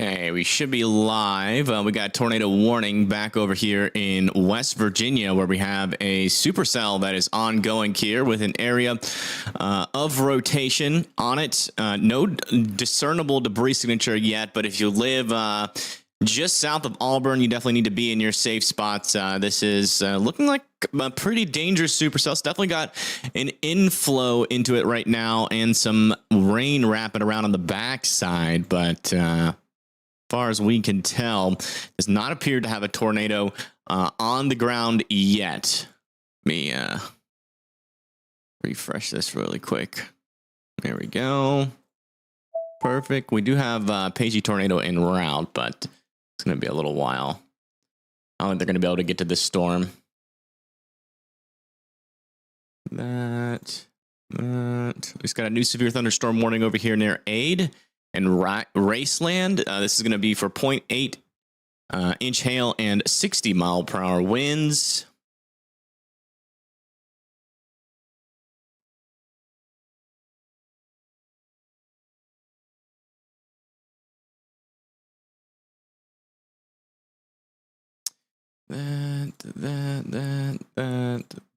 Okay, we should be live. We got a tornado warning back over here in West Virginia, where we have a supercell that is ongoing here with an area of rotation on it. No discernible debris signature yet, but if you live just south of Auburn, you definitely need to be in your safe spots. This is looking like a pretty dangerous supercell. It's definitely got an inflow into it right now and some rain wrapping around on the backside, but far as we can tell, does not appear to have a tornado on the ground yet. Let me refresh this really quick. There we go. Perfect. We do have Pagey tornado en route, but it's going to be a little while. I don't think they're going to be able to get to this storm. That. We just got a new severe thunderstorm warning over here near Aid and Raceland. This is going to be for 0.8 inch hail and 60-mile-per-hour winds.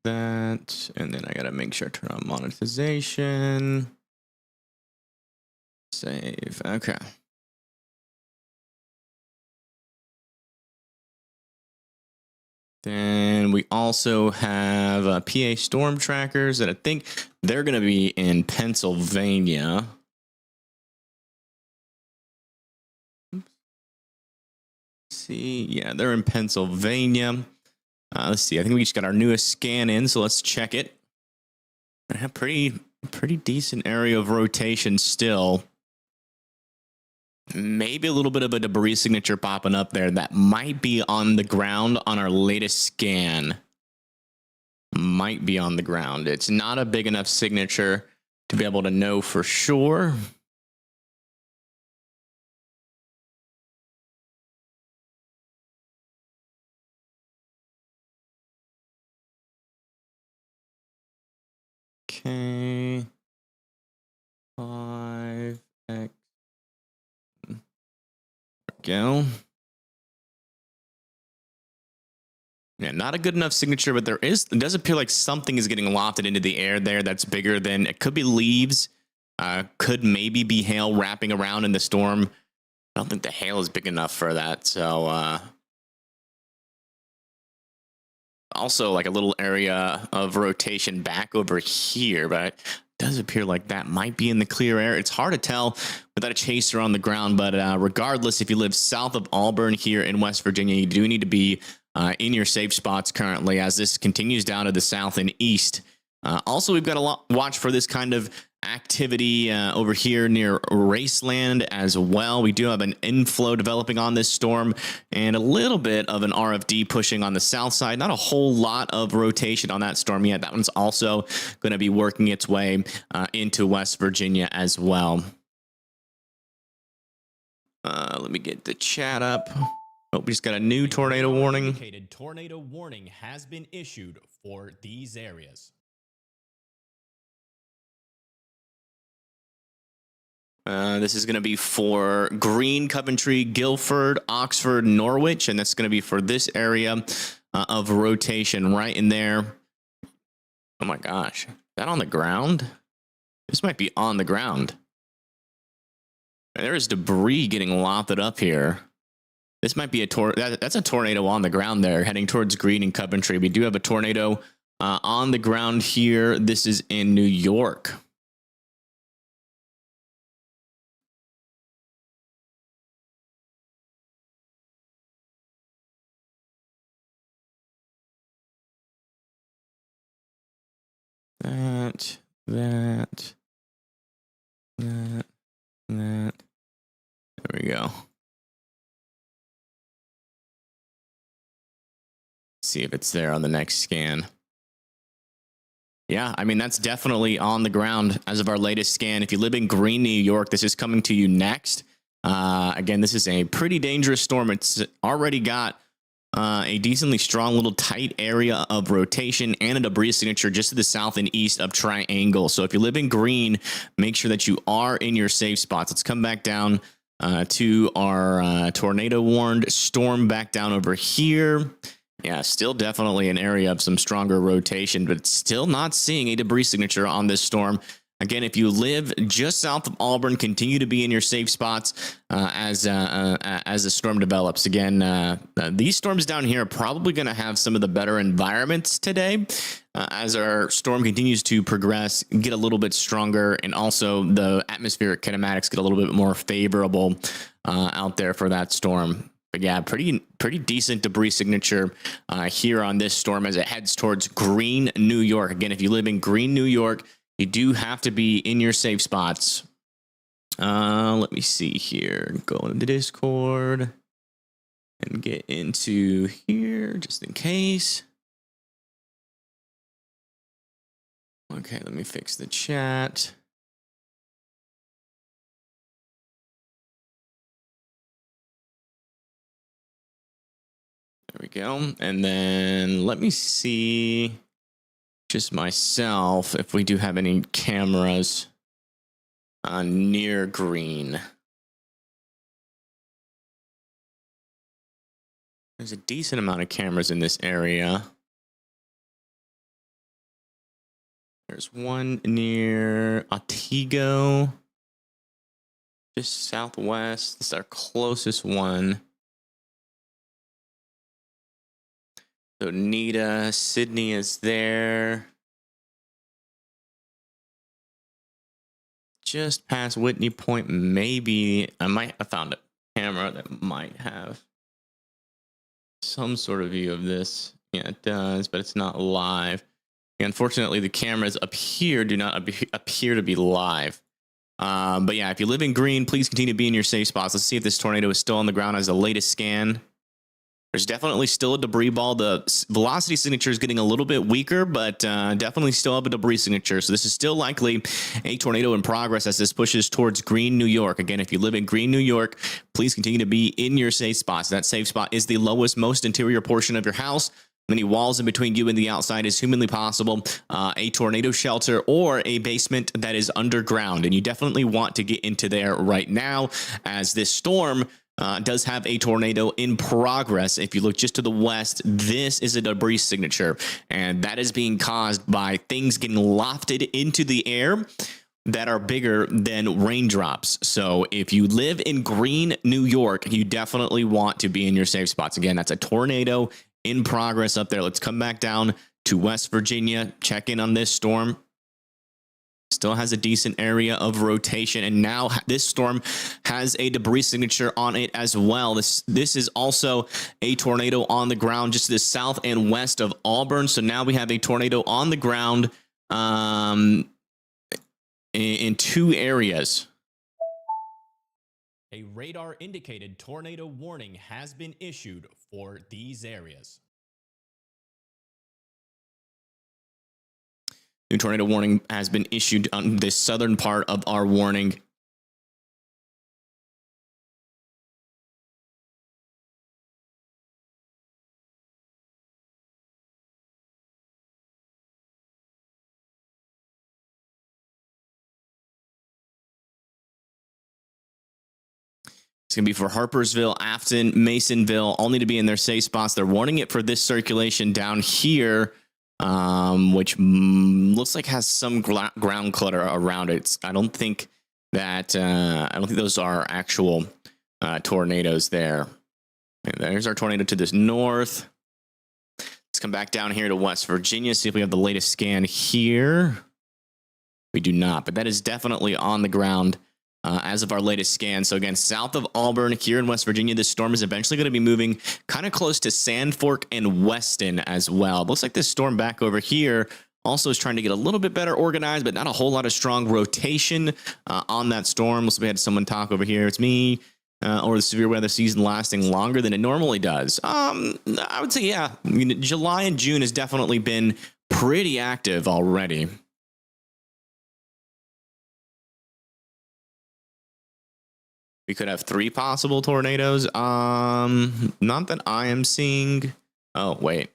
That, and then I got to make sure I turn on monetization. Save. Okay. Then we also have PA storm trackers that I think they're going to be in Pennsylvania. Oops. See, yeah, they're in Pennsylvania. Let's see. I think we just got our newest scan in, so let's check it. I have pretty decent area of rotation still. Maybe a little bit of a debris signature popping up there that might be on the ground on our latest scan. Might be on the ground. It's not a big enough signature to be able to know for sure. Okay. 5x. Go. Yeah, not a good enough signature, but it does appear like something is getting lofted into the air there that's bigger than it could be leaves. Could maybe be hail wrapping around in the storm. I don't think the hail is big enough for that. So also like a little area of rotation back over here, but it does appear like that might be in the clear air. It's hard to tell without a chaser on the ground, but regardless, if you live south of Auburn here in West Virginia, you do need to be in your safe spots currently as this continues down to the south and east. Also, we've got to watch for this kind of activity over here near Raceland as well. We do have an inflow developing on this storm and a little bit of an RFD pushing on the south side. Not a whole lot of rotation on that storm yet. That one's also going to be working its way into West Virginia as well. Let me get the chat up. Oh, we just got a new tornado warning. Tornado warning has been issued for these areas. This is going to be for Greene, Coventry, Guilford, Oxford, Norwich, and that's going to be for this area of rotation right in there. Oh my gosh, is that on the ground? This might be on the ground. There is debris getting lofted up here. This might be that's a tornado on the ground there, heading towards Greene and Coventry. We do have a tornado on the ground here. This is in New York. That. There we go. See if it's there on the next scan. Yeah, I mean, that's definitely on the ground as of our latest scan. If you live in Greene, New York, this is coming to you next. Again, this is a pretty dangerous storm. It's already got a decently strong little tight area of rotation and a debris signature just to the south and east of Triangle. So if you live in Greene, make sure that you are in your safe spots. Let's come back down to our tornado warned storm back down over here. Yeah, still definitely an area of some stronger rotation, but still not seeing a debris signature on this storm. Again, if you live just south of Auburn, continue to be in your safe spots as the storm develops. Again, these storms down here are probably going to have some of the better environments today as our storm continues to progress, get a little bit stronger, and also the atmospheric kinematics get a little bit more favorable out there for that storm. But yeah, pretty decent debris signature here on this storm as it heads towards Green, New York. Again, if you live in Green, New York, you do have to be in your safe spots. Let me see here. Go into Discord and get into here just in case. Okay, let me fix the chat. There we go. And then let me see just myself if we do have any cameras near Green. There's a decent amount of cameras in this area. There's one near Otsego, just southwest. This is our closest one. So Nita, Sydney is there. Just past Whitney Point, maybe I might have found a camera that might have some sort of view of this. Yeah, it does, but it's not live. Unfortunately, the cameras up here do not appear to be live. But yeah, if you live in Green, please continue to be in your safe spots. Let's see if this tornado is still on the ground as the latest scan. There's definitely still a debris ball. The velocity signature is getting a little bit weaker, but definitely still have a debris signature. So this is still likely a tornado in progress as this pushes towards Green, New York. Again, if you live in Green, New York, please continue to be in your safe spots. That safe spot is the lowest, most interior portion of your house. Many walls in between you and the outside is humanly possible. A tornado shelter or a basement that is underground. And you definitely want to get into there right now as this storm does have a tornado in progress. If you look just to the west, this is a debris signature, and that is being caused by things getting lofted into the air that are bigger than raindrops. So if you live in Green, New York, you definitely want to be in your safe spots. Again, that's a tornado in progress up there. Let's come back down to West Virginia, check in on this storm. Still has a decent area of rotation, and now this storm has a debris signature on it as well. This is also a tornado on the ground just to the south and west of Auburn. So now we have a tornado on the ground in two areas. A radar indicated tornado warning has been issued for these areas. New tornado warning has been issued on the southern part of our warning. It's going to be for Harpersville, Afton, Masonville. All need to be in their safe spots. They're warning it for this circulation down here, which looks like has some ground clutter around it. I don't think those are actual tornadoes there. And there's our tornado to this north. Let's come back down here to West Virginia, see if we have the latest scan here. We do not, but that is definitely on the ground as of our latest scan. So again, south of Auburn here in West Virginia, this storm is eventually going to be moving kind of close to Sandfork and Weston as well. It looks like this storm back over here also is trying to get a little bit better organized, but not a whole lot of strong rotation on that storm. Looks like we had someone talk over here. It's me. Or the severe weather season lasting longer than it normally does. I would say, yeah. I mean, July and June has definitely been pretty active already. We could have 3 possible tornadoes. Not that I am seeing. Oh, wait.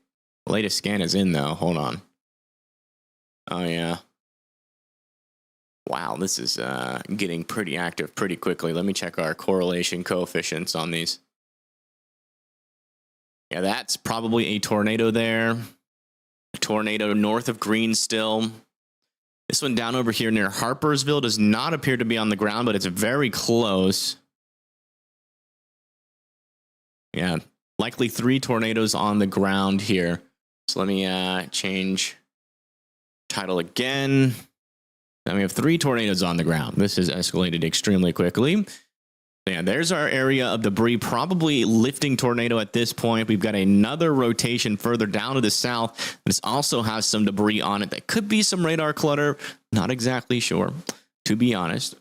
The latest scan is in, though. Hold on. Oh, yeah. Wow, this is getting pretty active pretty quickly. Let me check our correlation coefficients on these. Yeah, that's probably a tornado there. A tornado north of Green still. This one down over here near Harpersville does not appear to be on the ground, but it's very close. Yeah, likely 3 tornadoes on the ground here. So let me change title again. Now we have 3 tornadoes on the ground. This has escalated extremely quickly. Yeah, there's our area of debris, probably lifting tornado at this point. We've got another rotation further down to the south. This also has some debris on it that could be some radar clutter. Not exactly sure, to be honest.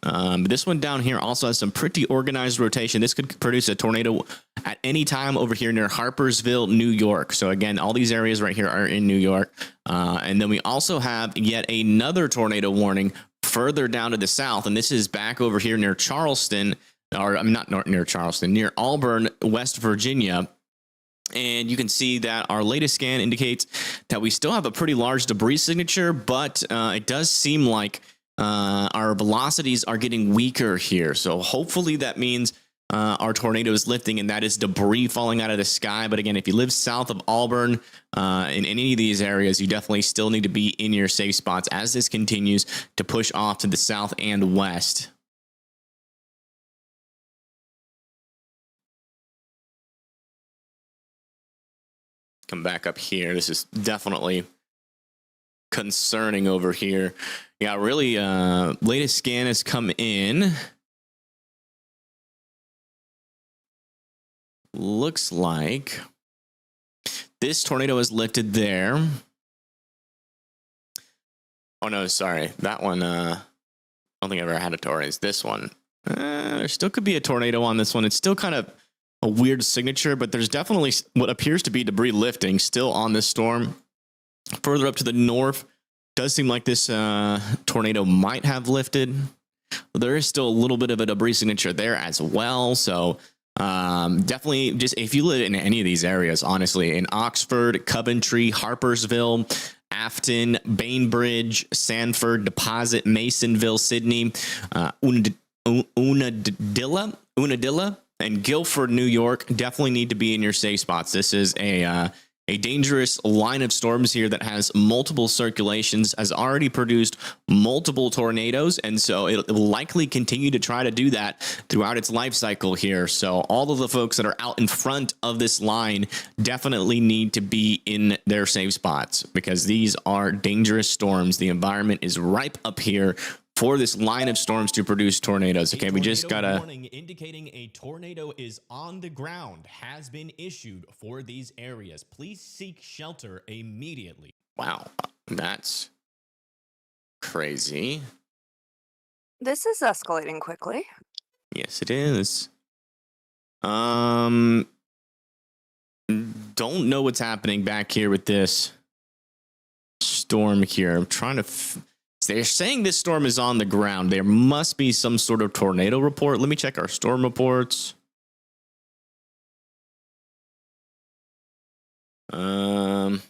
This one down here also has some pretty organized rotation. This could produce a tornado at any time over here near Harpersville, New York. So again, all these areas right here are in New York. And then we also have yet another tornado warning further down to the south. And this is back over here near Charleston. Or I'm not near Charleston, near Auburn, West Virginia. And you can see that our latest scan indicates that we still have a pretty large debris signature, but it does seem like our velocities are getting weaker here. So hopefully that means our tornado is lifting, and that is debris falling out of the sky. But again, if you live south of Auburn, in any of these areas, you definitely still need to be in your safe spots as this continues to push off to the south and west. Come back up here. This is definitely concerning over here. Yeah, really, latest scan has come in. Looks like this tornado is lifted there. Oh no, sorry. That one, I don't think I ever had a tornado. It's this one. There still could be a tornado on this one. It's still kind of a weird signature, but there's definitely what appears to be debris lifting still on this storm. Further up to the north, does seem like this tornado might have lifted. There is still a little bit of a debris signature there as well. So definitely, just if you live in any of these areas, honestly, in Oxford, Coventry, Harpersville, Afton, Bainbridge, Sanford, Deposit, Masonville, Sydney, Unadilla, and Guilford, New York, definitely need to be in your safe spots. This is a dangerous line of storms here that has multiple circulations, has already produced multiple tornadoes, and so it will likely continue to try to do that throughout its life cycle here. So all of the folks that are out in front of this line definitely need to be in their safe spots, because these are dangerous storms. The environment is ripe up here for this line of storms to produce tornadoes. Okay, we just got a warning indicating a tornado is on the ground has been issued for these areas. Please seek shelter immediately. Wow, that's crazy. This is escalating quickly. Yes, it is. Don't know what's happening back here with this storm here. I'm trying to they're saying this storm is on the ground. There must be some sort of tornado report. Let me check our storm reports. Storm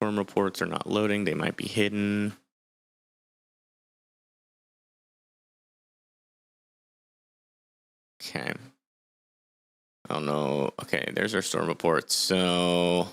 reports are not loading. They might be hidden. Okay. Oh no. Okay, there's our storm reports. So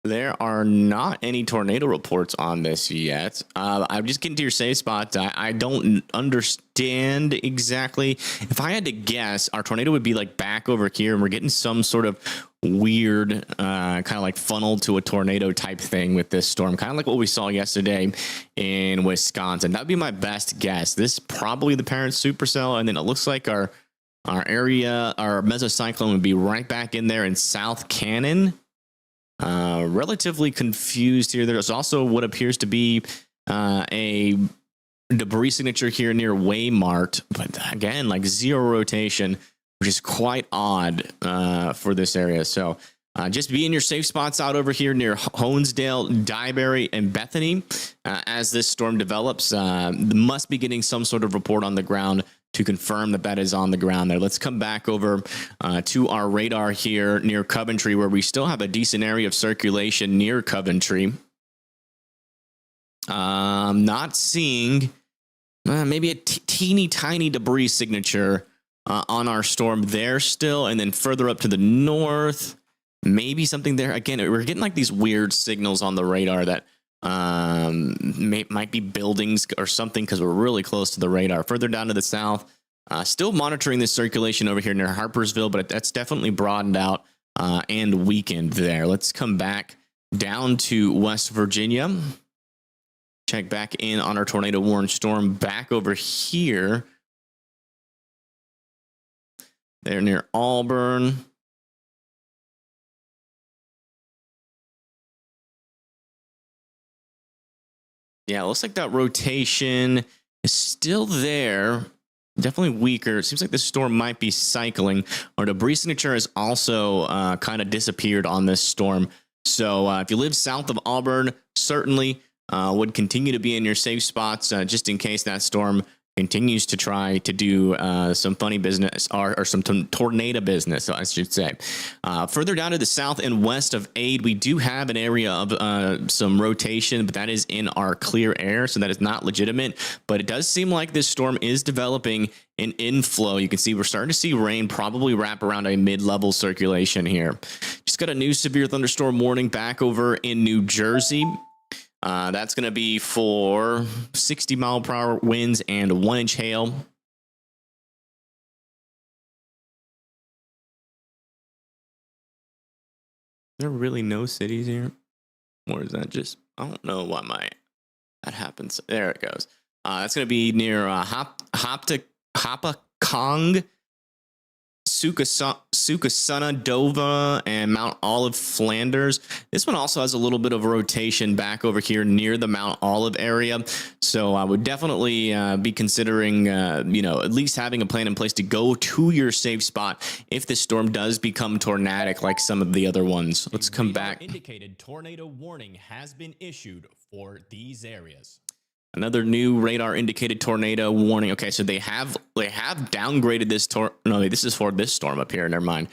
there are not any tornado reports on this yet. I'm just getting to your safe spots. I don't understand exactly. If I had to guess, our tornado would be like back over here, and we're getting some sort of weird kind of like funnel to a tornado type thing with this storm, kind of like what we saw yesterday in Wisconsin. That'd be my best guess. This is probably the parent supercell, and then it looks like our area, our mesocyclone would be right back in there in South Cannon. Relatively confused here. There's also what appears to be a debris signature here near Waymart, but again, like zero rotation, which is quite odd for this area. So just be in your safe spots out over here near Honesdale, Dyeberry, and Bethany as this storm develops. Must be getting some sort of report on the ground to confirm that that is on the ground there. Let's come back over to our radar here near Coventry, where we still have a decent area of circulation near Coventry. Not seeing maybe a teeny tiny debris signature on our storm there still, and then further up to the north, maybe something there. Again, we're getting like these weird signals on the radar that might be buildings or something because we're really close to the radar. Further down to the south, still monitoring this circulation over here near Harpersville, but that's definitely broadened out and weakened there. Let's come back down to West Virginia. Check back in on our tornado warned storm back over here. They're near Auburn. Yeah, it looks like that rotation is still there. Definitely weaker. It seems like this storm might be cycling. Our debris signature has also kind of disappeared on this storm. So if you live south of Auburn, certainly would continue to be in your safe spots just in case that storm continues to try to do some funny business or some tornado business, I should say. Further down to the south and west of Ade, we do have an area of some rotation, but that is in our clear air, so that is not legitimate. But it does seem like this storm is developing an inflow. You can see we're starting to see rain probably wrap around a mid-level circulation here. Just got a new severe thunderstorm warning back over in New Jersey. That's going to be for 60 mile per hour winds and 1-inch hail. There really no cities here? Or is that just, I don't know why that happens. There it goes. That's going to be near Hopatcong, Sukasuna, Dover, and Mount Olive, Flanders. This one also has a little bit of rotation back over here near the Mount Olive area. So I would definitely be considering, at least having a plan in place to go to your safe spot if this storm does become tornadic like some of the other ones. Let's come back. Indicated tornado warning has been issued for these areas. Another new radar indicated tornado warning. Okay, so they have downgraded this no, this is for this storm up here. Never mind.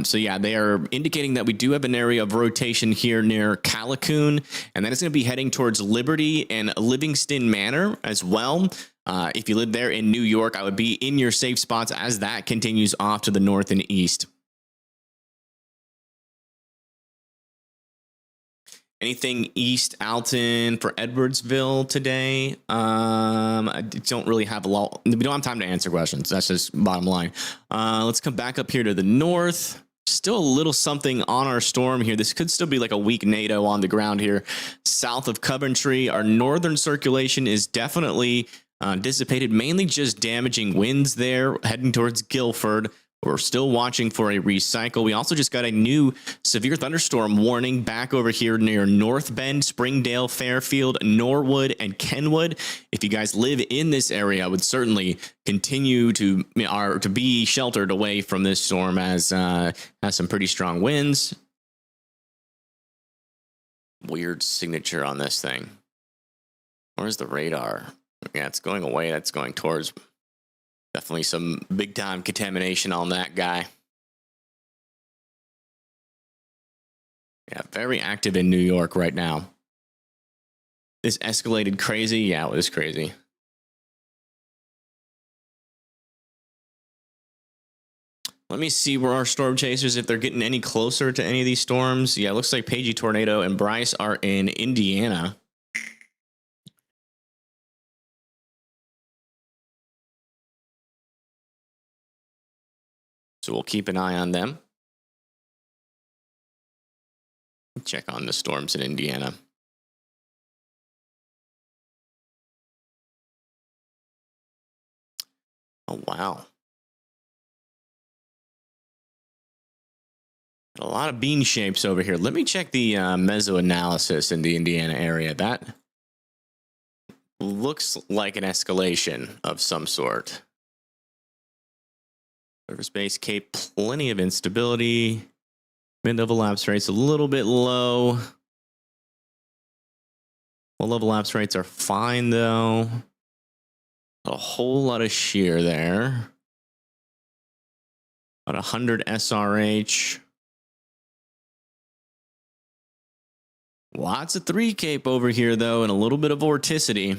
So yeah, they are indicating that we do have an area of rotation here near Callicoon, and then it's going to be heading towards Liberty and Livingston Manor as well. If you live there in New York, I would be in your safe spots as that continues off to the north and east. Anything east Alton for Edwardsville today? I don't really have a lot. We don't have time to answer questions. That's just bottom line. Let's come back up here to the north. Still a little something on our storm here. This could still be like a weak NATO on the ground here. South of Coventry, our northern circulation is definitely dissipated, mainly just damaging winds there, heading towards Guilford. We're still watching for a recycle. We also just got a new severe thunderstorm warning back over here near North Bend, Springdale, Fairfield, Norwood, and Kenwood. If you guys live in this area, I would certainly continue to be sheltered away from this storm as has some pretty strong winds. Weird signature on this thing. Where's the radar? Yeah, it's going away. That's going towards... Definitely some big time contamination on that guy. Yeah, very active in New York right now. This escalated crazy. Yeah, it was crazy. Let me see where our storm chasers, if they're getting any closer to any of these storms. Yeah, it looks like Pagey Tornado and Bryce are in Indiana. So we'll keep an eye on them. Check on the storms in Indiana. Oh, wow. A lot of bean shapes over here. Let me check the mesoanalysis in the Indiana area. That looks like an escalation of some sort. Surface base Cape, plenty of instability. Mid-level lapse rates a little bit low. Low-level lapse rates are fine, though. A whole lot of shear there. About 100 SRH. Lots of 3 Cape over here, though, and a little bit of vorticity.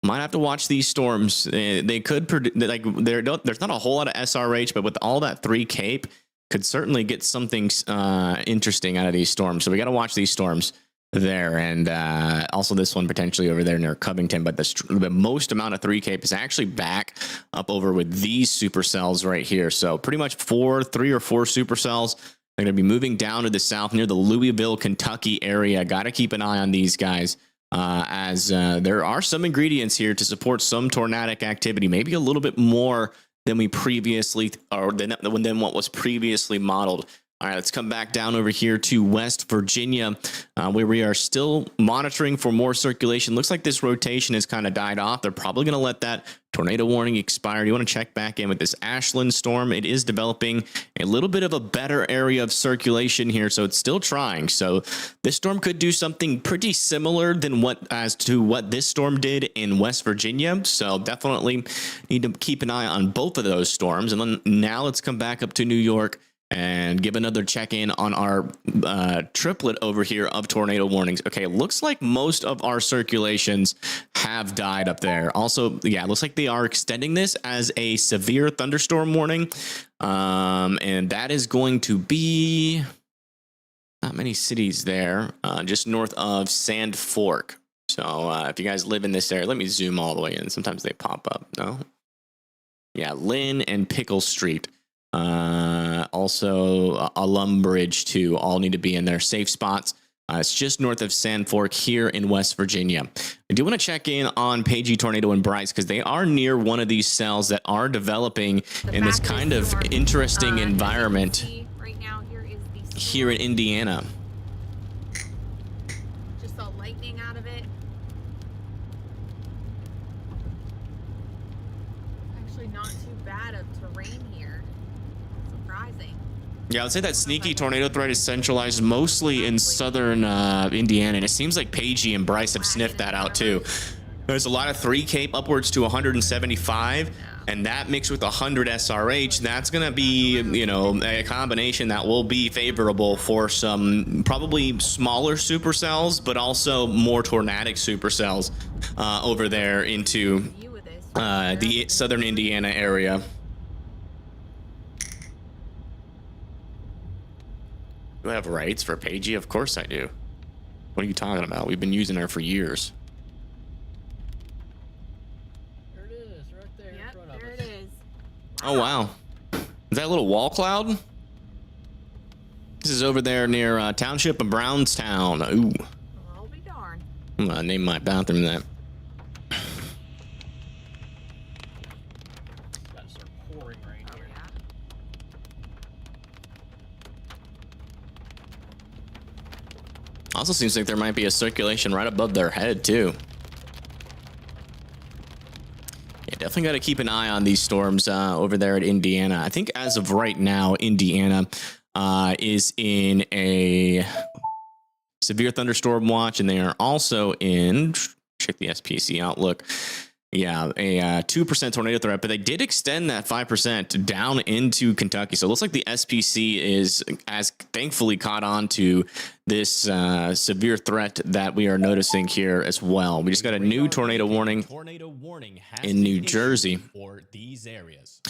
Might have to watch these storms. They could like there's not a whole lot of SRH, but with all that 3 Cape, could certainly get something interesting out of these storms. So we got to watch these storms there, and also this one potentially over there near Covington. But the most amount of 3 Cape is actually back up over with these supercells right here. So pretty much 3 or 4 supercells. They're going to be moving down to the south near the Louisville, Kentucky area. Got to keep an eye on these guys. As there are some ingredients here to support some tornadic activity, maybe a little bit more than we previously, or than what was previously modeled. All right, let's come back down over here to West Virginia, where we are still monitoring for more circulation. Looks like this rotation has kind of died off. They're probably going to let that tornado warning expire. You want to check back in with this Ashland storm. It is developing a little bit of a better area of circulation here, so it's still trying. So this storm could do something pretty similar than what this storm did in West Virginia. So definitely need to keep an eye on both of those storms. And then now let's come back up to New York and give another check-in on our triplet over here of tornado warnings. Okay, looks like most of our circulations have died up there. Also, yeah, looks like they are extending this as a severe thunderstorm warning. And that is going to be not many cities there, just north of Sand Fork. So if you guys live in this area, let me zoom all the way in. Sometimes they pop up. No? Yeah, Lynn and Pickle Street. Also Alum Bridge too, all need to be in their safe spots. It's just north of Sand Fork here in West Virginia. I do want to check in on Pagey, Tornado, and Bryce because they are near one of these cells that are developing in this kind of interesting environment right now. Here in Indiana. Just saw lightning out of it. Actually not too bad of terrain here. Surprising. Yeah, I'd say that sneaky tornado threat is centralized mostly in southern Indiana, and it seems like Pagey and Bryce have sniffed that out too. There's a lot of 3 Cape upwards to 175, and that mixed with 100 SRH, that's going to be, you know, a combination that will be favorable for some probably smaller supercells, but also more tornadic supercells over there into the southern Indiana area. Do I have rights for Pagey? Of course I do. What are you talking about? We've been using her for years. There it is, right there in front of There us. it is. Oh, wow. Is that a little wall cloud? This is over there near Township of Brownstown. Ooh. I'll be darned. I'm going to name my bathroom that. It's got to start pouring rain Oh, here. yeah. Also seems like there might be a circulation right above their head, too. Yeah, definitely got to keep an eye on these storms over there at Indiana. I think as of right now, Indiana is in a severe thunderstorm watch, and they are also in, check the SPC outlook. Yeah, a 2% tornado threat, but they did extend that 5% down into Kentucky. So it looks like the SPC is as thankfully caught on to this severe threat that we are noticing here as well. We just got a new tornado warning in New Jersey for these areas.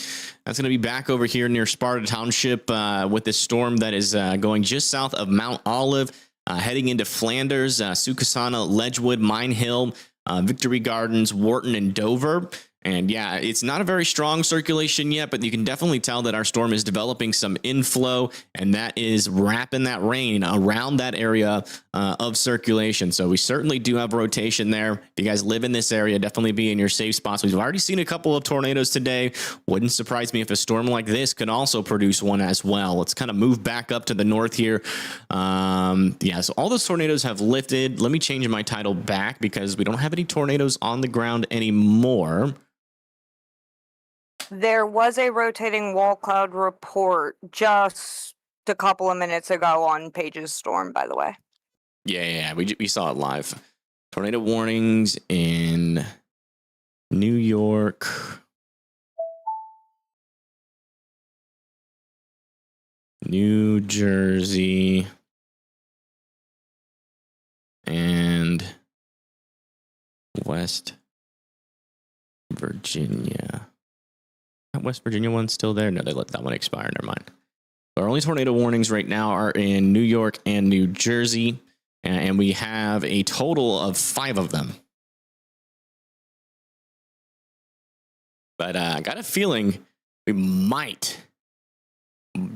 That's going to be back over here near Sparta Township with this storm that is going just south of Mount Olive, heading into Flanders, Sukasana, Ledgewood, Mine Hill, Victory Gardens, Wharton, and Dover. And yeah, it's not a very strong circulation yet, but you can definitely tell that our storm is developing some inflow, and that is wrapping that rain around that area of circulation. So we certainly do have rotation there. If you guys live in this area, definitely be in your safe spots. We've already seen a couple of tornadoes today. Wouldn't surprise me if a storm like this could also produce one as well. Let's kind of move back up to the north here. Yeah, so all those tornadoes have lifted. Let me change my title back because we don't have any tornadoes on the ground anymore. There was a rotating wall cloud report just a couple of minutes ago on Page's storm, by the way. Yeah, we saw it live. Tornado warnings in New York, New Jersey, and West Virginia. That West Virginia one still there? No, they let that one expire. Never mind. Our only tornado warnings right now are in New York and New Jersey, and we have a total of 5 of them. But I got a feeling we might,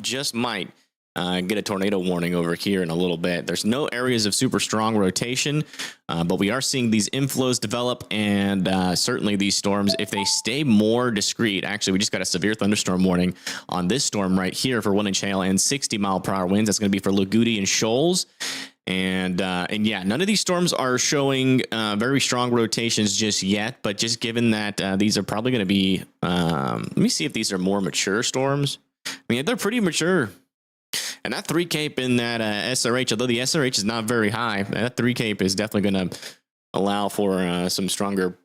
just might, get a tornado warning over here in a little bit. There's no areas of super strong rotation, but we are seeing these inflows develop, and certainly these storms, if they stay more discreet. Actually, we just got a severe thunderstorm warning on this storm right here for 1-inch hail and 60-mile-per-hour winds. That's going to be for Lagudi and Shoals. And yeah, none of these storms are showing very strong rotations just yet, but just given that these are probably going to be, let me see if these are more mature storms. I mean, they're pretty mature. And that 3 cape in that SRH, although the SRH is not very high, that 3 cape is definitely going to allow for some stronger.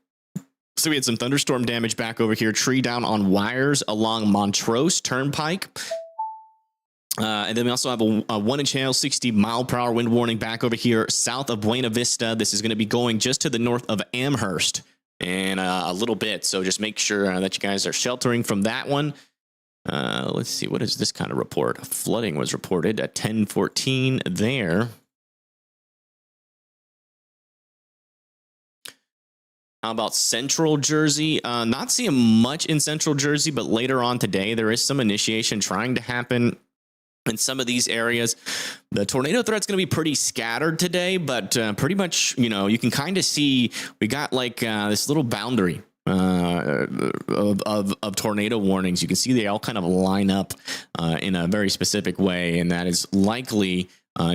So we had some thunderstorm damage back over here, tree down on wires along Montrose Turnpike. And then we also have a 1-inch hail, 60-mile-per-hour wind warning back over here south of Buena Vista. This is going to be going just to the north of Amherst in a little bit. So just make sure that you guys are sheltering from that one. Let's see, what is this kind of report? Flooding was reported at 10:14 there. How about Central Jersey? Not seeing much in Central Jersey, but later on today, there is some initiation trying to happen in some of these areas. The tornado threat's going to be pretty scattered today, but pretty much, you know, you can kind of see we got like this little boundary of tornado warnings. You can see they all kind of line up in a very specific way, and that is likely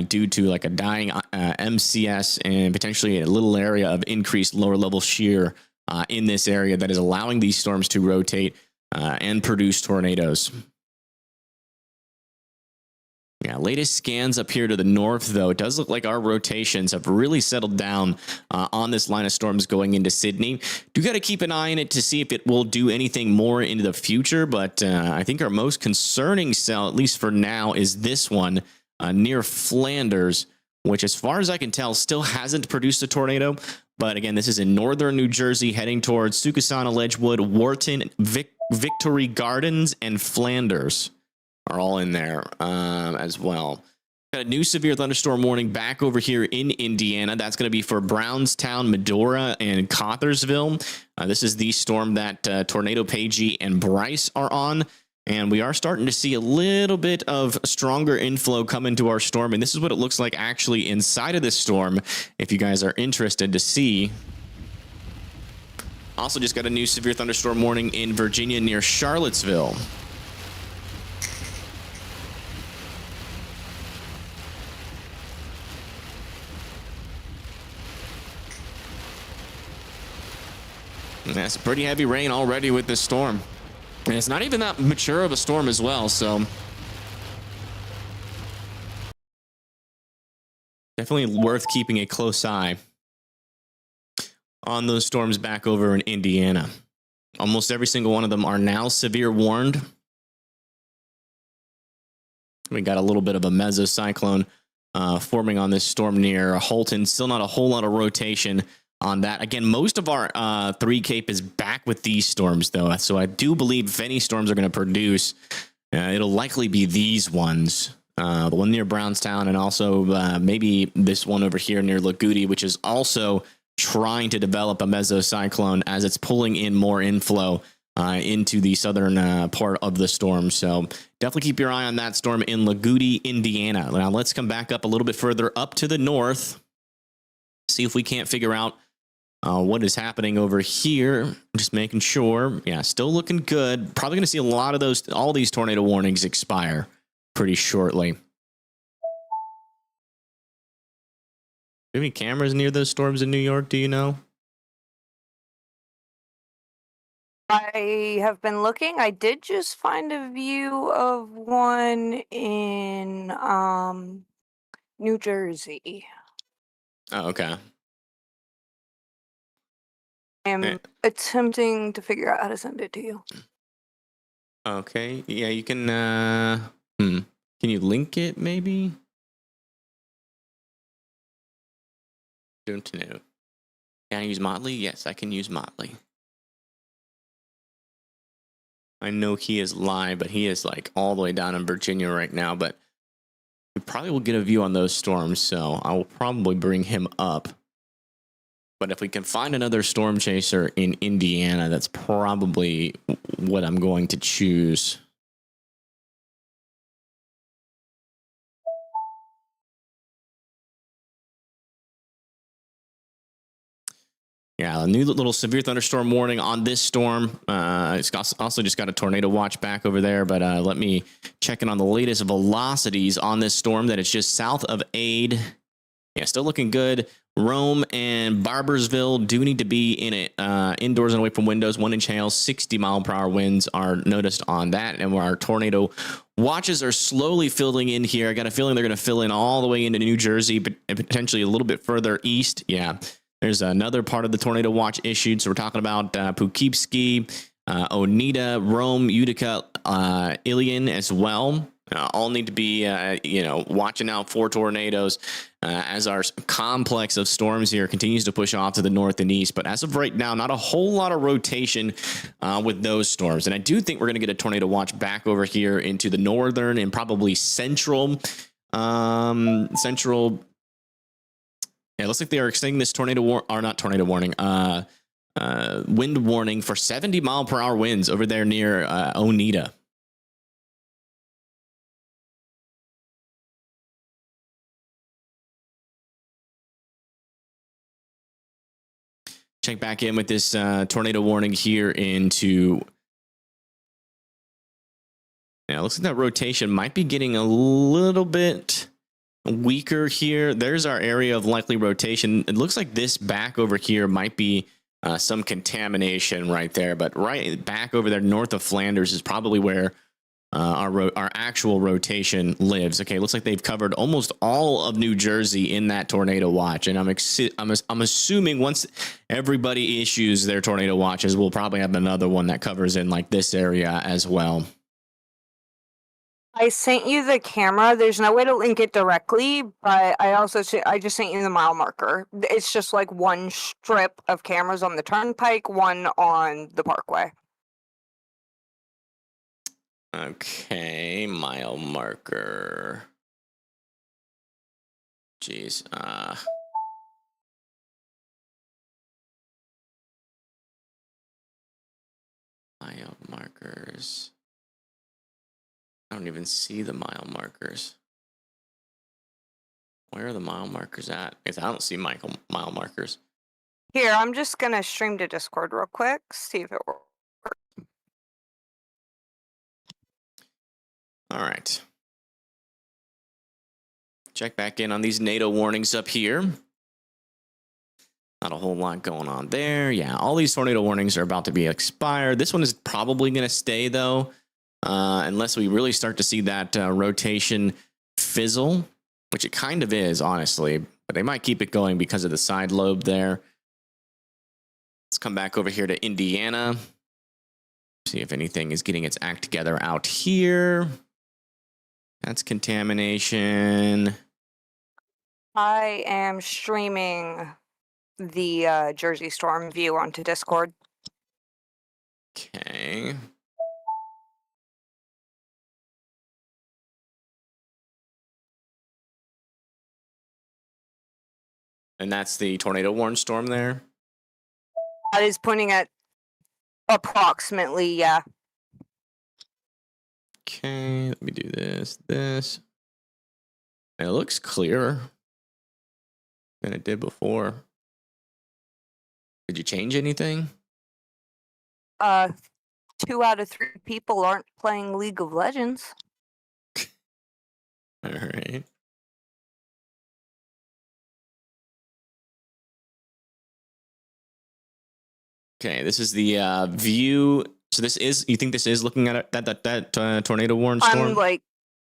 due to like a dying MCS and potentially a little area of increased lower level shear in this area that is allowing these storms to rotate and produce tornadoes. Yeah, latest scans up here to the north, though, it does look like our rotations have really settled down on this line of storms going into Sydney. Do got to keep an eye on it to see if it will do anything more into the future, but I think our most concerning cell, at least for now, is this one near Flanders, which, as far as I can tell, still hasn't produced a tornado. But again, this is in northern New Jersey, heading towards Sukasana, Ledgewood, Wharton, Victory Gardens, and Flanders are all in there as well. Got a new severe thunderstorm warning back over here in Indiana. That's going to be for Brownstown, Medora, and Cottersville. This is the storm that Tornado Pagey and Bryce are on. And we are starting to see a little bit of stronger inflow come into our storm. And this is what it looks like actually inside of this storm, if you guys are interested to see. Also just got a new severe thunderstorm warning in Virginia near Charlottesville. That's pretty heavy rain already with this storm. And it's not even that mature of a storm as well, so definitely worth keeping a close eye on those storms back over in Indiana. Almost every single one of them are now severe warned. We got a little bit of a mesocyclone forming on this storm near Holton. Still not a whole lot of rotation on that. Again, most of our 3 cape is back with these storms, though. So I do believe if any storms are going to produce, it'll likely be these ones. The one near Brownstown, and also maybe this one over here near Lagudi, which is also trying to develop a mesocyclone as it's pulling in more inflow into the southern part of the storm. So definitely keep your eye on that storm in Lagudi, Indiana. Now let's come back up a little bit further up to the north. See if we can't figure out what is happening over here. Just making sure. Yeah, still looking good. Probably going to see a lot of all these tornado warnings expire pretty shortly. Any cameras near those storms in New York, do you know? I have been looking. I did just find a view of one in New Jersey. Oh, okay. I'm attempting to figure out how to send it to you. Okay. Yeah, you can can you link it maybe? Don't know. Can I use Motley? Yes, I can use Motley. I know he is live, but he is like all the way down in Virginia right now. But we probably will get a view on those storms, so I will probably bring him up. But if we can find another storm chaser in Indiana, that's probably what I'm going to choose. Yeah, a new little severe thunderstorm warning on this storm. It's also just got a tornado watch back over there, but let me check in on the latest velocities on this storm that it's just south of Aid. Yeah, still looking good. Rome and Barbersville do need to be in it, indoors and away from windows. 1-inch hail, 60-mile-per-hour winds are noticed on that, and our tornado watches are slowly filling in here. I got a feeling they're going to fill in all the way into New Jersey, but potentially a little bit further east. Yeah. There's another part of the tornado watch issued. So we're talking about Poughkeepsie, Oneida, Rome, Utica, Ilion as well. All need to be, watching out for tornadoes as our complex of storms here continues to push off to the north and east. But as of right now, not a whole lot of rotation with those storms. And I do think we're going to get a tornado watch back over here into the northern and probably central. Yeah, it looks like they are extending this wind warning for 70-mile-per-hour winds over there near Oneida. Check back in with this tornado warning here into. Yeah, it looks like that rotation might be getting a little bit weaker here. There's our area of likely rotation. It looks like this back over here might be some contamination right there, but right back over there north of Flanders is probably where our actual rotation lives. Okay, looks like they've covered almost all of New Jersey in that tornado watch, and I'm assuming once everybody issues their tornado watches, we'll probably have another one that covers in like this area as well. I sent you the camera. There's no way to link it directly, but I just sent you the mile marker. It's just like one strip of cameras on the turnpike, one on the parkway. Okay, mile marker. Jeez. Mile markers. I don't even see the mile markers. Where are the mile markers at? Because I don't see mile markers. Here, I'm just going to stream to Discord real quick, see if it works. All right. Check back in on these NATO warnings up here. Not a whole lot going on there. Yeah, all these tornado warnings are about to be expired. This one is probably going to stay, though. Unless we really start to see that rotation fizzle, which it kind of is, honestly. But they might keep it going because of the side lobe there. Let's come back over here to Indiana. See if anything is getting its act together out here. That's contamination. I am streaming the Jersey Storm view onto Discord. Okay. And that's the tornado warn storm there? That is pointing at approximately, yeah. Okay, let me do this. It looks clearer than it did before. Did you change anything? 2 out of 3 people aren't playing League of Legends. All right. Okay, this is the view. So this is, you think this is looking at that tornado warn storm? I'm like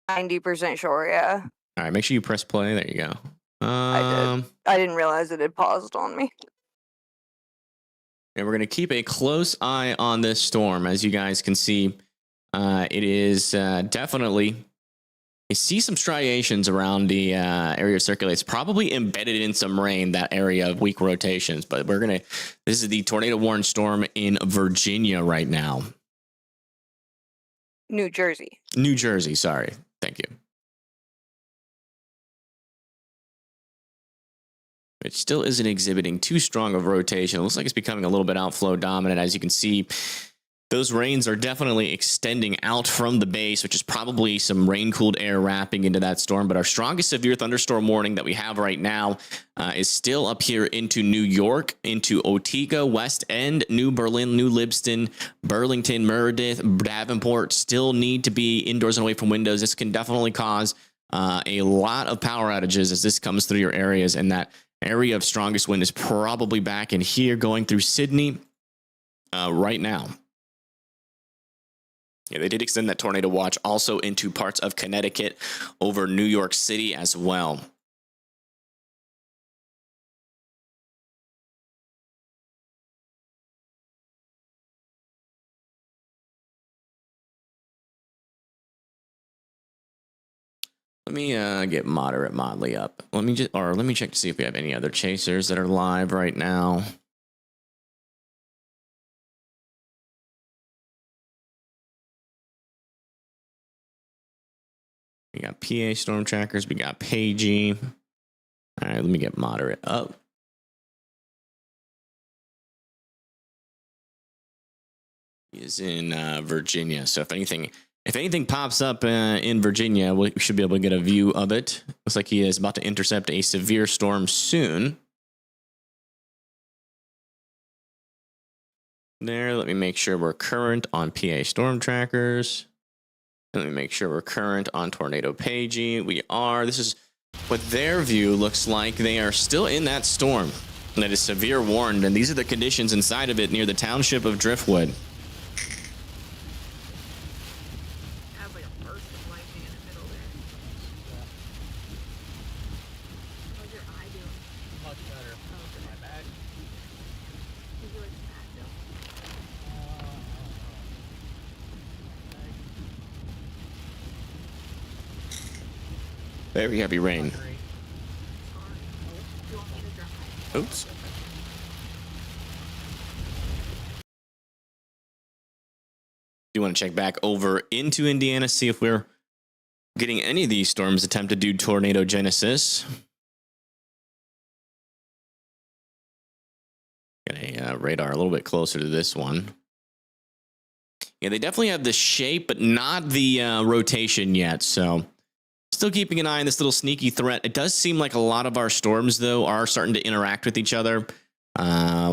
90% sure, yeah. All right, make sure you press play. There you go. I did. I didn't realize it had paused on me. And we're going to keep a close eye on this storm. As you guys can see, it is definitely I see some striations around the area of circulates, probably embedded in some rain, that area of weak rotations. But this is the tornado warned storm in Virginia right now. New Jersey. New Jersey, sorry. Thank you. It still isn't exhibiting too strong of rotation. It looks like it's becoming a little bit outflow dominant. As you can see, those rains are definitely extending out from the base, which is probably some rain-cooled air wrapping into that storm. But our strongest severe thunderstorm warning that we have right now is still up here into New York, into Otika, West End, New Berlin, New Libston, Burlington, Meredith, Davenport. Still need to be indoors and away from windows. This can definitely cause a lot of power outages as this comes through your areas, and that area of strongest wind is probably back in here going through Sydney right now. Yeah, they did extend that tornado watch also into parts of Connecticut over New York City as well. Let me get moderate Modly up. Let me check to see if we have any other chasers that are live right now. We got PA storm trackers. We got Pagey. All right, let me get moderate up. He is in Virginia. So if anything pops up in Virginia, we should be able to get a view of it. Looks like he is about to intercept a severe storm soon. There, let me make sure we're current on PA storm trackers. Let me make sure we're current on Tornado Pagey. We are. This is what their view looks like. They are still in that storm that is severe warned, and these are the conditions inside of it near the township of Driftwood. Has like a burst of lightning in the middle there. How's your eye doing? Much better. My back. Is yours bad though? Very heavy rain. Sorry. Do you want me to drive? Oops. Do you want to check back over into Indiana, see if we're getting any of these storms attempt to do tornado genesis? Got a radar a little bit closer to this one. Yeah, they definitely have the shape, but not the rotation yet. So still keeping an eye on this little sneaky threat. It does seem like a lot of our storms, though, are starting to interact with each other,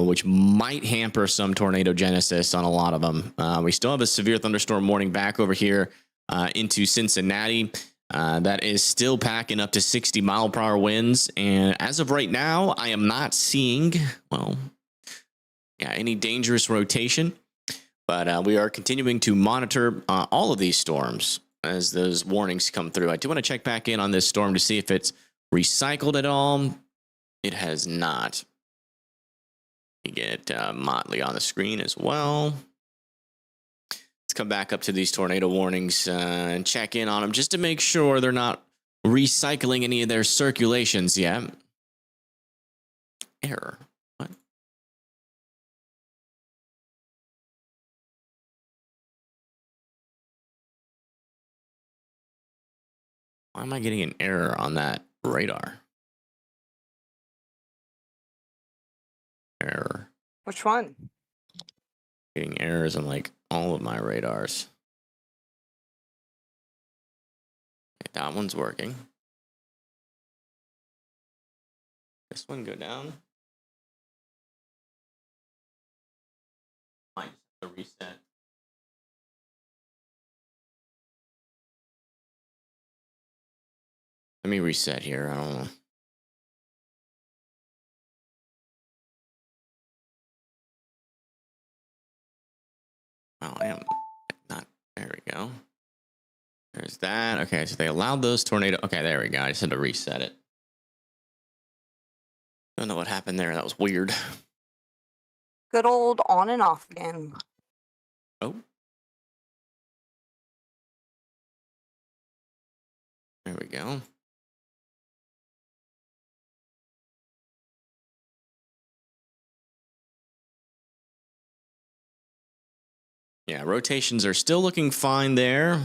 which might hamper some tornado genesis on a lot of them. We still have a severe thunderstorm warning back over here into Cincinnati. That is still packing up to 60-mile-per-hour winds. And as of right now, I am not seeing, any dangerous rotation. But we are continuing to monitor all of these storms as those warnings come through. I do want to check back in on this storm to see if it's recycled at all. It has not. You get Motley on the screen as well. Let's come back up to these tornado warnings and check in on them just to make sure they're not recycling any of their circulations yet. Error. What? Why am I getting an error on that radar? Error. Which one? Getting errors on like all of my radars. Okay, that one's working. This one go down. Might have to reset. Let me reset here. I don't know. Oh, I am not. There we go. There's that. Okay, so they allowed those tornado. Okay, there we go. I just had to reset it. Don't know what happened there. That was weird. Good old on and off again. Oh. go. Yeah, rotations are still looking fine there.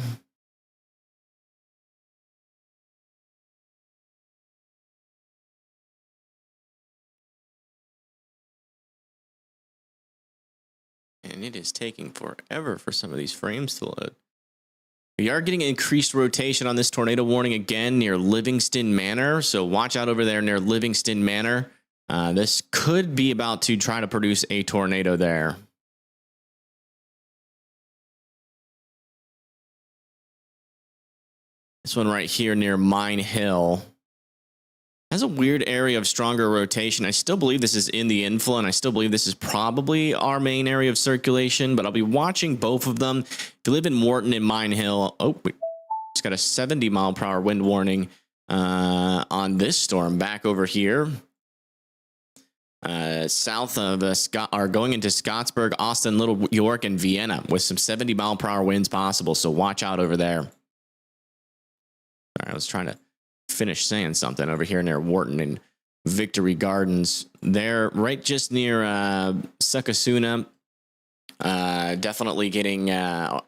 And it is taking forever for some of these frames to load. We are getting increased rotation on this tornado warning again near Livingston Manor. So watch out over there near Livingston Manor. This could be about to try to produce a tornado there. This one right here near Mine Hill has a weird area of stronger rotation. I still believe this is in the inflow, and I still believe this is probably our main area of circulation, but I'll be watching both of them. If you live in Morton and Mine Hill, it's got a 70-mile-per-hour wind warning on this storm back over here. South of are going into Scottsburg, Austin, Little York, and Vienna with some 70-mile-per-hour winds possible, so watch out over there. Sorry, I was trying to finish saying something over here near Wharton and Victory Gardens. They're right just near Sucasuna. Definitely getting a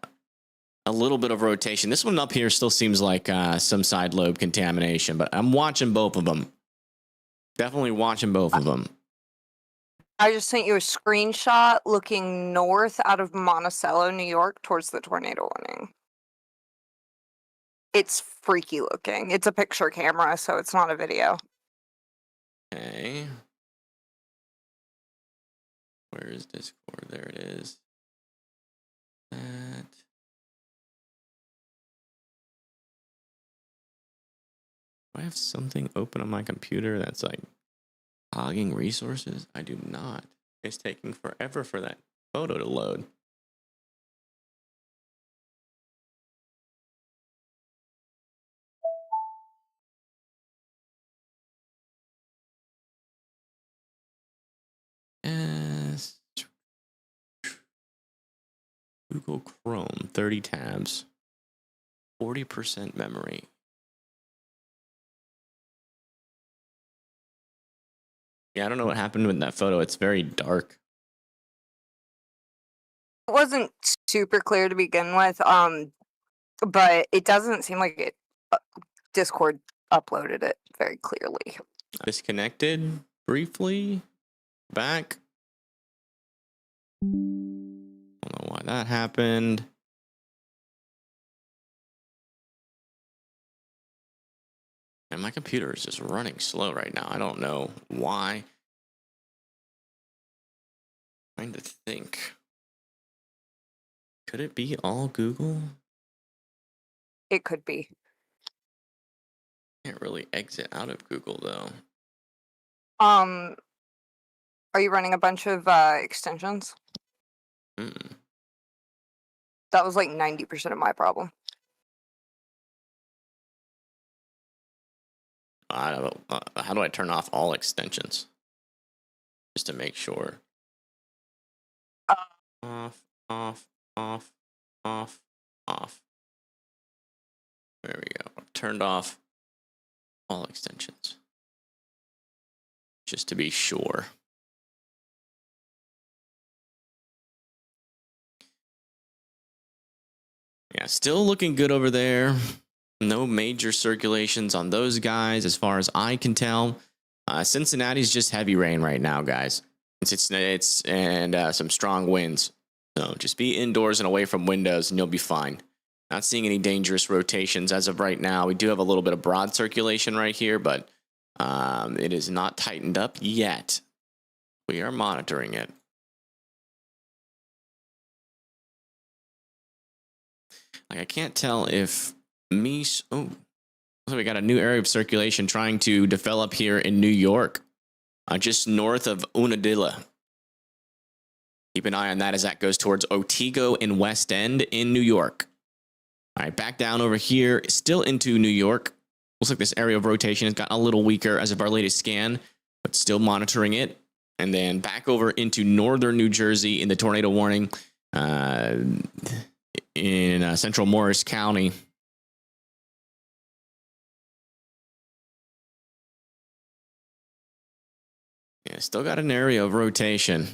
little bit of rotation. This one up here still seems like some side lobe contamination, but I'm watching both of them. Definitely watching both of them. I just sent you a screenshot looking north out of Monticello, New York, towards the tornado warning. It's freaky looking. It's a picture camera, so it's not a video. Okay. Where is Discord? There it is. That. Do I have something open on my computer that's like hogging resources? I do not. It's taking forever for that photo to load. Yes. Google Chrome, 30 tabs, 40% memory. Yeah, I don't know what happened with that photo. It's very dark. It wasn't super clear to begin with, but it doesn't seem like it. Discord uploaded it very clearly. Disconnected briefly. Back. Don't know why that happened. And my computer is just running slow right now. I don't know why. Trying to think. Could it be all Google? It could be. Can't really exit out of Google though. Are you running a bunch of extensions? That was like 90% of my problem. I don't know. How do I turn off all extensions? Just to make sure. Off, off, off, off, off. There we go. I've turned off all extensions. Just to be sure. Yeah, still looking good over there. No major circulations on those guys as far as I can tell. Cincinnati's just heavy rain right now, guys. It's some strong winds. So just be indoors and away from windows and you'll be fine. Not seeing any dangerous rotations as of right now. We do have a little bit of broad circulation right here, but it is not tightened up yet. We are monitoring it. Like I can't tell if so we got a new area of circulation trying to develop here in New York, just north of Unadilla. Keep an eye on that as that goes towards Otsego and West End in New York. All right, back down over here, still into New York. Looks like this area of rotation has gotten a little weaker as of our latest scan, but still monitoring it. And then back over into northern New Jersey in the tornado warning in central Morris County. Still got an area of rotation.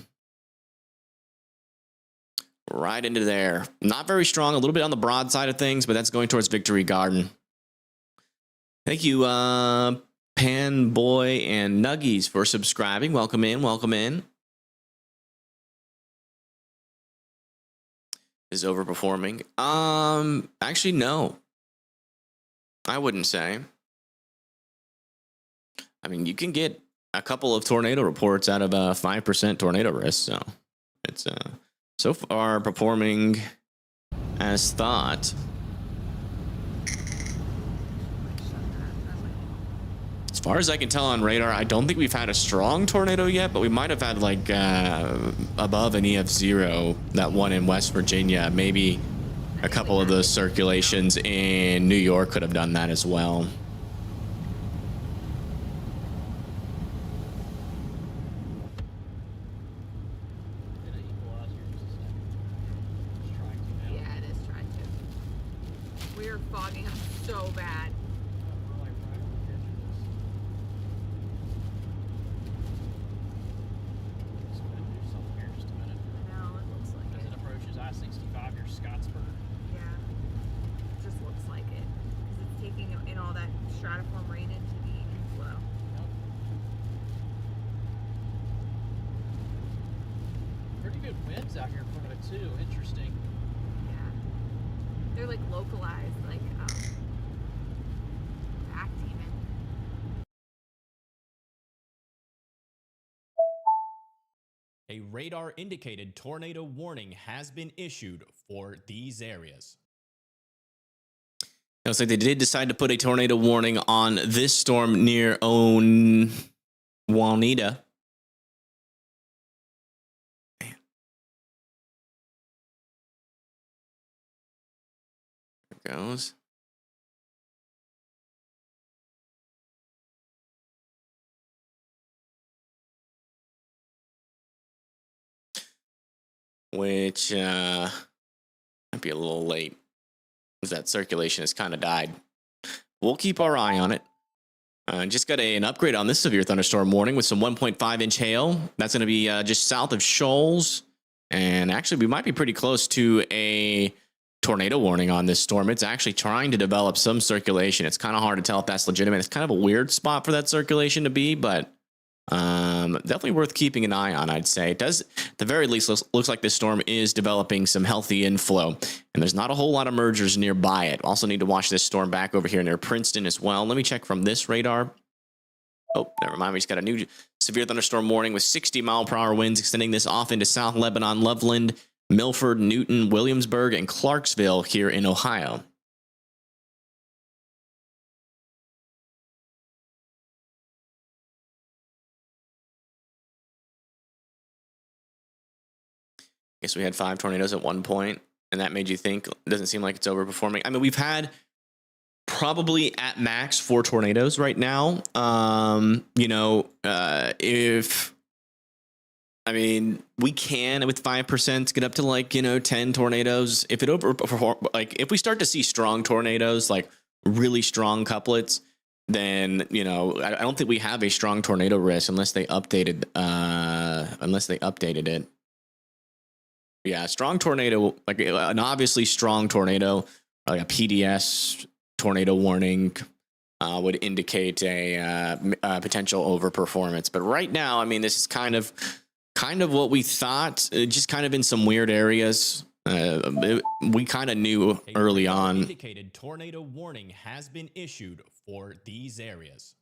Right into there. Not very strong, a little bit on the broad side of things, but that's going towards Victory Garden. Thank you, Pan Boy and Nuggies for subscribing. Welcome in, welcome in. Is overperforming? Actually, no. I wouldn't say. I mean, you can get a couple of tornado reports out of a 5% tornado risk, so it's so far performing as thought. As far as I can tell on radar, I don't think we've had a strong tornado yet, but we might have had like above an EF0, that one in West Virginia. Maybe a couple of those circulations in New York could have done that as well. Yeah, it is trying to. We are fogging up so bad. No, it looks like As it. it approaches I-65 near Scottsburg. Yeah. It just looks like it. Because it's taking in all that stratiform rain into the inflow. Pretty good winds out here in front of it too. Interesting. Yeah. They're like localized, like act even. A radar indicated tornado warning has been issued for these areas. It looks like they did decide to put a tornado warning on this storm near Juanita. Man. There it goes. Which might be a little late, because that circulation has kind of died. We'll keep our eye on it. Just got an upgrade on this severe thunderstorm warning with some 1.5-inch hail. That's going to be just south of Shoals. And actually, we might be pretty close to a tornado warning on this storm. It's actually trying to develop some circulation. It's kind of hard to tell if that's legitimate. It's kind of a weird spot for that circulation to be, but definitely worth keeping an eye on, I'd say. It does, at the very least, looks like this storm is developing some healthy inflow, and there's not a whole lot of mergers nearby it. Also need to watch this storm back over here near Princeton as well. Let me check from this radar. Oh, never mind. We just got a new severe thunderstorm warning with 60-mile-per-hour winds extending this off into South Lebanon, Loveland, Milford, Newton, Williamsburg, and Clarksville here in Ohio. Guess we had 5 tornadoes at one point, and that made you think it doesn't seem like it's overperforming. I mean, we've had probably at max 4 tornadoes right now. We can with 5% get up to 10 tornadoes. If it overperform, if we start to see strong tornadoes, like really strong couplets, then I don't think we have a strong tornado risk unless they updated it. Yeah, strong tornado, like an obviously strong tornado, like a PDS tornado warning would indicate a potential overperformance. But right now, I mean, this is kind of what we thought, just kind of in some weird areas. We kind of knew early on. Indicated tornado warning has been issued for these areas.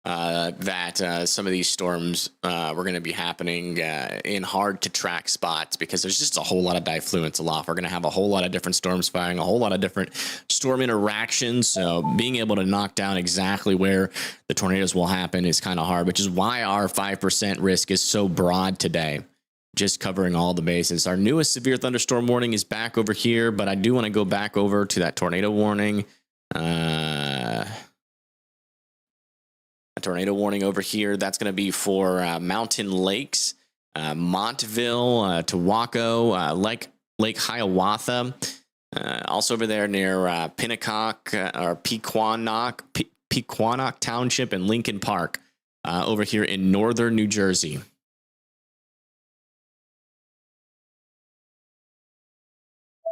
That some of these storms were going to be happening in hard to track spots because there's just a whole lot of diffluence aloft. We're going to have a whole lot of different storms firing, a whole lot of different storm interactions. So being able to knock down exactly where the tornadoes will happen is kind of hard, which is why our 5% risk is so broad today, just covering all the bases. Our newest severe thunderstorm warning is back over here, but I do want to go back over to that tornado warning. A tornado warning over here. That's going to be for Mountain Lakes, Montville, Tawaco, Lake Hiawatha. Also over there near Pinnacock or Pequannock Township and Lincoln Park. over here in northern New Jersey.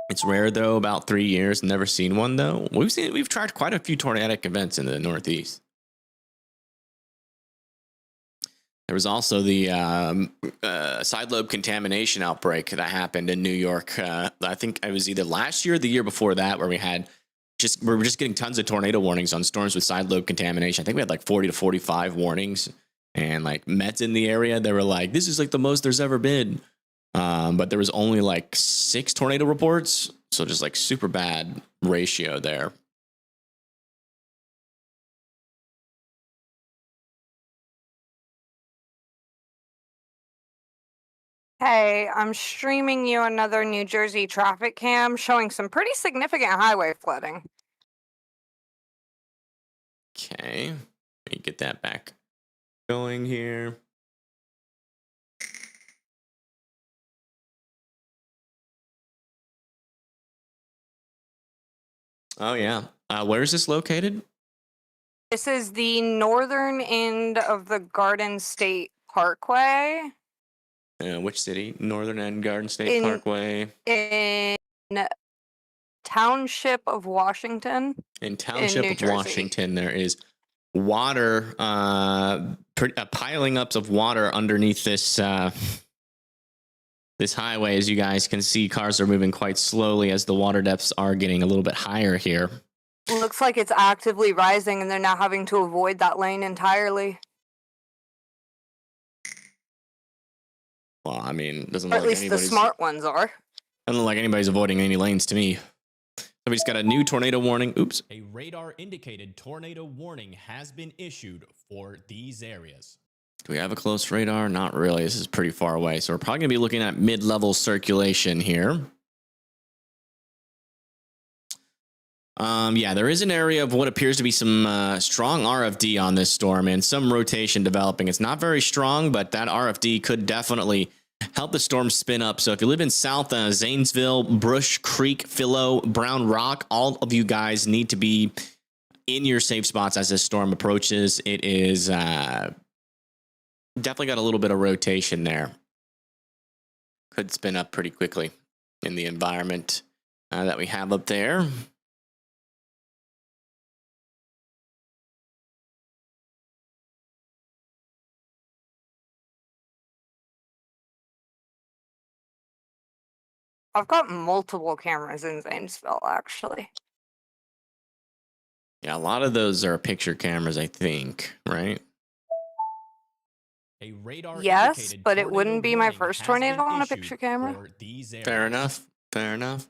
It's rare though, about 3 years. Never seen one though. We've tracked quite a few tornadic events in the Northeast. There was also the side lobe contamination outbreak that happened in New York. I think it was either last year or the year before that, where we were just getting tons of tornado warnings on storms with side lobe contamination. I think we had like 40 to 45 warnings, and like Mets in the area, they were like, "This is like the most there's ever been." But there was only like 6 tornado reports, so just like super bad ratio there. Hey, I'm streaming you another New Jersey traffic cam showing some pretty significant highway flooding. Okay, let me get that back going here. Oh yeah, where is this located? This is the northern end of the Garden State Parkway Which city? Northern End Garden State Parkway. in Township of Washington. In Township New of Jersey. Washington, there is water, piling ups of water underneath this this highway. As you guys can see, cars are moving quite slowly as the water depths are getting a little bit higher here. Looks like it's actively rising, and they're now having to avoid that lane entirely. Well, I mean, doesn't Or look at like least the anybody's smart ones are. doesn't look like anybody's avoiding any lanes to me. Somebody's got a new tornado warning. Oops. A radar indicated tornado warning has been issued for these areas. Do we have a close radar? Not really. This is pretty far away. So we're probably going to be looking at mid-level circulation here. Yeah, there is an area of what appears to be some strong RFD on this storm and some rotation developing. It's not very strong, but that RFD could definitely help the storm spin up. So if you live in South Zanesville, Brush Creek, Philo, Brown Rock, all of you guys need to be in your safe spots as this storm approaches. It is definitely got a little bit of rotation there. Could spin up pretty quickly in the environment that we have up there. I've got multiple cameras in Zanesville, actually. Yeah, a lot of those are picture cameras, I think, right? A radar Yes, indicated but it tornado wouldn't be my warning first has tornado been on a issued picture camera. for these areas. Fair enough. Fair enough.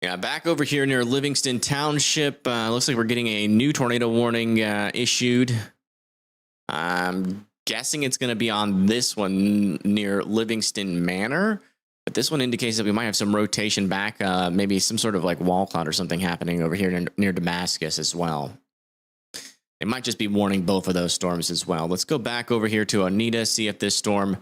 Yeah, back over here near Livingston Township. Looks like we're getting a new tornado warning issued. I'm guessing it's going to be on this one near Livingston Manor. But this one indicates that we might have some rotation back, maybe some sort of like wall cloud or something happening over here near Damascus as well. It might just be warning both of those storms as well. Let's go back over here to Oneida, see if this storm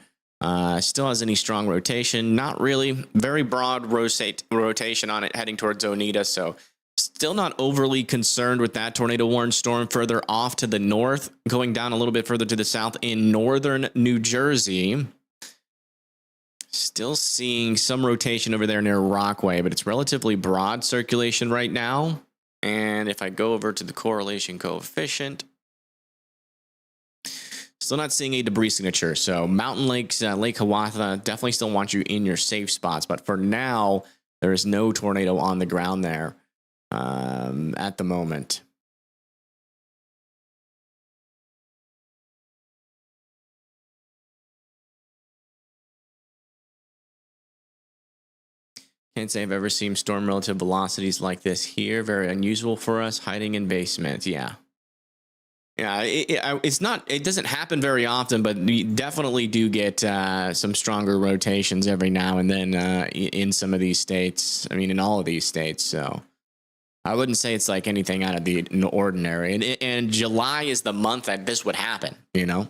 still has any strong rotation. Not really. Very broad rotation on it heading towards Oneida. So still not overly concerned with that tornado warned storm further off to the north, going down a little bit further to the south in northern New Jersey. Still seeing some rotation over there near Rockaway, but it's relatively broad circulation right now. And if I go over to the correlation coefficient, still not seeing a debris signature. So Mountain Lakes, Lake Hiawatha definitely still want you in your safe spots. But for now, there is no tornado on the ground there at the moment. Can't say I've ever seen storm relative velocities like this here. Very unusual for us, hiding in basements. Yeah. Yeah, it's not, it doesn't happen very often, but you definitely do get some stronger rotations every now and then in some of these states. I mean, in all of these states. So I wouldn't say it's like anything out of the ordinary. And July is the month that this would happen, you know?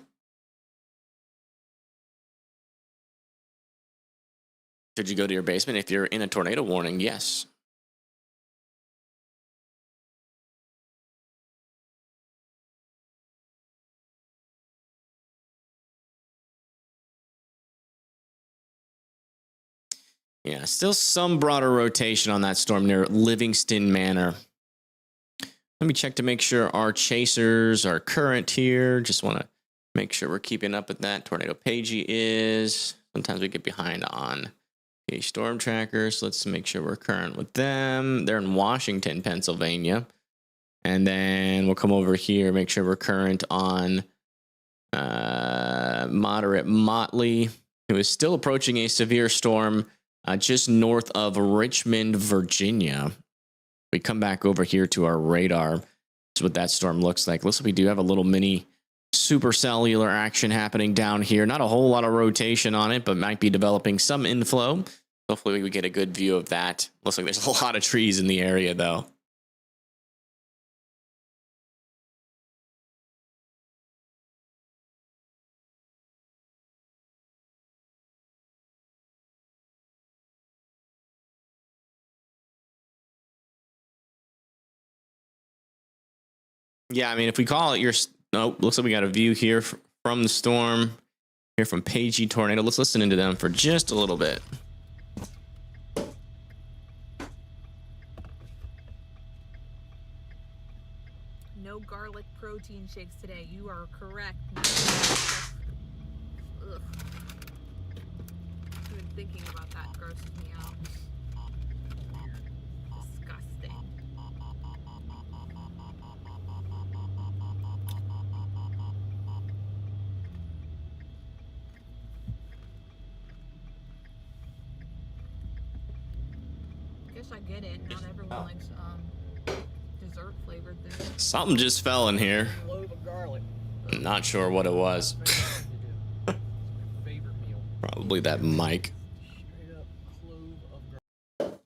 Should you go to your basement if you're in a tornado warning? Yes. Yeah, still some broader rotation on that storm near Livingston Manor. Let me check to make sure our chasers are current here. Just want to make sure we're keeping up with that. Tornado Pagey is. Sometimes we get behind on the storm trackers. So let's make sure we're current with them. They're in Washington, Pennsylvania. And then we'll come over here, make sure we're current on moderate Motley, who is still approaching a severe storm just north of Richmond, Virginia. We come back over here to our radar. This is what that storm looks like. Looks like we do have a little mini supercellular action happening down here. Not a whole lot of rotation on it, but might be developing some inflow. Hopefully we get a good view of that. Looks like there's a lot of trees in the area, though. Yeah, I mean, if we call it your... Oh, looks like we got a view here from the storm. Here from Pagey Tornado. Let's listen into them for just a little bit. No garlic protein shakes today. You are correct. Ugh. Even thinking about that grosses me out. Disgusting. Guess I get it. Not everyone likes dessert flavored things. Something just fell in here. Clove of garlic. I'm not sure what it was. It's my favorite meal. Probably that mic. Straight up clove of garlic.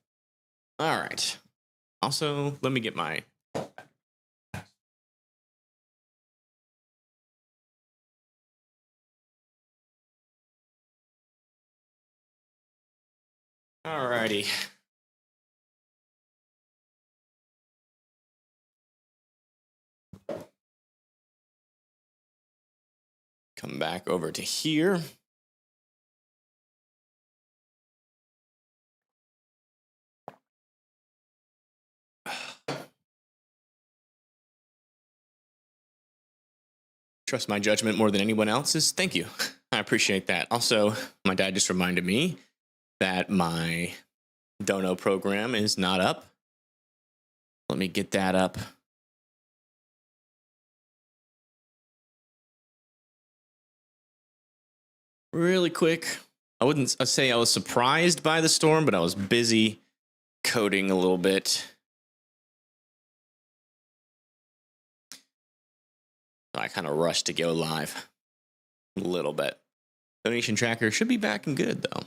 All right. Also, let me get my... All righty. Come back over to here. Trust my judgment more than anyone else's. Thank you. I appreciate that. Also, my dad just reminded me that my dono program is not up. Let me get that up. Really quick. I wouldn't say I was surprised by the storm, but I was busy coding a little bit. I kind of rushed to go live a little bit. Donation tracker should be back and good, though.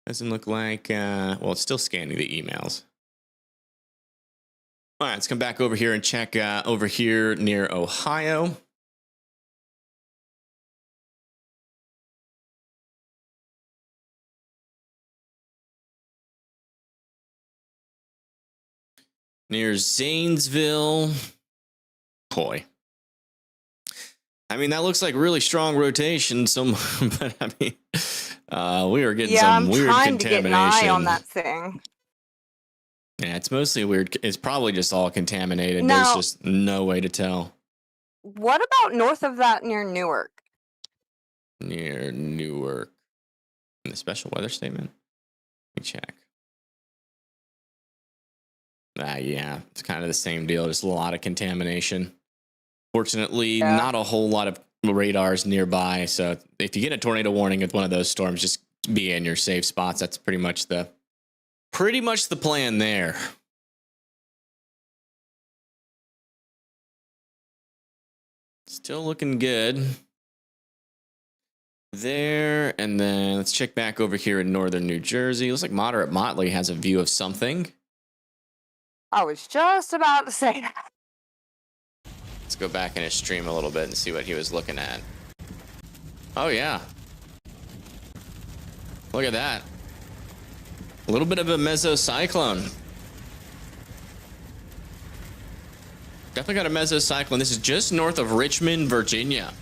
Doesn't look like, well, it's still scanning the emails. All right, let's come back over here and check over here near Ohio. Near Zanesville. Boy. I mean, that looks like really strong rotation. But I mean, we were getting some weird contamination. I'm trying to get an eye on that thing. Yeah, it's mostly weird. It's probably just all contaminated. Now, there's just no way to tell. What about north of that near Newark? Near Newark. In the special weather statement? Let me check. Yeah, it's kind of the same deal. There's a lot of contamination. Fortunately, not a whole lot of radars nearby. So if you get a tornado warning with one of those storms, just be in your safe spots. That's pretty much the plan there. Still looking good there. And then let's check back over here in northern New Jersey. Looks like Moderate Motley has a view of something. I was just about to say that. Let's go back in his stream a little bit and see what he was looking at. Oh, yeah. Look at that. A little bit of a mesocyclone. Definitely got a mesocyclone. This is just north of Richmond, Virginia.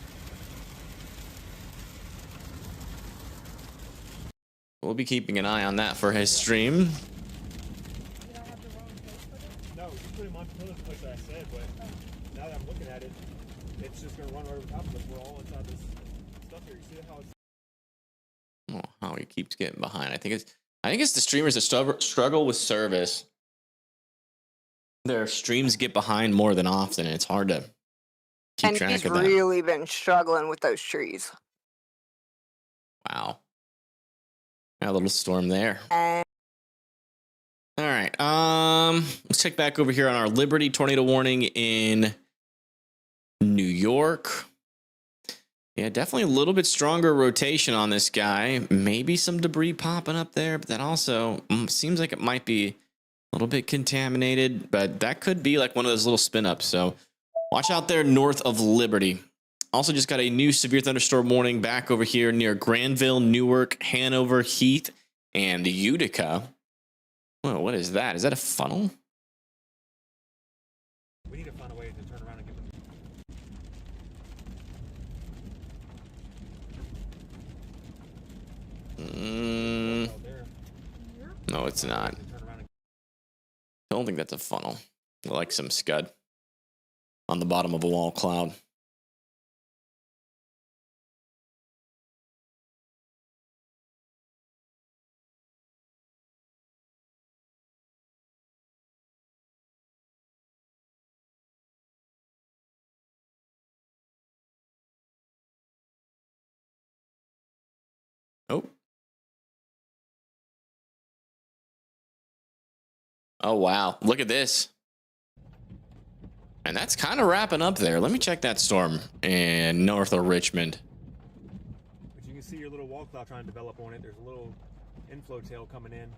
we'll be keeping an eye on that for his stream. No, you put him on pillar like I said, but now that I'm looking at it, it's just gonna run right over top of us. We're all inside this stuff here. You see how it's How he keeps getting behind. I think it's the streamers that struggle with service. Their streams get behind more than often, and it's hard to keep And track he's of that. really been struggling with those trees. Wow. Got a little storm there. And All right. Let's check back over here on our Liberty tornado warning in New York. Yeah, definitely a little bit stronger rotation on this guy. Maybe some debris popping up there, but that also seems like it might be a little bit contaminated, but that could be like one of those little spin ups. So watch out there north of Liberty. Also just got a new severe thunderstorm warning back over here near Granville, Newark, Hanover, Heath, and Utica. Whoa, what is that? Is that a funnel? we need to find a way to turn around and get them. Out there. No, it's not. Turn around and I don't think that's a funnel. Like some scud on the bottom of a wall cloud. Oh. Oh, wow. Look at this. And that's kind of wrapping up there. Let me check that storm in north of Richmond. But you can see your little wall cloud trying to develop on it. There's a little inflow tail coming in.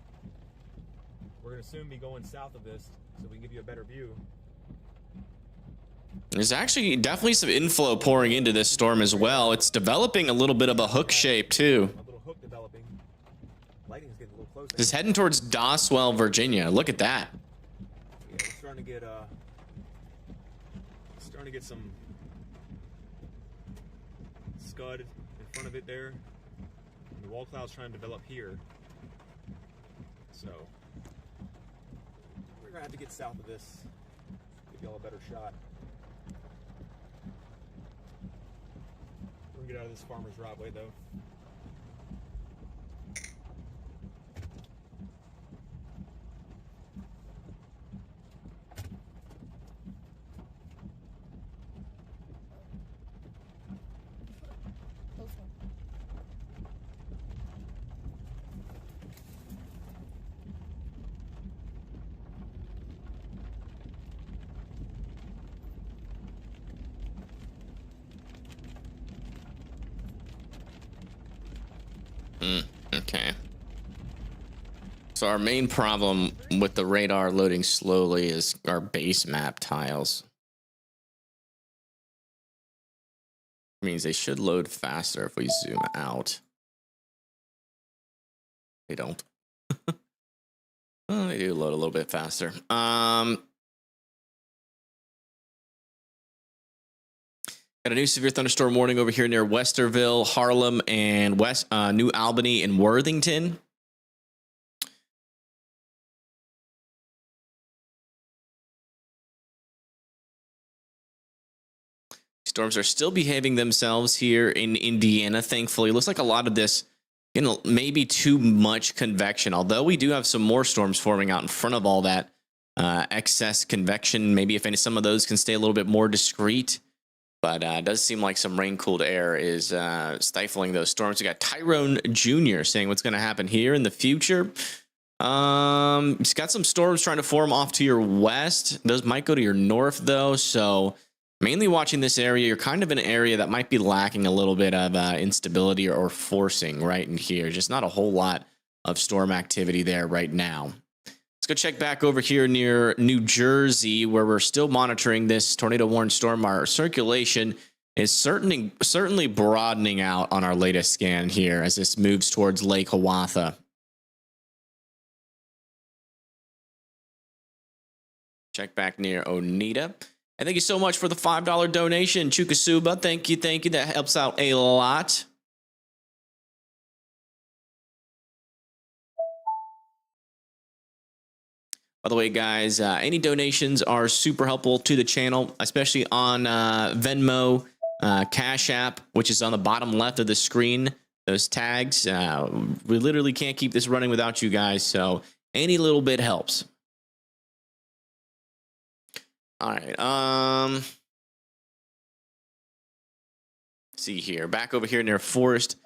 We're going to soon be going south of this so we can give you a better view. There's actually definitely some inflow pouring into this storm as well. It's developing a little bit of a hook shape too. A little hook developing. Lightning's getting a little closer. It's heading towards Doswell, Virginia. Look at that. Yeah, we're starting to get some scud in front of it there. And the wall cloud's trying to develop here. So we're gonna have to get south of this. Give y'all a better shot. We're gonna get out of this farmer's driveway though. Okay. So our main problem with the radar loading slowly is our base map tiles. Means they should load faster if we zoom out. They don't. Well, they do load a little bit faster. Got a new severe thunderstorm warning over here near Westerville, Harlem, and New Albany and Worthington. Storms are still behaving themselves here in Indiana, thankfully. It looks like a lot of this, maybe too much convection, although we do have some more storms forming out in front of all that excess convection. Maybe if some of those can stay a little bit more discreet. But it does seem like some rain-cooled air is stifling those storms. We got Tyrone Jr. saying what's going to happen here in the future. It's got some storms trying to form off to your west. Those might go to your north, though. So mainly watching this area, you're kind of in an area that might be lacking a little bit of instability or forcing right in here. Just not a whole lot of storm activity there right now. Let's go check back over here near New Jersey, where we're still monitoring this tornado warned storm. Our circulation is certainly broadening out on our latest scan here as this moves towards Lake Hiawatha. Check back near Oneida. And thank you so much for the $5 donation, Chukasuba. Thank you. That helps out a lot. By the way, guys, any donations are super helpful to the channel, especially on Venmo, Cash App, which is on the bottom left of the screen. Those tags, we literally can't keep this running without you guys. So any little bit helps. All right. Let's see here. Back over here near Forest,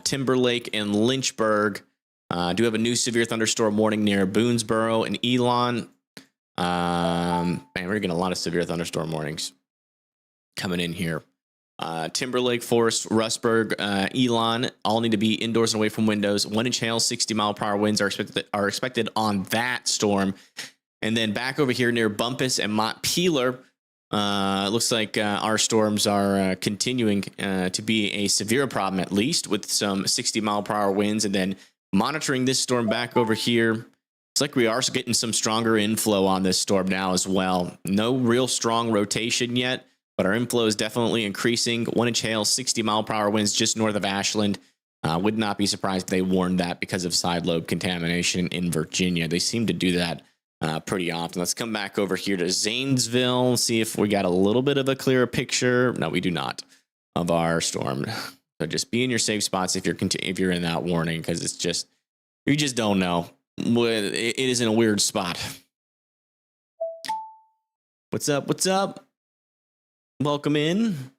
Timberlake, and Lynchburg. Do have a new severe thunderstorm warning near Boonesboro and Elon. Man, we're getting a lot of severe thunderstorm warnings coming in here. Timberlake, Forest, Rustburg, Elon all need to be indoors and away from windows. 1-inch hail, 60-mile-per-hour winds are expected on that storm. And then back over here near Bumpus and Montpelier, it looks like our storms are continuing to be a severe problem, at least with some 60-mile-per-hour winds. And then monitoring this storm back over here, it's like we are getting some stronger inflow on this storm now as well. No real strong rotation yet, but our inflow is definitely increasing. 1-inch hail, 60-mile-per-hour winds just north of Ashland. Would not be surprised if they warned that because of side lobe contamination in Virginia. They seem to do that pretty often. Let's come back over here to Zanesville, see if we got a little bit of a clearer picture. No, we do not of our storm. So just be in your safe spots if you're in that warning, because it's just, you just don't know. It is in a weird spot. What's up? What's up? Welcome in.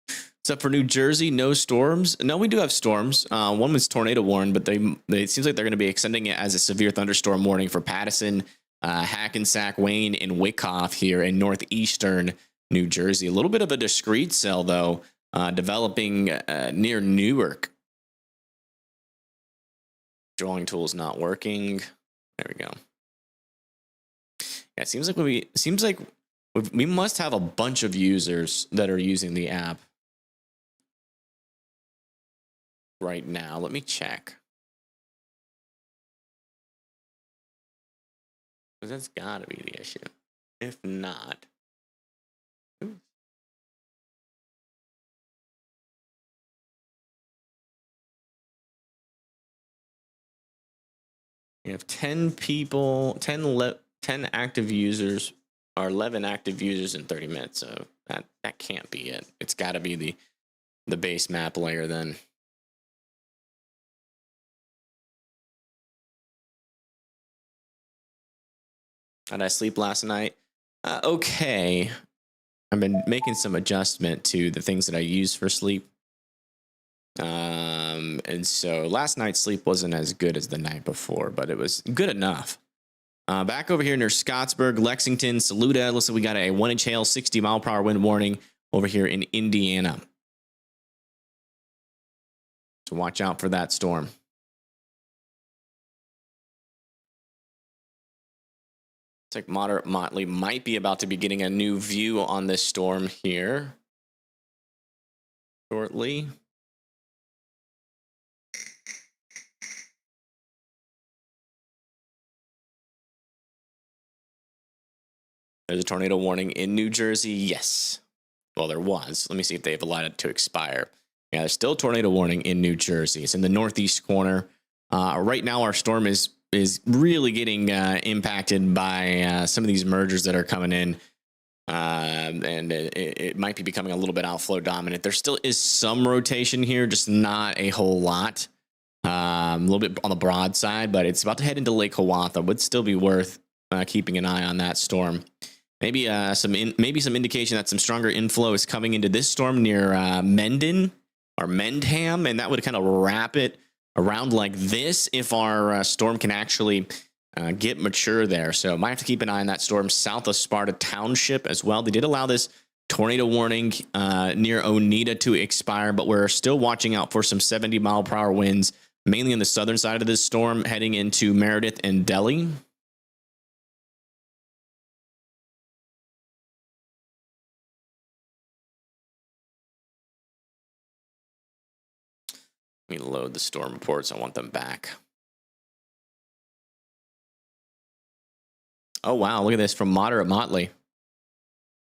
What's up for New Jersey? No storms. No, we do have storms. One was tornado warned, but it seems like they're going to be extending it as a severe thunderstorm warning for Paterson, Hackensack, Wayne, and Wyckoff here in northeastern New Jersey. A little bit of a discrete cell, though, developing near Newark. Drawing tool's not working. There we go. Yeah, it seems like we must have a bunch of users that are using the app right now. Let me check. Because that's got to be the issue. If not, ooh. You have 10 people, 10 active users, or 11 active users in 30 minutes. So that can't be it. It's got to be the base map layer then. How did I sleep last night? Okay. I've been making some adjustment to the things that I use for sleep. And so last night's sleep wasn't as good as the night before, but it was good enough. Back over here near Scottsburg, Lexington, Saluda. Looks like we got a 1-inch hail, 60-mile-per-hour wind warning over here in Indiana. So watch out for that storm. It's like Moderate Motley might be about to be getting a new view on this storm here shortly. There's a tornado warning in New Jersey. Yes. Well, there was. Let me see if they've allowed it to expire. Yeah, there's still a tornado warning in New Jersey. It's in the northeast corner. Right now, our storm is really getting impacted by some of these mergers that are coming in. And it might be becoming a little bit outflow dominant. There still is some rotation here, just not a whole lot. A little bit on the broad side, but it's about to head into Lake Hiawatha. Would still be worth keeping an eye on that storm. Maybe some indication that some stronger inflow is coming into this storm near Mendon or Mendham, and that would kind of wrap it around like this if our storm can actually get mature there. So might have to keep an eye on that storm south of Sparta Township as well. They did allow this tornado warning near Oneida to expire, but we're still watching out for some 70-mile-per-hour winds, mainly on the southern side of this storm, heading into Meredith and Delhi. Let me load the storm reports. I want them back. Oh, wow. Look at this from Moderate Motley.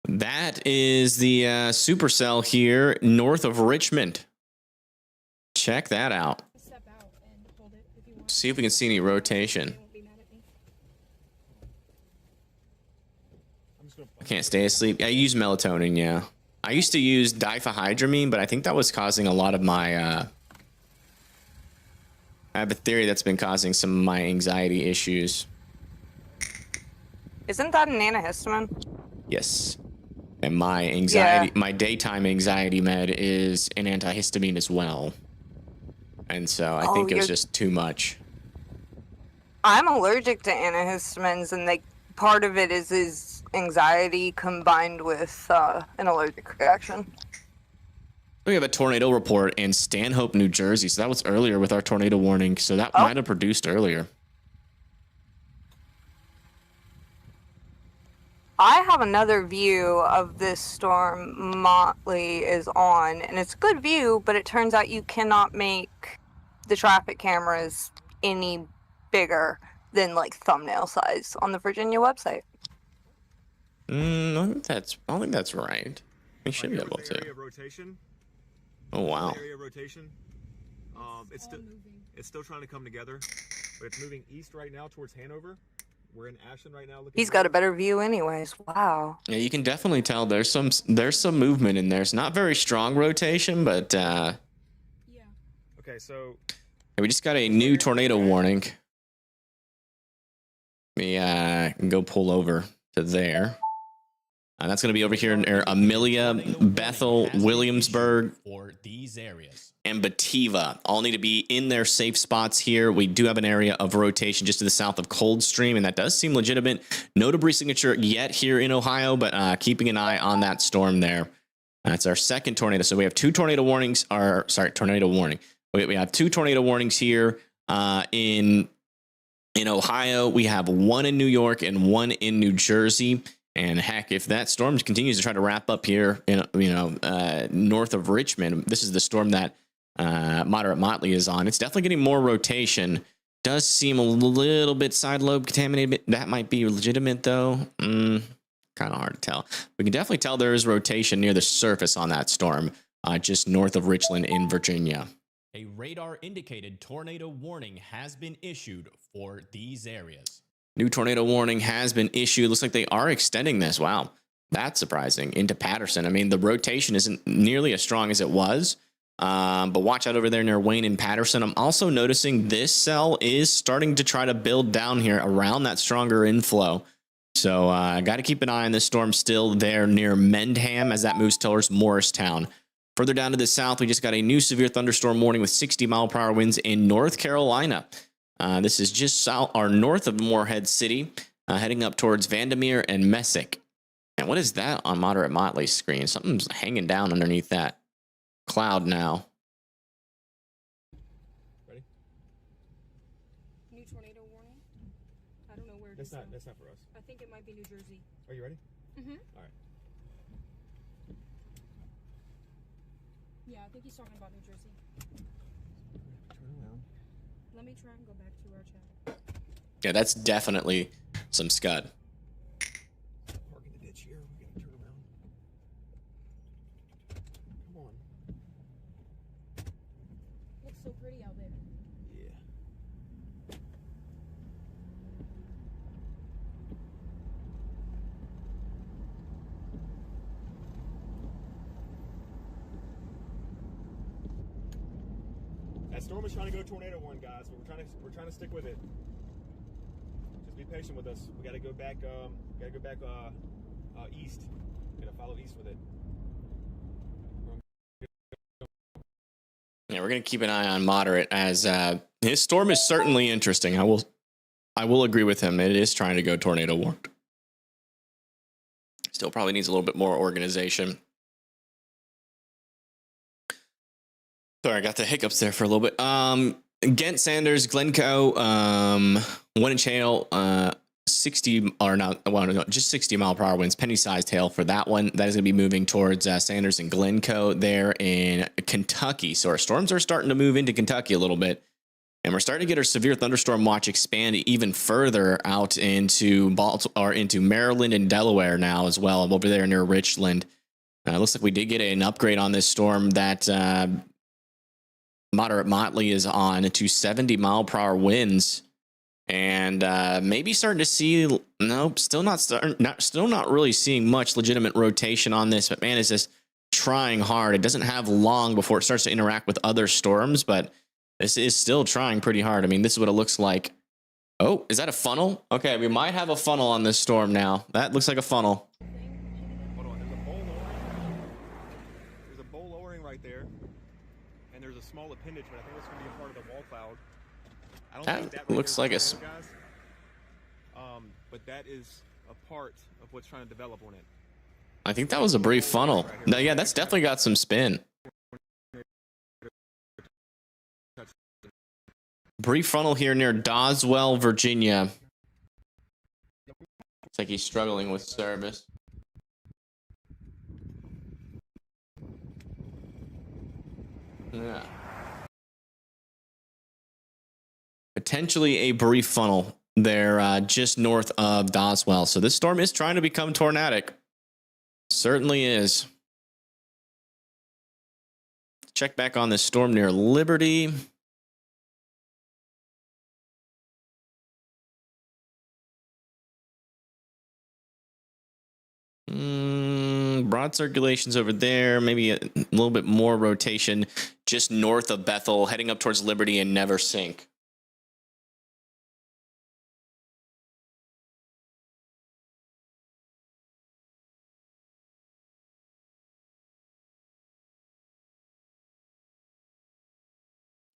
That is the supercell here north of Richmond. Check that out. Step out and hold it if you want. See if we can see any rotation. They won't be mad at me. I can't stay asleep. I use melatonin, yeah. I used to use diphenhydramine, but I think that was causing a lot of my... I have a theory that's been causing some of my anxiety issues. Isn't that an antihistamine? Yes. And my anxiety, Yeah. my daytime anxiety med is an antihistamine as well. And so I think it was just too much. I'm allergic to antihistamines, and like part of it is anxiety combined with an allergic reaction. We have a tornado report in Stanhope, New Jersey. So that was earlier with our tornado warning. So that might have produced earlier. I have another view of this storm Motley is on, and it's a good view, but it turns out you cannot make the traffic cameras any bigger than like thumbnail size on the Virginia website. I don't think that's right. We should be able to. Area of rotation. Oh wow. Area of rotation. It's still trying to come together, but it's moving east right now towards Hanover. We're in Ashland right now. He's got a better view anyways. Wow. Yeah, you can definitely tell there's some movement in there. It's not very strong rotation, but Yeah. Okay, so we just got a new tornado warning. Let me go pull over to there. That's going to be over here in Amelia, Bethel, Williamsburg, or these areas. and Bativa. All need to be in their safe spots here. We do have an area of rotation just to the south of Coldstream, and that does seem legitimate. No debris signature yet here in Ohio, but keeping an eye on that storm there. That's our second tornado. So we have two tornado warnings. Tornado warning. We have two tornado warnings here in Ohio. We have one in New York and one in New Jersey. And heck, if that storm continues to try to wrap up here, north of Richmond, this is the storm that Moderate Motley is on. It's definitely getting more rotation. Does seem a little bit side lobe contaminated. That might be legitimate though. Kind of hard to tell. We can definitely tell there is rotation near the surface on that storm, just north of Richland in Virginia. A radar indicated tornado warning has been issued for these areas. New tornado warning has been issued. Looks like they are extending this. Wow, that's surprising. Into Patterson. I mean, the rotation isn't nearly as strong as it was, but watch out over there near Wayne and Patterson. I'm also noticing this cell is starting to try to build down here around that stronger inflow. So got to keep an eye on this storm still there near Mendham as that moves towards Morristown. Further down to the south, we just got a new severe thunderstorm warning with 60-mile-per-hour winds in North Carolina. This is just south or north of Morehead City, heading up towards Vandermeer and Messick. And what is that on Moderate Motley's screen? Something's hanging down underneath that cloud now. ready? New tornado warning. I don't know where it is. That's not for us. I think it might be New Jersey. Are you ready? Mm-hmm. All right. Yeah, I think he's talking about New Jersey. Turn around. Let me try and go back to our chat. Yeah, that's definitely some scud. Park in the ditch here. We gotta turn around. Come on. Looks so pretty out there. Yeah. That storm is trying to go tornado one, guys, but we're trying to stick with it. Just be patient with us. We got to go back. East. We got to follow east with it. Yeah, we're gonna keep an eye on Moderate as his storm is certainly interesting. I will agree with him. It is trying to go tornado warned. Still probably needs a little bit more organization. Sorry, I got the hiccups there for a little bit. Ghent, Sanders, Glencoe, one inch hail, 60 or not, well, no, just 60 mile per hour winds, penny sized hail for that one. That is going to be moving towards Sanders and Glencoe there in Kentucky. So our storms are starting to move into Kentucky a little bit. And we're starting to get our severe thunderstorm watch expand even further out into into Maryland and Delaware now as well. I'm over there near Richland. It looks like we did get an upgrade on this storm that Moderate Motley is on to 70 mile per hour winds. And maybe starting to see, nope, still not really seeing much legitimate rotation on this. But man, is this trying hard. It doesn't have long before it starts to interact with other storms, but this is still trying pretty hard. I mean, this is what it looks like. Oh, is that a funnel? Okay, we might have a funnel on this storm now. That looks like a funnel. Hold on, there's a bowl lowering. There's a bowl lowering right there. And there's a small appendage, but I think it's going to be a part of the wall cloud. I don't think that looks like a... guys. But that is a part of what's trying to develop on it. I think that was a brief funnel. No, yeah, that's definitely got some spin. Brief funnel here near Doswell, Virginia. Looks like he's struggling with service. Yeah. Potentially a brief funnel there just north of Doswell. So this storm is trying to become tornadic. Certainly is. Check back on this storm near Liberty. Broad circulations over there. Maybe a little bit more rotation just north of Bethel, heading up towards Liberty and Never Sink.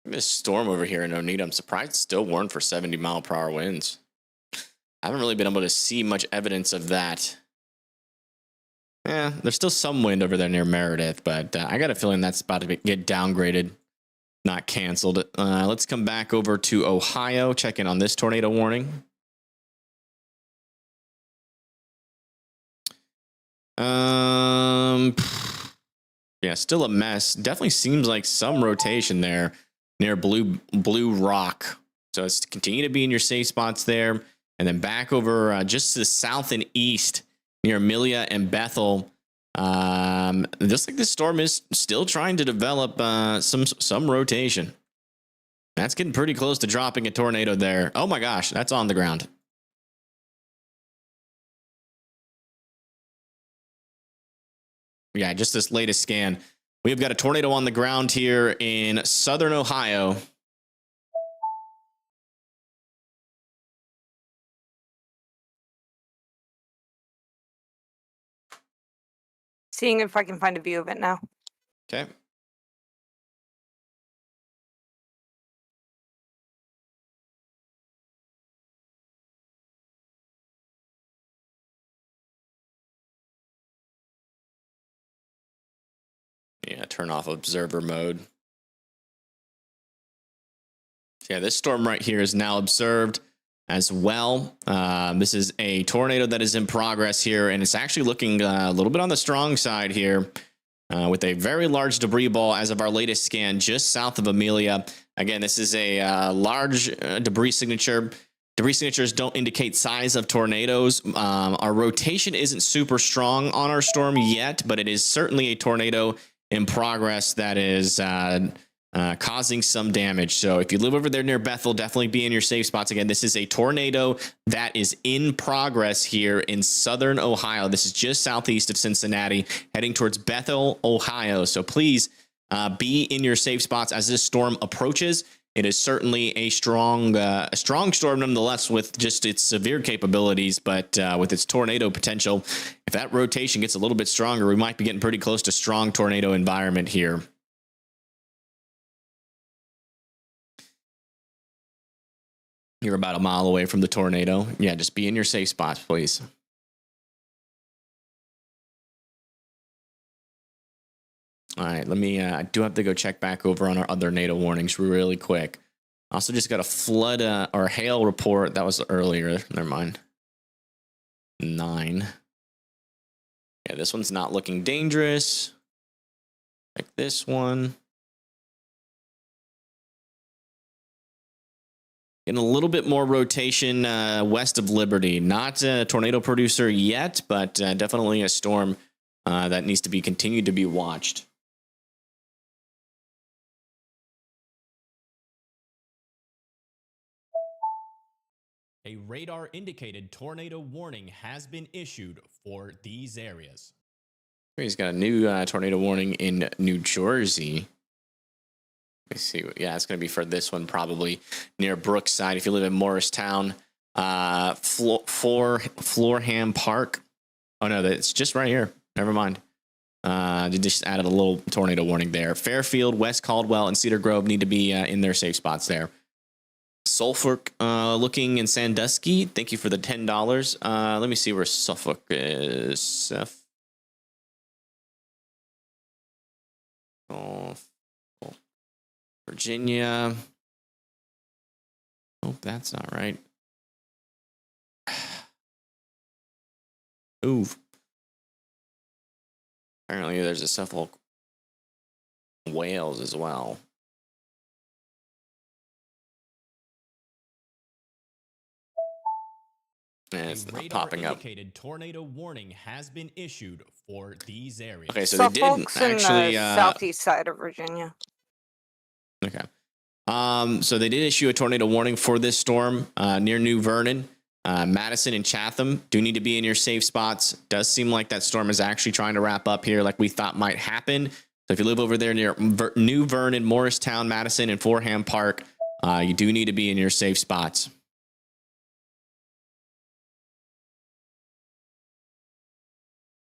This storm over here in Oneida, I'm surprised it's still warned for 70-mile-per-hour winds. I haven't really been able to see much evidence of that. Yeah, there's still some wind over there near Meredith, but I got a feeling that's about to get downgraded, not canceled. Let's come back over to Ohio, check in on this tornado warning. Yeah, still a mess. Definitely seems like some rotation there near Blue Rock. So it's continue to be in your safe spots there. And then back over just to the south and east near Amelia and Bethel. Looks like this storm is still trying to develop some rotation. That's getting pretty close to dropping a tornado there. Oh my gosh, that's on the ground. Yeah, just this latest scan. We've got a tornado on the ground here in southern Ohio. Seeing if I can find a view of it now. Okay. Yeah, turn off observer mode. Yeah, this storm right here is now observed as well. This is a tornado that is in progress here, and it's actually looking a little bit on the strong side here with a very large debris ball as of our latest scan just south of Amelia. Again, this is a large debris signature. Debris signatures don't indicate size of tornadoes. Our rotation isn't super strong on our storm yet, but it is certainly a tornado in progress that is causing some damage. So if you live over there near Bethel, definitely be in your safe spots. Again, this is a tornado that is in progress here in southern Ohio. This is just southeast of Cincinnati, heading towards Bethel, Ohio. So please be in your safe spots as this storm approaches. It is certainly a strong storm nonetheless with just its severe capabilities, but with its tornado potential. If that rotation gets a little bit stronger, we might be getting pretty close to strong tornado environment here. You're about a mile away from the tornado. Yeah, just be in your safe spots, please. All right, let me, I do have to go check back over on our other tornado warnings really quick. Also just got a flood or hail report. That was earlier. Never mind. 9. Yeah, this one's not looking dangerous. Like this one. Getting a little bit more rotation west of Liberty. Not a tornado producer yet, but definitely a storm that needs to be continued to be watched. A radar indicated tornado warning has been issued for these areas. He's got a new tornado warning in New Jersey. Let's see. Yeah, it's going to be for this one, probably near Brookside. If you live in Morristown, Florham Park. Oh, no, it's just right here. Never mind. They just added a little tornado warning there. Fairfield, West Caldwell, and Cedar Grove need to be in their safe spots there. Suffolk looking in Sandusky. Thank you for the $10. Let me see where Suffolk is. Virginia. Oh, that's not right. Ooh. Apparently there's a Suffolk, Wales as well. And it's not popping up. Tornado warning has been issued for these areas. Okay, so they did actually in the southeast side of Virginia. Okay. So they did issue a tornado warning for this storm near New Vernon. Madison and Chatham do need to be in your safe spots. Does seem like that storm is actually trying to wrap up here like we thought might happen. So if you live over there near New Vernon, Morristown, Madison, and Forham Park, you do need to be in your safe spots.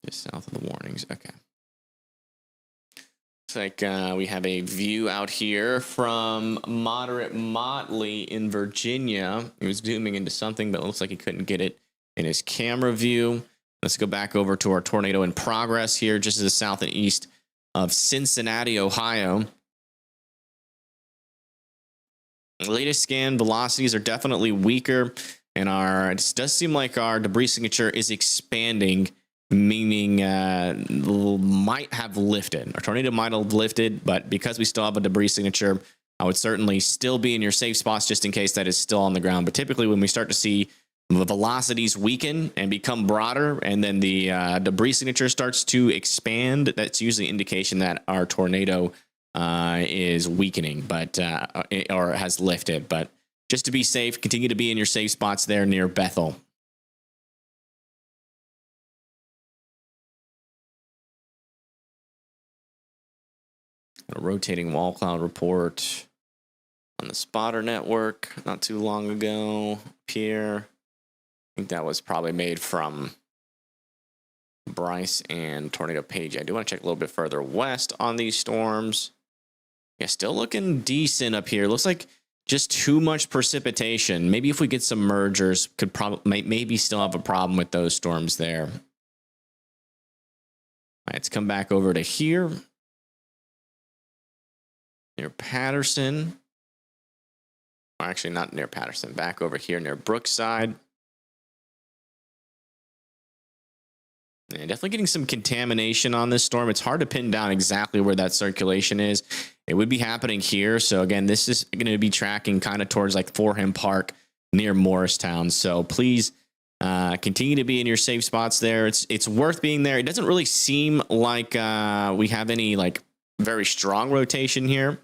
Just south of the warnings. Okay. Looks like we have a view out here from Moderate Motley in Virginia. He was zooming into something, but it looks like he couldn't get it in his camera view. Let's go back over to our tornado in progress here, just to the south and east of Cincinnati, Ohio. The latest scan velocities are definitely weaker, and it does seem like our debris signature is expanding, meaning might have lifted. Our tornado might have lifted, but because we still have a debris signature, I would certainly still be in your safe spots just in case that is still on the ground. But typically when we start to see the velocities weaken and become broader, and then the debris signature starts to expand, that's usually an indication that our tornado is weakening, but or has lifted. But just to be safe, continue to be in your safe spots there near Bethel. A rotating wall cloud report on the spotter network not too long ago. Up here, I think that was probably made from Bryce and Tornado Page. I do want to check a little bit further west on these storms. Yeah, still looking decent up here. Looks like just too much precipitation. Maybe if we get some mergers, could probably maybe still have a problem with those storms there. All right, let's come back over to here. Near Patterson. Or actually, not near Patterson. Back over here near Brookside. And definitely getting some contamination on this storm. It's hard to pin down exactly where that circulation is. It would be happening here. So again, this is going to be tracking kind of towards like Forham Park near Morristown. So please continue to be in your safe spots there. It's worth being there. It doesn't really seem like we have any like very strong rotation here.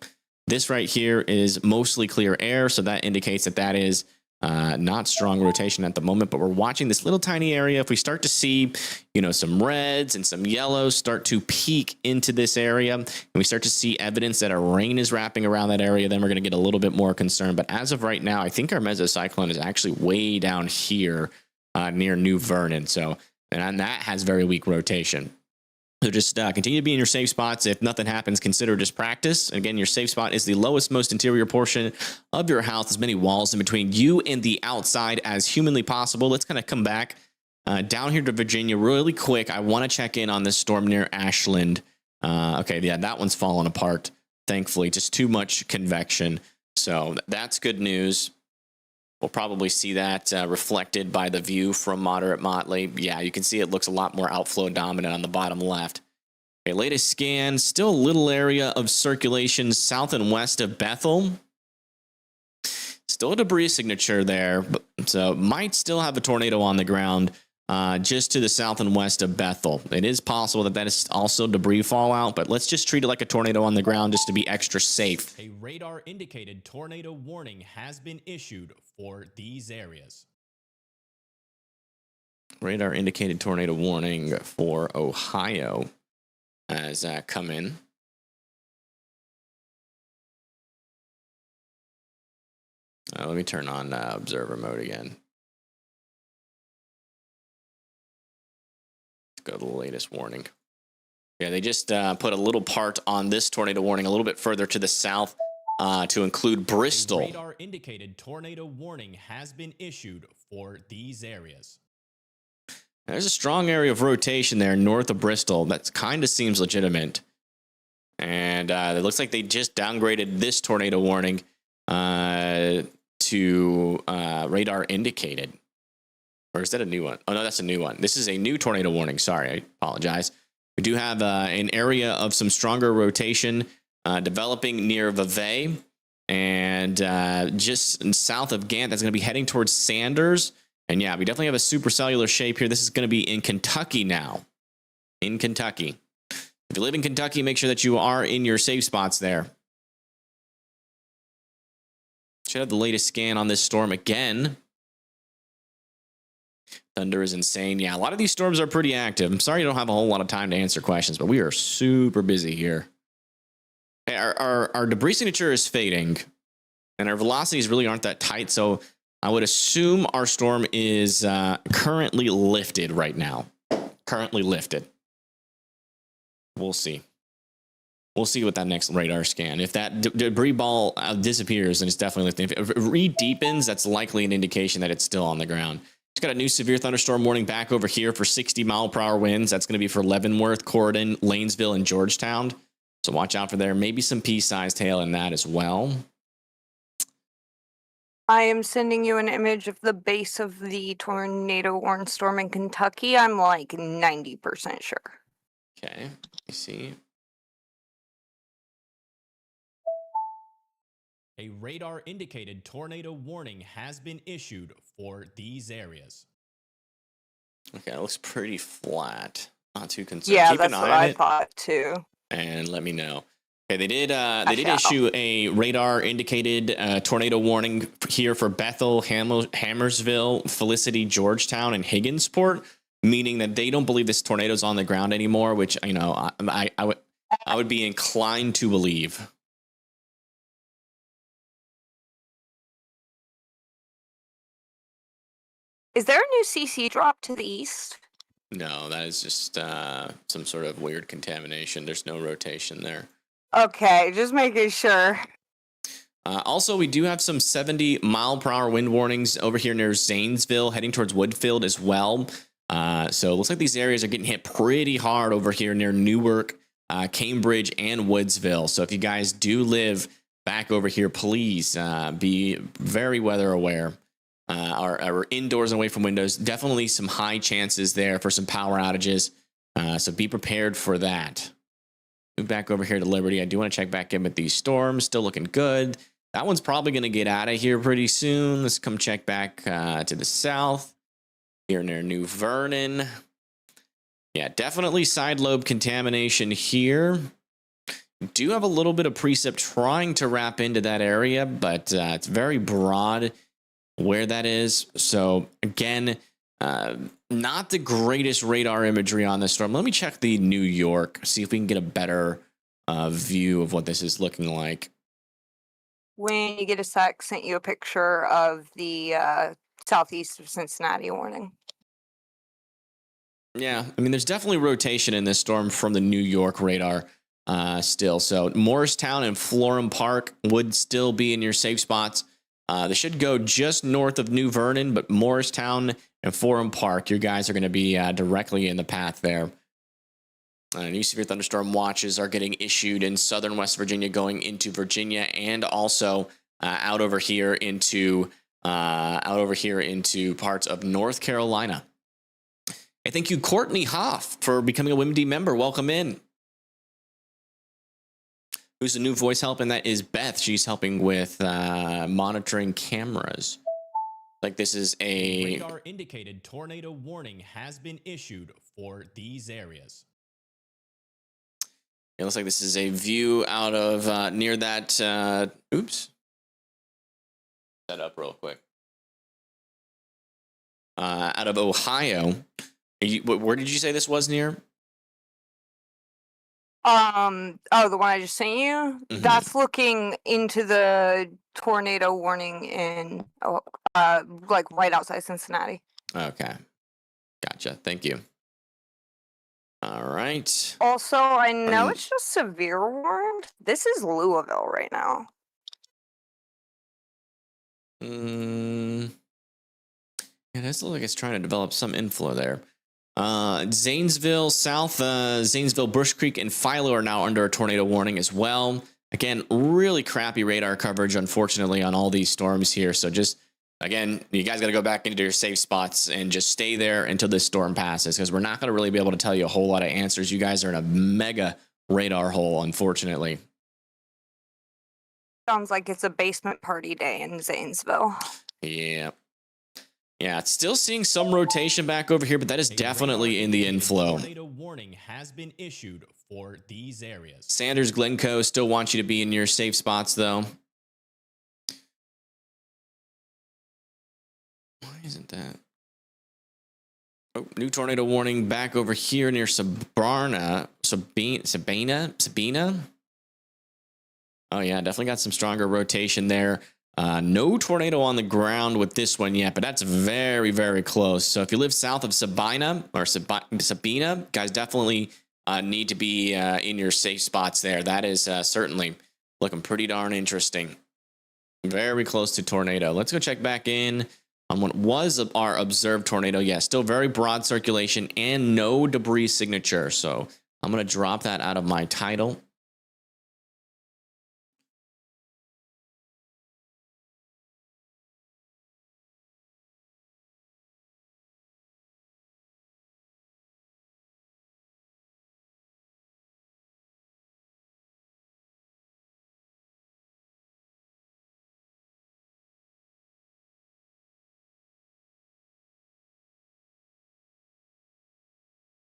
This right here is mostly clear air, so that indicates that that is not strong rotation at the moment, but we're watching this little tiny area. If we start to see, some reds and some yellows start to peek into this area, and we start to see evidence that a rain is wrapping around that area, then we're going to get a little bit more concerned. But as of right now, I think our mesocyclone is actually way down here near New Vernon. And that has very weak rotation. So just continue to be in your safe spots. If nothing happens, consider just practice. Again, your safe spot is the lowest, most interior portion of your house. As many walls in between you and the outside as humanly possible. Let's kind of come back down here to Virginia really quick. I want to check in on this storm near Ashland. Okay, yeah, that one's falling apart, thankfully. Just too much convection. So that's good news. We'll probably see that reflected by the view from Moderate Motley. Yeah, you can see it looks a lot more outflow dominant on the bottom left. Okay, latest scan, still a little area of circulation south and west of Bethel. Still a debris signature there, so might still have a tornado on the ground just to the south and west of Bethel. It is possible that is also debris fallout, but let's just treat it like a tornado on the ground just to be extra safe. A radar indicated tornado warning has been issued for these areas. radar indicated tornado warning for Ohio has come in. Let me turn on observer mode again. Let's go to the latest warning. Yeah, they just put a little part on this tornado warning a little bit further to the south to include Bristol. A radar indicated tornado warning has been issued for these areas. There's a strong area of rotation there north of Bristol that kind of seems legitimate. And it looks like they just downgraded this tornado warning to radar indicated. Or is that a new one? Oh, no, that's a new one. This is a new tornado warning. Sorry, I apologize. We do have an area of some stronger rotation developing near Vevey and just south of Gant. That's going to be heading towards Sanders. And yeah, we definitely have a supercellular shape here. This is going to be in Kentucky now. In Kentucky. If you live in Kentucky, make sure that you are in your safe spots there. Should have the latest scan on this storm again. Thunder is insane. Yeah, a lot of these storms are pretty active. I'm sorry you don't have a whole lot of time to answer questions, but we are super busy here. Hey, our debris signature is fading, and our velocities really aren't that tight, so I would assume our storm is currently lifted right now. Currently lifted. We'll see. We'll see with that next radar scan. If that debris ball disappears, then it's definitely lifting. If it re-deepens, that's likely an indication that it's still on the ground. It's got a new severe thunderstorm warning back over here for 60-mile-per-hour winds. That's going to be for Leavenworth, Corydon, Lanesville, and Georgetown. So watch out for there. Maybe some pea-sized hail in that as well. I am sending you an image of the base of the tornado warning storm in Kentucky. I'm like 90% sure. Okay, you see. A radar indicated tornado warning has been issued for these areas. Okay, it looks pretty flat. Not too concerned. Yeah, Keep that's an what eye on I it thought too. and let me know. Okay, they did issue a radar indicated tornado warning here for Bethel, Hammersville, Felicity, Georgetown, and Higginsport, meaning that they don't believe this tornado's on the ground anymore, which, you know, I would be inclined to believe. Is there a new CC drop to the east? No, that is just some sort of weird contamination. There's no rotation there. Okay, just making sure. Also, we do have some 70-mile-per-hour wind warnings over here near Zanesville, heading towards Woodfield as well. So it looks like these areas are getting hit pretty hard over here near Newark, Cambridge, and Woodsville. So if you guys do live back over here, please be very weather aware. Are indoors and away from windows. Definitely some high chances there for some power outages. So be prepared for that. Move back over here to Liberty. I do want to check back in with these storms. Still looking good. That one's probably going to get out of here pretty soon. Let's come check back to the south. Here near New Vernon. Yeah, definitely side lobe contamination here. Do have a little bit of precip trying to wrap into that area, but it's very broad where that is. So again, not the greatest radar imagery on this storm. Let me check the New York, see if we can get a better view of what this is looking like. When you get a sec, sent you a picture of the southeast of Cincinnati warning. Yeah, I mean, there's definitely rotation in this storm from the New York radar still. So Morristown and Florham Park would still be in your safe spots. They should go just north of New Vernon, but Morristown and Florham Park, your guys are going to be directly in the path there. New severe thunderstorm watches are getting issued in southern West Virginia, going into Virginia, and also out over here into parts of North Carolina. Hey, thank you, Courtney Hoff, for becoming a WIMD member. Welcome in. Who's the new voice help? And that is Beth. She's helping with monitoring cameras. Like this is a radar indicated tornado warning has been issued for these areas. It looks like this is a view out of near that. Oops. Set up real quick. Out of Ohio. Where did you say this was near? Oh, the one I just sent you? Mhm. That's looking into the tornado warning in, like right outside Cincinnati. Okay. Gotcha. Thank you. All right. Also, I know it's just severe warned. This is Louisville right now. Yeah, it does look like it's trying to develop some inflow there. Zanesville, South Zanesville, Bush Creek, and Philo are now under a tornado warning as well. Again, really crappy radar coverage, unfortunately, on all these storms here. So just, again, you guys got to go back into your safe spots and just stay there until this storm passes, because we're not going to really be able to tell you a whole lot of answers. You guys are in a mega radar hole, unfortunately. Sounds like it's a basement party day in Zanesville. Yeah. Yeah, it's still seeing some rotation back over here, but that is definitely in the inflow. Tornado warning has been issued for these areas. Sanders, Glencoe still wants you to be in your safe spots, though. Why isn't that? Oh, new tornado warning back over here near Sabina. Oh, yeah, definitely got some stronger rotation there. No tornado on the ground with this one yet, but that's very, very close. So if you live south of Sabina, guys, definitely need to be in your safe spots there. That is certainly looking pretty darn interesting. Very close to tornado. Let's go check back in on what was our observed tornado. Yeah, still very broad circulation and no debris signature. So I'm going to drop that out of my title.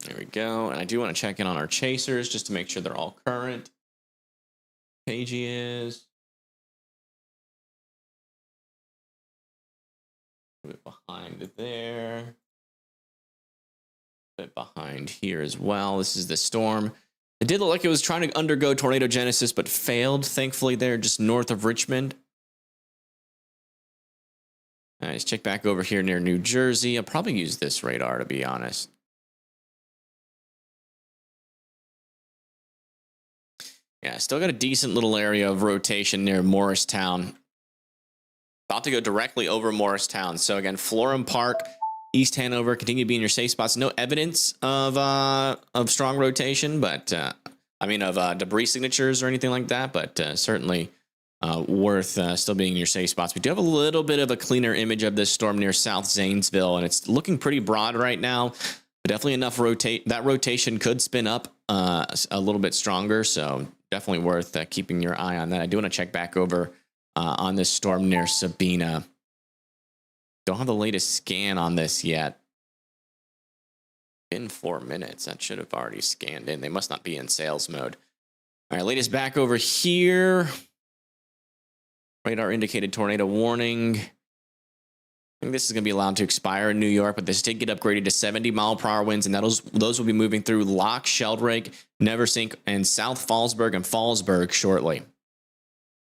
There we go. And I do want to check in on our chasers just to make sure they're all current. Pagey is. A bit behind there. A bit behind here as well. This is the storm. It did look like it was trying to undergo tornado genesis, but failed, thankfully, there just north of Richmond. All right, let's check back over here near New Jersey. I'll probably use this radar, to be honest. Yeah, still got a decent little area of rotation near Morristown. About to go directly over Morristown. So again, Florham Park, East Hanover, continue to be in your safe spots. No evidence of strong rotation, but of debris signatures or anything like that. But certainly worth still being in your safe spots. We do have a little bit of a cleaner image of this storm near South Zanesville, and it's looking pretty broad right now. But definitely enough rotate. That rotation could spin up a little bit stronger. So definitely worth keeping your eye on that. I do want to check back over on this storm near Sabina. Don't have the latest scan on this yet. In 4 minutes, that should have already scanned in. They must not be in sales mode. All right, latest back over here. Radar indicated tornado warning. I think this is going to be allowed to expire in New York, but this did get upgraded to 70-mile-per-hour winds, and those will be moving through Lock, Sheldrake, Neversink, and South Fallsburg and Fallsburg shortly.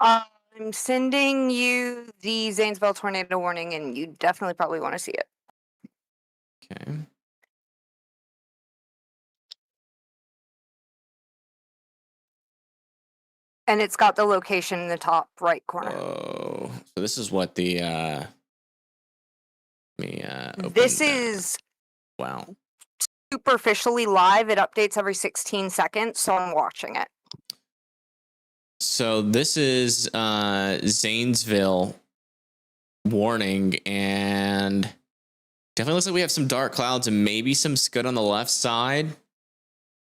I'm sending you the Zanesville tornado warning, and you definitely probably want to see it. Okay. And it's got the location in the top right corner. Oh, so this is what the This is wow. superficially live. It updates every 16 seconds, so I'm watching it. So this is Zanesville warning, and definitely looks like we have some dark clouds and maybe some scud on the left side.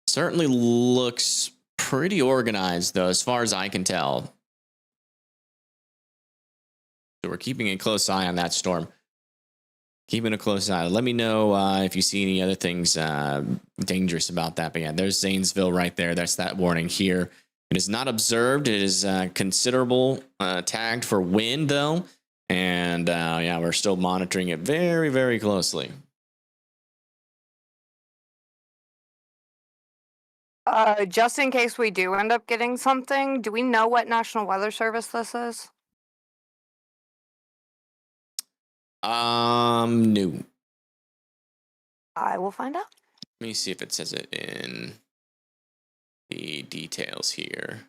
Certainly looks pretty organized, though, as far as I can tell. So we're keeping a close eye on that storm. Keeping a close eye. Let me know if you see any other things dangerous about that. But yeah, there's Zanesville right there. That's that warning here. It is not observed. It is considerable tagged for wind, though. And yeah, we're still monitoring it very, very closely. Just in case we do end up getting something, do we know what National Weather Service this is? No. I will find out. Let me see if it says it in the details here.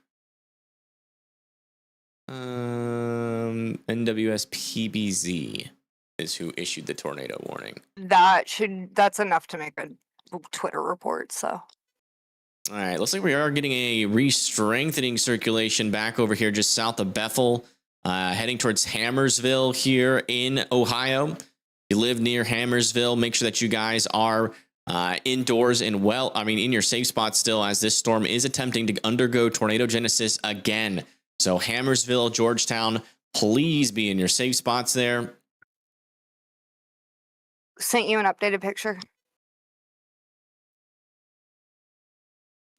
NWSPBZ is who issued the tornado warning. That's enough to make a Twitter report, so. All right, looks like we are getting a re-strengthening circulation back over here just south of Bethel, heading towards Hammersville here in Ohio. If you live near Hammersville, make sure that you guys are indoors and in your safe spot still, as this storm is attempting to undergo tornado genesis again. So Hammersville, Georgetown, please be in your safe spots there. Sent you an updated picture.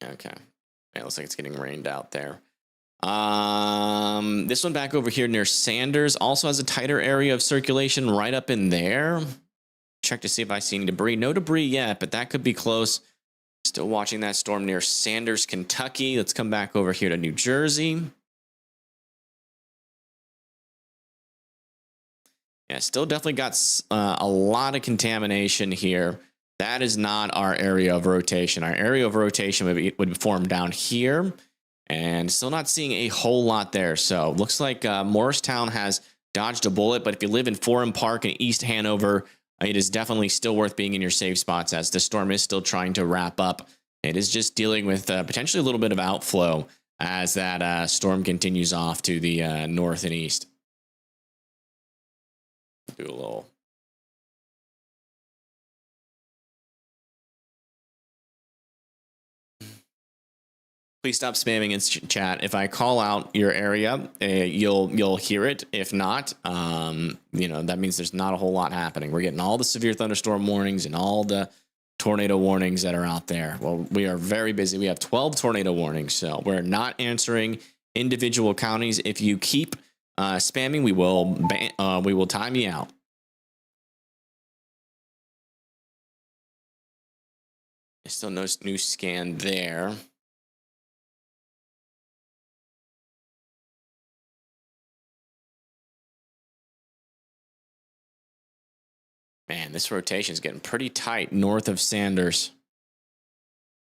Okay. Yeah, looks like it's getting rained out there. This one back over here near Sanders also has a tighter area of circulation right up in there. Check to see if I see any debris. No debris yet, but that could be close. Still watching that storm near Sanders, Kentucky. Let's come back over here to New Jersey. Yeah, still definitely got a lot of contamination here. That is not our area of rotation. Our area of rotation would form down here, and still not seeing a whole lot there. So looks like Morristown has dodged a bullet, but if you live in Forum Park in East Hanover, it is definitely still worth being in your safe spots, as the storm is still trying to wrap up. It is just dealing with potentially a little bit of outflow as that storm continues off to the north and east. Do a little. Please stop spamming in chat. If I call out your area, you'll hear it. If not, that means there's not a whole lot happening. We're getting all the severe thunderstorm warnings and all the tornado warnings that are out there. Well, we are very busy. We have 12 tornado warnings, so we're not answering individual counties. If you keep spamming, we will time you out. Still no new scan there. Man, this rotation is getting pretty tight north of Sanders.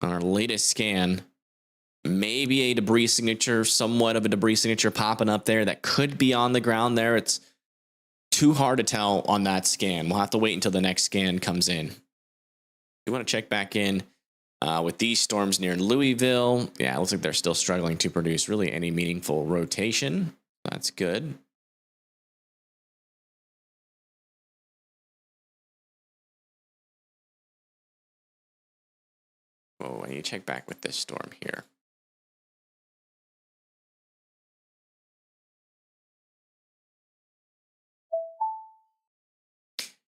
On our latest scan, maybe a debris signature, somewhat of a debris signature popping up there that could be on the ground there. It's too hard to tell on that scan. We'll have to wait until the next scan comes in. You want to check back in with these storms near Louisville. Yeah, it looks like they're still struggling to produce really any meaningful rotation. That's good. Oh, I need to check back with this storm here.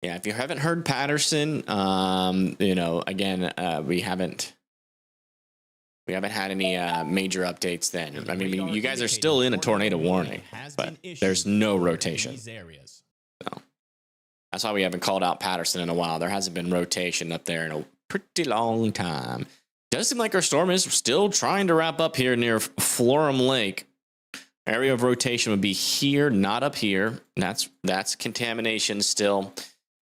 Yeah, if you haven't heard Patterson, again, we haven't had any major updates then. I mean, you guys are still in a tornado warning, but there's no rotation. So that's why we haven't called out Patterson in a while. There hasn't been rotation up there in a pretty long time. Does seem like our storm is still trying to wrap up here near Florham Lake. Area of rotation would be here, not up here. That's contamination still.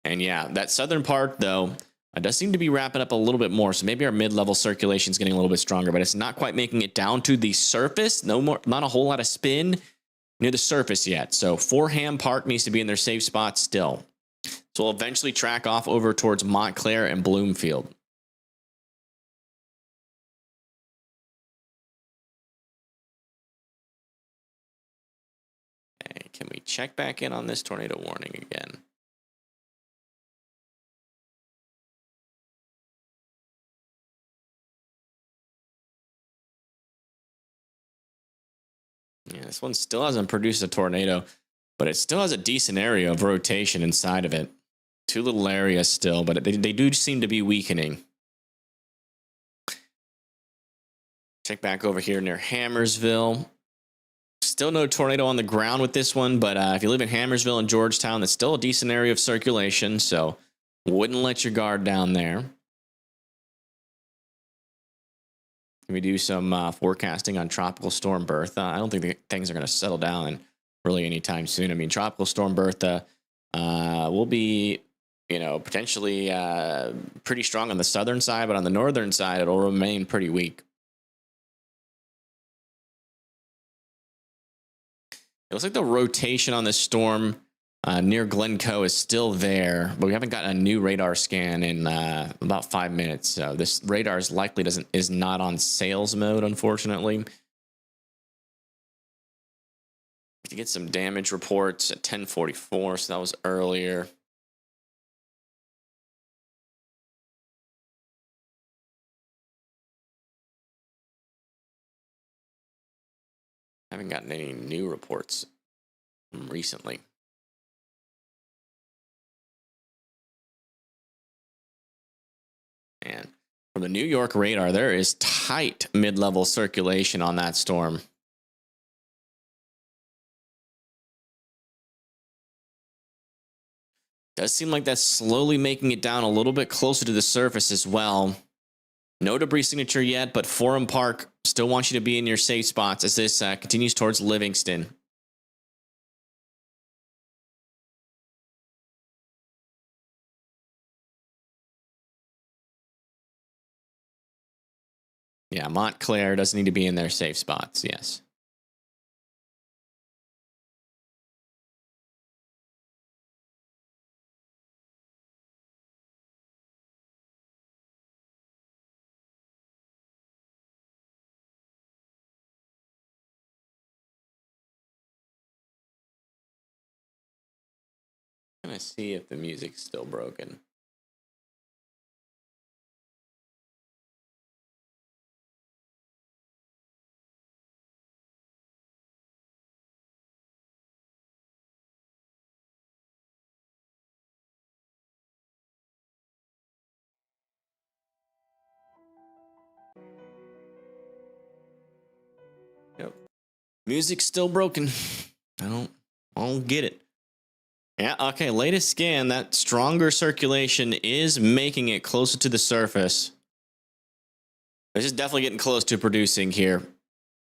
And yeah, that southern part, though, does seem to be wrapping up a little bit more. So maybe our mid-level circulation is getting a little bit stronger, but it's not quite making it down to the surface. Not a whole lot of spin near the surface yet. So Forham Park needs to be in their safe spot still. So we'll eventually track off over towards Montclair and Bloomfield. Okay, can we check back in on this tornado warning again? Yeah, this one still hasn't produced a tornado, but it still has a decent area of rotation inside of it. Two little areas still, but they do seem to be weakening. Check back over here near Hammersville. Still no tornado on the ground with this one, but if you live in Hammersville and Georgetown, that's still a decent area of circulation, so wouldn't let your guard down there. Can we do some forecasting on Tropical Storm Bertha? I don't think things are going to settle down really anytime soon. I mean, Tropical Storm Bertha will be, potentially pretty strong on the southern side, but on the northern side, it'll remain pretty weak. It looks like the rotation on this storm near Glencoe is still there, but we haven't gotten a new radar scan in about 5 minutes. So this radar is not on sales mode, unfortunately. To get some damage reports at 10:44, so that was earlier. Haven't gotten any new reports recently. And from the New York radar, there is tight mid-level circulation on that storm. Does seem like that's slowly making it down a little bit closer to the surface as well. No debris signature yet, but Forum Park still wants you to be in your safe spots as this continues towards Livingston. Yeah, Montclair does need to be in their safe spots, yes. I'm gonna see if the music's still broken. Yep. Music's still broken. I don't get it. Yeah, okay, latest scan, that stronger circulation is making it closer to the surface. This is definitely getting close to producing here.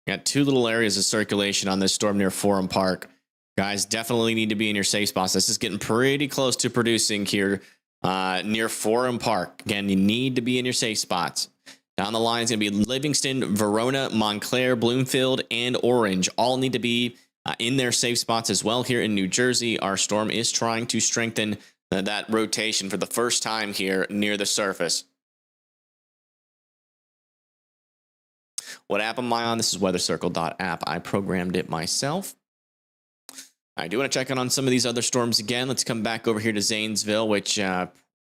Got two little areas of circulation on this storm near Forum Park. Guys, definitely need to be in your safe spots. This is getting pretty close to producing here near Forum Park. Again, you need to be in your safe spots. Down the line is going to be Livingston, Verona, Montclair, Bloomfield, and Orange. All need to be in their safe spots as well here in New Jersey. Our storm is trying to strengthen that rotation for the first time here near the surface. What app am I on? This is weathercircle.app. I programmed it myself. I do want to check in on some of these other storms again. Let's come back over here to Zanesville, which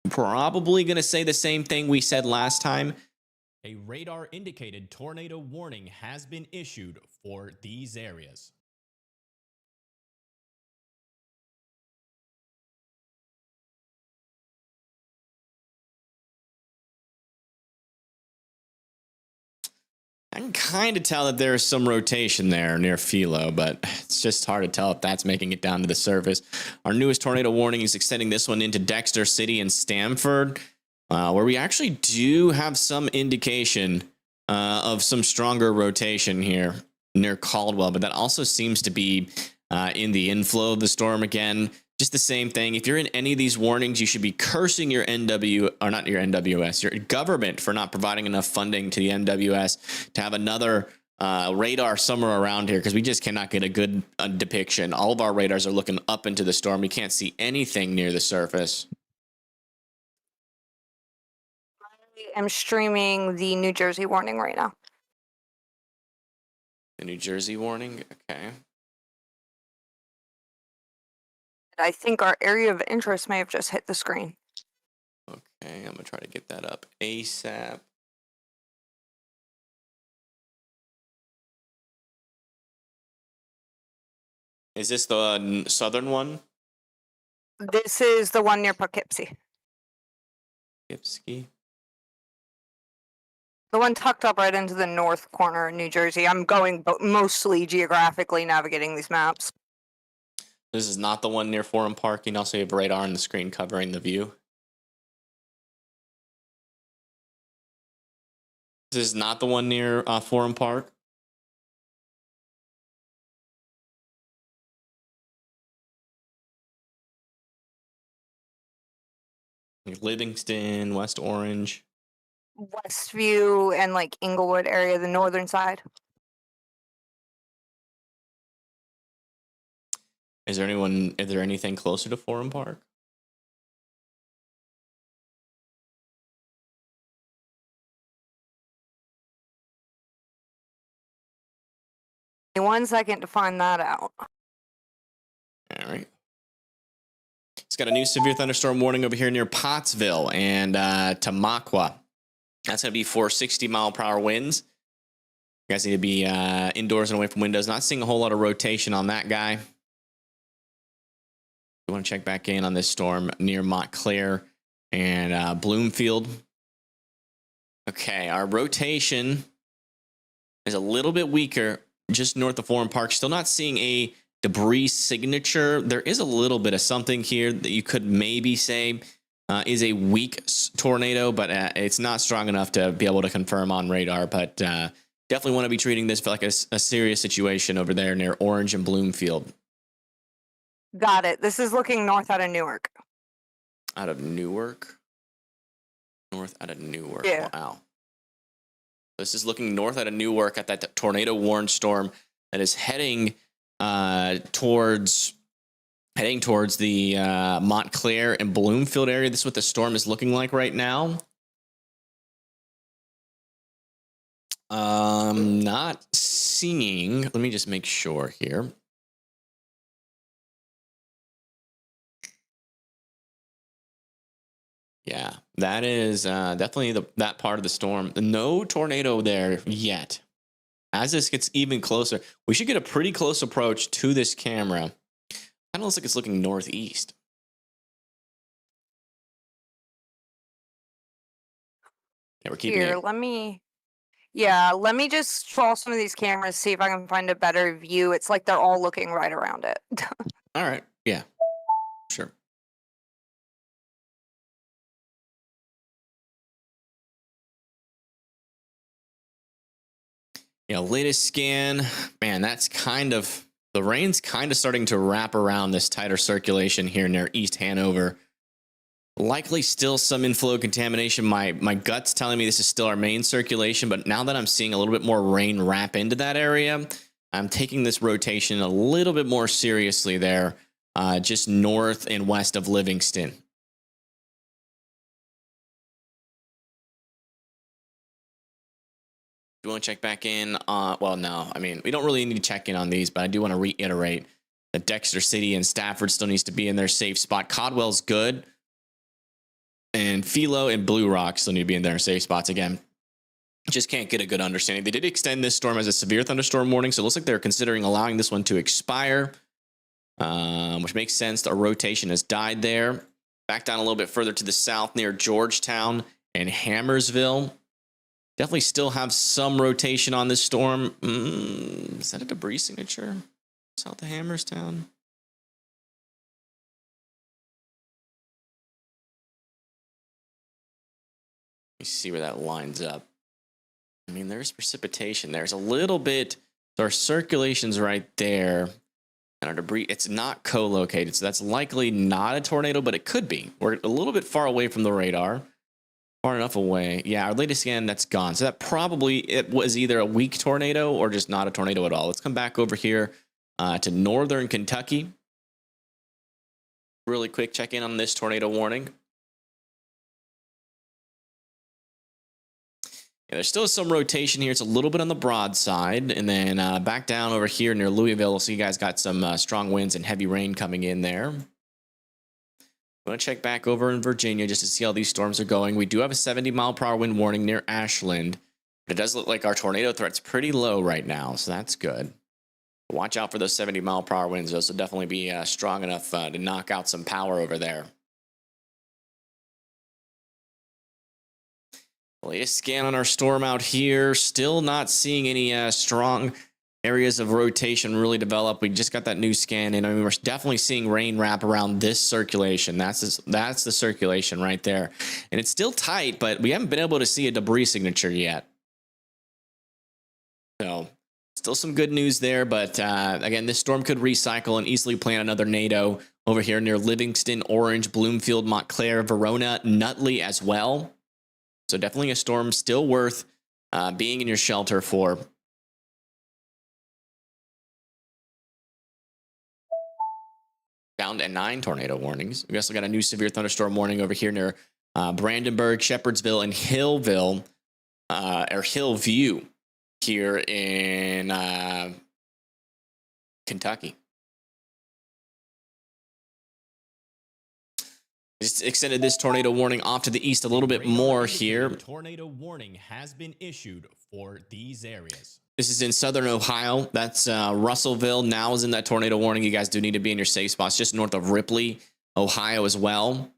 probably going to say the same thing we said last time. A radar indicated tornado warning has been issued for these areas. I can kind of tell that there's some rotation there near Philo, but it's just hard to tell if that's making it down to the surface. Our newest tornado warning is extending this one into Dexter City and Stamford, where we actually do have some indication of some stronger rotation here near Caldwell, but that also seems to be in the inflow of the storm again. Just the same thing. If you're in any of these warnings, you should be cursing your NWS, your government for not providing enough funding to the NWS to have another radar somewhere around here, because we just cannot get a good depiction. All of our radars are looking up into the storm. We can't see anything near the surface. I'm streaming the New Jersey warning right now. The New Jersey warning? Okay. I think our area of interest may have just hit the screen. Okay, I'm going to try to get that up ASAP. Is this the southern one? This is the one near Poughkeepsie. Poughkeepsie. The one tucked up right into the north corner of New Jersey. I'm going mostly geographically navigating these maps. This is not the one near Forum Park. You can also have radar on the screen covering the view. This is not the one near Forum Park. Livingston, West Orange. Westview and like Inglewood area, the northern side. Is there anything closer to Forum Park? Give me 1 second to find that out. All right. It's got a new severe thunderstorm warning over here near Pottsville and Tamaqua. That's going to be for 60-mile-per-hour winds. You guys need to be indoors and away from windows. Not seeing a whole lot of rotation on that guy. We want to check back in on this storm near Montclair and Bloomfield. Okay, our rotation is a little bit weaker just north of Forum Park. Still not seeing a debris signature. There is a little bit of something here that you could maybe say is a weak tornado, but it's not strong enough to be able to confirm on radar. But definitely want to be treating this like a serious situation over there near Orange and Bloomfield. Got it. This is looking north out of Newark. Out of Newark? North out of Newark. Yeah. Wow. This is looking north out of Newark at that tornado warned storm that is heading towards the Montclair and Bloomfield area. This is what the storm is looking like right now. Not seeing. Let me just make sure here. Yeah, that is definitely that part of the storm. No tornado there yet. As this gets even closer, we should get a pretty close approach to this camera. Kind of looks like it's looking northeast. Yeah, we're keeping Here, it. let me just troll some of these cameras, see if I can find a better view. It's like they're all looking right around it. All right. Yeah, sure. Yeah, latest scan, man, that's the rain's kind of starting to wrap around this tighter circulation here near East Hanover. Likely still some inflow contamination. My gut's telling me this is still our main circulation, but now that I'm seeing a little bit more rain wrap into that area, I'm taking this rotation a little bit more seriously there, just north and west of Livingston. Do you want to check back in? Well, no. I mean, we don't really need to check in on these, but I do want to reiterate that Dexter City and Stafford still needs to be in their safe spot. Codwell's good. And Philo and Blue Rock still need to be in their safe spots again. Just can't get a good understanding. They did extend this storm as a severe thunderstorm warning, so it looks like they're considering allowing this one to expire, which makes sense. Our rotation has died there. Back down a little bit further to the south near Georgetown and Hammersville. Definitely still have some rotation on this storm. Is that a debris signature? South of Hammerstown? Let me see where that lines up. I mean, there's precipitation. There's a little bit. Our circulation's right there. And our debris, it's not co-located. So that's likely not a tornado, but it could be. We're a little bit far away from the radar. Far enough away. Yeah, our latest scan, that's gone. So that probably, it was either a weak tornado or just not a tornado at all. Let's come back over here to northern Kentucky. Really quick check in on this tornado warning. Yeah, there's still some rotation here. It's a little bit on the broadside. And then back down over here near Louisville. So you guys got some strong winds and heavy rain coming in there. I'm going to check back over in Virginia just to see how these storms are going. We do have a 70-mile-per-hour wind warning near Ashland. But it does look like our tornado threat's pretty low right now, so that's good. Watch out for those 70-mile-per-hour winds. Those will definitely be strong enough to knock out some power over there. Latest scan on our storm out here. Still not seeing any strong areas of rotation really develop. We just got that new scan in. I mean, we're definitely seeing rain wrap around this circulation. That's the circulation right there. And it's still tight, but we haven't been able to see a debris signature yet. So still some good news there, but again, this storm could recycle and easily plant another NATO over here near Livingston, Orange, Bloomfield, Montclair, Verona, Nutley as well. So definitely a storm still worth being in your shelter for. Down to 9 tornado warnings. We also got a new severe thunderstorm warning over here near Brandenburg, Shepherdsville, and Hillville, or Hillview here in Kentucky. Just extended this tornado warning off to the east a little bit more here. Tornado warning has been issued for these areas. This is in southern Ohio. That's Russellville now is in that tornado warning. You guys do need to be in your safe spots just north of Ripley, Ohio as well.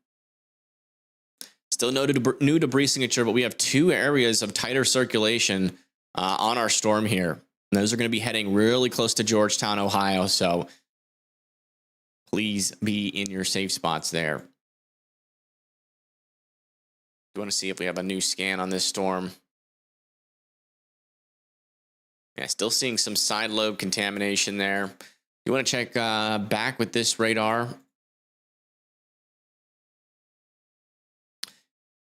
Still no new debris signature, but we have 2 areas of tighter circulation on our storm here. And those are going to be heading really close to Georgetown, Ohio. So please be in your safe spots there. You want to see if we have a new scan on this storm. Yeah, still seeing some side lobe contamination there. You want to check back with this radar.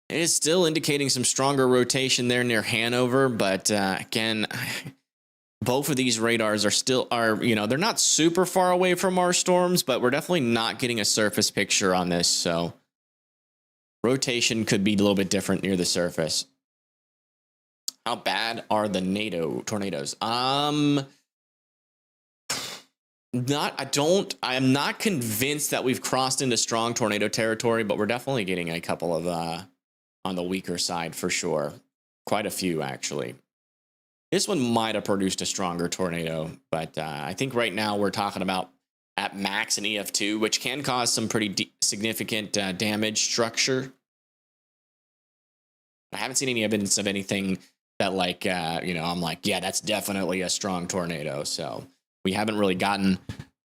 It is still indicating some stronger rotation there near Hanover, but again, both of these radars are you know, they're not super far away from our storms, but we're definitely not getting a surface picture on this, so rotation could be a little bit different near the surface. How bad are the NATO tornadoes? I am not convinced that we've crossed into strong tornado territory, but we're definitely getting a couple of on the weaker side for sure. Quite a few, actually. This one might have produced a stronger tornado, but I think right now we're talking about at max an EF2, which can cause some pretty significant damage structure. I haven't seen any evidence of anything that, like, you know, I'm like, yeah, that's definitely a strong tornado. So we haven't really gotten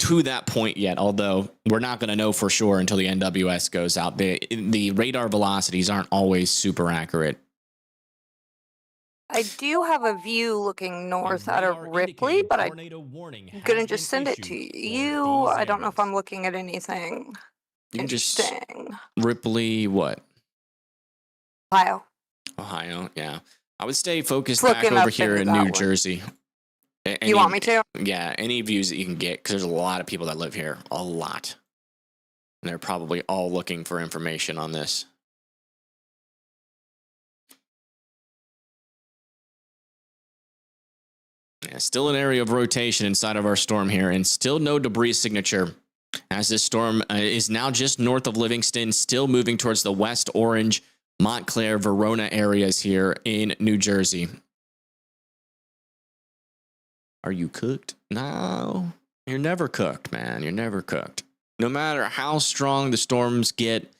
to that point yet, although we're not going to know for sure until the NWS goes out. The radar velocities aren't always super accurate. I do have a view looking north out of Ripley, but I'm going to just send it to you. I don't know if I'm looking at anything interesting. Ripley, what? Ohio, yeah. I would stay focused back over here in New Jersey. You want me to? Yeah, any views that you can get, because there's a lot of people that live here. A lot. And they're probably all looking for information on this. Yeah, still an area of rotation inside of our storm here, and still no debris signature, as this storm is now just north of Livingston, still moving towards the West Orange, Montclair, Verona areas here in New Jersey. Are you cooked? No, you're never cooked, man. You're never cooked. No matter how strong the storms get,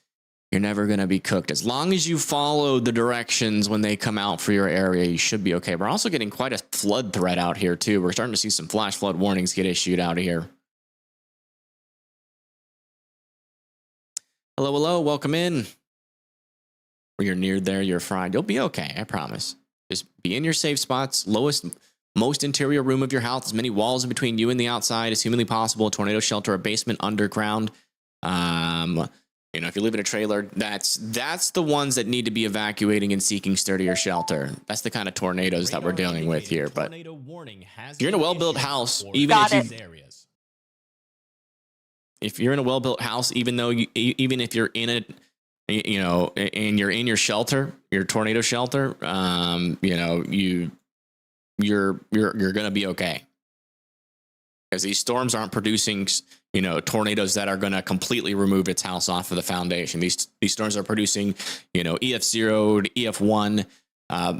you're never going to be cooked. As long as you follow the directions when they come out for your area, you should be okay. We're also getting quite a flood threat out here, too. We're starting to see some flash flood warnings get issued out of here. Hello, hello. Welcome in. You're near there. You're fried. You'll be okay. I promise. Just be in your safe spots. Most interior room of your house. As many walls in between you and the outside as humanly possible. A tornado shelter, a basement, underground. You know, if you live in a trailer, that's the ones that need to be evacuating and seeking sturdier shelter. That's the kind of tornadoes that we're dealing with here. But if you're in a well-built house, even if you're in a well-built house, even if you're in it, you know, and you're in your shelter, your tornado shelter, you know, you're gonna be okay, because these storms aren't producing, you know, tornadoes that are going to completely remove its house off of the foundation. These storms are producing, you know, EF0 to EF1,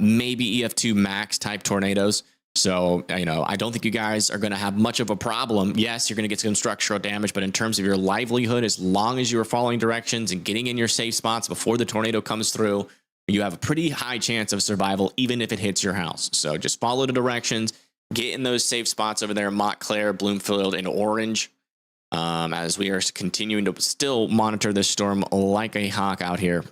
maybe EF2 max type tornadoes. So, you know, I don't think you guys are going to have much of a problem. Yes, you're going to get some structural damage, but in terms of your livelihood, as long as you are following directions and getting in your safe spots before the tornado comes through, you have a pretty high chance of survival, even if it hits your house. So just follow the directions, get in those safe spots over there in Montclair, Bloomfield, and Orange, as we are continuing to still monitor this storm like a hawk out here.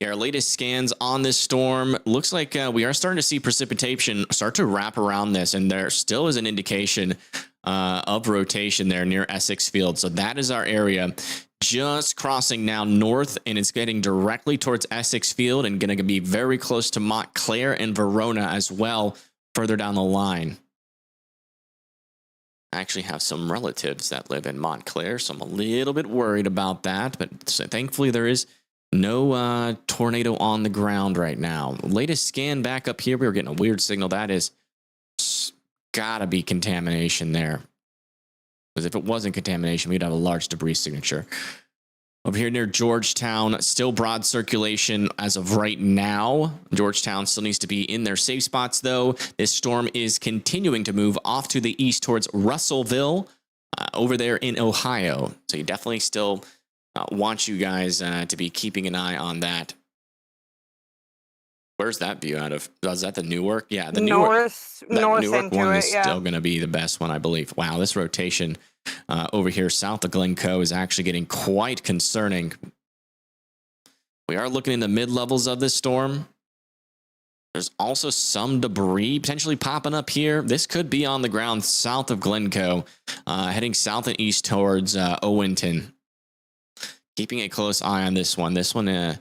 Yeah, our latest scans on this storm looks like we are starting to see precipitation start to wrap around this, and there still is an indication of rotation there near Essex Field. So that is our area, just crossing now north, and it's getting directly towards Essex Field and going to be very close to Montclair and Verona as well, further down the line. I actually have some relatives that live in Montclair, so I'm a little bit worried about that, but thankfully there is no tornado on the ground right now. Latest scan back up here, we were getting a weird signal. That is gotta be contamination there. Because if it wasn't contamination, we'd have a large debris signature. Over here near Georgetown, still broad circulation as of right now. Georgetown still needs to be in their safe spots, though. This storm is continuing to move off to the east towards Russellville, over there in Ohio. So you definitely still want you guys to be keeping an eye on that. Where's that view out of? Is that the Newark? Yeah, the north Newark into one it, is yeah. still going to be the best one, I believe. Wow, this rotation over here south of Glencoe is actually getting quite concerning. We are looking in the mid-levels of this storm. There's also some debris potentially popping up here. This could be on the ground south of Glencoe, heading south and east towards Owenton. Keeping a close eye on this one. This one, I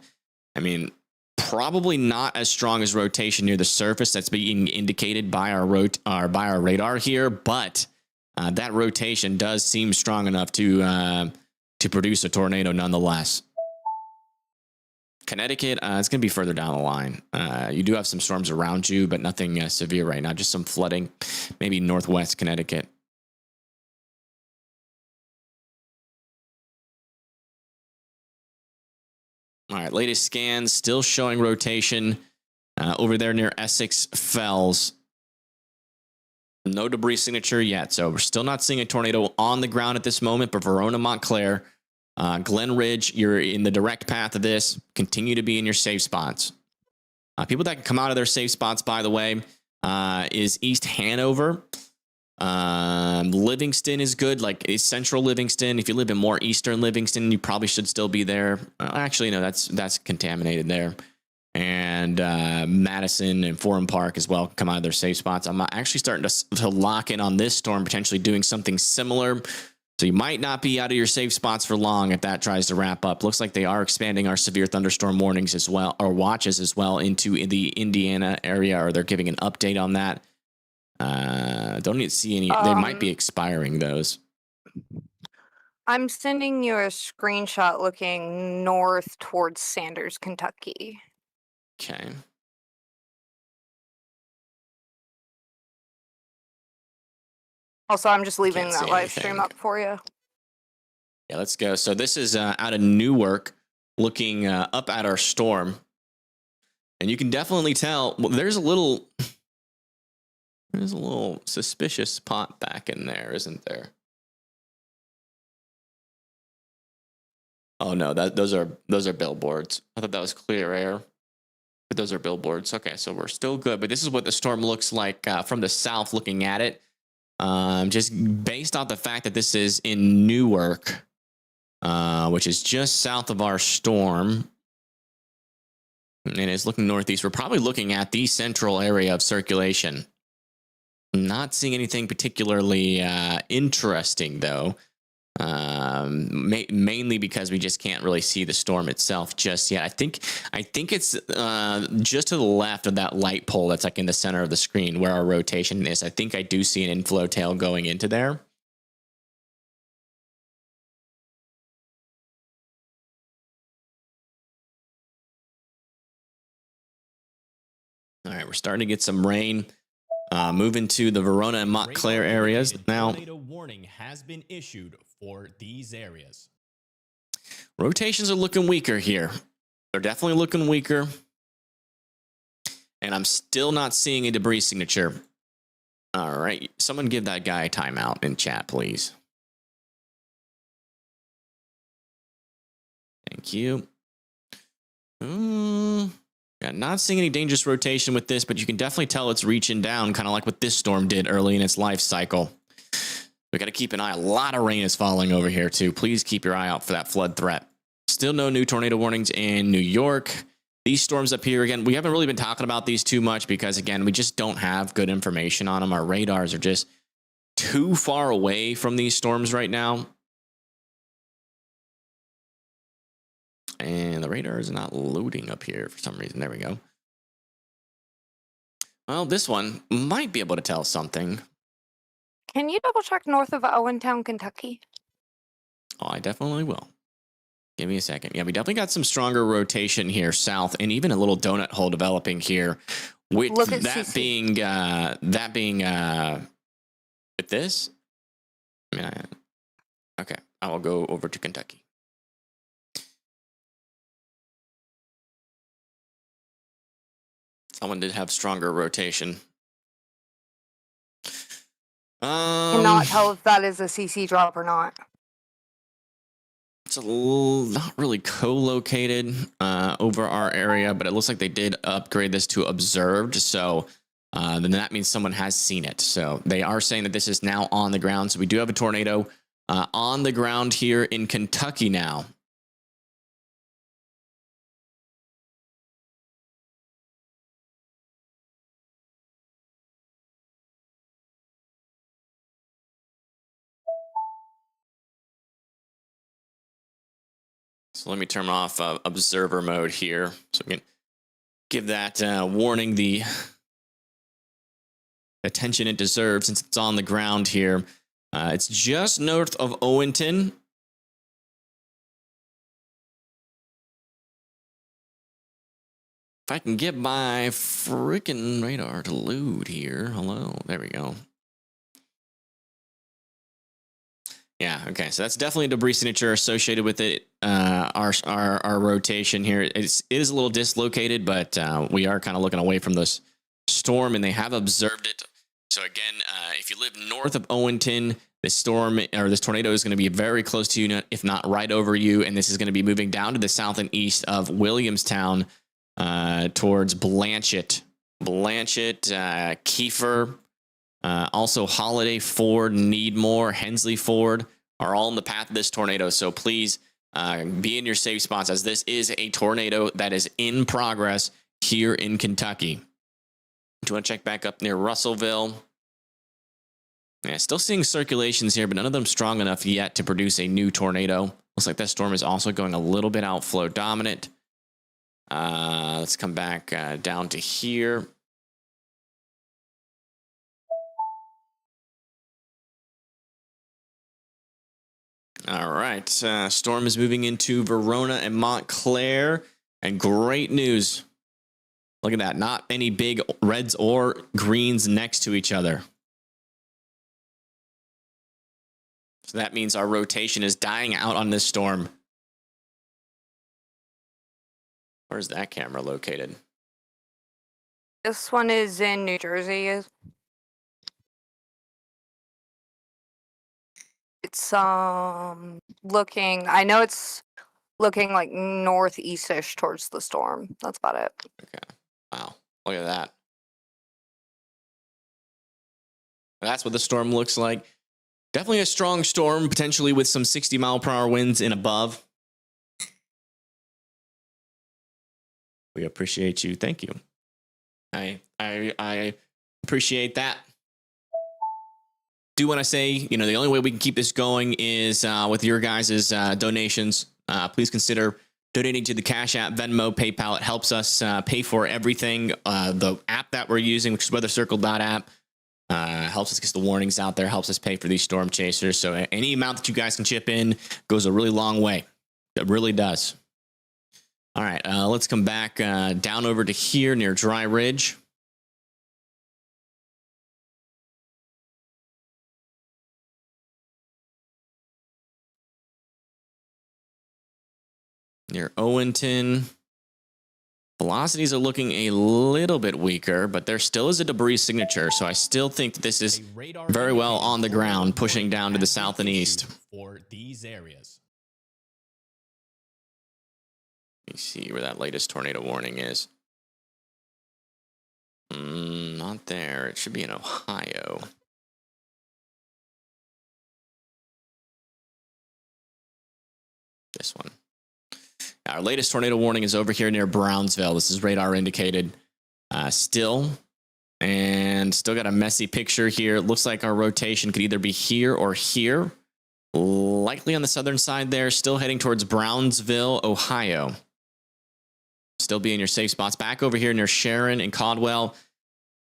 mean, probably not as strong as rotation near the surface that's being indicated by our radar here, but that rotation does seem strong enough to produce a tornado nonetheless. Connecticut, it's going to be further down the line. You do have some storms around you, but nothing severe right now. Just some flooding, maybe northwest Connecticut. All right, latest scans still showing rotation over there near Essex Fells. No debris signature yet, so we're still not seeing a tornado on the ground at this moment, but Verona, Montclair, Glen Ridge, you're in the direct path of this. Continue to be in your safe spots. People that can come out of their safe spots, by the way, is East Hanover. Livingston is good, like is central Livingston. If you live in more eastern Livingston, you probably should still be there. Actually, no, that's contaminated there. And Madison and Forum Park as well come out of their safe spots. I'm actually starting to lock in on this storm, potentially doing something similar. So you might not be out of your safe spots for long if that tries to wrap up. Looks like they are expanding our severe thunderstorm warnings as well, or watches as well, into the Indiana area, or they're giving an update on that. Don't need to see any. They might be expiring those. I'm sending you a screenshot looking north towards Sanders, Kentucky. Okay. Also, I'm just leaving Can't that see live stream anything. up for you. Yeah, let's go. So this is out of Newark, looking up at our storm, and you can definitely tell. Well, there's a little suspicious spot back in there, isn't there? Oh no, those are billboards. I thought that was clear air, but those are billboards. Okay, so we're still good. But this is what the storm looks like from the south, looking at it. Just based off the fact that this is in Newark, which is just south of our storm, and it's looking northeast. We're probably looking at the central area of circulation. Not seeing anything particularly interesting, though. Mainly because we just can't really see the storm itself just yet. I think it's just to the left of that light pole that's like in the center of the screen where our rotation is. I think I do see an inflow tail going into there. All right, we're starting to get some rain. Moving to the Verona and Montclair areas now. Tornado warning has been issued for these areas. Rotations are looking weaker here. They're definitely looking weaker. And I'm still not seeing a debris signature. All right. Someone give that guy a timeout in chat, please. Thank you. Yeah, not seeing any dangerous rotation with this, but you can definitely tell it's reaching down, kind of like what this storm did early in its life cycle. We got to keep an eye. A lot of rain is falling over here, too. Please keep your eye out for that flood threat. Still no new tornado warnings in New York. These storms up here, again, we haven't really been talking about these too much because, again, we just don't have good information on them. Our radars are just too far away from these storms right now. And the radar is not loading up here for some reason. There we go. Well, this one might be able to tell something. Can you double check north of Owentown, Kentucky? Oh, I definitely will. Give me a second. Yeah, we definitely got some stronger rotation here south, and even a little donut hole developing here. With Look at that CC. being with this. I mean, okay, I will go over to Kentucky. Someone did have stronger rotation. Cannot tell if that is a CC drop or not. It's not really co-located over our area, but it looks like they did upgrade this to observed. So then that means someone has seen it. So they are saying that this is now on the ground. So we do have a tornado on the ground here in Kentucky now. So let me turn off observer mode here so we can give that warning the attention it deserves since it's on the ground here. It's just north of Owenton. If I can get my freaking radar to load here. Hello, there we go. Yeah, okay, so that's definitely a debris signature associated with it. Our rotation here it is a little dislocated, but we are kind of looking away from this storm, and they have observed it. So again, if you live north of Owenton, this storm or this tornado is going to be very close to you, if not right over you, and this is going to be moving down to the south and east of Williamstown towards Blanchett, Kiefer. Also, Holiday, Ford, Needmore, Hensley Ford are all in the path of this tornado. So please be in your safe spots, as this is a tornado that is in progress here in Kentucky. Do you want to check back up near Russellville? Yeah, still seeing circulations here, but none of them strong enough yet to produce a new tornado. Looks like that storm is also going a little bit outflow dominant. Let's come back down to here. All right, storm is moving into Verona and Montclair, and great news. Look at that, not any big reds or greens next to each other. So that means our rotation is dying out on this storm. Where's that camera located? This one is in New Jersey. It's looking. I know it's looking like northeastish towards the storm. That's about it. Okay. Wow. Look at that. That's what the storm looks like. Definitely a strong storm, potentially with some 60-mile-per-hour winds and above. We appreciate you. Thank you. I appreciate that. Do want to say, you know, the only way we can keep this going is with your guys' donations. Please consider donating to the Cash App, Venmo, PayPal. It helps us pay for everything. The app that we're using, which is weathercircle.app, helps us get the warnings out there, helps us pay for these storm chasers. So any amount that you guys can chip in goes a really long way. It really does. All right, let's come back down over to here near Dry Ridge. Near Owenton. Velocities are looking a little bit weaker, but there still is a debris signature, so I still think that this is very well on the ground, pushing down to the south and east. For these areas. Let me see where that latest tornado warning is. Not there. It should be in Ohio. This one. Our latest tornado warning is over here near Brownsville. This is radar indicated still. And still got a messy picture here. It looks like our rotation could either be here or here. Likely on the southern side there. Still heading towards Brownsville, Ohio. Still be in your safe spots. Back over here near Sharon and Caldwell.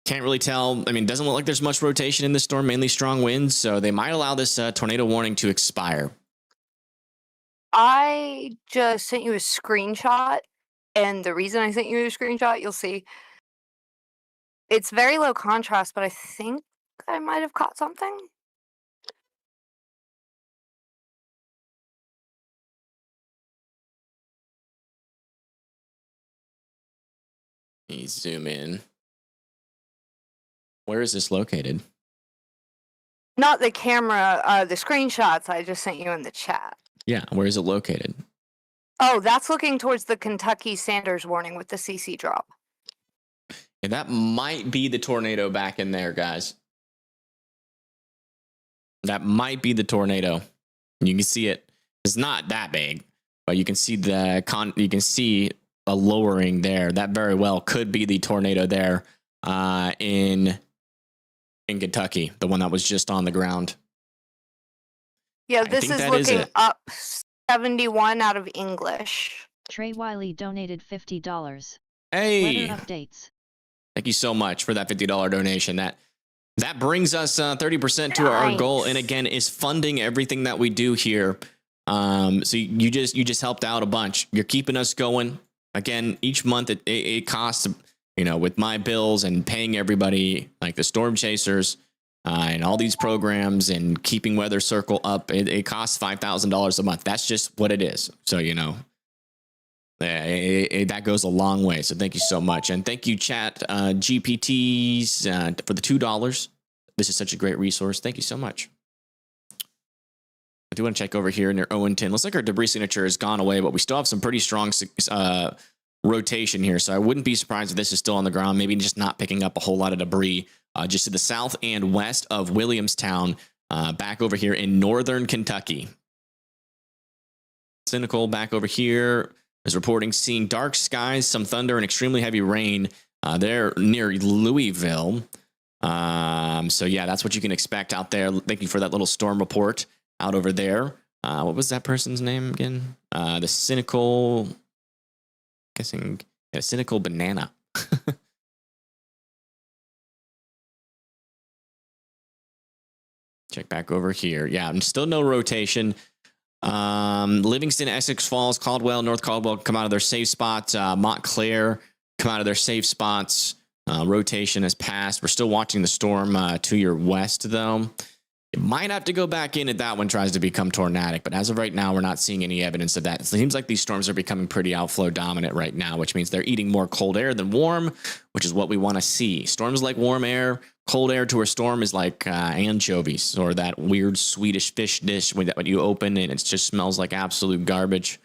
Can't really tell. I mean, doesn't look like there's much rotation in this storm. Mainly strong winds. So they might allow this tornado warning to expire. I just sent you a screenshot. And the reason I sent you a screenshot, you'll see. It's very low contrast, but I think I might have caught something. Let me zoom in. Where is this located? Not the camera, the screenshots I just sent you in the chat. Yeah, where is it located? Oh, that's looking towards the Kentucky Sanders warning with the CC drop. And that might be the tornado back in there, guys. That might be the tornado. You can see it. It's not that big, but you can see you can see a lowering there. That very well could be the tornado there in Kentucky, the one that was just on the ground. Yeah, this is looking up 71 out of English. Trey Wiley donated $50. Hey, Weather updates. Thank you so much for that $50 donation. That brings us 30% to our goal, and again, is funding everything that we do here. So you just helped out a bunch. You're keeping us going. Again, each month it costs, with my bills and paying everybody like the storm chasers and all these programs and keeping Weather Circle up. It costs $5,000 a month. That's just what it is. So that goes a long way. So thank you so much. And thank you, chat GPTs, for the $2. This is such a great resource. Thank you so much. I do want to check over here near Owenton. Looks like our debris signature has gone away, but we still have some pretty strong rotation here. So I wouldn't be surprised if this is still on the ground, maybe just not picking up a whole lot of debris just to the south and west of Williamstown, back over here in northern Kentucky. Cynical back over here is reporting seeing dark skies, some thunder, and extremely heavy rain. They're near Louisville. So yeah, that's what you can expect out there. Thank you for that little storm report out over there. What was that person's name again? The cynical, cynical banana. Check back over here. Yeah, and still no rotation. Livingston, Essex Falls, Caldwell, North Caldwell come out of their safe spots. Montclair come out of their safe spots. Rotation has passed. We're still watching the storm to your west, though. It might have to go back in if that one tries to become tornadic, but as of right now, we're not seeing any evidence of that. It seems like these storms are becoming pretty outflow dominant right now, which means they're eating more cold air than warm, which is what we want to see. Storms like warm air. Cold air to a storm is like anchovies or that weird Swedish fish dish when you open and it just smells like absolute garbage.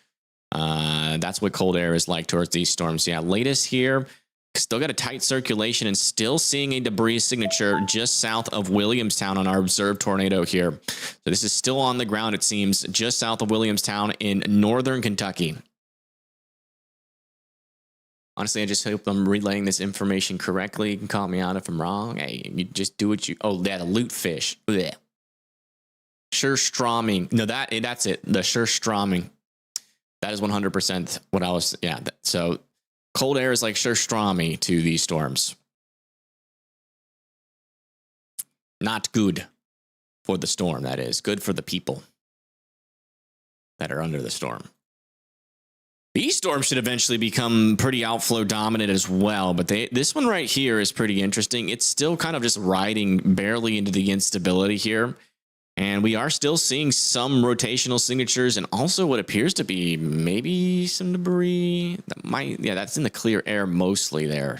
That's what cold air is like towards these storms. Yeah, latest here. Still got a tight circulation and still seeing a debris signature just south of Williamstown on our observed tornado here. So this is still on the ground, it seems, just south of Williamstown in northern Kentucky. Honestly, I just hope I'm relaying this information correctly. You can call me out if I'm wrong. Hey, you just do what you... Oh, yeah, the lutefish. Blech. Surströmming. No, that's it. The Surströmming. That is 100% what I was... Yeah, so... Cold air is like Surströmming to these storms. Not good for the storm, that is. Good for the people that are under the storm. These storms should eventually become pretty outflow dominant as well, but this one right here is pretty interesting. It's still kind of just riding barely into the instability here. And we are still seeing some rotational signatures and also what appears to be maybe some debris that might, yeah, that's in the clear air mostly there.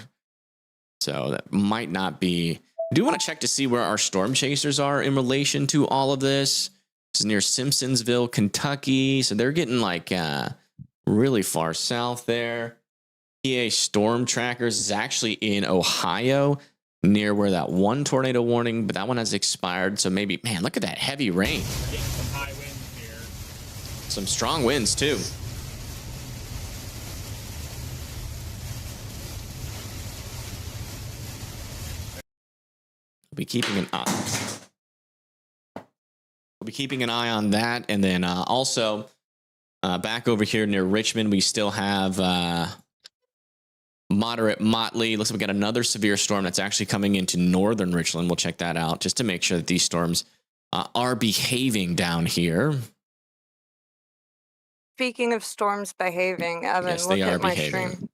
So that might not be. I do want to check to see where our storm chasers are in relation to all of this. This is near Simpsonsville, Kentucky. So they're getting like really far south there. PA Storm Trackers is actually in Ohio, near where that one tornado warning, but that one has expired. So maybe, man, look at that heavy rain. Getting some high winds here. Some strong winds too. be keeping an eye. We'll be keeping an eye on that, and then also back over here near Richmond, we still have moderate motley. Looks like we got another severe storm that's actually coming into northern Richland. We'll check that out just to make sure that these storms are behaving down here. Speaking of storms behaving, Evan, Yes, look they are at my behaving. stream.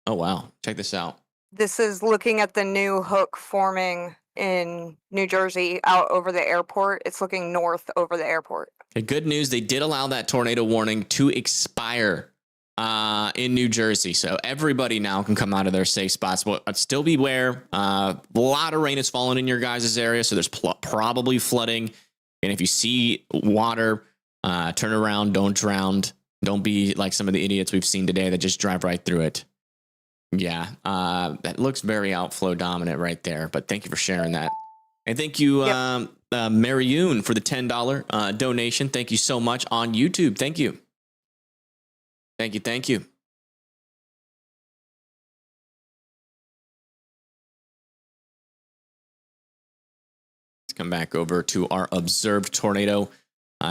Oh wow, check this out. This is looking at the new hook forming in New Jersey out over the airport. It's looking north over the airport. Okay, good news. They did allow that tornado warning to expire in New Jersey. So everybody now can come out of their safe spots. But still beware. A lot of rain is falling in your guys' area. So there's probably flooding. And if you see water, turn around. Don't drown. Don't be like some of the idiots we've seen today that just drive right through it. Yeah, that looks very outflow dominant right there. But thank you for sharing that. And thank you, Mariune, for the $10 donation. Thank you so much on YouTube. Thank you. Thank you. Thank you. Let's come back over to our observed tornado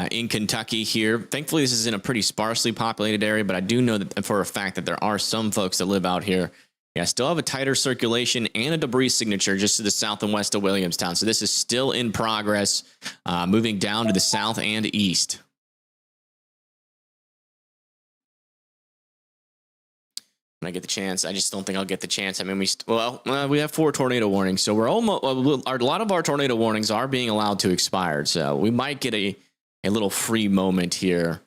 in Kentucky here. Thankfully, this is in a pretty sparsely populated area, but I do know that for a fact that there are some folks that live out here. Yeah, still have a tighter circulation and a debris signature just to the south and west of Williamstown. So this is still in progress, moving down to the south and east. When I get the chance, I just don't think I'll get the chance. I mean, we have 4 tornado warnings, so we're almost a lot of our tornado warnings are being allowed to expire. So we might get a little free moment here.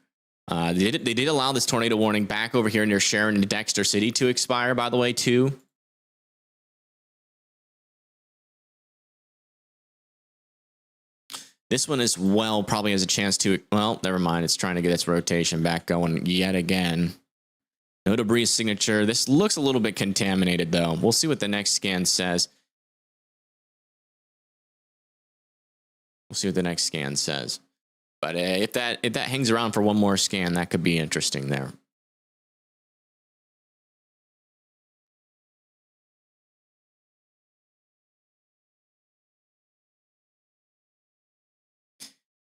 They did allow this tornado warning back over here near Sharon and Dexter City to expire, by the way, too. This one as well probably has a chance to, well, never mind. It's trying to get its rotation back going yet again. No debris signature. This looks a little bit contaminated, though. We'll see what the next scan says. We'll see what the next scan says. But if that hangs around for one more scan, that could be interesting there.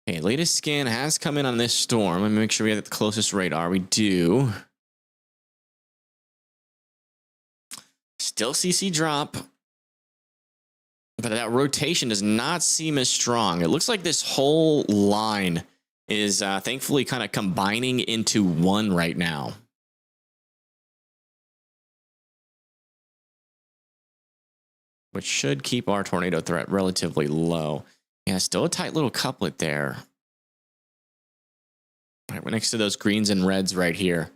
Okay, latest scan has come in on this storm. Let me make sure we have the closest radar. We do. Still CC drop. But that rotation does not seem as strong. It looks like this whole line is thankfully kind of combining into one right now. Which should keep our tornado threat relatively low. Yeah, still a tight little couplet there. All right, we're next to those greens and reds right here.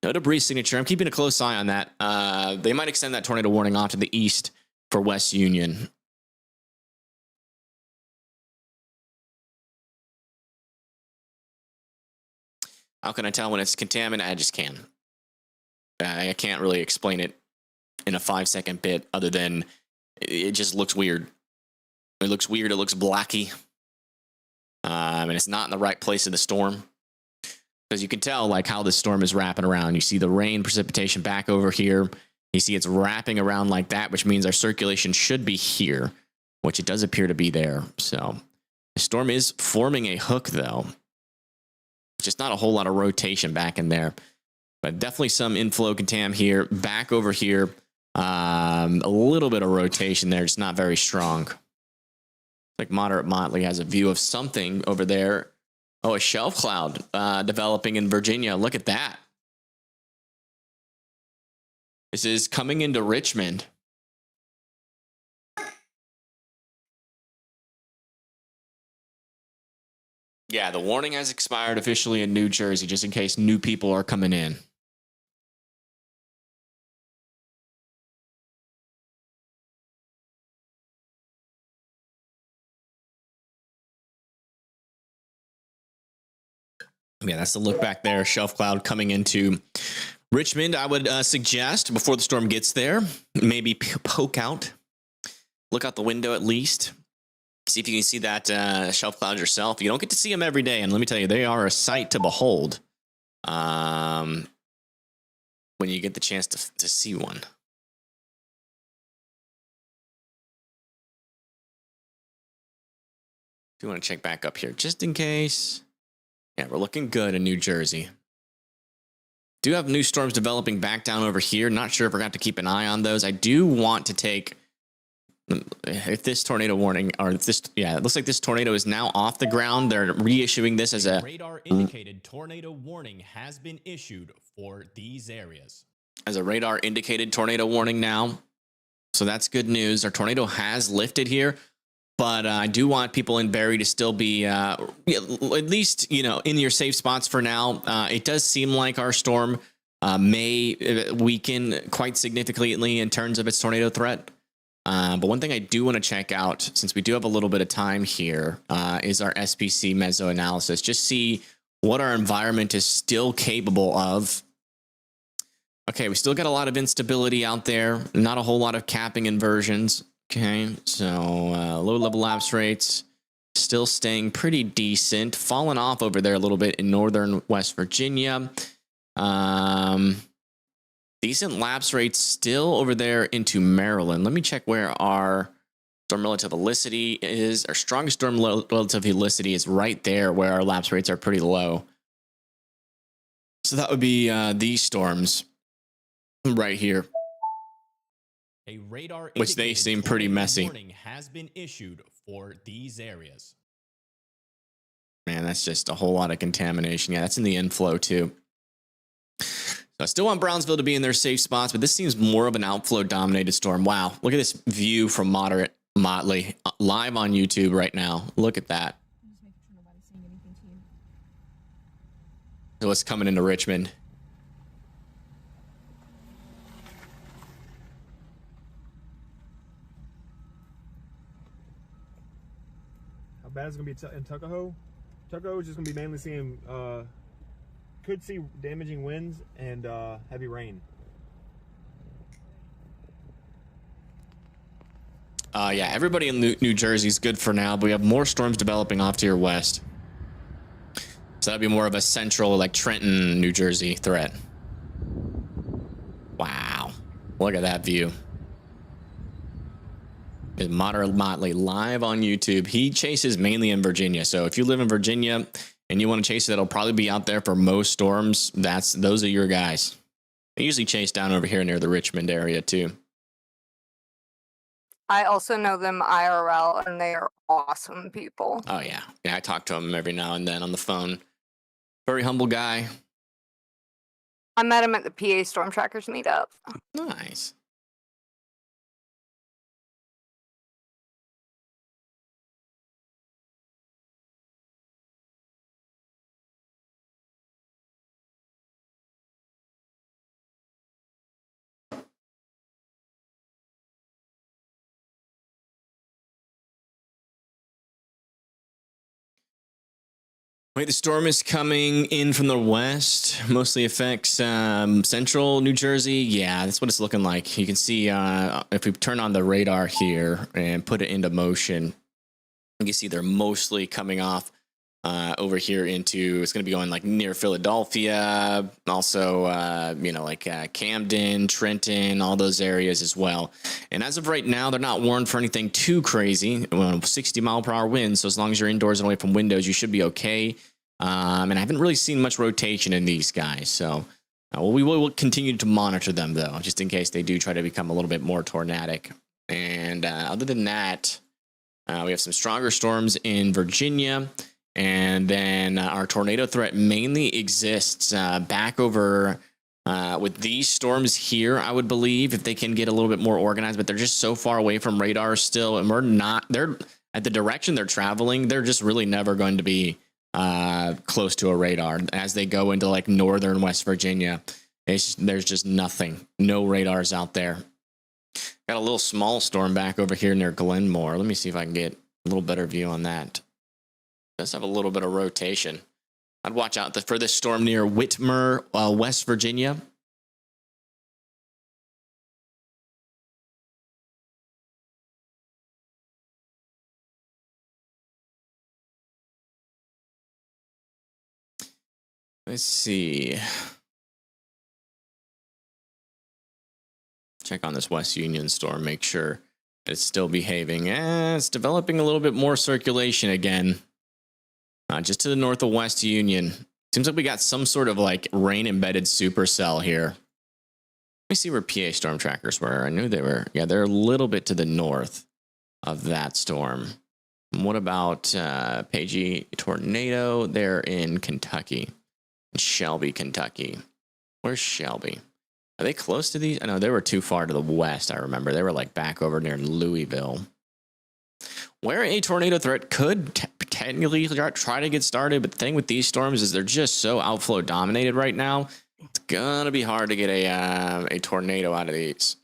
No debris signature. I'm keeping a close eye on that. They might extend that tornado warning off to the east for West Union. How can I tell when it's contaminated? I just can't. I can't really explain it in a 5-second bit other than it just looks weird. It looks weird. It looks blacky. And it's not in the right place of the storm. Because you can tell like how the storm is wrapping around. You see the rain precipitation back over here. You see it's wrapping around like that, which means our circulation should be here, which it does appear to be there. So the storm is forming a hook, though. Just not a whole lot of rotation back in there. But definitely some inflow contam here. Back over here, a little bit of rotation there. Just not very strong. Like Moderate Motley has a view of something over there. Oh, a shelf cloud developing in Virginia. Look at that. This is coming into Richmond. Yeah, the warning has expired officially in New Jersey, just in case new people are coming in. Yeah, that's the look back there. Shelf cloud coming into Richmond. I would suggest before the storm gets there, maybe poke out, look out the window at least, see if you can see that shelf cloud yourself. You don't get to see them every day, and let me tell you, they are a sight to behold. when you get the chance to see one. Do you want to check back up here just in case? Yeah, we're looking good in New Jersey. Do have new storms developing back down over here. Not sure if we're going to have to keep an eye on those. I do want to take, if this tornado warning, or if this, yeah, it looks like this tornado is now off the ground. They're reissuing this as a radar indicated tornado warning has been issued for these areas. As a radar indicated tornado warning now. So that's good news. Our tornado has lifted here. But I do want people in Barrie to still be at least, you know, in your safe spots for now. It does seem like our storm may weaken quite significantly in terms of its tornado threat. But one thing I do want to check out, since we do have a little bit of time here, is our SPC meso analysis. Just see what our environment is still capable of. Okay, we still got a lot of instability out there. Not a whole lot of capping inversions. Okay, so low level lapse rates still staying pretty decent, falling off over there a little bit in northern West Virginia. Decent lapse rates still over there into Maryland. Let me check where our storm relative helicity is. Our strongest storm relative helicity is right there where our lapse rates are pretty low. So that would be these storms right here. A radar Which they seem pretty messy. warning has been issued for these areas. Man, that's just a whole lot of contamination. Yeah, that's in the inflow too. So I still want Brownsville to be in their safe spots, but this seems more of an outflow dominated storm. Wow, look at this view from Motley live on YouTube right now. Look at that. I'm just making sure nobody's saying anything to you. So what's coming into Richmond? How bad is it going to be in Tuckahoe? Tuckahoe is just going to be mainly seeing, could see damaging winds and heavy rain. Yeah, everybody in New Jersey is good for now, but we have more storms developing off to your west. So that'd be more of a central, like Trenton, New Jersey threat. Wow. Look at that view. Is Motley live on YouTube. He chases mainly in Virginia. So if you live in Virginia and you want to chase it, it'll probably be out there for most storms. Those are your guys. They usually chase down over here near the Richmond area too. I also know them IRL, and they are awesome people. Oh yeah. Yeah, I talk to him every now and then on the phone. Very humble guy. I met him at the PA Storm Trackers meetup. Nice. Wait, the storm is coming in from the west. Mostly affects central New Jersey. Yeah, that's what it's looking like. You can see if we turn on the radar here and put it into motion, you can see they're mostly coming off over here into, it's going to be going like near Philadelphia, also, you know, like Camden, Trenton, all those areas as well. And as of right now, they're not warned for anything too crazy. 60-mile-per-hour winds, so as long as you're indoors and away from windows, you should be okay. And I haven't really seen much rotation in these guys, so we will continue to monitor them, though, just in case they do try to become a little bit more tornadic. And other than that, we have some stronger storms in Virginia. And then our tornado threat mainly exists back over with these storms here, I would believe, if they can get a little bit more organized. But they're just so far away from radar still. And they're at the direction they're traveling. They're just really never going to be close to a radar. As they go into like northern West Virginia, there's just nothing. No radars out there. Got a little small storm back over here near Glenmore. Let me see if I can get a little better view on that. Does have a little bit of rotation. I'd watch out for this storm near Whitmer, West Virginia. Let's see. Check on this West Union storm, make sure it's still behaving. It's developing a little bit more circulation again. Just to the north of West Union. Seems like we got some sort of like rain embedded supercell here. Let me see where PA storm trackers were. I knew they were. Yeah, they're a little bit to the north of that storm. What about Pagey tornado? They're in Kentucky, in Shelby, Kentucky. Where's Shelby? Are they close to these? I know they were too far to the west. I remember they were like back over near Louisville, where a tornado threat could technically try to get started. But the thing with these storms is they're just so outflow dominated right now. It's gonna be hard to get a tornado out of these.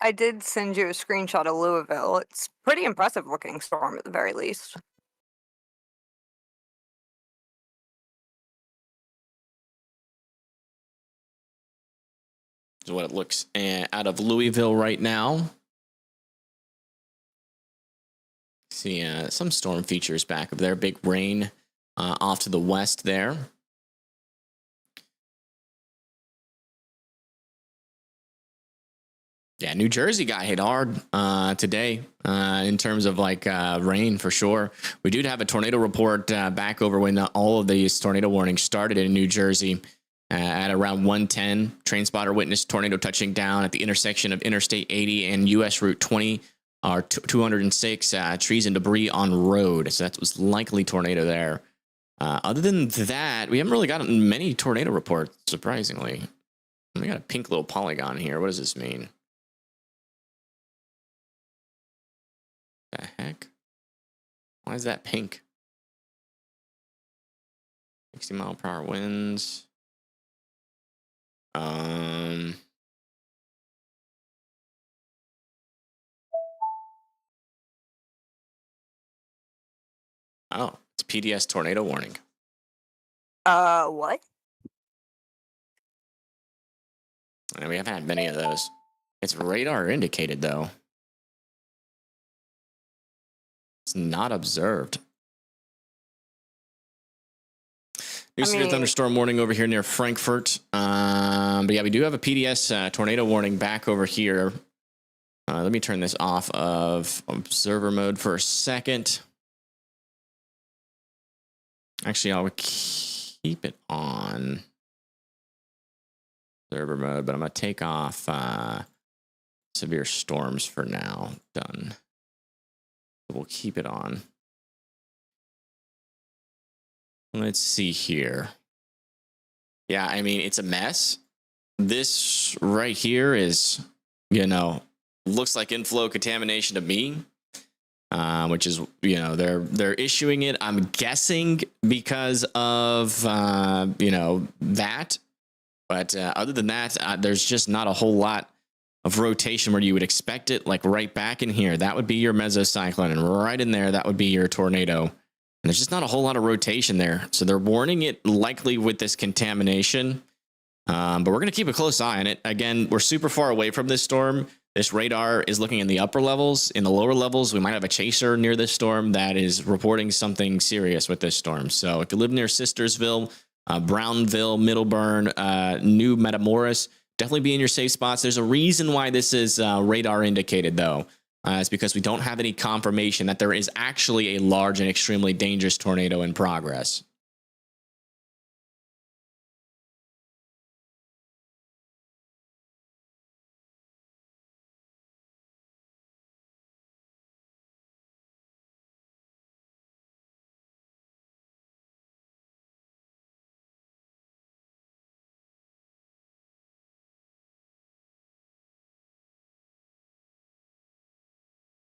I did send you a screenshot of Louisville. It's pretty impressive looking storm at the very least. Is what it looks out of Louisville right now. See some storm features back of there. Big rain off to the west there. Yeah, New Jersey got hit hard today in terms of like rain for sure. We do have a tornado report back over when all of these tornado warnings started in New Jersey. At around 1:10, train spotter witnessed tornado touching down at the intersection of Interstate 80 and US Route 20, or 206, trees and debris on road. So that was likely tornado there. Other than that, we haven't really gotten many tornado reports, surprisingly. We got a pink little polygon here. What does this mean? The heck? Why is that pink? 60-mile-per-hour winds. Oh, it's PDS tornado warning. What? And we haven't had many of those. It's radar indicated though. It's not observed. New severe thunderstorm warning over here near Frankfurt. But yeah, we do have a PDS tornado warning back over here. Let me turn this off of observer mode for a second. Actually, I'll keep it on observer mode, but I'm going to take off severe storms for now. Done. We'll keep it on. Let's see here. Yeah, I mean, it's a mess. This right here is, looks like inflow contamination to me, which is, they're issuing it, I'm guessing, because of, that. But other than that, there's just not a whole lot of rotation where you would expect it, like right back in here. That would be your mesocyclone, and right in there, that would be your tornado. And there's just not a whole lot of rotation there. So they're warning it likely with this contamination. But we're going to keep a close eye on it. Again, we're super far away from this storm. This radar is looking in the upper levels. In the lower levels, we might have a chaser near this storm that is reporting something serious with this storm. So if you live near Sistersville, Brownville, Middleburn, New Matamoros, definitely be in your safe spots. There's a reason why this is radar indicated, though. It's because we don't have any confirmation that there is actually a large and extremely dangerous tornado in progress.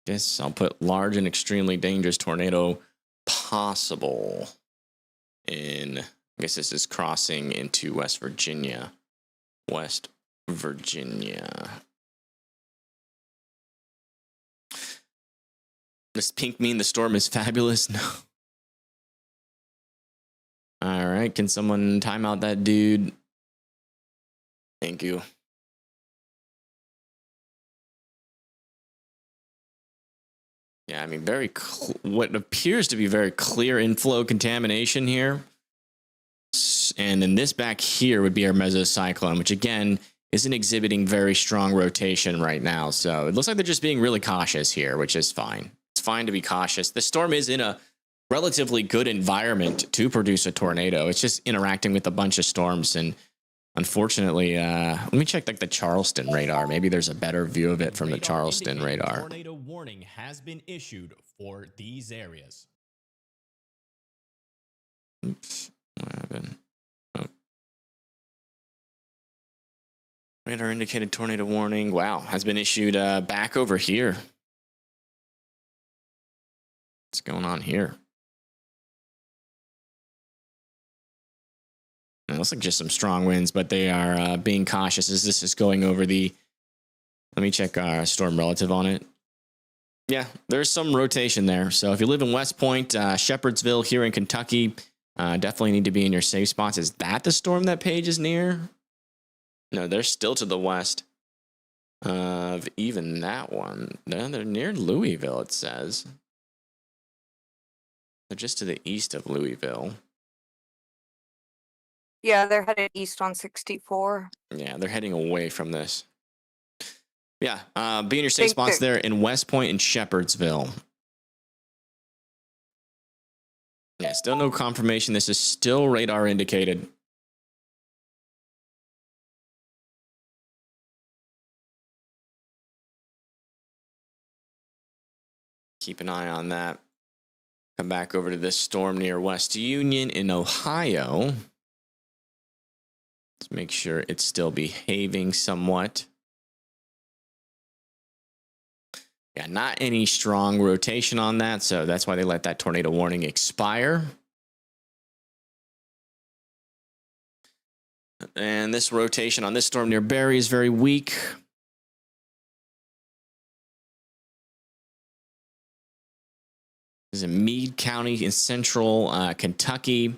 Yes, I'll put large and extremely dangerous tornado possible in, I guess this is crossing into West Virginia. West Virginia. Does pink mean the storm is fabulous? No. All right, can someone time out that dude? Thank you. Yeah, I mean, what appears to be very clear inflow contamination here. And then this back here would be our mesocyclone, which again isn't exhibiting very strong rotation right now. So it looks like they're just being really cautious here, which is fine. It's fine to be cautious. The storm is in a relatively good environment to produce a tornado. It's just interacting with a bunch of storms. And unfortunately, let me check like the Charleston radar. Maybe there's a better view of it from the Charleston radar. Tornado warning has been issued for these areas. Oops, what happened? Oh. Radar indicated tornado warning. Wow, has been issued back over here. What's going on here? It looks like just some strong winds, but they are being cautious as this is going over the... Let me check our storm relative on it. Yeah, there's some rotation there. So if you live in West Point, Shepherdsville here in Kentucky, definitely need to be in your safe spots. Is that the storm that Paige is near? No, they're still to the west of even that one. No, they're near Louisville, it says. They're just to the east of Louisville. Yeah, they're headed east on 64. Yeah, they're heading away from this. Yeah, be in your safe Think spots they're- there in West Point and Shepherdsville. Yeah, still no confirmation. This is still radar indicated. Keep an eye on that. Come back over to this storm near West Union in Ohio. Let's make sure it's still behaving somewhat. Yeah, not any strong rotation on that, so that's why they let that tornado warning expire. And this rotation on this storm near Barry is very weak. This is in Meade County in central Kentucky.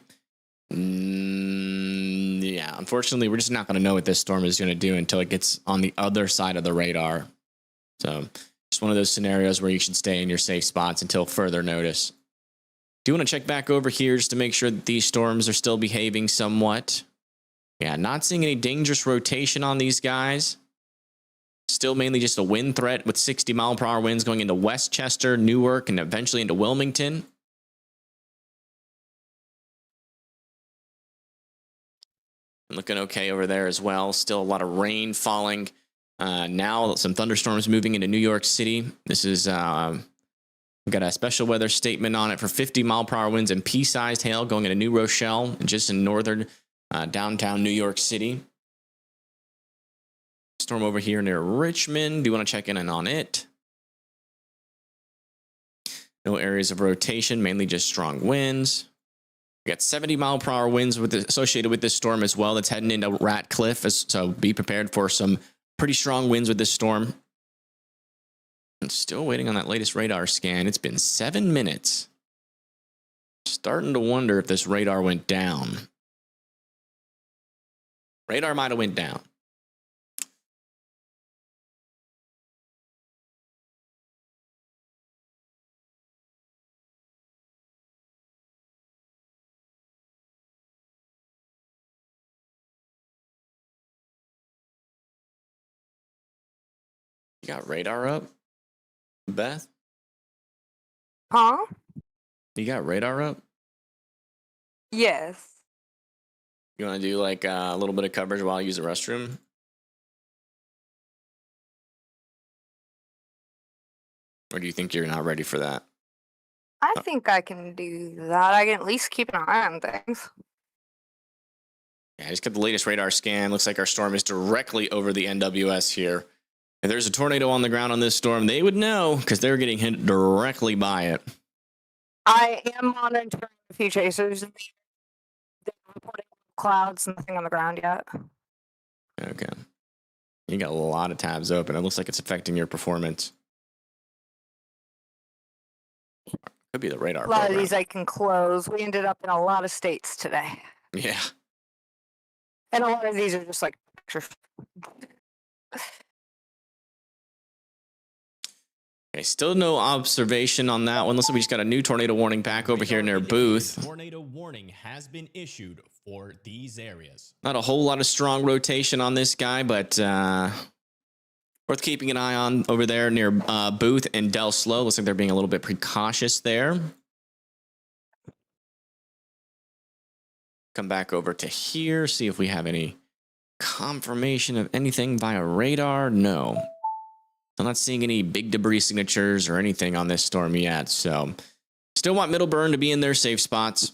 Yeah, unfortunately, we're just not going to know what this storm is going to do until it gets on the other side of the radar. So just one of those scenarios where you should stay in your safe spots until further notice. Do you want to check back over here just to make sure that these storms are still behaving somewhat? Yeah, not seeing any dangerous rotation on these guys. Still mainly just a wind threat with 60-mile-per-hour winds going into Westchester, Newark, and eventually into Wilmington. And looking okay over there as well. Still a lot of rain falling. Now some thunderstorms moving into New York City. This is we've got a special weather statement on it for 50-mile-per-hour winds and pea-sized hail going into New Rochelle, just in northern downtown New York City. Storm over here near Richmond. Do you want to check in on it? No areas of rotation, mainly just strong winds. We got 70-mile-per-hour winds associated with this storm as well. That's heading into Ratcliffe, so be prepared for some pretty strong winds with this storm. I'm still waiting on that latest radar scan. It's been 7 minutes. Starting to wonder if this radar went down. Radar might have went down. You got radar up, Beth? Huh? You got radar up? Yes. You want to do like a little bit of coverage while I use the restroom? Or do you think you're not ready for that? I think I can do that. I can at least keep an eye on things. Yeah, I just got the latest radar scan. Looks like our storm is directly over the NWS here. If there's a tornado on the ground on this storm, they would know because they're getting hit directly by it. I am monitoring a few chasers. They're reporting clouds, nothing on the ground yet. Okay. You got a lot of tabs open. It looks like it's affecting your performance. Could be the radar A lot program. of these I can close. We ended up in a lot of states today. Yeah. And a lot of these are just like pictures. Okay, still no observation on that one. Looks like we just got a new tornado warning back over here near Booth. Tornado warning has been issued for these areas. Not a whole lot of strong rotation on this guy, but worth keeping an eye on over there near Booth and Del Slow. Looks like they're being a little bit precautious there. Come back over to here, see if we have any confirmation of anything via radar. No. I'm not seeing any big debris signatures or anything on this storm yet, so still want Middleburn to be in their safe spots.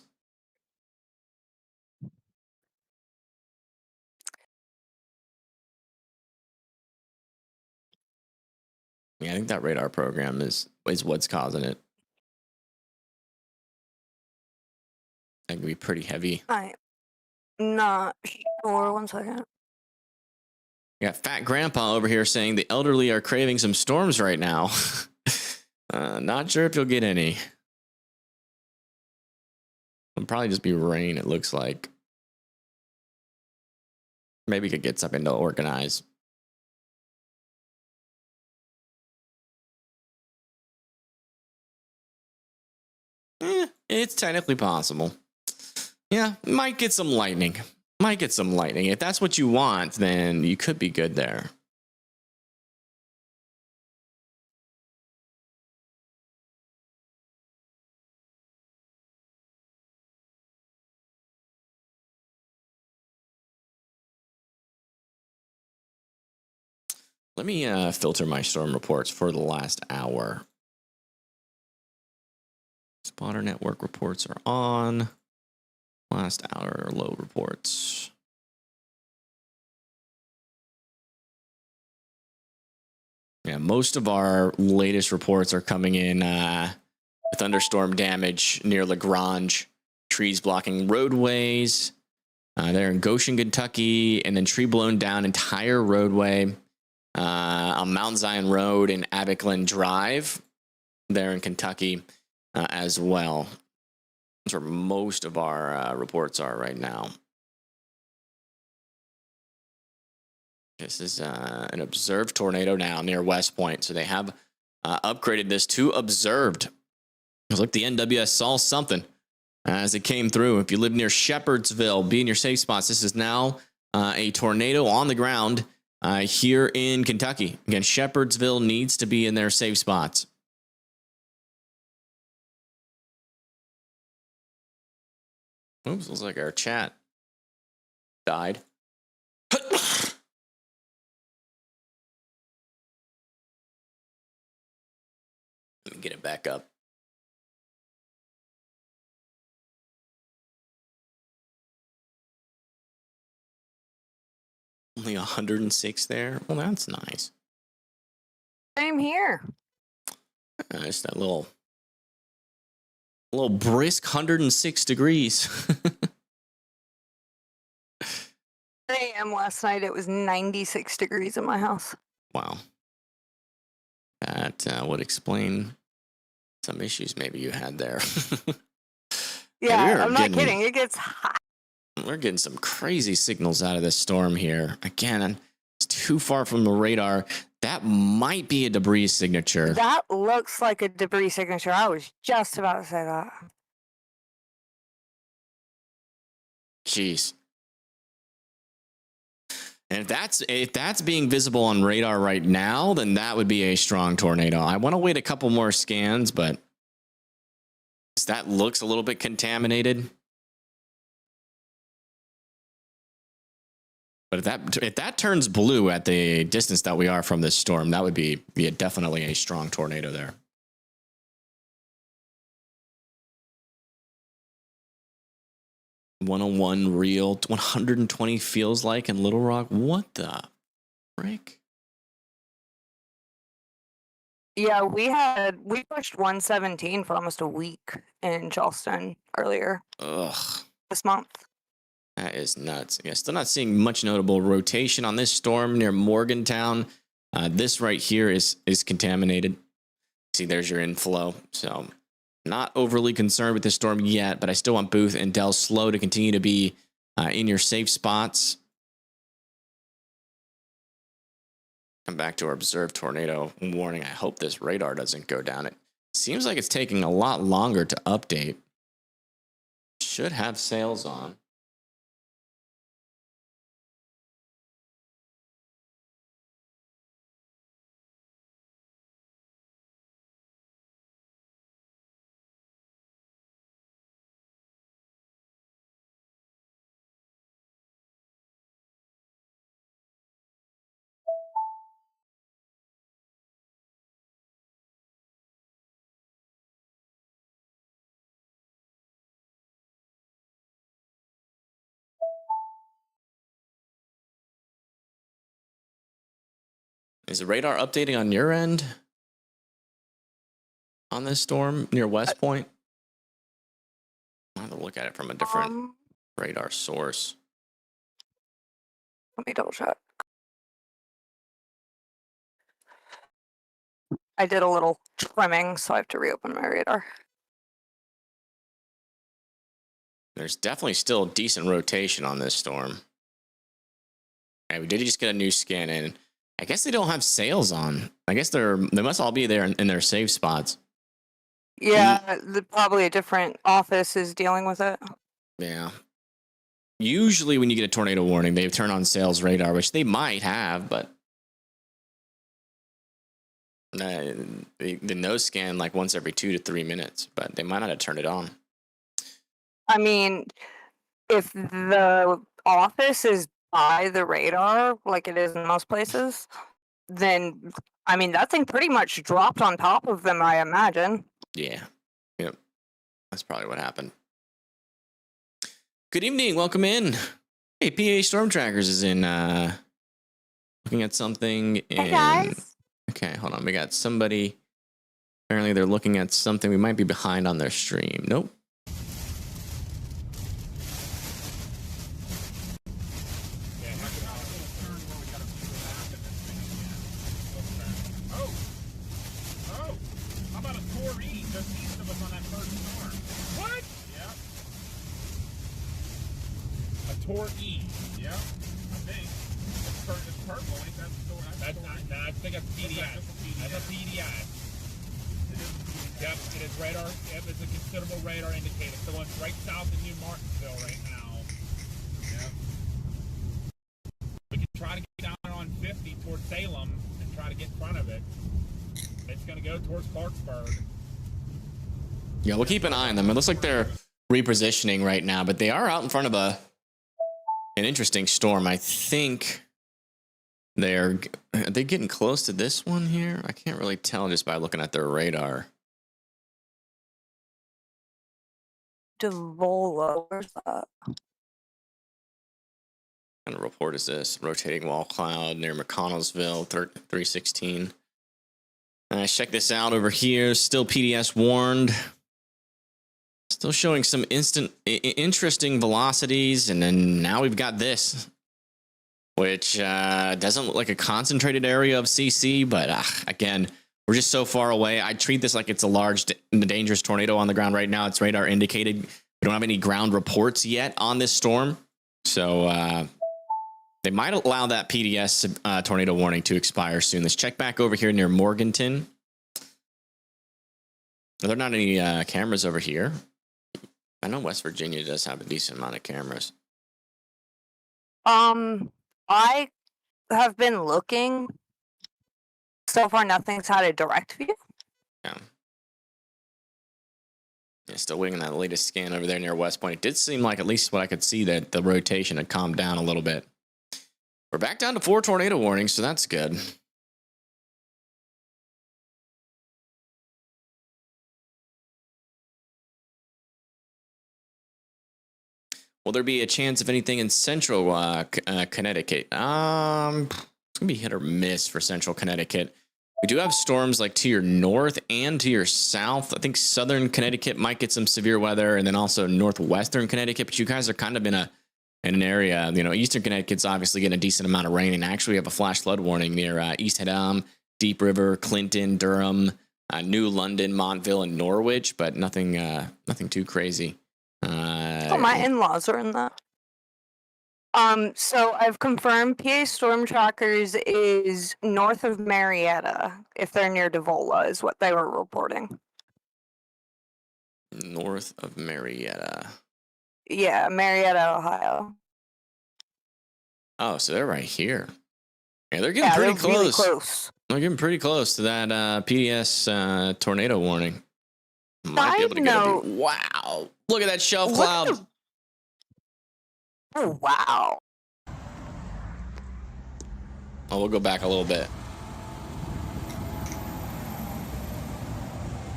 Yeah, I think that radar program is what's causing it. That could be pretty heavy. I'm not sure. 1 second. We got Fat Grandpa over here saying the elderly are craving some storms right now. Not sure if you'll get any. It'll probably just be rain, it looks like. Maybe we could get something to organize. It's technically possible. Yeah, might get some lightning. Might get some lightning. If that's what you want, then you could be good there. Let me filter my storm reports for the last hour. Spotter network reports are on. Last hour low reports. Yeah, most of our latest reports are coming in with thunderstorm damage near Lagrange, trees blocking roadways. They're in Goshen, Kentucky, and then tree blown down entire roadway on Mount Zion Road and Abickland Drive there in Kentucky as well. That's where most of our reports are right now. This is an observed tornado now near West Point. So they have upgraded this to observed. Look, the NWS saw something as it came through. If you live near Shepherdsville, be in your safe spots. This is now a tornado on the ground here in Kentucky. Again, Shepherdsville needs to be in their safe spots. Oops, looks like our chat died. Let me get it back up. Only 106 there. Well, that's nice. Same here. Just that little brisk 106 degrees. 10 a.m. last night, it was 96 degrees in my house. Wow. That would explain some issues maybe you had there. Yeah, I'm not kidding. It gets hot. We're getting some crazy signals out of this storm here. Again, it's too far from the radar. That might be a debris signature. That looks like a debris signature. I was just about to say that. Jeez. And if that's being visible on radar right now, then that would be a strong tornado. I want to wait a couple more scans, but that looks a little bit contaminated. But if that turns blue at the distance that we are from this storm, that would be definitely a strong tornado there. "101 real, 120 feels like in Little Rock." What the frick? Yeah, we pushed 117 for almost a week in Charleston earlier Ugh. this month. That is nuts. Yeah, still not seeing much notable rotation on this storm near Morgantown. This right here is contaminated. See, there's your inflow. So not overly concerned with this storm yet, but I still want Booth and Del Slow to continue to be in your safe spots. Come back to our observed tornado warning. I hope this radar doesn't go down. It seems like it's taking a lot longer to update. Should have sails on. Is the radar updating on your end? On this storm near West Point? I'll have to look at it from a different radar source. Let me double check. I did a little trimming, so I have to reopen my radar. There's definitely still decent rotation on this storm. And we did just get a new scan in. I guess they don't have sails on. I guess they must all be there in their safe spots. Yeah, probably a different office is dealing with it. Yeah. Usually when you get a tornado warning, they turn on sails radar, which they might have, but the nose scan like once every 2 to 3 minutes, but they might not have turned it on. I mean, if the office is by the radar, like it is in most places, then, I mean, that thing pretty much dropped on top of them, I imagine. Yeah. Yep. That's probably what happened. Good evening. Welcome in. Hey, PA Storm Trackers is in looking at something. Hey, guys. Okay, hold on. We got somebody. Apparently they're looking at something. We might be behind on their stream. Nope. Tor E. Yeah, I think. It's purple. Ain't that the store? I think that's PDI. That's a PDI. Yep, it is radar. Yep, it's a considerable radar indicator. It's the one right south of New Martinsville right now. Yep. We can try to get down on 50 towards Salem and try to get in front of it. It's going to go towards Clarksburg. Yeah, we'll keep an eye on them. It looks like they're repositioning right now, but they are out in front of an interesting storm. I think are they getting close to this one here? I can't really tell just by looking at their radar. Devola, where's that? What kind of report is this? Rotating wall cloud near McConnellsville, 316. Check this out over here. Still PDS warned. Still showing some interesting velocities, and then now we've got this, which doesn't look like a concentrated area of CC, but again, we're just so far away. I treat this like it's a large, dangerous tornado on the ground right now. It's radar indicated. We don't have any ground reports yet on this storm, so they might allow that PDS tornado warning to expire soon. Let's check back over here near Morganton. Are there not any cameras over here? I know West Virginia does have a decent amount of cameras. I have been looking. So far, nothing's had a direct view. Yeah. Still waiting on that latest scan over there near West Point. It did seem like, at least what I could see, that the rotation had calmed down a little bit. We're back down to 4 tornado warnings, so that's good. Will there be a chance of anything in central Connecticut? It's going to be hit or miss for central Connecticut. We do have storms like to your north and to your south. I think southern Connecticut might get some severe weather, and then also northwestern Connecticut. But you guys are kind of in an area, eastern Connecticut's obviously getting a decent amount of rain, and actually we have a flash flood warning near East Haddam, Deep River, Clinton, Durham, New London, Montville, and Norwich, but nothing too crazy. My in-laws are in that. So I've confirmed PA Storm Trackers is north of Marietta, if they're near Devola, is what they were reporting. North of Marietta. Yeah, Marietta, Ohio. Oh, so they're right here. Yeah, they're getting Yeah, pretty they're close. really close. They're getting pretty close to that PDS tornado warning. Might be able to get Side a wow. Look at that shelf Look cloud. at Oh, wow. Oh, we'll go back a little bit.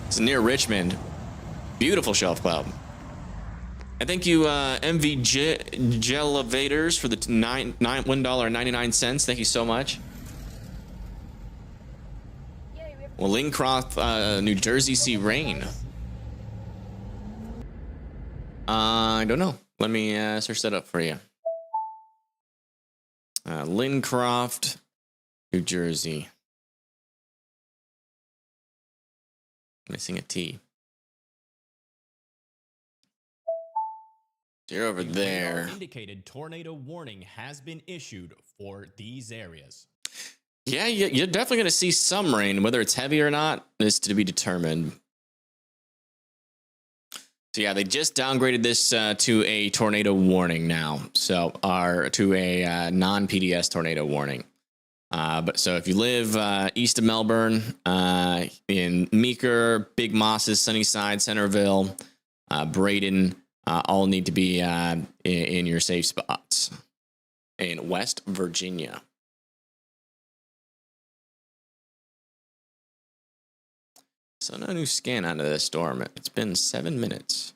It's near Richmond. Beautiful shelf cloud. And thank you, MVG Elevators, for the $1.99. Thank you so much. Well, Lincroft, New Jersey, see rain. I don't know. Let me search that up for you. Lincroft, New Jersey. Missing a T. You're over The there. radar indicated tornado warning has been issued for these areas. Yeah, you're definitely going to see some rain. Whether it's heavy or not is to be determined. So yeah, they just downgraded this to a tornado warning now. So, to a non-PDS tornado warning. But so if you live east of Melbourne, in Meeker, Big Mosses, Sunnyside, Centerville, Braden, all need to be in your safe spots in West Virginia. So no new scan out of this storm. It's been 7 minutes.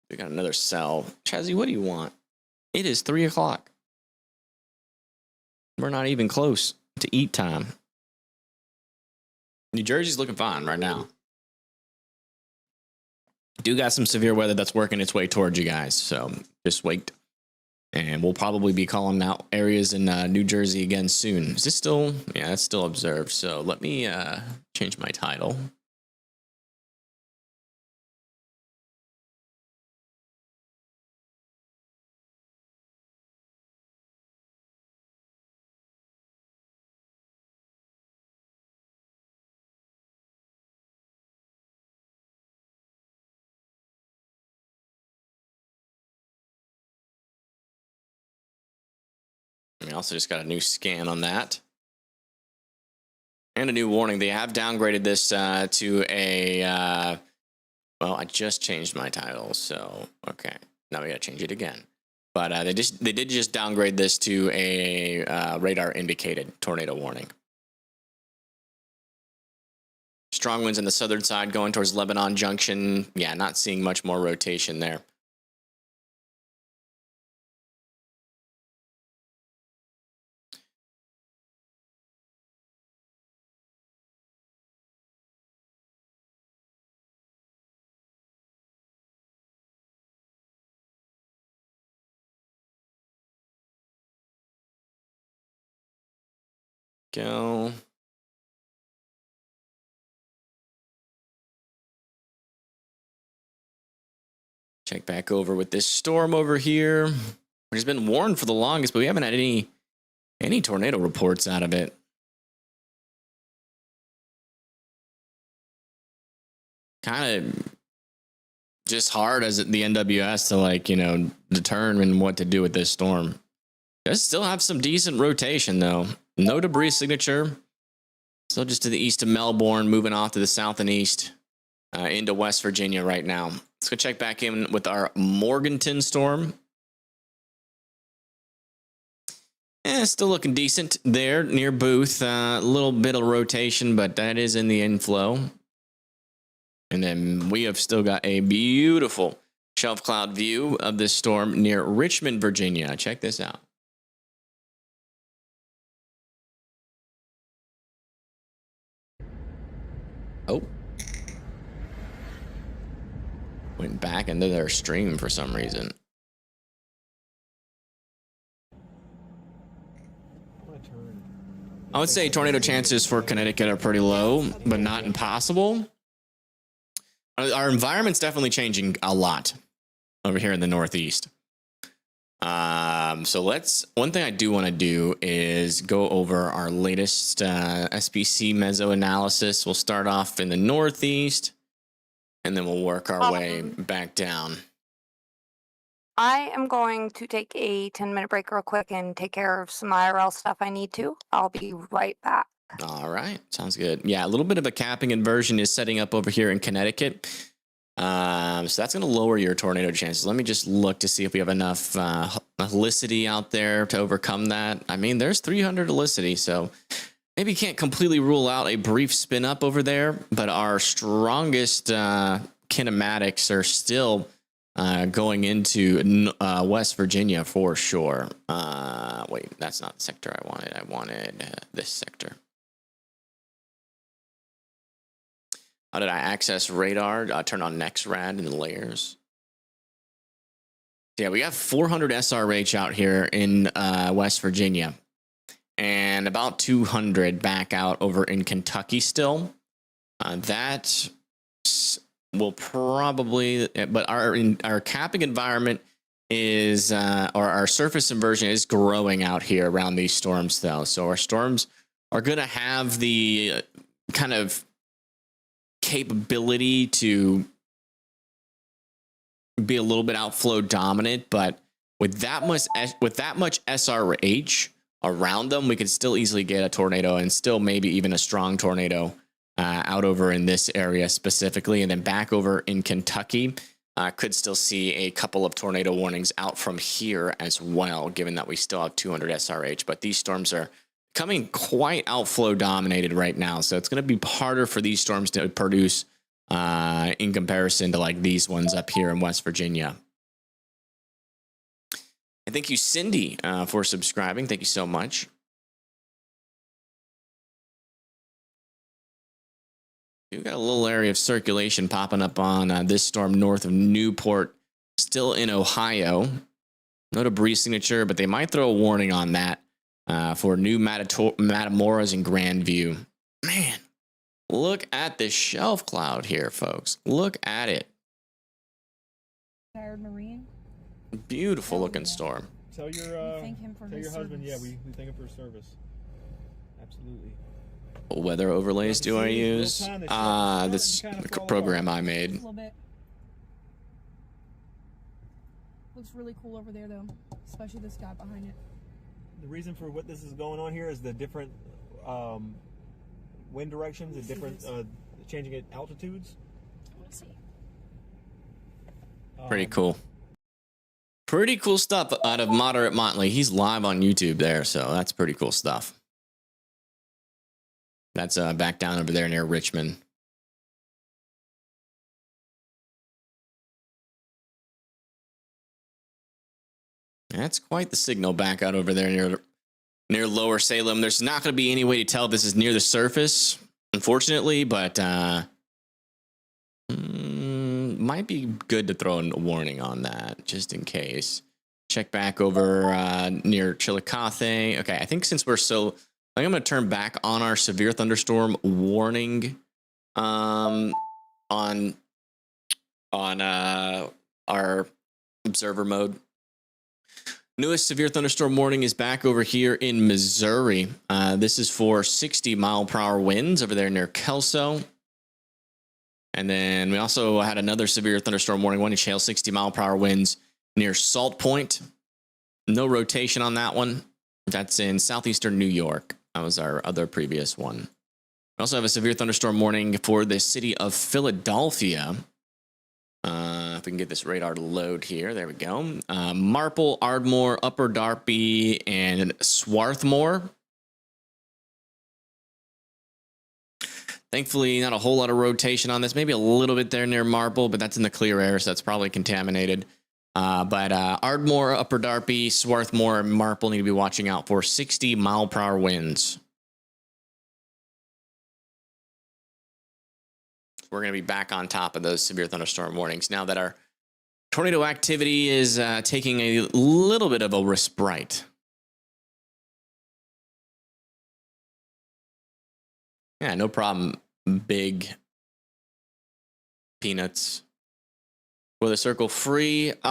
We got another cell. Chazzy, what do you want? It is 3 o'clock. We're not even close to eat time. New Jersey's looking fine right now. Do got some severe weather that's working its way towards you guys, so just wait. And we'll probably be calling out areas in New Jersey again soon. Is this still? Yeah, that's still observed. So let me change my title. We also just got a new scan on that. And a new warning. They have downgraded this to a... well, I just changed my title, so... Okay. Now we gotta change it again. But they did just downgrade this to a radar-indicated tornado warning. Strong winds on the southern side going towards Lebanon Junction. Yeah, not seeing much more rotation there. Go. Check back over with this storm over here, which has been warned for the longest, but we haven't had any tornado reports out of it. Kind of just hard as the NWS to determine what to do with this storm. Does still have some decent rotation though. No debris signature. Still just to the east of Melbourne, moving off to the south and east into West Virginia right now. Let's go check back in with our Morganton storm. Still looking decent there near Booth. A little bit of rotation, but that is in the inflow. And then we have still got a beautiful shelf cloud view of this storm near Richmond, Virginia. Check this out. Oh. Went back into their stream for some reason. I would say tornado chances for Connecticut are pretty low, but not impossible. Our environment's definitely changing a lot over here in the Northeast. So one thing I do want to do is go over our latest SPC meso analysis. We'll start off in the Northeast, and then we'll work our way back down. I am going to take a 10-minute break real quick and take care of some IRL stuff I need to. I'll be right back. All right. Sounds good. Yeah, a little bit of a capping inversion is setting up over here in Connecticut. So that's going to lower your tornado chances. Let me just look to see if we have enough helicity out there to overcome that. I mean, there's 300 helicity, so maybe can't completely rule out a brief spin up over there, but our strongest kinematics are still going into West Virginia for sure. Wait, that's not the sector I wanted. I wanted this sector. How did I access radar? Turn on NextRad in the layers. Yeah, we have 400 SRH out here in West Virginia, and about 200 back out over in Kentucky still. That will probably, but our capping environment is, or our surface inversion is growing out here around these storms though. So our storms are going to have the kind of capability to be a little bit outflow dominant, but with that much SRH around them, we could still easily get a tornado and still maybe even a strong tornado out over in this area specifically, and then back over in Kentucky. Could still see a couple of tornado warnings out from here as well, given that we still have 200 SRH. But these storms are coming quite outflow dominated right now, so it's going to be harder for these storms to produce in comparison to like these ones up here in West Virginia. And thank you, Cindy, for subscribing. Thank you so much. We've got a little area of circulation popping up on this storm north of Newport, still in Ohio. No debris signature, but they might throw a warning on that for new Matamoras and Grandview. Man, look at this shelf cloud here, folks. Look at it. Tired Marine. Beautiful looking storm. Tell your thank him for tell his your husband, service. yeah, we thank him for his service. Absolutely. What weather overlays do I use? This program I A made. little bit. Looks really cool over there though, especially the sky behind it. The reason for what this is going on here is the different wind directions, the different changing at altitudes. I want to see. Pretty cool. Pretty cool stuff out of Moderate Motley. He's live on YouTube there, so that's pretty cool stuff. That's back down over there near Richmond. That's quite the signal back out over there near Lower Salem. There's not going to be any way to tell if this is near the surface, unfortunately, but might be good to throw a warning on that just in case. Check back over near Chillicothe. Okay, I think since we're so, I think I'm going to turn back on our severe thunderstorm warning on our observer mode. Newest severe thunderstorm warning is back over here in Missouri. This is for 60-mile-per-hour winds over there near Kelso. And then we also had another severe thunderstorm warning, one inch hail, 60-mile-per-hour winds near Salt Point. No rotation on that one. That's in southeastern New York. That was our other previous one. We also have a severe thunderstorm warning for the city of Philadelphia. If we can get this radar to load here. There we go. Marple, Ardmore, Upper Darby, and Swarthmore. Thankfully, not a whole lot of rotation on this. Maybe a little bit there near Marple, but that's in the clear air, so that's probably contaminated. But Ardmore, Upper Darby, Swarthmore, and Marple need to be watching out for 60-mile-per-hour winds. We're going to be back on top of those severe thunderstorm warnings now that our tornado activity is taking a little bit of a respite. Yeah, no problem. Big peanuts. Weather Circle free. There's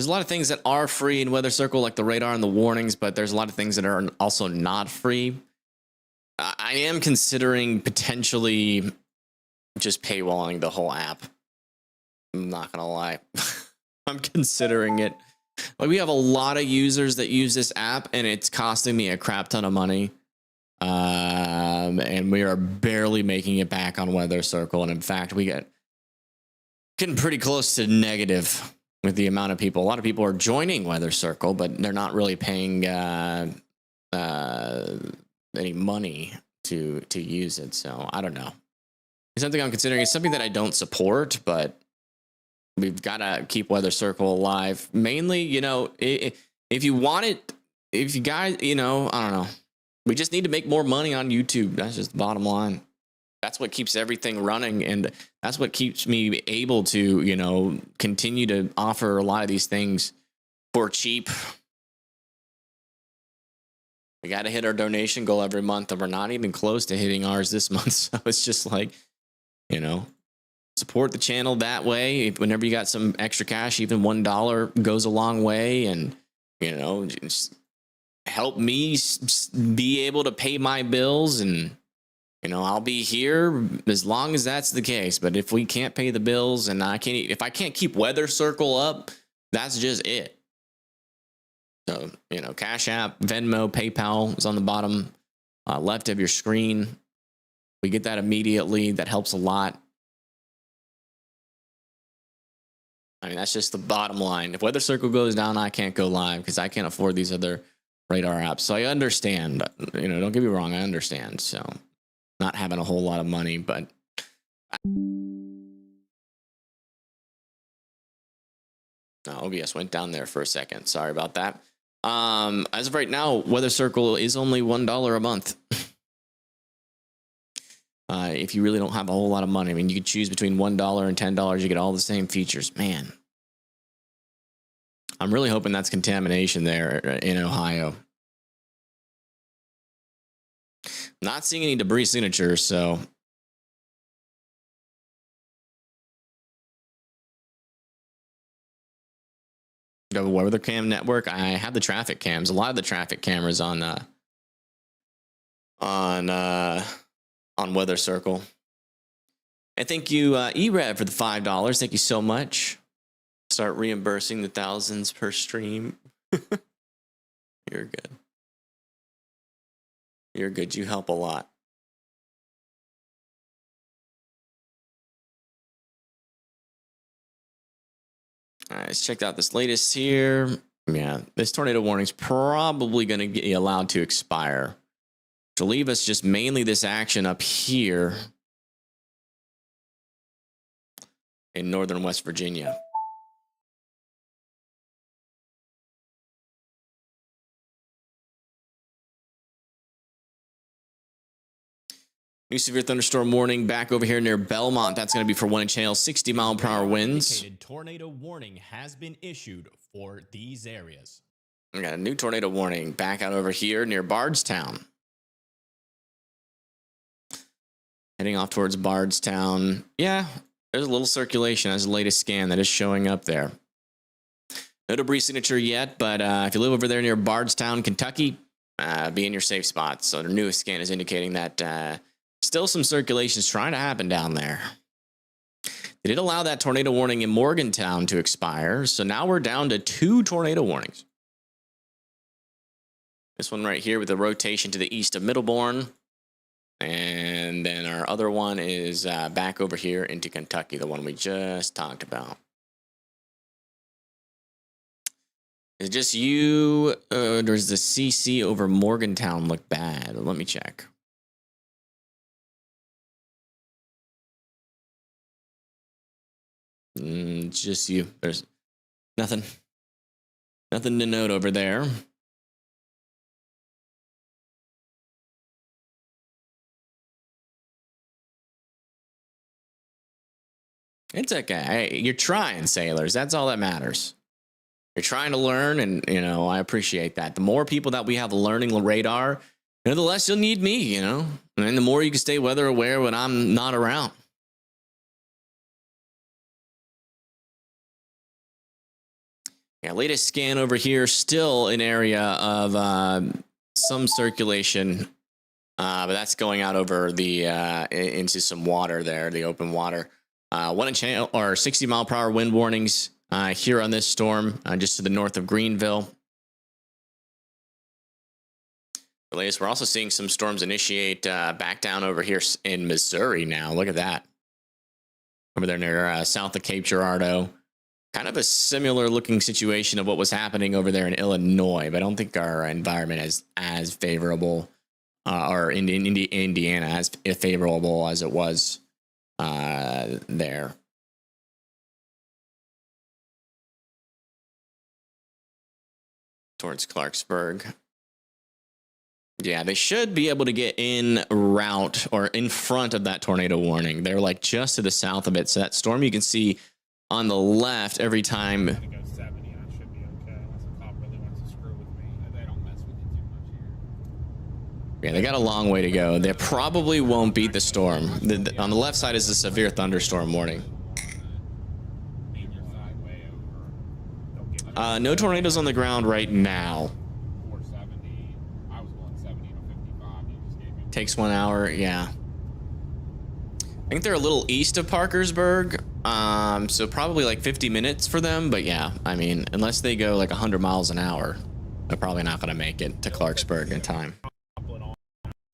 a lot of things that are free in Weather Circle, like the radar and the warnings, but there's a lot of things that are also not free. I am considering potentially just paywalling the whole app. I'm not gonna lie. I'm considering it. Like, we have a lot of users that use this app, and it's costing me a crap ton of money. And we are barely making it back on Weather Circle. And in fact, we getting pretty close to negative with the amount of people. A lot of people are joining Weather Circle, but they're not really paying any money to use it. So I don't know. It's something I'm considering. It's something that I don't support, but we've got to keep Weather Circle alive. Mainly, you know, if you want it, if you guys, you know, I don't know. We just need to make more money on YouTube. That's just the bottom line. That's what keeps everything running, and that's what keeps me able to, you know, continue to offer a lot of these things for cheap. We got to hit our donation goal every month, and we're not even close to hitting ours this month. So it's just like, you know, support the channel that way. Whenever you got some extra cash, even $1 goes a long way, and, you know, just help me be able to pay my bills. And, you know, I'll be here as long as that's the case. But if we can't pay the bills, and if I can't keep Weather Circle up, that's just it. So, you know, Cash App, Venmo, PayPal is on the bottom left of your screen. We get that immediately. That helps a lot. I mean, that's just the bottom line. If Weather Circle goes down, I can't go live because I can't afford these other radar apps. So I understand, you know, don't get me wrong. I understand. So not having a whole lot of money, but OBS went down there for a second. Sorry about that. As of right now, Weather Circle is only $1 a month. If you really don't have a whole lot of money, I mean, you could choose between $1 and $10. You get all the same features. Man, I'm really hoping that's contamination there in Ohio. Not seeing any debris signatures, so. The weather cam network. I have the traffic cams. A lot of the traffic cameras on Weather Circle. And thank you, eRev, for the $5. Thank you so much. Start reimbursing the thousands per stream. You're good. You're good. You help a lot. All right, let's check out this latest here. Yeah, this tornado warning is probably going to get allowed to expire. To leave us just mainly this action up here in northern West Virginia. New severe thunderstorm warning back over here near Belmont. That's going to be for 1 inch hail, 60-mile-per-hour winds. Tornado warning has been issued for these areas. We got a new tornado warning back out over here near Bardstown. Heading off towards Bardstown. Yeah, there's a little circulation as the latest scan that is showing up there. No debris signature yet, but if you live over there near Bardstown, Kentucky, be in your safe spot. So the newest scan is indicating that still some circulation is trying to happen down there. They did allow that tornado warning in Morgantown to expire, so now we're down to 2 tornado warnings. This one right here with the rotation to the east of Middlebourne. And then our other one is back over here into Kentucky, the one we just talked about. Is it just you, or does the CC over Morgantown look bad? Let me check. It's just you. There's nothing to note over there. It's okay. Hey, you're trying, sailors. That's all that matters. You're trying to learn, and, you know, I appreciate that. The more people that we have learning radar, the less you'll need me, and the more you can stay weather aware when I'm not around. Yeah, latest scan over here, still an area of some circulation, but that's going out over the into some water there, the open water. 1 inch or 60 mile per hour wind warnings here on this storm, just to the north of Greenville. The latest, we're also seeing some storms initiate back down over here in Missouri now. Look at that. Over there near south of Cape Girardeau. Kind of a similar looking situation of what was happening over there in Illinois, but I don't think our environment is as favorable, or in Indiana as favorable as it was there. Towards Clarksburg. Yeah, they should be able to get in route or in front of that tornado warning. They're like just to the south of it. So that storm you can see on the left every time. I'm gonna go 70 and I should be okay, unless a cop really wants to screw with me. They don't mess with you too much here. Yeah, they got a long way to go. They probably won't beat the storm. On the left side is the severe thunderstorm warning. No tornadoes on the ground right now. 470. I was going 70 to 55. You just gave me. Takes 1 hour, yeah. I think they're a little east of Parkersburg, so probably like 50 minutes for them. But yeah, I mean, unless they go like 100 miles an hour, they're probably not going to make it to Clarksburg in time.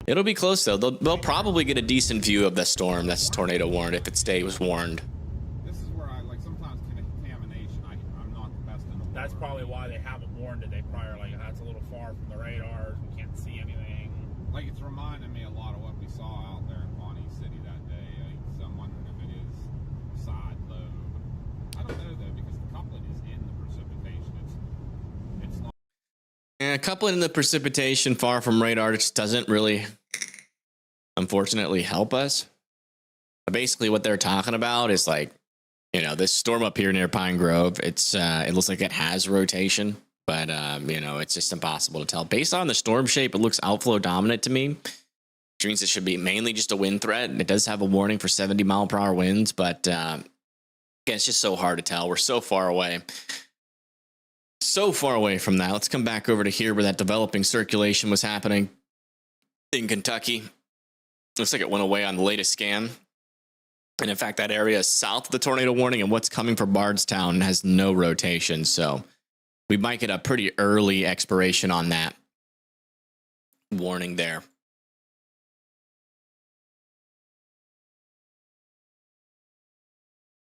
It'll be close though. They'll probably get a decent view of the storm that's tornado warned if it stays warned. This is where I like sometimes contamination. I'm not the best in the world. That's probably why they haven't warned it. They probably are like, that's a little far from the radars. We can't see anything. Like it's reminding me a lot of what we saw out there in Pawnee City that day. So I'm wondering if it is side lobe. I don't know though because the coupling is in the precipitation. It's not. Yeah, coupling in the precipitation far from radar just doesn't really, unfortunately, help us. But basically, what they're talking about is like, this storm up here near Pine Grove. It looks like it has rotation, but it's just impossible to tell. Based on the storm shape, it looks outflow dominant to me, which means it should be mainly just a wind threat. It does have a warning for 70 mile per hour winds, but it's just so hard to tell. We're so far away. So far away from that. Let's come back over to here where that developing circulation was happening in Kentucky. Looks like it went away on the latest scan. And in fact, that area is south of the tornado warning, and what's coming for Bardstown has no rotation. So we might get a pretty early expiration on that warning there.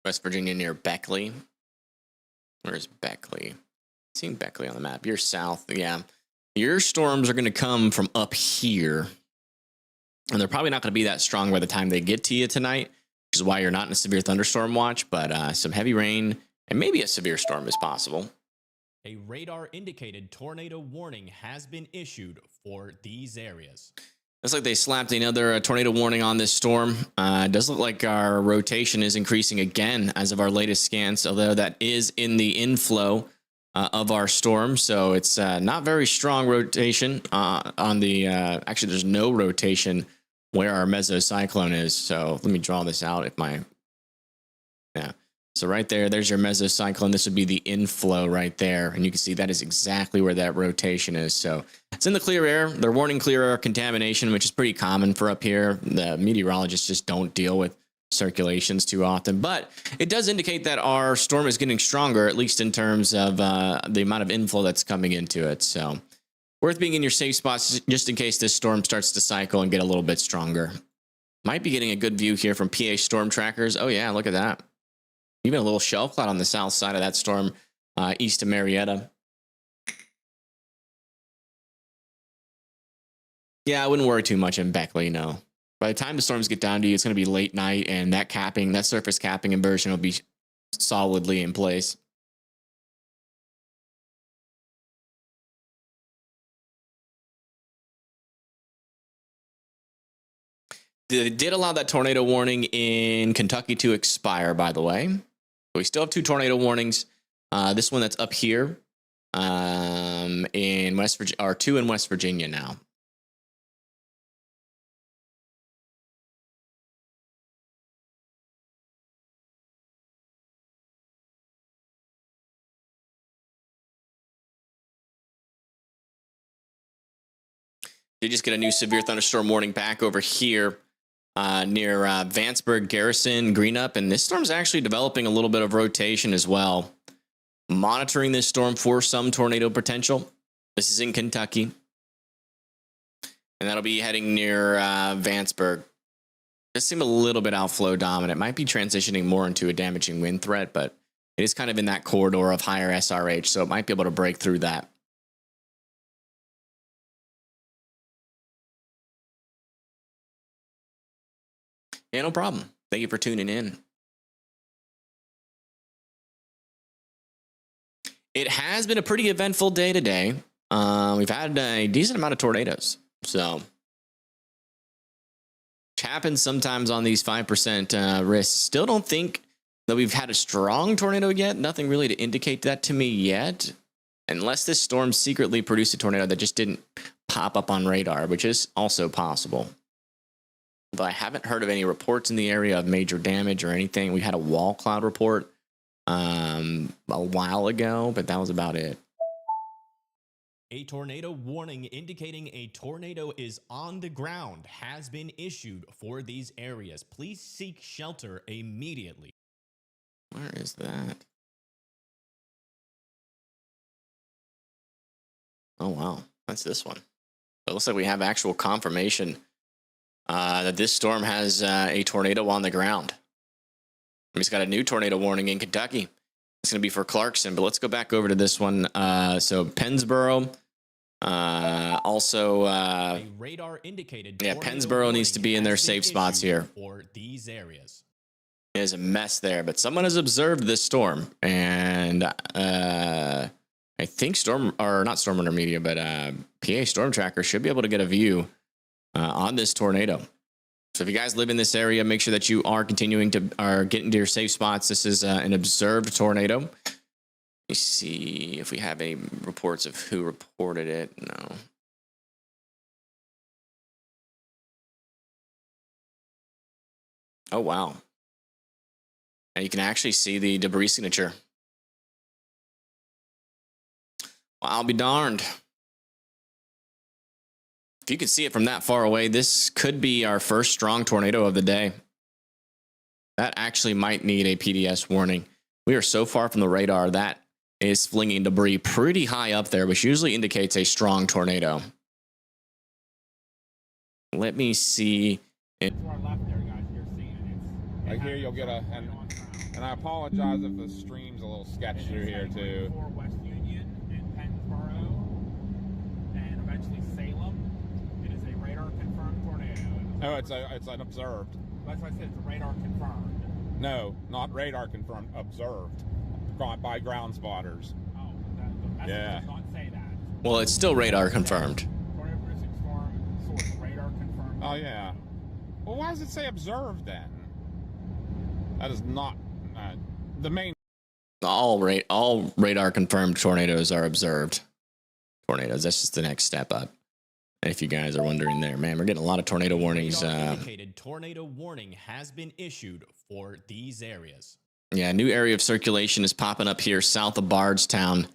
West Virginia near Beckley. Where's Beckley? Seeing Beckley on the map. You're south. Yeah. Your storms are going to come from up here. And they're probably not going to be that strong by the time they get to you tonight, which is why you're not in a severe thunderstorm watch. But some heavy rain and maybe a severe storm is possible. A radar indicated tornado warning has been issued for these areas. Looks like they slapped another tornado warning on this storm. It does look like our rotation is increasing again as of our latest scans, although that is in the inflow of our storm. So it's not very strong rotation on the, actually there's no rotation where our mesocyclone is. So let me draw this out yeah. So right there, there's your mesocyclone. This would be the inflow right there. And you can see that is exactly where that rotation is. So it's in the clear air. They're warning clear air contamination, which is pretty common for up here. The meteorologists just don't deal with circulations too often, but it does indicate that our storm is getting stronger, at least in terms of the amount of inflow that's coming into it. So worth being in your safe spots just in case this storm starts to cycle and get a little bit stronger. Might be getting a good view here from PA storm trackers. Oh yeah, look at that. Even a little shelf cloud on the south side of that storm, east of Marietta. Yeah, I wouldn't worry too much in Beckley, no. By the time the storms get down to you, it's going to be late night, and that surface capping inversion will be solidly in place. They did allow that tornado warning in Kentucky to expire, by the way. We still have 2 tornado warnings. This one that's up here in West Virginia, or 2 in West Virginia now. Did just get a new severe thunderstorm warning back over here near Vanceburg, Garrison, Greenup, and this storm's actually developing a little bit of rotation as well. Monitoring this storm for some tornado potential. This is in Kentucky, and that'll be heading near Vanceburg. Does seem a little bit outflow dominant. Might be transitioning more into a damaging wind threat, but it is kind of in that corridor of higher SRH, so it might be able to break through that. Yeah, no problem. Thank you for tuning in. It has been a pretty eventful day today. We've had a decent amount of tornadoes, so which happens sometimes on these 5% risks. Still don't think that we've had a strong tornado yet. Nothing really to indicate that to me yet, unless this storm secretly produced a tornado that just didn't pop up on radar, which is also possible. But I haven't heard of any reports in the area of major damage or anything. We had a wall cloud report a while ago, but that was about it. A tornado warning indicating a tornado is on the ground has been issued for these areas. Please seek shelter immediately. Where is that? Oh, wow. That's this one. It looks like we have actual confirmation that this storm has a tornado on the ground. He's got a new tornado warning in Kentucky. It's going to be for Clarkson, but let's go back over to this one. So Pennsboro, also, a radar indicated. Yeah, Pennsboro needs to be in their safe spots here. For these areas, there's a mess there, but someone has observed this storm, and I think not Storm Runner Media, but PA Storm Tracker should be able to get a view on this tornado. So if you guys live in this area, make sure that you are continuing to get into your safe spots. This is an observed tornado. Let me see if we have any reports of who reported it. No. Oh, wow. And you can actually see the debris signature. Well, I'll be darned. If you can see it from that far away, this could be our first strong tornado of the day. That actually might need a PDS warning. We are so far from the radar that is flinging debris pretty high up there, which usually indicates a strong tornado. Let me see. To our left there, guys, you're seeing it. Right here, you'll get and I apologize if the stream's a little sketchy through here too. For West Union and Pennsboro, and eventually Salem. It is a radar confirmed tornado. Oh, it's an observed. That's why I said it's a radar confirmed. No, not radar confirmed. Observed by ground spotters. Oh, the message does not say that. Well, it's still radar confirmed. Tornado producing storm source radar confirmed. Oh yeah. Well, why does it say observed then? That is not the main. All radar confirmed tornadoes are observed tornadoes. That's just the next step up. And if you guys are wondering there, man, we're getting a lot of tornado warnings. Indicated tornado warning has been issued for these areas. Yeah, a new area of circulation is popping up here south of Bardstown.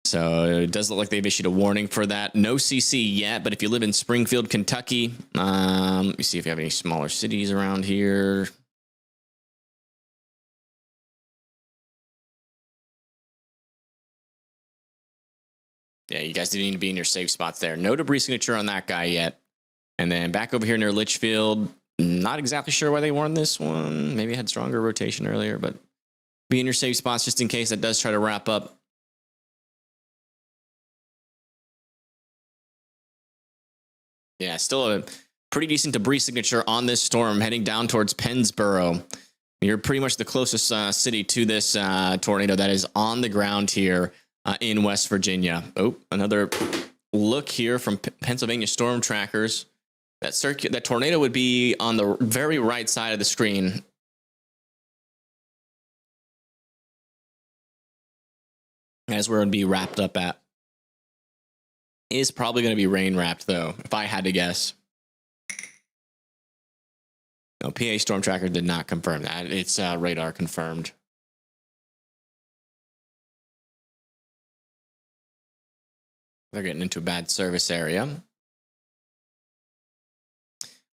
So it does look like they've issued a warning for that. No CC yet, but if you live in Springfield, Kentucky, let me see if you have any smaller cities around here. Yeah, you guys didn't need to be in your safe spots there. No debris signature on that guy yet. And then back over here near Litchfield, not exactly sure why they warned this one. Maybe it had stronger rotation earlier, but be in your safe spots just in case that does try to wrap up. Yeah, still a pretty decent debris signature on this storm heading down towards Pennsboro. You're pretty much the closest city to this tornado that is on the ground here in West Virginia. Oh, another look here from Pennsylvania Storm Trackers. That tornado would be on the very right side of the screen. That's where it would be wrapped up at. Is probably going to be rain wrapped, though, if I had to guess. No, PA Storm Tracker did not confirm that. It's radar confirmed. They're getting into a bad service area.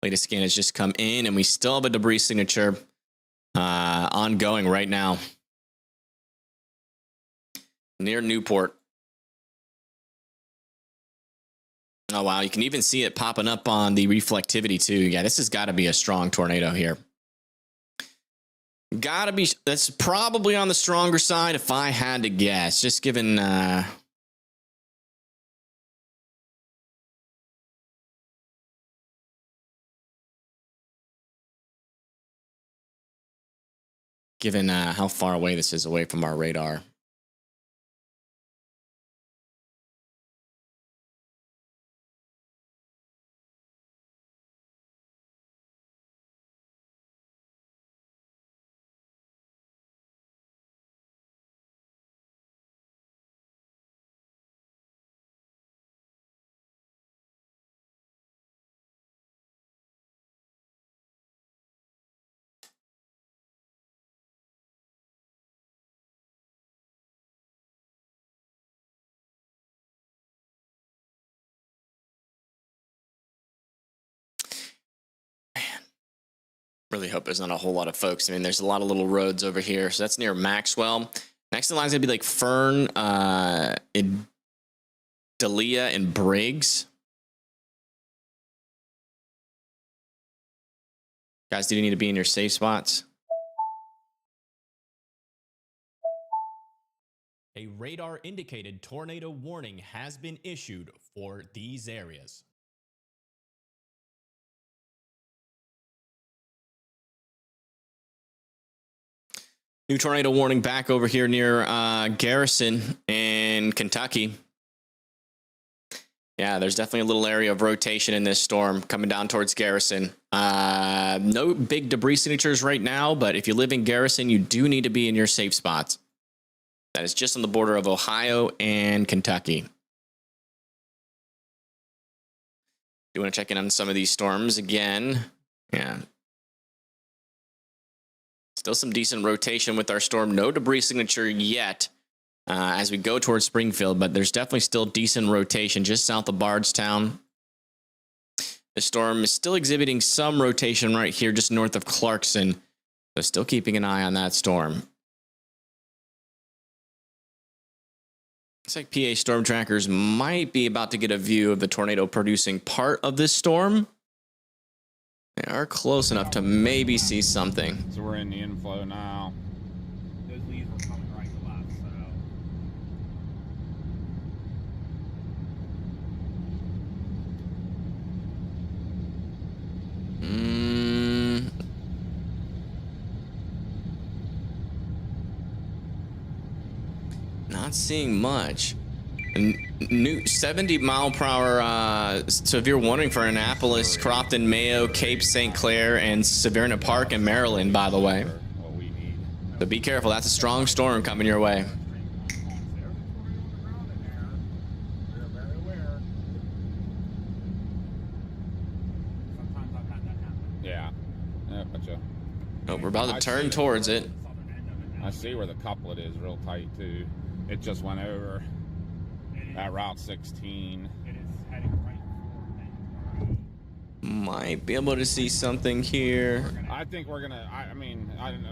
Latest scan has just come in, and we still have a debris signature ongoing right now near Newport. Oh, wow. You can even see it popping up on the reflectivity, too. Yeah, this has got to be a strong tornado here. Got to be. That's probably on the stronger side if I had to guess. Just given... given how far away this is away from our radar. Really hope there's not a whole lot of folks. I mean, there's a lot of little roads over here. So that's near Maxwell. Next in line is going to be like Fern, Dalia, and Briggs. Guys, do you need to be in your safe spots? A radar indicated tornado warning has been issued for these areas. New tornado warning back over here near Garrison in Kentucky. Yeah, there's definitely a little area of rotation in this storm coming down towards Garrison. No big debris signatures right now, but if you live in Garrison, you do need to be in your safe spots. That is just on the border of Ohio and Kentucky. You want to check in on some of these storms again? Yeah. Still some decent rotation with our storm. No debris signature yet as we go towards Springfield, but there's definitely still decent rotation just south of Bardstown. The storm is still exhibiting some rotation right here just north of Clarkson. So still keeping an eye on that storm. Looks like PA storm trackers might be about to get a view of the tornado producing part of this storm. They are close enough to maybe see something. So we're in the inflow now. Those leaves were coming right to left, Not seeing much. New 70 mile per hour. So if you're wondering, for Annapolis, Crofton, Mayo, Cape St. Clair, and Severna Park in Maryland, by the way. So be careful. That's a strong storm coming your way. Yeah. Yeah, gotcha. Oh, we're about to turn towards it. I see where the couplet is real tight too. It just went over that Route 16. It is heading right for Might be able to see something here. I think we're gonna. I mean, I'm.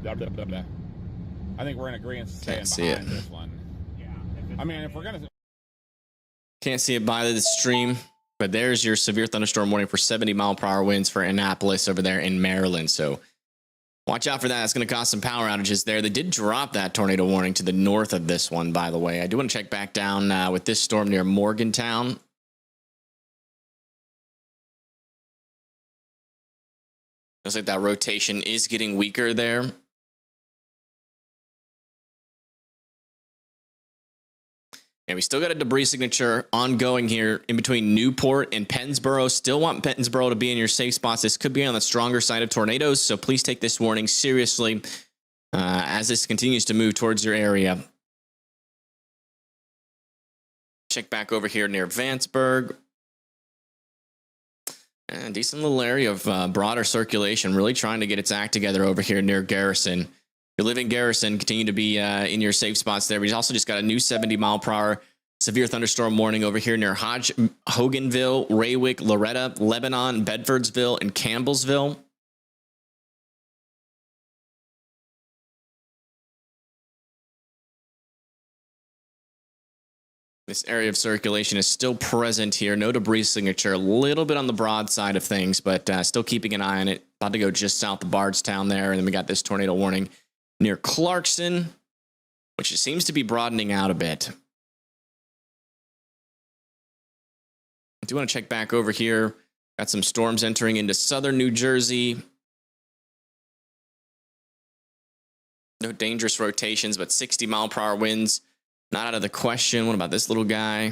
I think we're in agreement to Can't staying see behind it. this one. I mean, if we're gonna. Can't see it by the stream, but there's your severe thunderstorm warning for 70 mile per hour winds for Annapolis over there in Maryland. So watch out for that. It's going to cause some power outages there. They did drop that tornado warning to the north of this one, by the way. I do want to check back down with this storm near Morgantown. Looks like that rotation is getting weaker there. And we still got a debris signature ongoing here in between Newport and Pennsboro. Still want Pennsboro to be in your safe spots. This could be on the stronger side of tornadoes, so please take this warning seriously as this continues to move towards your area. Check back over here near Vanceburg. And decent little area of broader circulation, really trying to get its act together over here near Garrison. If you live in Garrison, continue to be in your safe spots there. But he's also just got a new 70 mile per hour Severe thunderstorm warning over here near Hoganville, Raywick, Loretta, Lebanon, Bedfordsville, and Campbellsville. This area of circulation is still present here. No debris signature. A little bit on the broad side of things, but still keeping an eye on it. About to go just south of Bardstown there. And then we got this tornado warning near Clarkson, which seems to be broadening out a bit. I do want to check back over here. Got some storms entering into southern New Jersey. No dangerous rotations, but 60-mile-per-hour winds not out of the question. What about this little guy?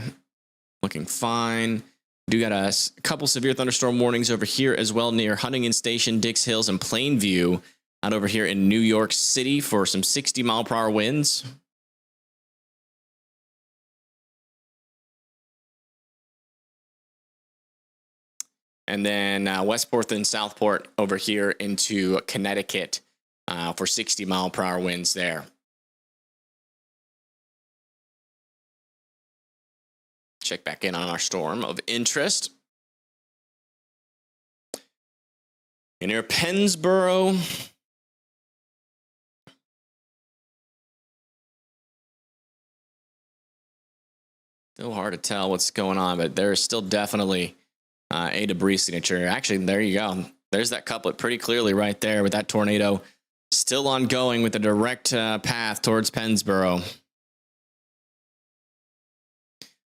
Looking fine. Do got a couple severe thunderstorm warnings over here as well near Huntington Station, Dix Hills, and Plainview. Out over here in New York City for some 60-mile-per-hour winds. And then Westport and Southport over here into Connecticut for 60-mile-per-hour winds there. Check back in on our storm of interest. And near Pennsboro. Still hard to tell what's going on, but there's still definitely a debris signature. Actually, there you go. There's that couplet pretty clearly right there with that tornado still ongoing with a direct path towards Pennsboro.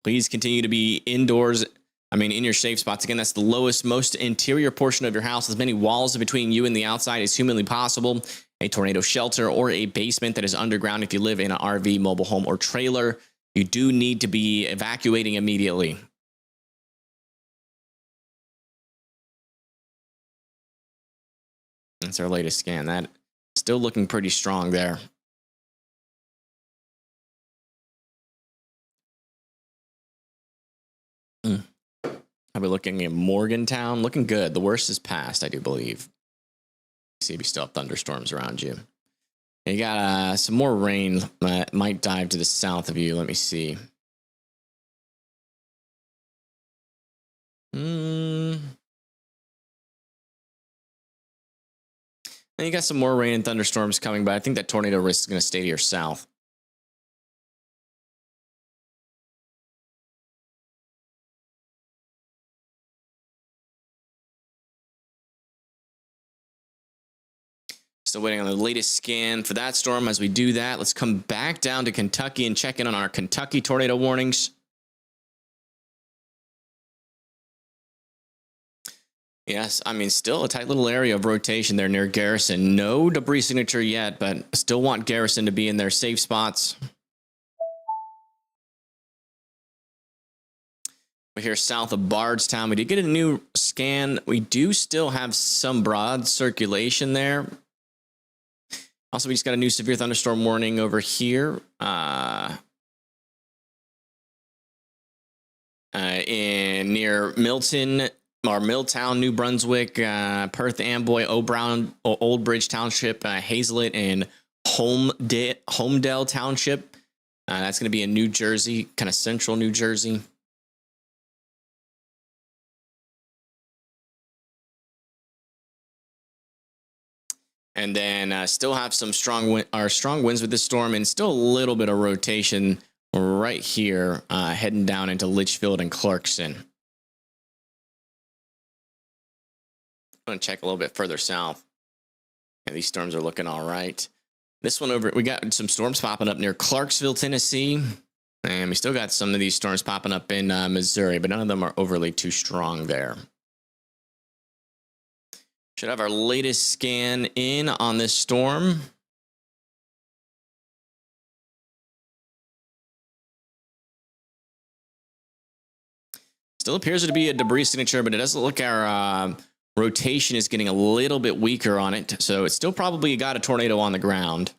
Please continue to be indoors. In your safe spots. Again, that's the lowest, most interior portion of your house. As many walls between you and the outside as humanly possible. A tornado shelter or a basement that is underground if you live in an RV, mobile home, or trailer. You do need to be evacuating immediately. That's our latest scan. That still looking pretty strong there. I'll be looking at Morgantown. Looking good. The worst is past, I do believe. See if you still have thunderstorms around you. You got some more rain that might dive to the south of you. Let me see. And you got some more rain and thunderstorms coming, but I think that tornado risk is going to stay to your south. Still waiting on the latest scan for that storm. As we do that, let's come back down to Kentucky and check in on our Kentucky tornado warnings. Yes, still a tight little area of rotation there near Garrison. No debris signature yet, but still want Garrison to be in their safe spots. We're here south of Bardstown. We did get a new scan. We do still have some broad circulation there. Also, we just got a new severe thunderstorm warning over here in near Milton, or Milltown, New Brunswick, Perth, Amboy, Old Bridge Township, Hazlet, and Homedale Township. That's going to be in New Jersey, kind of central New Jersey. And then still have some strong winds with this storm, and still a little bit of rotation right here, heading down into Litchfield and Clarkson. I'm going to check a little bit further south. Yeah, these storms are looking all right. This one over, we got some storms popping up near Clarksville, Tennessee. And we still got some of these storms popping up in Missouri, but none of them are overly too strong there. Should have our latest scan in on this storm. Still appears to be a debris signature, but it doesn't look our rotation is getting a little bit weaker on it. So it's still probably got a tornado on the ground.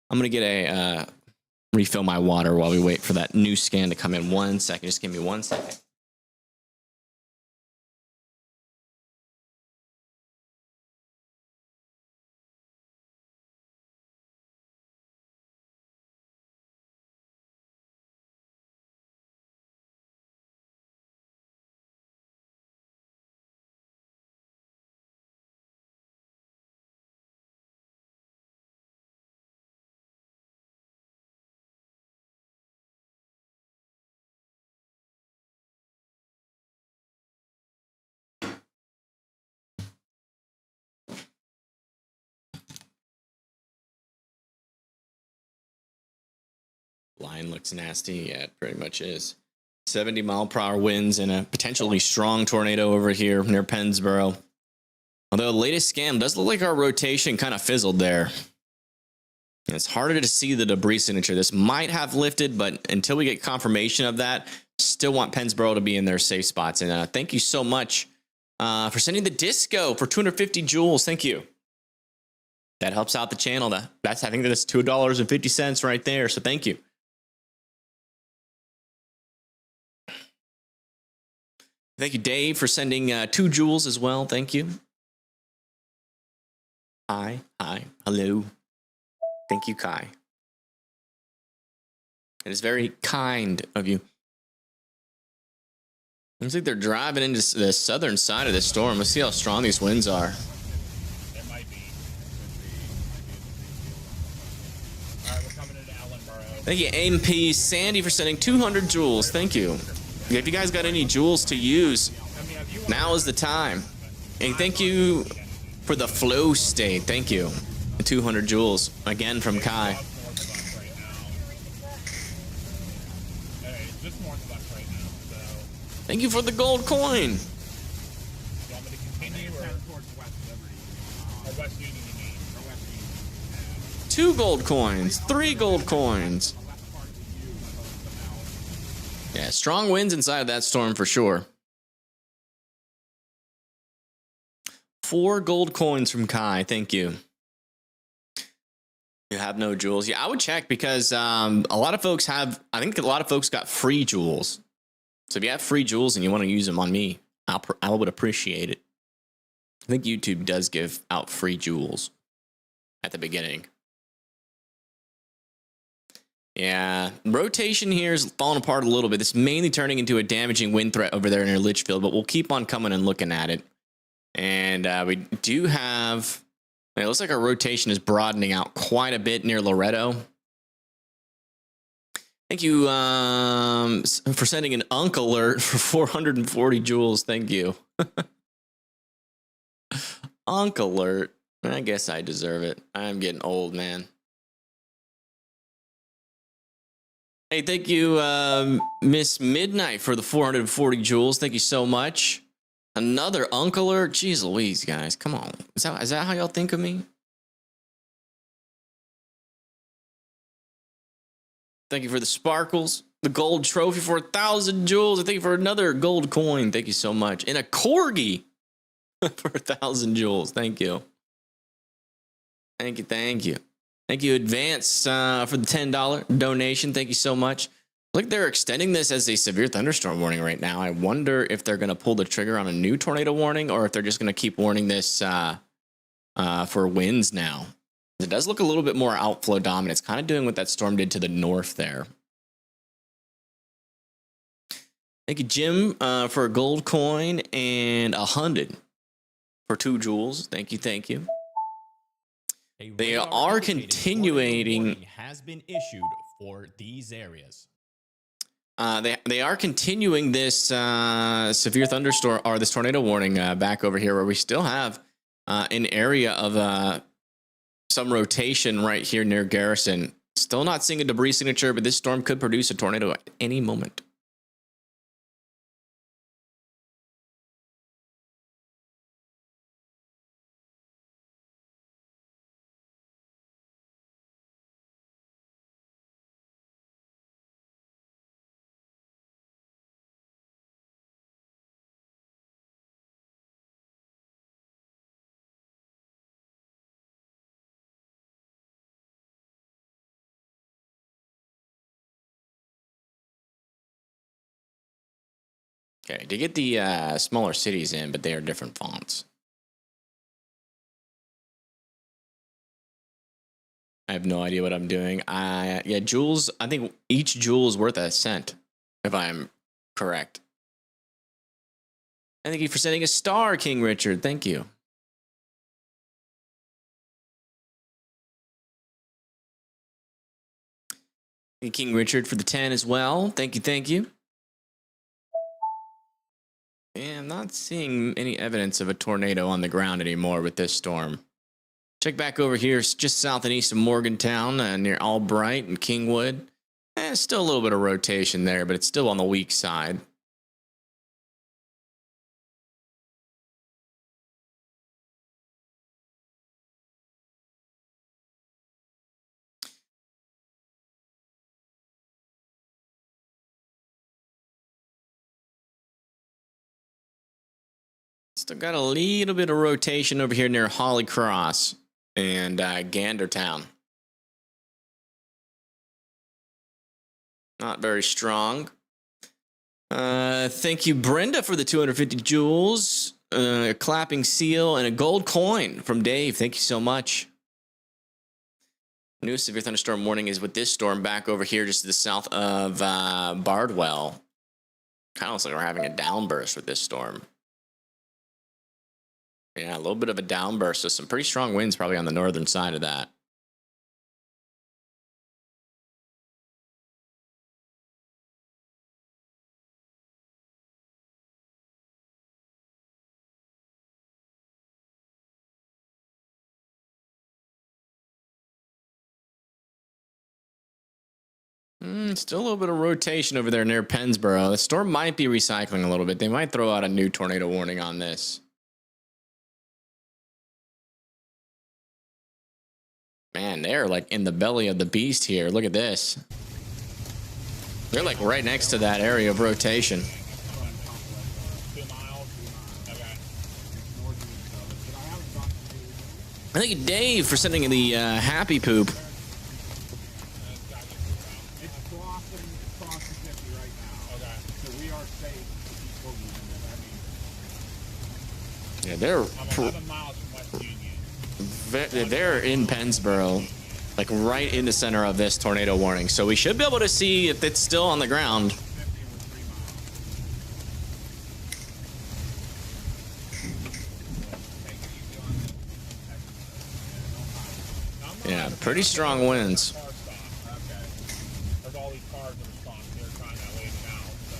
I'm going to get refill my water while we wait for that new scan to come in. 1 second. Just give me 1 second. Line looks nasty. Yeah, it pretty much is. 70-mile-per-hour winds and a potentially strong tornado over here near Pennsboro. Although the latest scam does look like our rotation kind of fizzled there. And it's harder to see the debris signature. This might have lifted, but until we get confirmation of that, still want Pennsboro to be in their safe spots. And thank you so much for sending the disco for 250 joules. Thank you. That helps out the channel. I think that's $2.50 right there. So thank you. Thank you, Dave, for sending 2 joules as well. Thank you. Hi. Hello. Thank you, Kai. It is very kind of you. Looks like they're driving into the southern side of the storm. Let's see how strong these winds are. It might be. All right, we're coming into Allenboro. Thank you, MP Sandy, for sending 200 joules. Thank you. If you guys got any joules to use, now is the time. And thank you for the flow state. Thank you. 200 joules again from Kai. Thank you for the gold coin. Two gold coins, 3 gold coins. Yeah, strong winds inside of that storm for sure. 4 gold coins from Kai. Thank you. You have no joules. Yeah, I would check because a lot of folks have. I think a lot of folks got free joules. So if you have free joules and you want to use them on me, I would appreciate it. I think YouTube does give out free joules at the beginning. Yeah, rotation here is falling apart a little bit. It's mainly turning into a damaging wind threat over there near Litchfield, but we'll keep on coming and looking at it. And we do have, it looks like our rotation is broadening out quite a bit near Loretto. Thank you for sending an Unk alert for 440 joules. Thank you. Unk alert. I guess I deserve it. I'm getting old, man. Hey, thank you, Miss Midnight, for the 440 joules. Thank you so much. Another Unk alert? Jeez Louise, guys. Come on. Is that how y'all think of me? Thank you for the sparkles. The gold trophy for 1,000 joules. And thank you for another gold coin. Thank you so much. And a corgi for 1,000 joules. Thank you. Thank you. Thank you. Thank you, Advance, for the $10 donation. Thank you so much. Look, they're extending this as a severe thunderstorm warning right now. I wonder if they're going to pull the trigger on a new tornado warning or if they're just going to keep warning this for winds now. It does look a little bit more outflow dominant. It's kind of doing what that storm did to the north there. Thank you, Jim, for a gold coin and 100 for 2 joules. Thank you. Thank you. They are continuing. Has been issued for these areas. They are continuing this severe thunderstorm or this tornado warning back over here, where we still have an area of some rotation right here near Garrison. Still not seeing a debris signature, but this storm could produce a tornado at any moment. Okay, to get the smaller cities in, but they are different fonts. I have no idea what I'm doing. Yeah, jewels. I think each jewel is worth a cent, if I'm correct. And thank you for sending a star, King Richard. Thank you. And King Richard for the 10 as well. Thank you, thank you. And I'm not seeing any evidence of a tornado on the ground anymore with this storm. Check back over here, just south and east of Morgantown, near Albright and Kingwood. Still a little bit of rotation there, but it's still on the weak side. Still got a little bit of rotation over here near Holly Cross and Gandertown. Not very strong. Thank you, Brenda, for the 250 jewels, a clapping seal, and a gold coin from Dave. Thank you so much. New severe thunderstorm warning is with this storm back over here just to the south of Bardwell. Kind of looks like we're having a downburst with this storm. Yeah, a little bit of a downburst, so some pretty strong winds probably on the northern side of that. Still a little bit of rotation over there near Pennsboro. The storm might be recycling a little bit. They might throw out a new tornado warning on this. Man, they're like in the belly of the beast here. Look at this. They're like right next to that area of rotation. Thank you, Dave, for sending the happy poop. Yeah, they're in Pennsboro, like right in the center of this tornado warning. So we should be able to see if it's still on the ground. Yeah, pretty strong winds. There's all these cars in response. They're trying to lay it out. So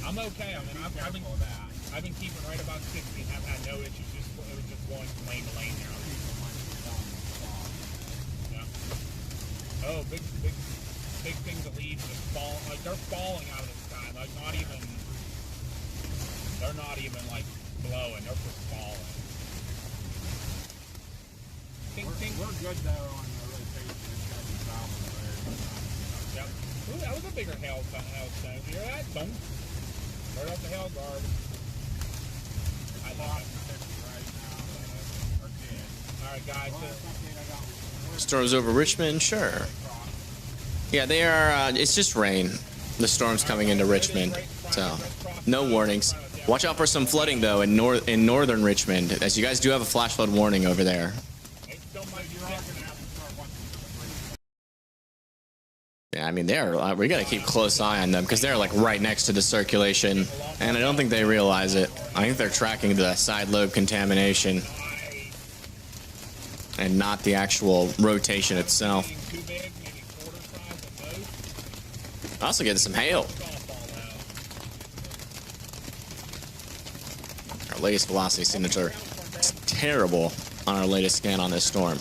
I'm okay. I mean, I've been keeping right about 60 and I've had no issues. It was just going from lane to lane there. Yeah. Oh, big things of leaves just fall. Like they're falling out of the sky. Like they're not even like blowing. They're just falling. We're good though on the rotation. It's gotta be solid there. Yep. Ooh, that was a bigger hailstone. You hear that? Don't. Right off the hail guard. I love it. Alright, guys. Storms over Richmond? Sure. Yeah, they are. It's just rain. The storm's coming into Richmond. So, no warnings. Watch out for some flooding, though, in northern Richmond, as you guys do have a flash flood warning over there. Yeah, I mean, we got to keep a close eye on them because they're like right next to the circulation, and I don't think they realize it. I think they're tracking the side lobe contamination and not the actual rotation itself. Also getting some hail. Our latest velocity signature is terrible on our latest scan on this storm.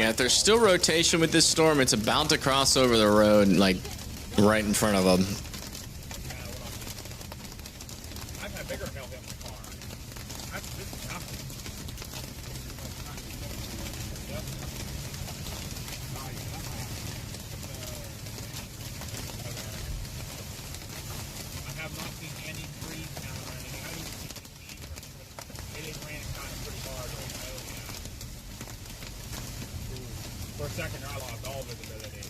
Yeah, if there's still rotation with this storm, it's about to cross over the road, like right in front of them. I've had bigger hail hit my car. This is nothing. Yep. I have not seen any trees down or anything. I didn't see any trees or anything. It is raining kind of pretty hard right now. For a second, I lost all visibility.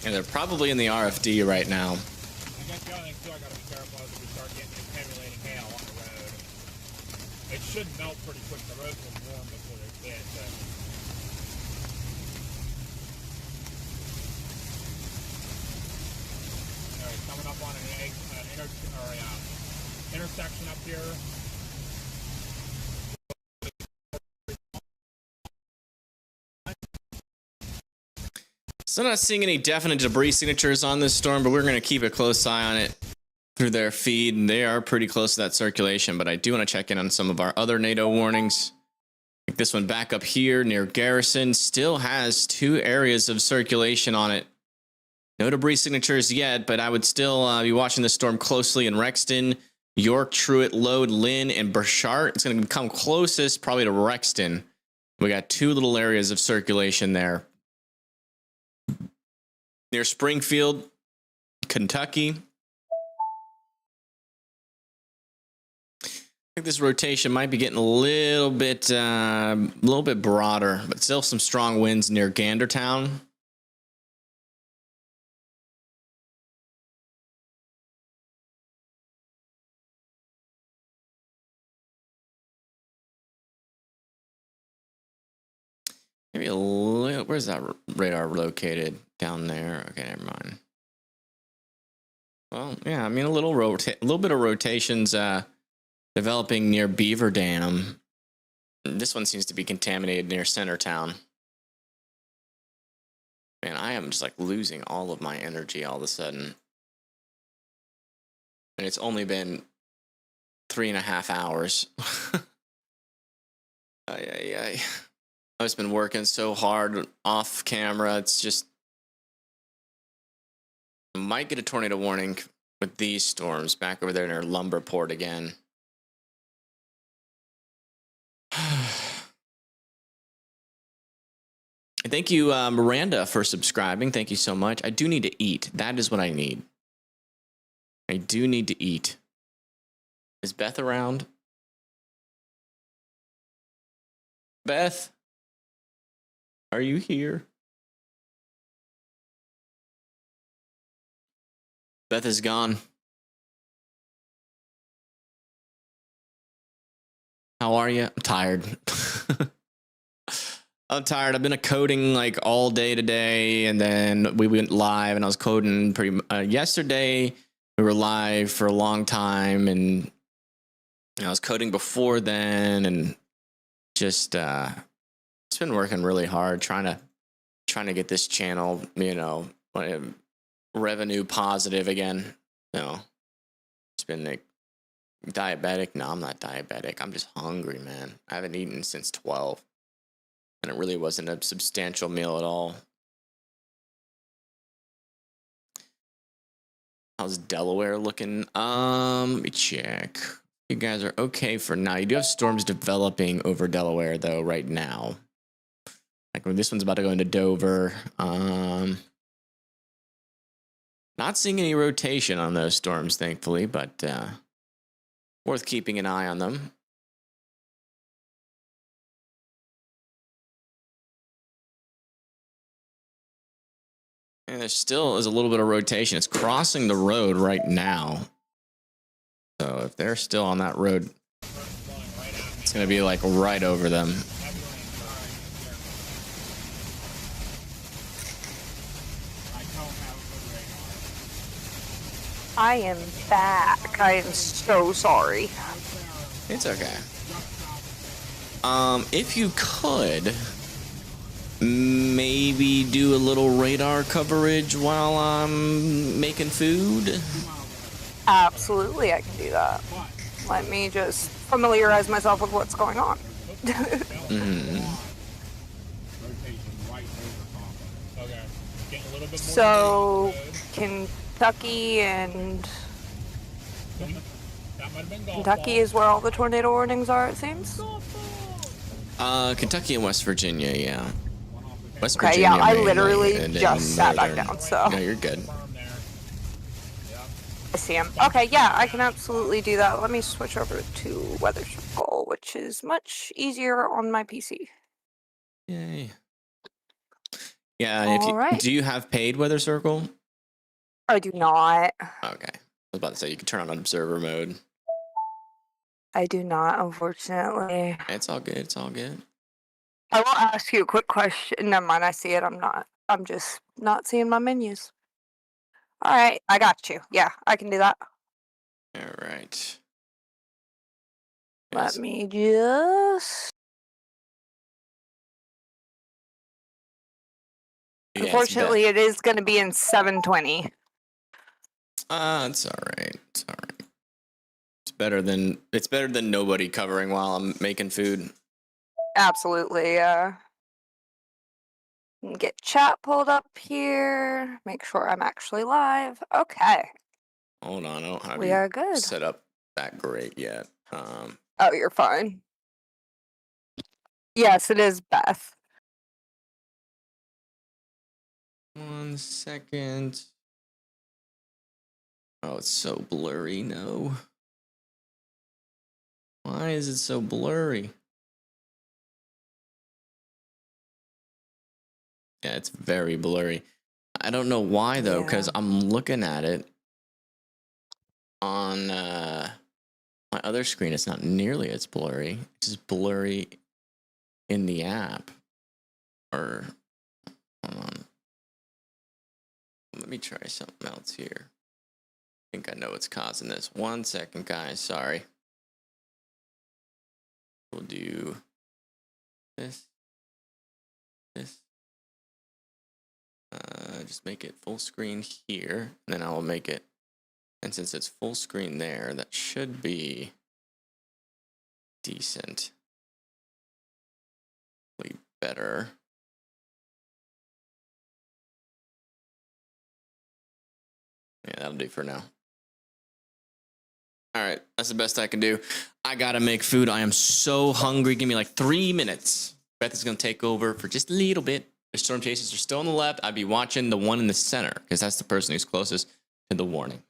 And they're probably in the RFD right now. I guess the other thing too I gotta be careful is if we start getting accumulating hail on the road. It should melt pretty quick. The roads will warm before they hit, but alright, coming up on an intersection up here. So not seeing any definite debris signatures on this storm, but we're going to keep a close eye on it through their feed. And they are pretty close to that circulation, but I do want to check in on some of our other NATO warnings. Like this one back up here near Garrison still has 2 areas of circulation on it. No debris signatures yet, but I would still be watching the storm closely in Rexton, York, Truett, Lode, Lynn, and Burchart. It's going to come closest probably to Rexton. We got 2 little areas of circulation there. Near Springfield, Kentucky. I think this rotation might be getting a little bit broader, but still some strong winds near Gandertown. Maybe a little. Where's that radar located? Down there. Okay, never mind. Well, yeah, I mean a little bit of rotations developing near Beaver Dam. This one seems to be contaminated near Centertown. Man, I am just like losing all of my energy all of a sudden. And it's only been 3.5 hours. I've just been working so hard off camera. It's just, I might get a tornado warning with these storms back over there near Lumberport again. Thank you, Miranda, for subscribing. Thank you so much. I do need to eat. That is what I need. I do need to eat. Is Beth around? Beth? Are you here? Beth is gone. How are you? I'm tired. I'm tired. I've been coding like all day today, and then we went live, and I was coding yesterday. We were live for a long time, and I was coding before then, and just it's been working really hard trying to get this channel, revenue positive again. It's been like diabetic. No, I'm not diabetic. I'm just hungry, man. I haven't eaten since 12. And it really wasn't a substantial meal at all. How's Delaware looking? Let me check. You guys are okay for now. You do have storms developing over Delaware, though, right now. Like when this one's about to go into Dover. Not seeing any rotation on those storms, thankfully, but worth keeping an eye on them. And there still is a little bit of rotation. It's crossing the road right now. So if they're still on that road, it's going to be like right over them. I am back. I am so sorry. It's okay. If you could maybe do a little radar coverage while I'm making food. Absolutely, I can do that. Let me just familiarize myself with what's going on. Rotation right over Tampa. Okay. Getting a little bit more So, green road. Kentucky and That might have been golf Kentucky ball. is where all the tornado warnings are, it seems. Kentucky and West Virginia, yeah. West Okay, Virginia, yeah, I mainly, literally and then just sat back northern. down, so No, you're good. Confirm there. Yep. I see him. Okay, yeah, I can absolutely do that. Let me switch over to Weather Circle, which is much easier on my PC. Yay. Yeah, and if you, Alright. do you have paid Weather Circle? I do not. Okay. I was about to say you can turn on observer mode. I do not, unfortunately. It's all good. It's all good. I will ask you a quick question. Never mind, I see it. I'm just not seeing my menus. Alright, I got you. Yeah, I can do that. All right. Let me just... Yeah, Unfortunately, it is going to be in 720. it's all right. It's all right. It's better than nobody covering while I'm making food. Absolutely, get chat pulled up here. Make sure I'm actually live. Okay. Hold on, I don't have We you are good. set up that great yet. Oh, you're fine. Yes, it is Beth. 1 second. Oh, it's so blurry. No. Why is it so blurry? Yeah, it's very blurry. I don't know why though, because Yeah. I'm looking at it on my other screen. It's not nearly as blurry. It's just blurry in the app. Or hold on. Let me try something else here. I think I know what's causing this. 1 second, guys. Sorry. We'll do this. Just make it full screen here, and then I will make it. And since it's full screen there, that should be decent. Better. Yeah, that'll do for now. All right, that's the best I can do. I gotta make food. I am so hungry. Give me like 3 minutes. Beth is gonna take over for just a little bit. The storm chasers are still on the left. I'd be watching the one in the center because that's the person who's closest to the warning.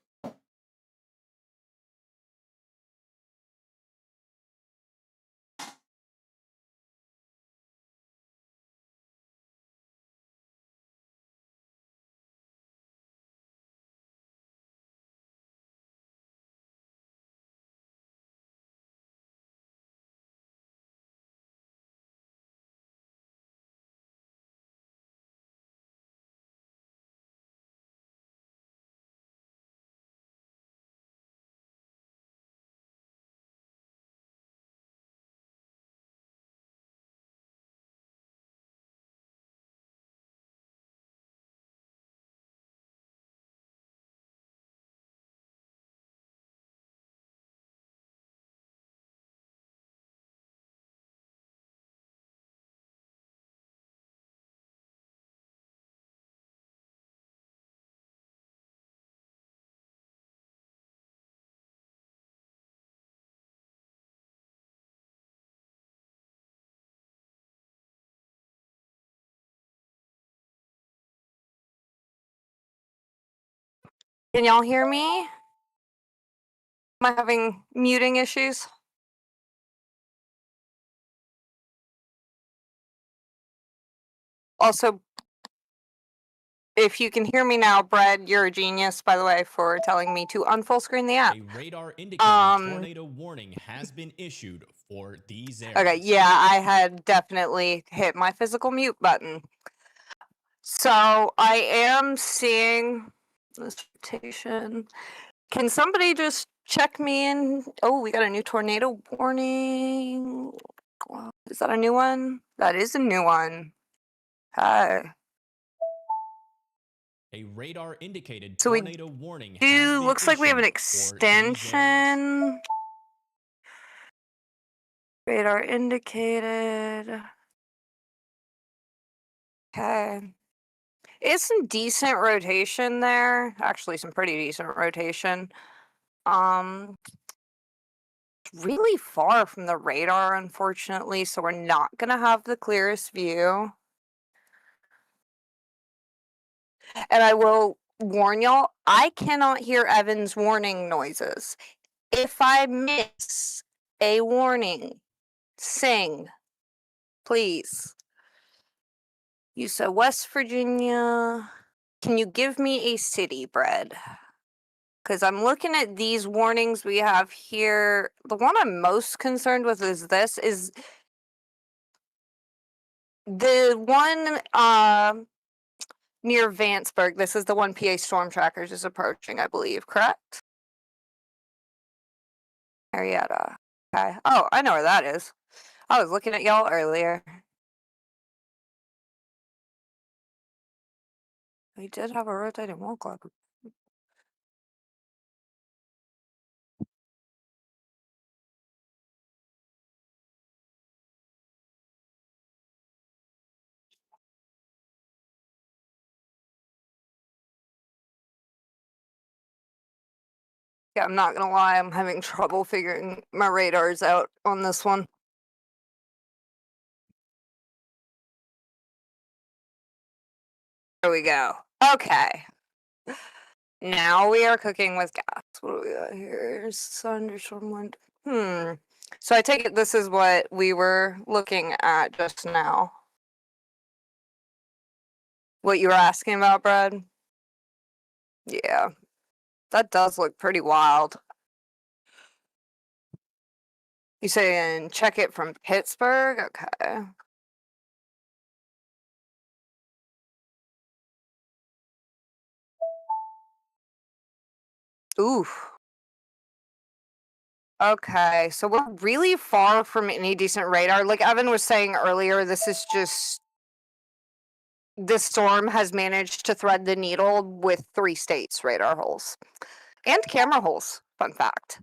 Can y'all hear me? Am I having muting issues? Also, if you can hear me now, Brad, you're a genius, by the way, for telling me to unfull screen the app. A radar indicating tornado warning has been issued for these areas. Okay, yeah, I had definitely hit my physical mute button. So I am seeing this rotation. Can somebody just check me in? Oh, we got a new tornado warning. Is that a new one? That is a new one. Hi. A radar indicated So we tornado warning. Looks like we have an extension. Radar indicated. Okay. It's some decent rotation there. Actually, some pretty decent rotation. Really far from the radar, unfortunately, so we're not gonna have the clearest view. And I will warn y'all, I cannot hear Evan's warning noises. If I miss a warning, sing, please. You said West Virginia. Can you give me a city, Bread? Because I'm looking at these warnings we have here. The one I'm most concerned with is this, is the one near Vanceburg. This is the one PA Storm Trackers is approaching, I believe, correct? Marietta. Okay. Oh, I know where that is. I was looking at y'all earlier. We did have a rotating wall clock. Yeah, I'm not gonna lie, I'm having trouble figuring my radars out on this one. There we go. Okay. Now we are cooking with gas. What do we got here? Thunderstorm wind. So I take it this is what we were looking at just now. What you were asking about, Brad? Yeah. That does look pretty wild. You saying check it from Pittsburgh? Okay. Ooh. Okay, so we're really far from any decent radar. Like Evan was saying earlier, this storm has managed to thread the needle with 3 states radar holes and camera holes. Fun fact.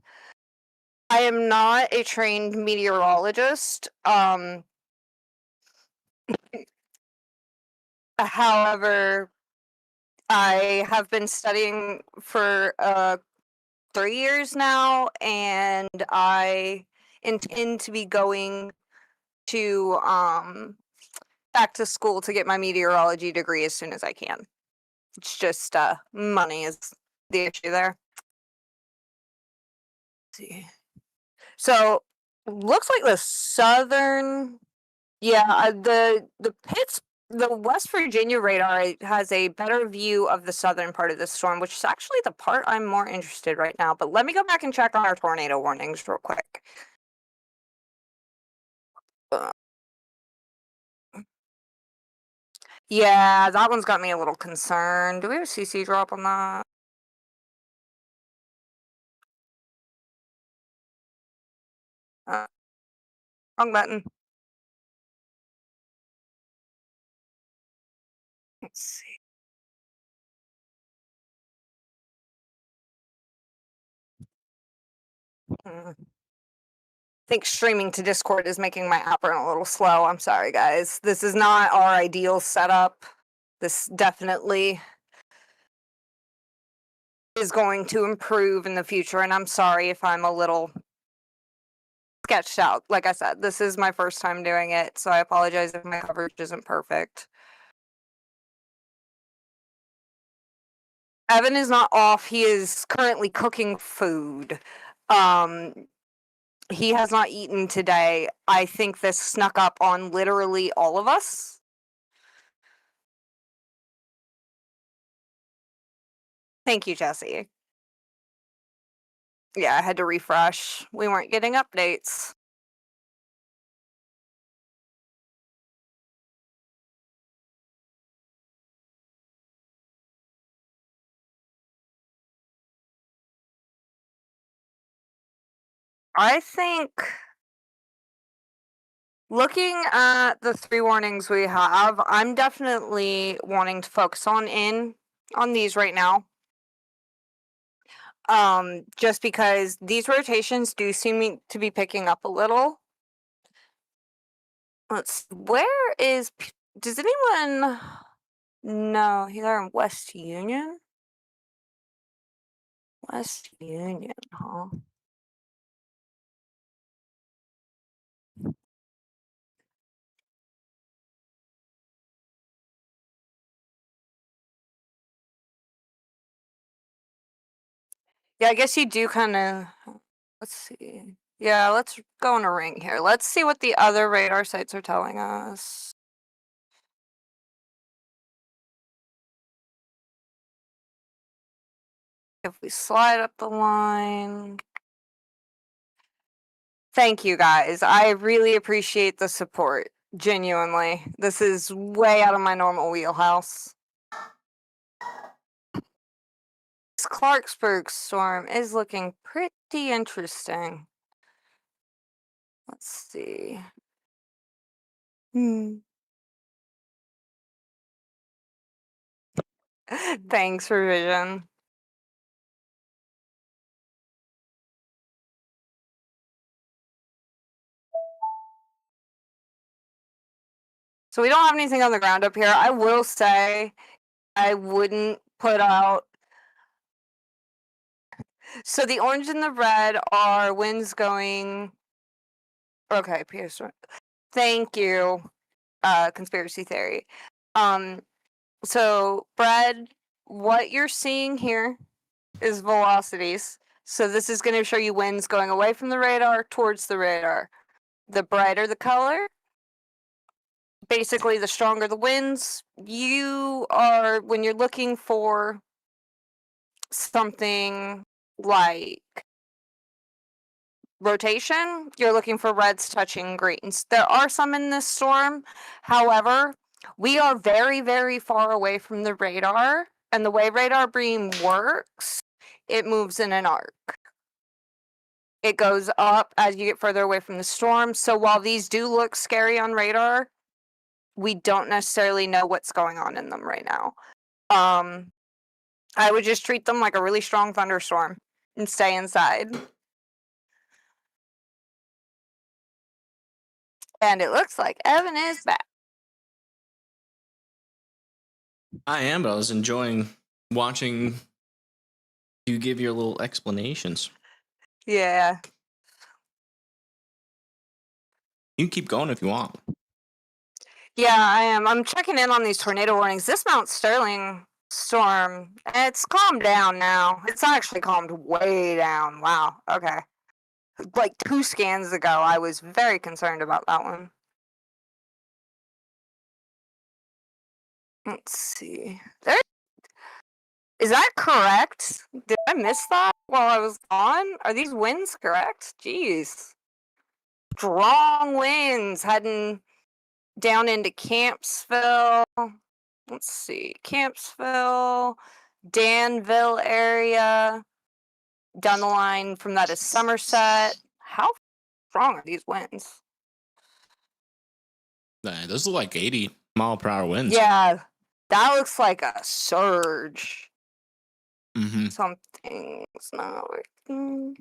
I am not a trained meteorologist. However, I have been studying for 3 years now, and I intend to be going to back to school to get my meteorology degree as soon as I can. It's just money is the issue there. Let's see. So looks like the southern, yeah, the West Virginia radar has a better view of the southern part of the storm, which is actually the part I'm more interested right now. But let me go back and check on our tornado warnings real quick. Yeah, that one's got me a little concerned. Do we have a CC drop on that? Wrong button. Let's see. I think streaming to Discord is making my app run a little slow. I'm sorry, guys. This is not our ideal setup. This definitely is going to improve in the future, and I'm sorry if I'm a little sketched out. Like I said, this is my first time doing it, so I apologize if my coverage isn't perfect. Evan is not off. He is currently cooking food. He has not eaten today. I think this snuck up on literally all of us. Thank you, Jesse. Yeah, I had to refresh. We weren't getting updates. I think looking at the 3 warnings we have, I'm definitely wanting to focus on these right now. Just because these rotations do seem to be picking up a little. Where is? Does anyone? No, they're in West Union. West Union, huh? Yeah, I guess you do kind of. Let's see. Yeah, let's go on a ring here. Let's see what the other radar sites are telling us. If we slide up the line. Thank you guys. I really appreciate the support. Genuinely. This is way out of my normal wheelhouse. This Clarksburg storm is looking pretty interesting. Let's see. Thanks for vision. So we don't have anything on the ground up here. I will say I wouldn't put out. So the orange and the red are winds going. Okay, Pierce. Thank you. Conspiracy theory. So Brad, what you're seeing here is velocities. So this is going to show you winds going away from the radar towards the radar. The brighter the color, basically the stronger the winds. You are, when you're looking for something like rotation, you're looking for reds touching greens. There are some in this storm. However, we are very, very far away from the radar. And the way radar beam works, it moves in an arc. It goes up as you get further away from the storm. So while these do look scary on radar, we don't necessarily know what's going on in them right now. I would just treat them like a really strong thunderstorm and stay inside. And it looks like Evan is back. I am, but I was enjoying watching you give your little explanations. Yeah. You can keep going if you want. Yeah, I am. I'm checking in on these tornado warnings. This Mount Sterling storm, it's calmed down now. It's actually calmed way down. Wow. Okay. Like 2 scans ago, I was very concerned about that one. Let's see. Is that correct? Did I miss that while I was gone? Are these winds correct? Jeez. Strong winds heading down into Campsville. Let's see. Campsville, Danville area. Down the line from that is Somerset. How strong are these winds? Those are like 80-mile-per-hour winds. Yeah, that looks like a surge. Mm-hmm. Something's not working.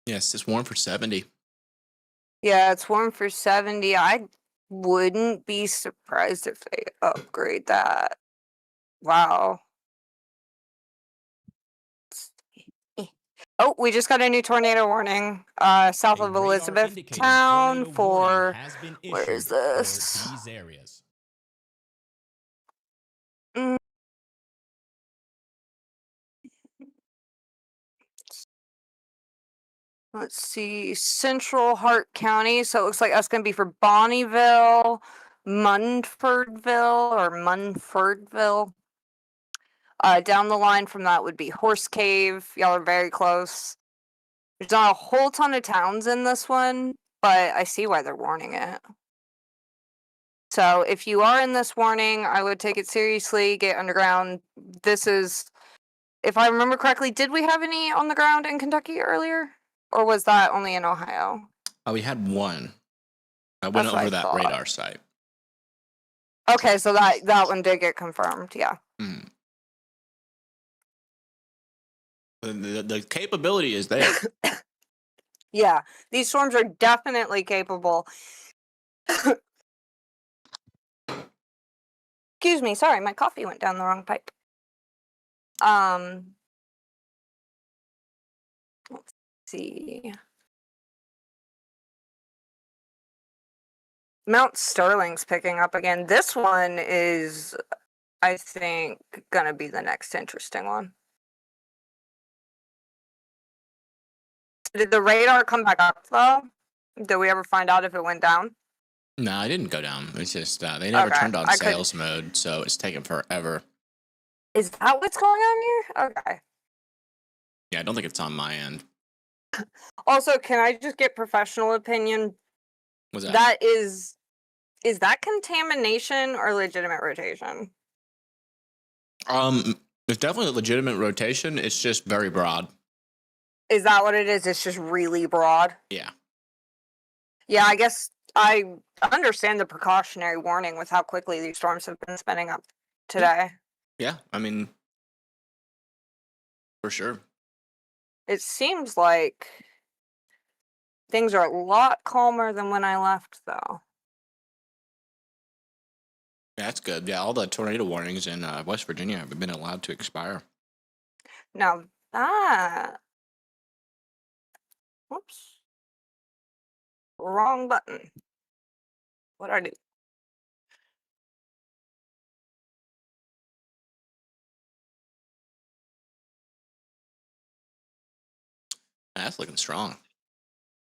Yes, it's warm for 70. Yeah, it's warm for 70. I wouldn't be surprised if they upgrade that. Wow. Oh, we just got a new tornado warning. South A of radar Elizabeth indicated Town tornado for. warning has been Where is issued for this? these areas. Let's see, Central Hart County. So it looks like that's going to be for Bonneville, Munfordville. Down the line from that would be Horse Cave. Y'all are very close. There's not a whole ton of towns in this one, but I see why they're warning it. So if you are in this warning, I would take it seriously, get underground. This is, if I remember correctly, did we have any on the ground in Kentucky earlier? Or was that only in Ohio? We had one. I went That's what over I that thought. radar site. Okay, so that one did get confirmed, yeah. Mm. The capability is there. Yeah, these storms are definitely capable. Excuse me, sorry, my coffee went down the wrong pipe. Let's see. Mount Sterling's picking up again. This one is, I think, gonna be the next interesting one. Did the radar come back up though? Did we ever find out if it went down? No, I didn't go down. It's just they never Okay, turned on I could- sales mode, so it's taking forever. Is that what's going on here? Okay. Yeah, I don't think it's on my end. Also, can I just get professional opinion? Was that? That is that contamination or legitimate rotation? It's definitely a legitimate rotation. It's just very broad. Is that what it is? It's just really broad. Yeah. Yeah, I guess I understand the precautionary warning with how quickly these storms have been spinning up today. Yeah, I mean, for sure. It seems like things are a lot calmer than when I left, though. Yeah, that's good. Yeah, all the tornado warnings in West Virginia have been allowed to expire. Now that... Whoops. Wrong button. What'd I do? That's looking strong.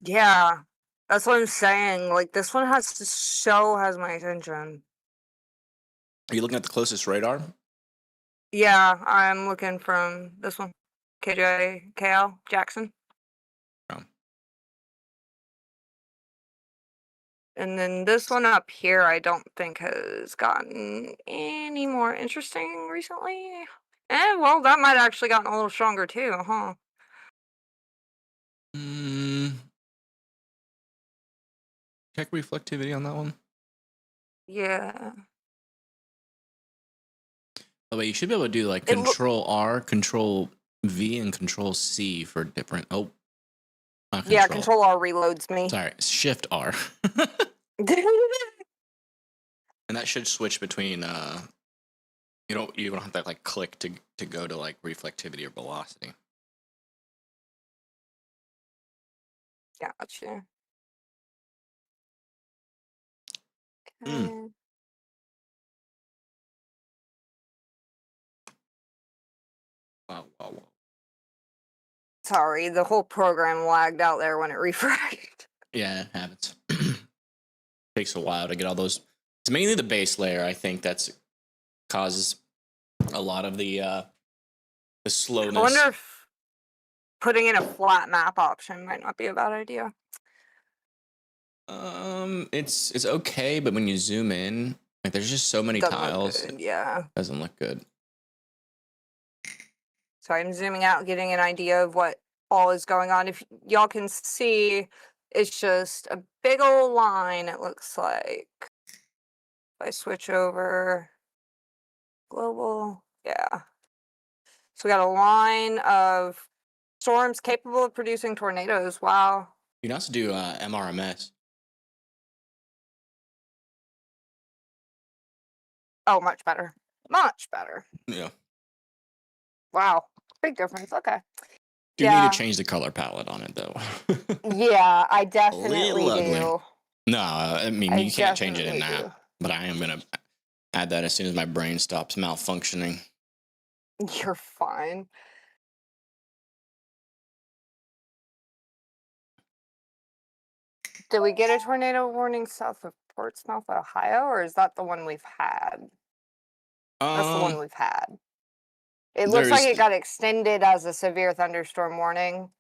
Yeah, that's what I'm saying. Like, this one has my attention. Are you looking at the closest radar? Yeah, I'm looking from this one. KL Jackson. Oh. And then this one up here, I don't think has gotten any more interesting recently. Well, that might have actually gotten a little stronger too, huh? Check reflectivity on that one. Yeah. Oh, wait, you should be able to do like Control R, Control V, and Control C for different. Oh, yeah, Control R reloads me. Sorry, Shift R. And that should switch between. You don't have to like click to go to like reflectivity or velocity. Gotcha. Mm. Okay. Wow. Sorry, the whole program lagged out there when it refreshed. Yeah, it happens. Takes a while to get all those. It's mainly the base layer, I think, that's causes a lot of the slowness. I wonder if putting in a flat map option might not be a bad idea. It's okay, but when you zoom in, like there's just so many tiles. Yeah. Doesn't look good. So I'm zooming out, getting an idea of what all is going on. If y'all can see, it's just a big old line, it looks like. If I switch over, global, yeah. So we got a line of storms capable of producing tornadoes. Wow. You can also do MRMS. Oh, much better. Much better. Yeah. Wow. Big difference. Okay. You need to change the color palette on it, though. Yeah, I definitely ugly. do. No, I mean, you can't change it in definitely that. But I am going to add that as soon as my brain stops malfunctioning. You're fine. Did we get a tornado warning south of Portsmouth, Ohio, or is that the one we've had? That's the one we've had. It looks like it got extended as a severe thunderstorm warning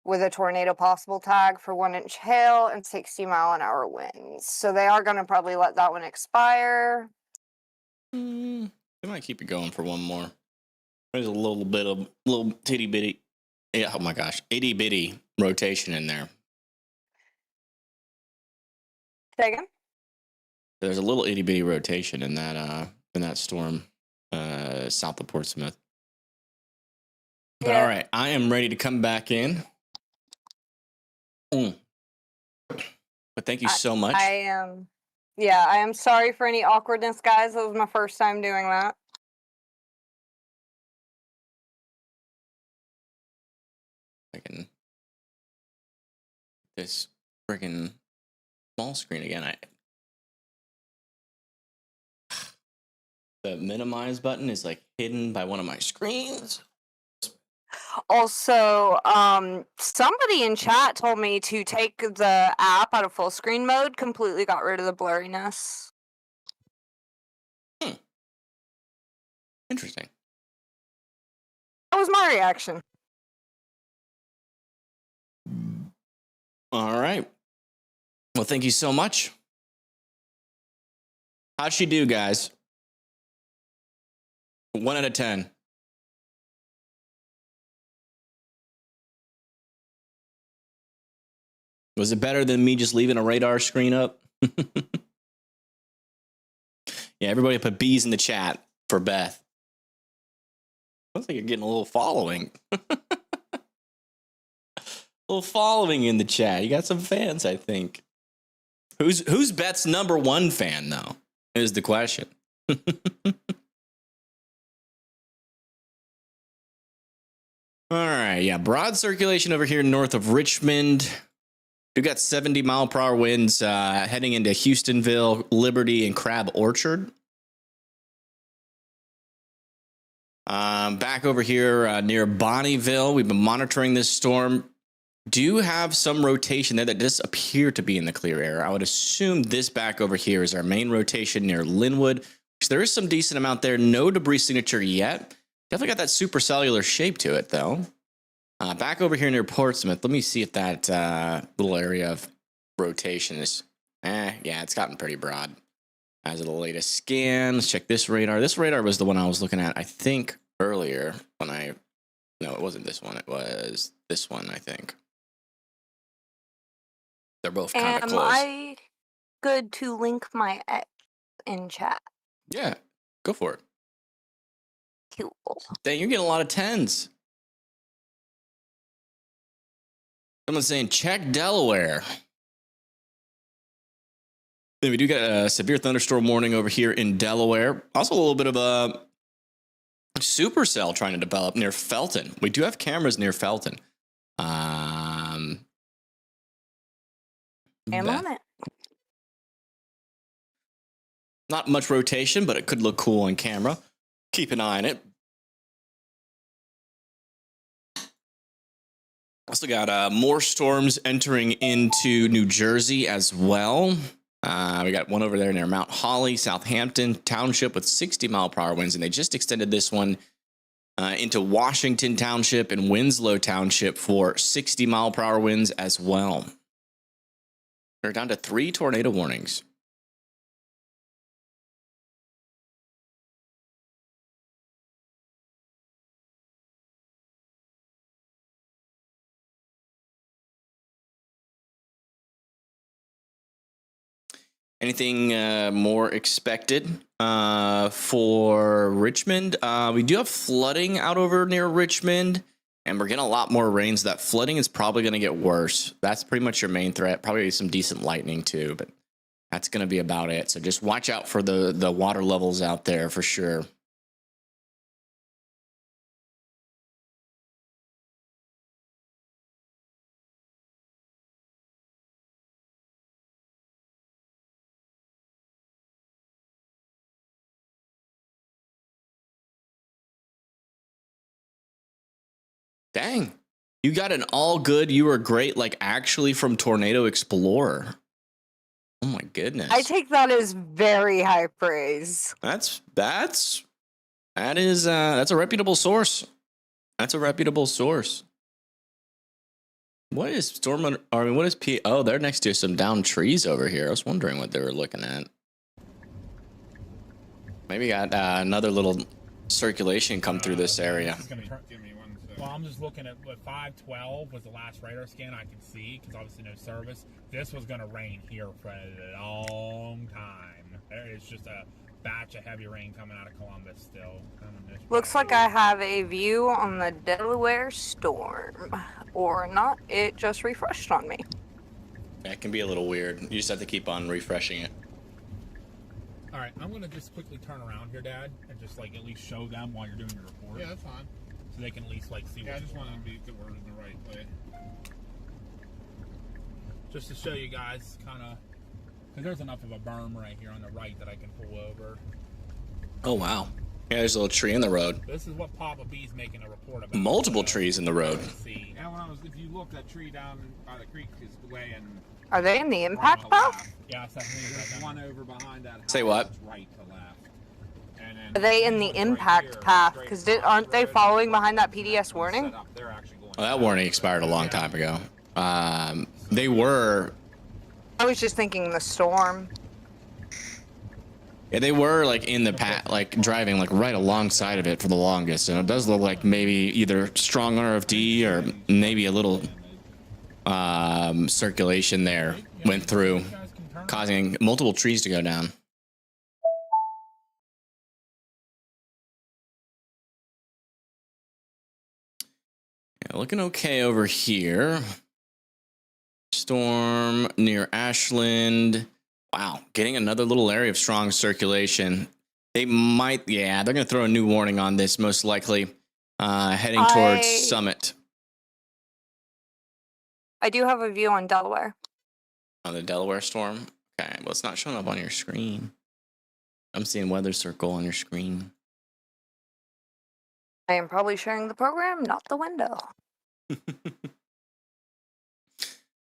with a tornado possible tag for 1-inch hail and 60-mile-an-hour winds. So they are going to probably let that one expire. They might keep it going for one more. There's a little bit of little titty bitty, oh my gosh, itty bitty rotation in there. Say again? There's a little itty bitty rotation in that storm south of Portsmouth. But all right, I am ready to come back in. But thank you so much. I am, yeah, I am sorry for any awkwardness, guys. That was my first time doing that. This friggin' small screen again. The minimize button is like hidden by one of my screens. Also, somebody in chat told me to take the app out of full screen mode, completely got rid of the blurriness. Interesting. That was my reaction. All right. Well, thank you so much. How'd she do, guys? 1 out of 10. Was it better than me just leaving a radar screen up? Yeah, everybody put B's in the chat for Beth. Looks like you're getting a little following. A little following in the chat. You got some fans, I think. Who's Beth's #1 fan, though? Is the question. All right, yeah, broad circulation over here north of Richmond. We've got 70-mile-per-hour winds heading into Houstonville, Liberty, and Crab Orchard. Back over here near Bonneville, we've been monitoring this storm. Do have some rotation there that does appear to be in the clear air. I would assume this back over here is our main rotation near Linwood. There is some decent amount there. No debris signature yet. Definitely got that supercellular shape to it, though. Back over here near Portsmouth, let me see if that little area of rotation is... yeah, it's gotten pretty broad. As of the latest scan, let's check this radar. This radar was the one I was looking at, I think, earlier when I... No, it wasn't this one. It was this one, I think. They're both kind of close. Am I good to link my ex in chat? Yeah, go for it. Cool. Dang, you're getting a lot of 10s. Someone's saying, check Delaware. Then we do get a severe thunderstorm warning over here in Delaware. Also a little bit of a supercell trying to develop near Felton. We do have cameras near Felton. I'm on it. Not much rotation, but it could look cool on camera. Keep an eye on it. Also got more storms entering into New Jersey as well. We got one over there near Mount Holly, Southampton Township with 60-mile-per-hour winds, and they just extended this one into Washington Township and Winslow Township for 60-mile-per-hour winds as well. We're down to 3 tornado warnings. Anything more expected for Richmond? We do have flooding out over near Richmond, and we're getting a lot more rains. That flooding is probably going to get worse. That's pretty much your main threat. Probably some decent lightning too, but that's going to be about it. So just watch out for the water levels out there for sure. Dang, you got an all good, you were great, like actually from Tornado Explorer. Oh my goodness. I take that as very high praise. That's a reputable source. That's a reputable source. What is what is P? Oh, they're next to some downed trees over here. I was wondering what they were looking at. Maybe got another little circulation come through this area. Well, I'm just looking at what 512 was the last radar scan I could see, because obviously no service. This was going to rain here for a long time. There is just a batch of heavy rain coming out of Columbus still. Looks like I have a view on the Delaware storm. Or not, it just refreshed on me. That can be a little weird. You just have to keep on refreshing it. All right, I'm gonna just quickly turn around here, Dad, and just like at least show them while you're doing your report. Yeah, that's fine. So they can at least like see. Yeah, I what's just going want on. to be that we're in the right way. Just to show you guys, kind of, because there's enough of a berm right here on the right that I can pull over. Oh, wow. Yeah, there's a little tree in the road. This is what Papa B's making a report about. Multiple trees in the road. Let's see. Yeah, if you look, that tree down by the creek is way in. Are they in the right impact to path? left. Yeah, it's definitely There's right one over behind that house. Say what? That's right to left. And then Are they in the right impact here, path? straight Because across aren't the they road, following and behind that set PDS warning? up. They're actually going Well, that south. warning expired a long time ago. They were... I was just thinking the storm. Yeah, they were like in the path, like driving like right alongside of it for the longest. And it does look like maybe either strong RFD or maybe a little circulation there went through, causing multiple trees to go down. Yeah, looking okay over here. Storm near Ashland. Wow, getting another little area of strong circulation. They might, yeah, they're going to throw a new warning on this, most likely, heading towards Summit. I do have a view on Delaware. On the Delaware storm? Okay, well, it's not showing up on your screen. I'm seeing weather circle on your screen. I am probably sharing the program, not the window.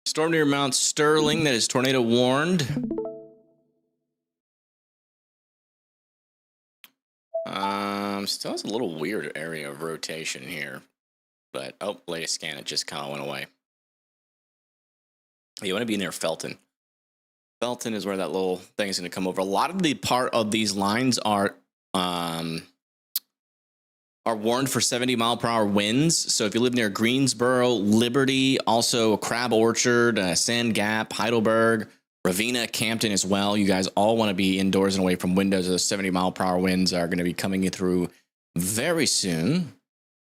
Storm near Mount Sterling that is tornado warned. Still has a little weird area of rotation here. But, oh, latest scan, it just kind of went away. You want to be near Felton. Felton is where that little thing is going to come over. A lot of the part of these lines are warned for 70-mile-per-hour winds. So if you live near Greensboro, Liberty, also Crab Orchard, Sand Gap, Heidelberg, Ravenna, Campton as well, you guys all want to be indoors and away from windows. Those 70-mile-per-hour winds are going to be coming through very soon.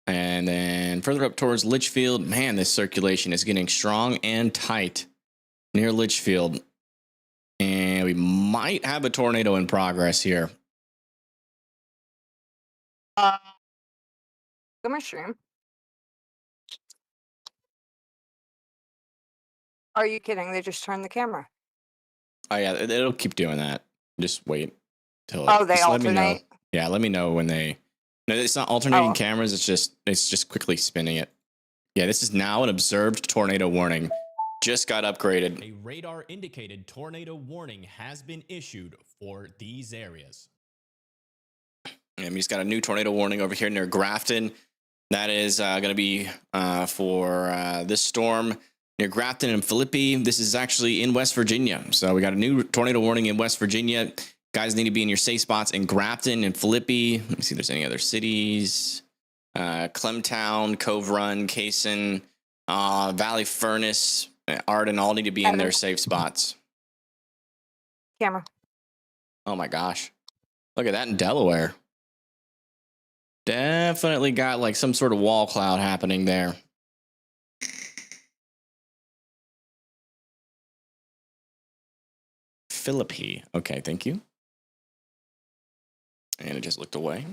And then further up towards Litchfield, man, this circulation is getting strong and tight near Litchfield. And we might have a tornado in progress here. Go my stream. Are you kidding? They just turned the camera. Oh, yeah, it'll keep doing that. Just wait till Oh, they just let me know. alternate? Yeah, let me know when they... No, it's not alternating Oh. cameras. It's just quickly spinning it. Yeah, this is now an observed tornado warning. Just got upgraded. A radar indicated tornado warning has been issued for these areas. And we just got a new tornado warning over here near Grafton. That is going to be for this storm near Grafton and Philippi. This is actually in West Virginia. So we got a new tornado warning in West Virginia. Guys need to be in your safe spots in Grafton and Philippi. Let me see if there's any other cities. Clemtown, Cove Run, Kaysen, Valley Furnace, Arden all need to be in their safe spots. Camera. Oh my gosh. Look at that in Delaware. Definitely got like some sort of wall cloud happening there. Philippi. Okay, thank you. And it just looked away.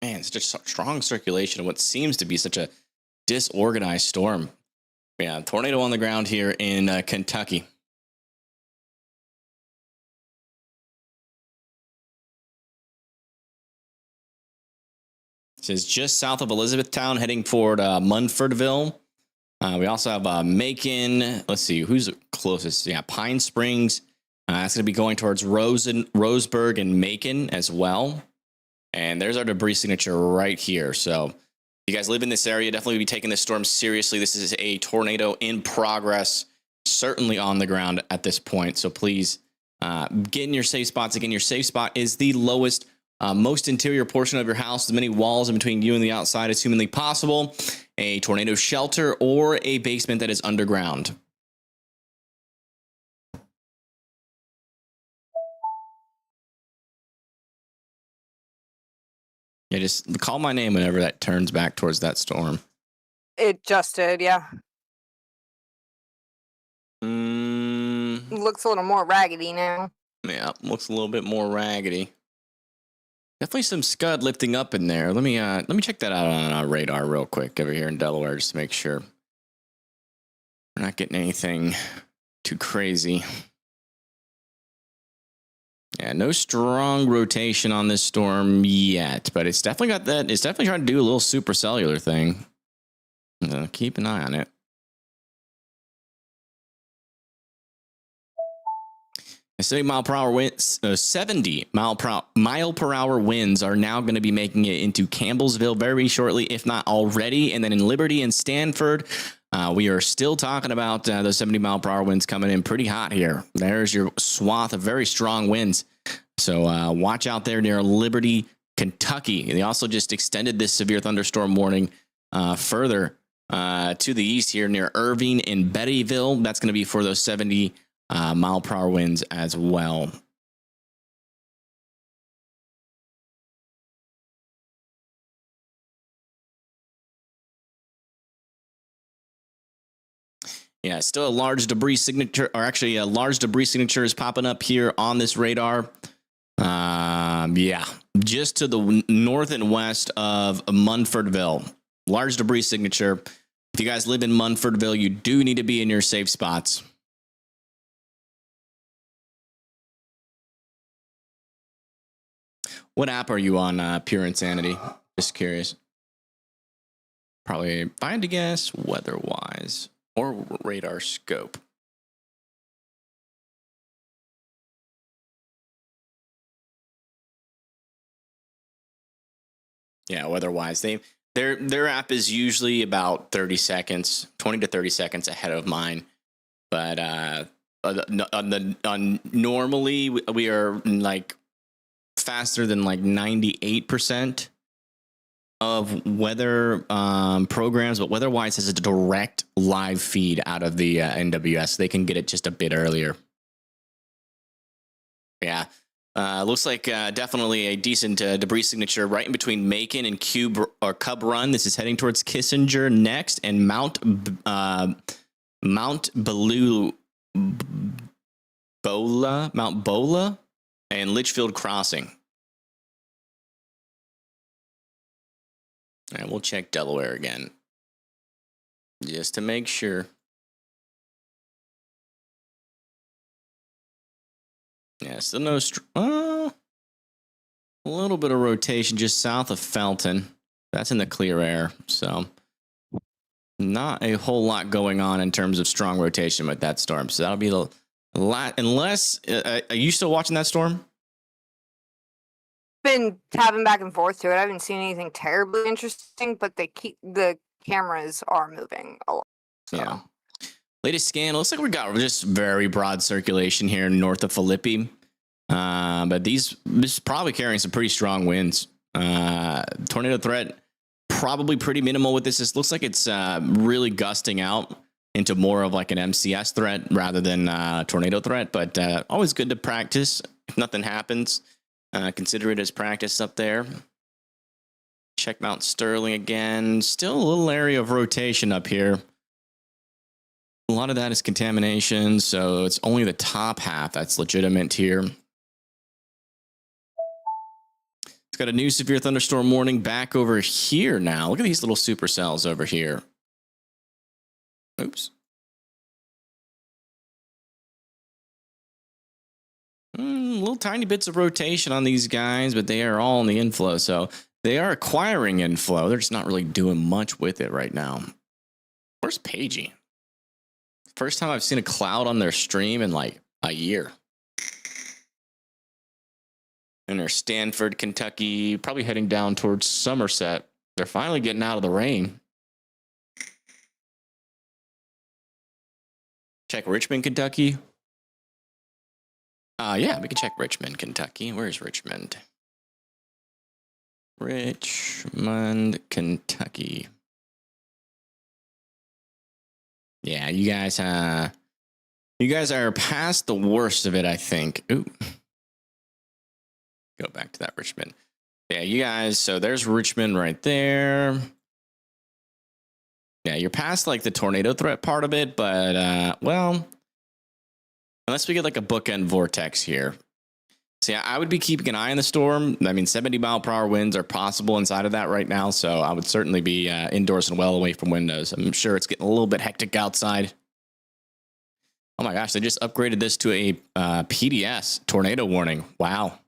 Man, it's just strong circulation of what seems to be such a disorganized storm. Yeah, tornado on the ground here in Kentucky. This is just south of Elizabethtown, heading toward Munfordville. We also have Macon. Let's see, who's closest? Yeah, Pine Springs. That's going to be going towards Roseburg and Macon as well. And there's our debris signature right here. So if you guys live in this area, definitely be taking this storm seriously. This is a tornado in progress, certainly on the ground at this point. So please get in your safe spots. Again, your safe spot is the lowest, most interior portion of your house, as many walls in between you and the outside as humanly possible, a tornado shelter, or a basement that is underground. Yeah, just call my name whenever that turns back towards that storm. It just did, yeah. Mm, Looks a little more raggedy now. yeah, looks a little bit more raggedy. Definitely some scud lifting up in there. Let me check that out on our radar real quick over here in Delaware just to make sure we're not getting anything too crazy. Yeah, no strong rotation on this storm yet, but it's definitely got that. It's definitely trying to do a little supercellular thing. So keep an eye on it. The 70 mile per hour winds, 70 mile per hour winds are now going to be making it into Campbellsville very shortly, if not already. And then in Liberty and Stanford, we are still talking about those 70 mile per hour winds coming in pretty hot here. There's your swath of very strong winds. So watch out there near Liberty, Kentucky. They also just extended this severe thunderstorm warning further to the east here near Irving and Bettyville. That's going to be for those 70 mile per hour winds as well. Yeah, still a large debris signature, or actually a large debris signature is popping up here on this radar. Yeah, just to the north and west of Munfordville. Large debris signature. If you guys live in Munfordville, you do need to be in your safe spots. What app are you on, Pure Insanity? Just curious. Probably, if I had to guess, weather-wise or radar scope. Yeah, weather-wise, their app is usually about 30 seconds, 20 to 30 seconds ahead of mine. But normally we are like faster than like 98% of weather programs, but weather-wise has a direct live feed out of the NWS. They can get it just a bit earlier. Yeah. Looks like definitely a decent debris signature right in between Macon and Cub Run. This is heading towards Kissinger next, and Mount Bola, and Litchfield Crossing. And we'll check Delaware again, just to make sure. Yeah, still no. A little bit of rotation just south of Felton. That's in the clear air, so not a whole lot going on in terms of strong rotation with that storm. So that'll be a lot. Unless, are you still watching that storm? Been tabbing back and forth to it. I haven't seen anything terribly interesting, but the cameras are moving a lot. So. Yeah. Latest scan, looks like we got just very broad circulation here north of Philippi. But this is probably carrying some pretty strong winds. Tornado threat, probably pretty minimal with this. It looks like it's really gusting out into more of like an MCS threat rather than tornado threat. But always good to practice. If nothing happens, consider it as practice up there. Check Mount Sterling again. Still a little area of rotation up here. A lot of that is contamination, so it's only the top half that's legitimate here. It's got a new severe thunderstorm warning back over here now. Look at these little supercells over here. Oops. Little tiny bits of rotation on these guys, but they are all in the inflow, so they are acquiring inflow. They're just not really doing much with it right now. Where's Pagey? First time I've seen a cloud on their stream in like a year. And they're Stanford, Kentucky, probably heading down towards Somerset. They're finally getting out of the rain. Check Richmond, Kentucky. Yeah, we can check Richmond, Kentucky. Where's Richmond? Richmond, Kentucky. Yeah, you guys are past the worst of it, I think. Ooh. Go back to that Richmond. Yeah, you guys. So there's Richmond right there. Yeah, you're past like the tornado threat part of it, but well, unless we get like a bookend vortex here. So yeah, I would be keeping an eye on the storm. I mean, 70-mile-per-hour winds are possible inside of that right now, so I would certainly be indoors and well away from windows. I'm sure it's getting a little bit hectic outside. Oh my gosh, they just upgraded this to a PDS, tornado warning. Wow.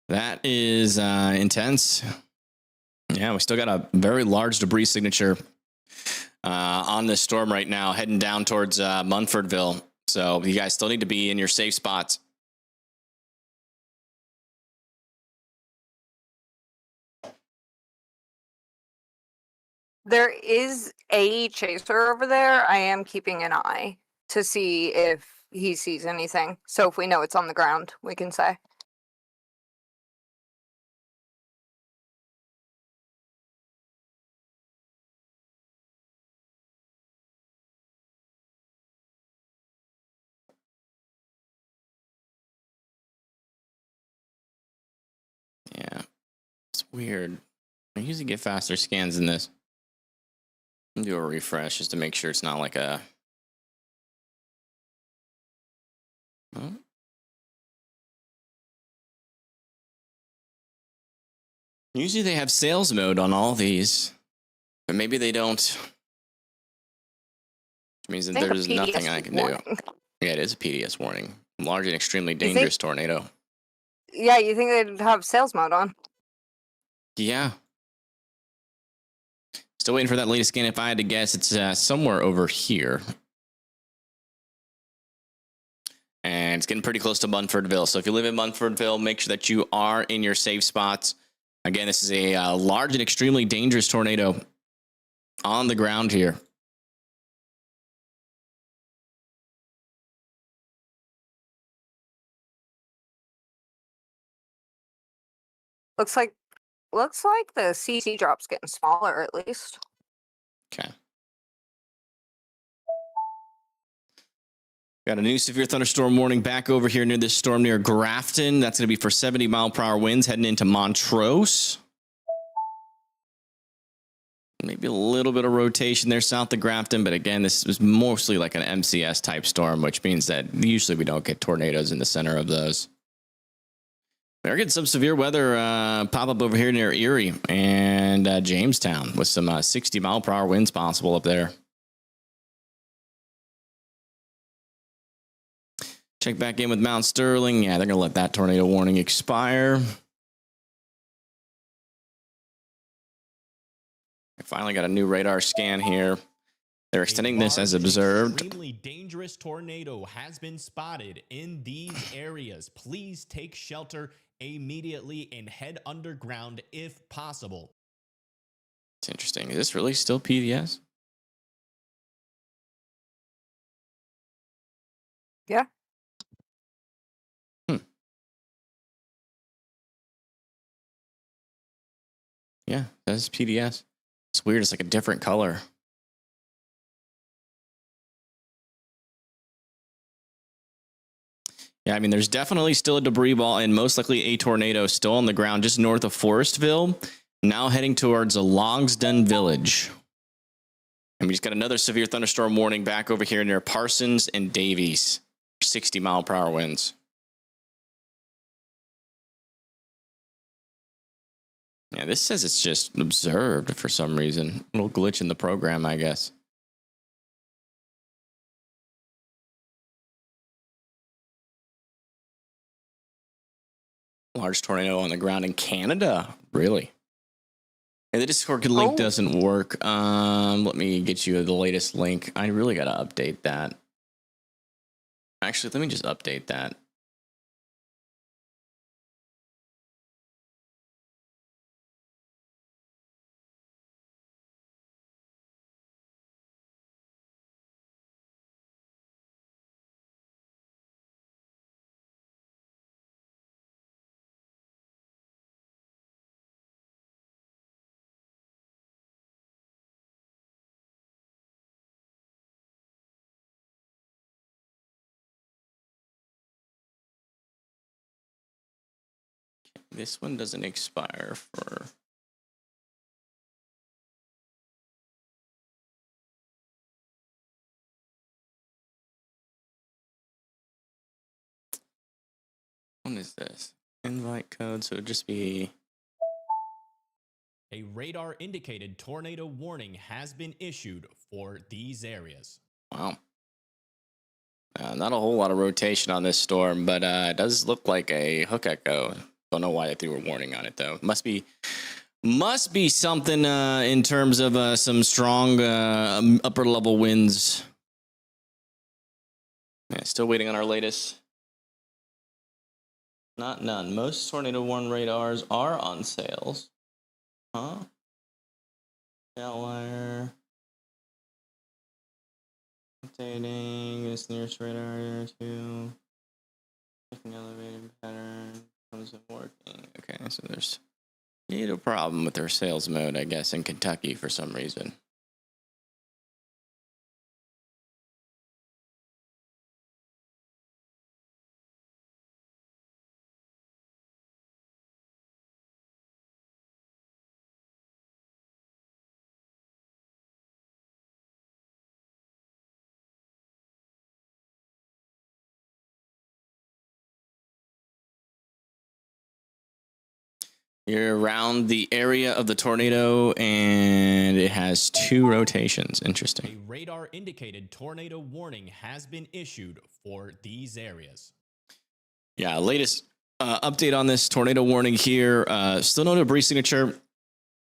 That is intense. Yeah, we still got a very large debris signature on this storm right now, heading down towards Munfordville. So you guys still need to be in your safe spots. There is a chaser over there. I am keeping an eye to see if he sees anything. So if we know it's on the ground, we can say. Yeah, it's weird. I usually get faster scans than this. Do a refresh just to make sure it's not like a... Huh? Usually they have sales mode on all these, but maybe they don't. Which means that there's nothing I can do. Yeah, it is a PDS warning. Large and extremely dangerous tornado. Yeah, you think they'd have sales mode on? Yeah. Still waiting for that latest scan. If I had to guess, it's somewhere over here. And it's getting pretty close to Munfordville. So if you live in Munfordville, make sure that you are in your safe spots. Again, this is a large and extremely dangerous tornado on the ground here. Looks like the CC drop's getting smaller at least. Okay. Got a new severe thunderstorm warning back over here near this storm near Grafton. That's going to be for 70-mile-per-hour winds heading into Montrose. Maybe a little bit of rotation there south of Grafton, but again, this is mostly like an MCS type storm, which means that usually we don't get tornadoes in the center of those. We're getting some severe weather pop up over here near Erie and Jamestown with some 60-mile-per-hour winds possible up there. Check back in with Mount Sterling. Yeah, they're going to let that tornado warning expire. I finally got a new radar scan here. They're extending this as observed. Extremely dangerous tornado has been spotted in these areas. Please take shelter immediately and head underground if possible. It's interesting. Is this really still PDS? Yeah. Yeah, that's PDS. It's weird. It's like a different color. Yeah, I mean, there's definitely still a debris ball and most likely a tornado still on the ground just north of Forestville, now heading towards Logsdon Village. And we just got another severe thunderstorm warning back over here near Parsons and Davies. 60-mile-per-hour winds. Yeah, this says it's just observed for some reason. A little glitch in the program, I guess. Large tornado on the ground in Canada. Really? Hey, the Discord link doesn't work. Let me get you the latest link. I really got to update that. Actually, let me just update that. This one doesn't expire for... What is this? Invite code, so it'd just be... A radar indicated tornado warning has been issued for these areas. Wow. Not a whole lot of rotation on this storm, but it does look like a hook echo. Don't know why they threw a warning on it though. Must be something in terms of some strong upper level winds. Yeah, still waiting on our latest. None. Most tornado warning radars are on sales. Huh? Outlier. Updating this nearest radar area to checking elevated pattern. Wasn't working. Okay, so there's a problem with their sales mode, I guess, in Kentucky for some reason. You're around the area of the tornado, and it has 2 rotations. Interesting. A radar indicated tornado warning has been issued for these areas. Yeah, latest update on this tornado warning here. Still no debris signature.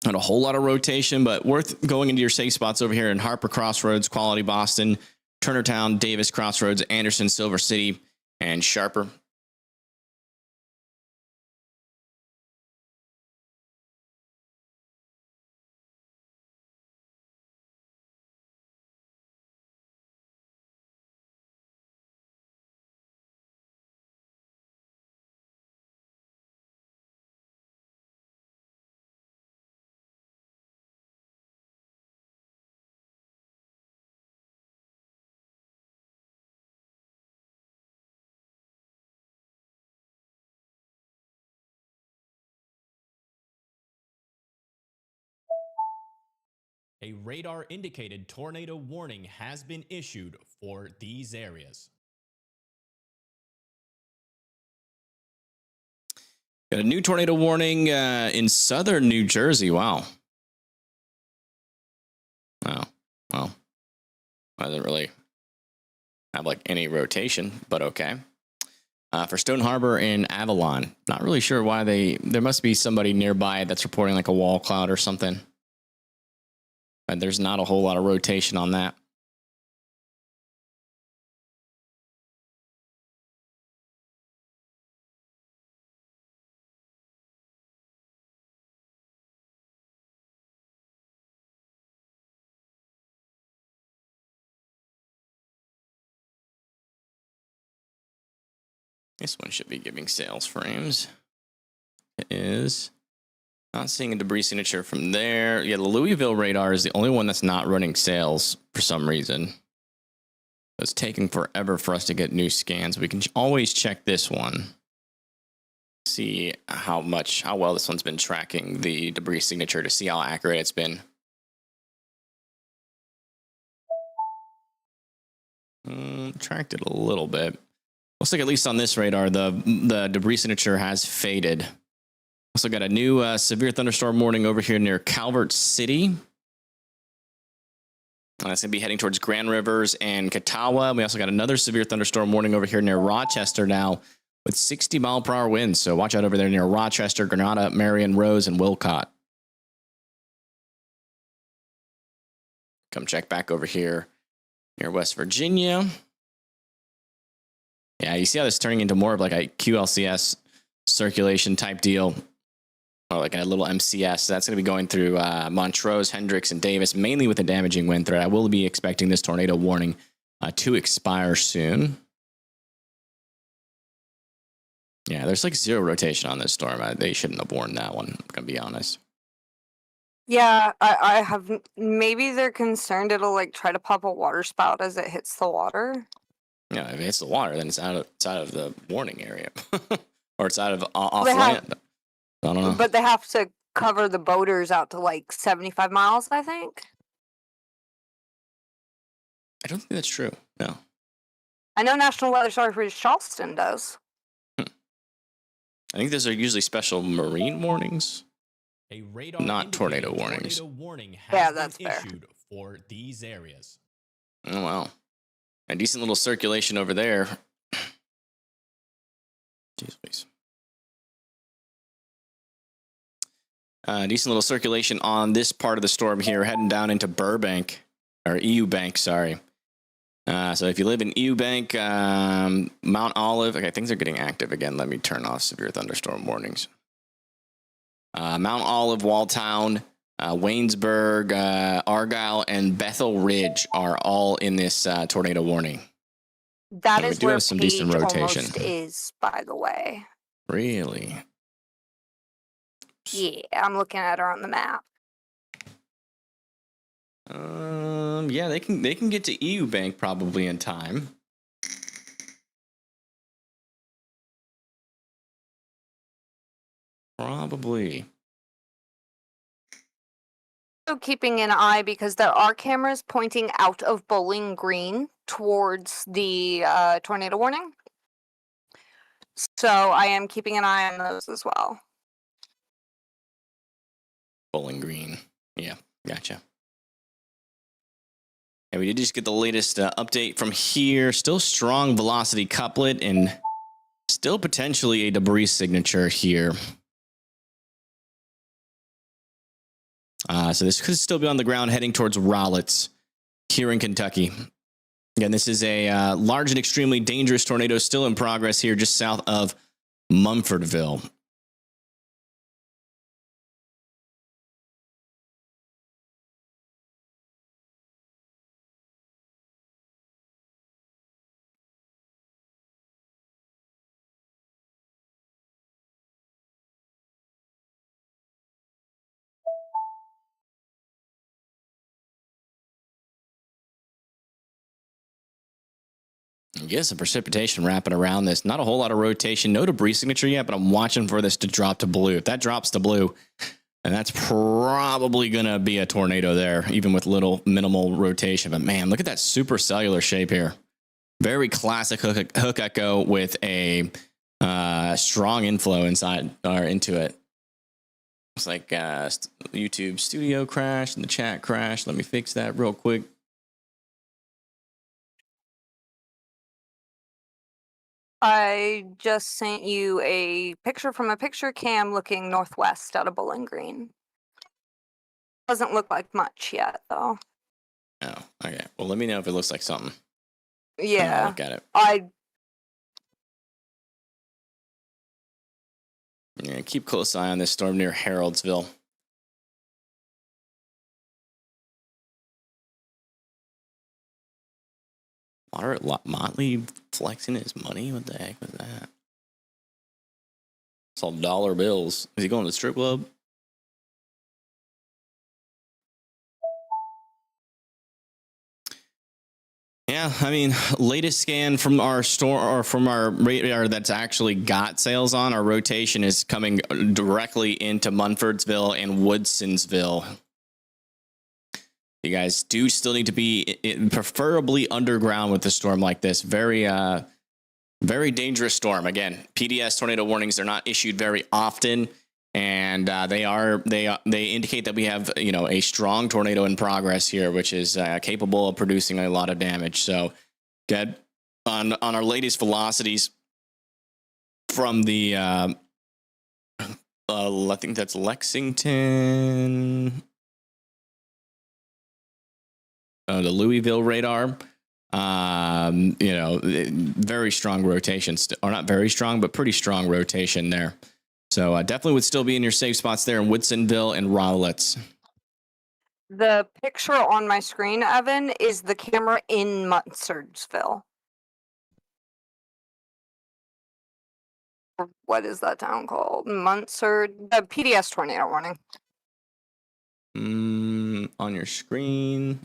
Not a whole lot of rotation, but worth going into your safe spots over here in Harper Crossroads, Quality Boston, Turnertown, Davis Crossroads, Anderson, Silver City, and Sharper. A radar indicated tornado warning has been issued for these areas. Got a new tornado warning in southern New Jersey. Wow. Oh, well, doesn't really have like any rotation, but okay. For Stone Harbor and Avalon, not really sure why there must be somebody nearby that's reporting like a wall cloud or something. But there's not a whole lot of rotation on that. This one should be giving sales frames. It is. Not seeing a debris signature from there. Yeah, the Louisville radar is the only one that's not running sales for some reason. It's taking forever for us to get new scans. We can always check this one. See how well this one's been tracking the debris signature to see how accurate it's been. Tracked it a little bit. Looks like at least on this radar, the debris signature has faded. Also got a new severe thunderstorm warning over here near Calvert City. It's going to be heading towards Grand Rivers and Catawba. We also got another severe thunderstorm warning over here near Rochester now with 60-mile-per-hour winds. So watch out over there near Rochester, Granada, Marion, Rose, and Wilcott. Come check back over here near West Virginia. Yeah, you see how this is turning into more of like a QLCS circulation type deal. Or like a little MCS. So that's going to be going through Montrose, Hendricks, and Davis, mainly with a damaging wind threat. I will be expecting this tornado warning to expire soon. Yeah, there's like 0 rotation on this storm. They shouldn't have warned that one, I'm going to be honest. Yeah, I have. Maybe they're concerned it'll like try to pop a water spout as it hits the water. Yeah, if it hits the water, then it's out of the warning area. Or it's out of off They have- land. I don't know. But they have to cover the boaters out to like 75 miles, I think. I don't think that's true. No. I know National Weather Service Charleston does. I think those are usually special marine warnings. A radar Not indicating tornado warnings. Tornado warning has Yeah, been that's fair. issued for these areas. Oh, wow. A decent little circulation over there. Jeez, please. Decent little circulation on this part of the storm here, heading down into Burbank, or EU Bank, sorry. So if you live in EU Bank, Mount Olive, okay, things are getting active again. Let me turn off severe thunderstorm warnings. Mount Olive, Walltown, Waynesburg, Argyle, and Bethel Ridge are all in this tornado warning. That And we is do where have some Page decent rotation. almost is, by the way. Really? Yeah, I'm looking at her on the map. Yeah, they can get to EU Bank probably in time. Probably. So keeping an eye because there are cameras pointing out of Bowling Green towards the tornado warning. So I am keeping an eye on those as well. Bowling Green. Yeah, gotcha. And we did just get the latest update from here. Still strong velocity couplet and still potentially a debris signature here. So this could still be on the ground heading towards Rowletts here in Kentucky. Again, this is a large and extremely dangerous tornado still in progress here just south of Mumfordville. Get some precipitation wrapping around this. Not a whole lot of rotation. No debris signature yet, but I'm watching for this to drop to blue. If that drops to blue, and that's probably going to be a tornado there, even with little minimal rotation. But man, look at that super cellular shape here. Very classic hook echo with a strong inflow inside or into it. Looks like YouTube studio crashed and the chat crashed. Let me fix that real quick. I just sent you a picture from a picture cam looking northwest out of Bowling Green. Doesn't look like much yet, though. Oh, okay. Well, let me know if it looks like something. I'll Yeah, look at it. Yeah, keep close eye on this storm near Harrodsville. Moderate Motley flexing his money? What the heck was that? It's all dollar bills. Is he going to the strip club? Yeah, I mean, latest scan from our store or from our radar that's actually got sales on, our rotation is coming directly into Munfordsville and Woodsonsville. You guys do still need to be preferably underground with a storm like this. Very, very dangerous storm. Again, PDS tornado warnings are not issued very often, and they indicate that we have a strong tornado in progress here, which is capable of producing a lot of damage. So, good on our latest velocities from the I think that's Lexington. The Louisville radar, very strong rotation, or not very strong, but pretty strong rotation there. So definitely would still be in your safe spots there in Woodsonville and Rowletts. the picture on my screen, Evan, is the camera in Munfordsville. What is that town called? Munford. The PDS tornado warning. On your screen.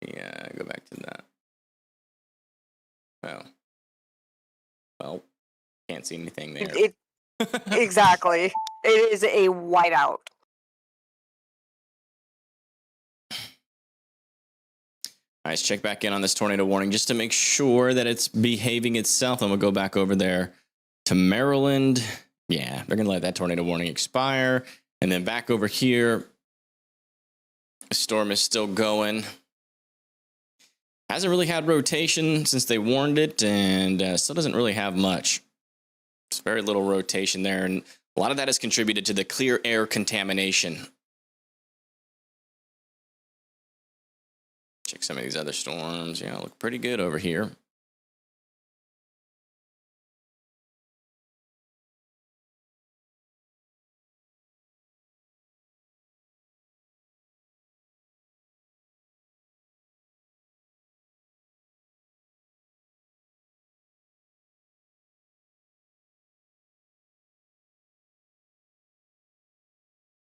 Yeah, go back to that. Oh. Well, can't see anything there. Exactly. It is a whiteout. All right, let's check back in on this tornado warning just to make sure that it's behaving itself. And we'll go back over there to Maryland. Yeah, they're going to let that tornado warning expire. And then back over here, the storm is still going. Hasn't really had rotation since they warned it, and still doesn't really have much. It's very little rotation there, and a lot of that has contributed to the clear air contamination. Check some of these other storms. Yeah, look pretty good over here.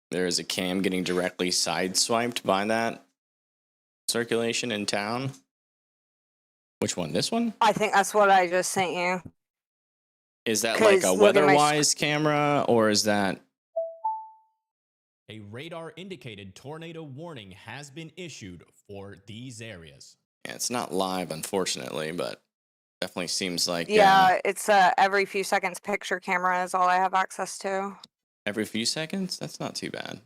There is a cam getting directly sideswiped by that circulation in town. Which one? This one? I think that's what I just sent you. Is that like a 'Cause look at my weather-wise camera, or is that... A radar indicated tornado warning has been issued for these areas. Yeah, it's not live, unfortunately, but definitely seems like... Yeah, it's every few seconds picture camera is all I have access to. Every few seconds? That's not too bad.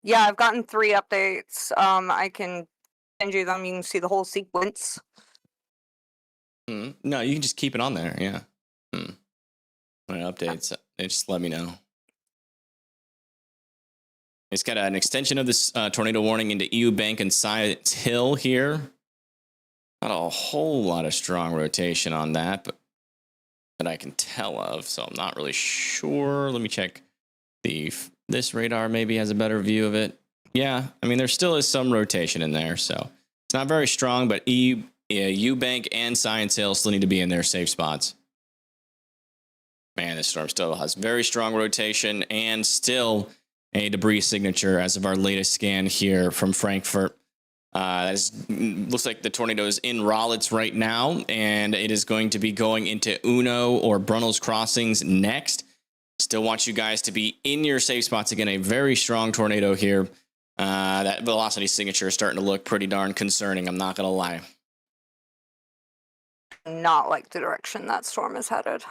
Yeah, I've gotten 3 updates. I can send you them. You can see the whole sequence. No, you can just keep it on there, yeah. When it updates, they just let me know. It's got an extension of this tornado warning into EU Bank and Science Hill here. Not a whole lot of strong rotation on that, but that I can tell of, so I'm not really sure. Let me check. This radar maybe has a better view of it. Yeah, I mean, there still is some rotation in there, so it's not very strong, but EU Bank and Science Hill still need to be in their safe spots. Man, this storm still has very strong rotation and still a debris signature as of our latest scan here from Frankfurt. Looks like the tornado is in Rowlitz right now, and it is going to be going into Uno or Brunel's Crossings next. Still want you guys to be in your safe spots. Again, a very strong tornado here. That velocity signature is starting to look pretty darn concerning. I'm not going to lie. Not like the direction that storm is headed.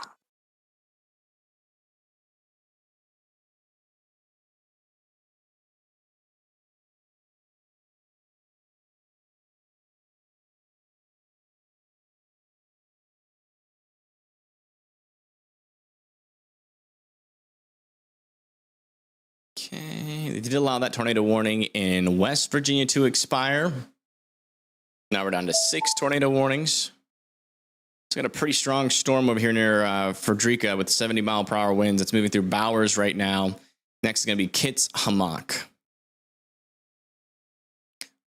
Okay, they did allow that tornado warning in West Virginia to expire. Now we're down to 6 tornado warnings. It's got a pretty strong storm over here near Frederica with 70-mile-per-hour winds. It's moving through Bowers right now. Next is going to be Kitts Hammock.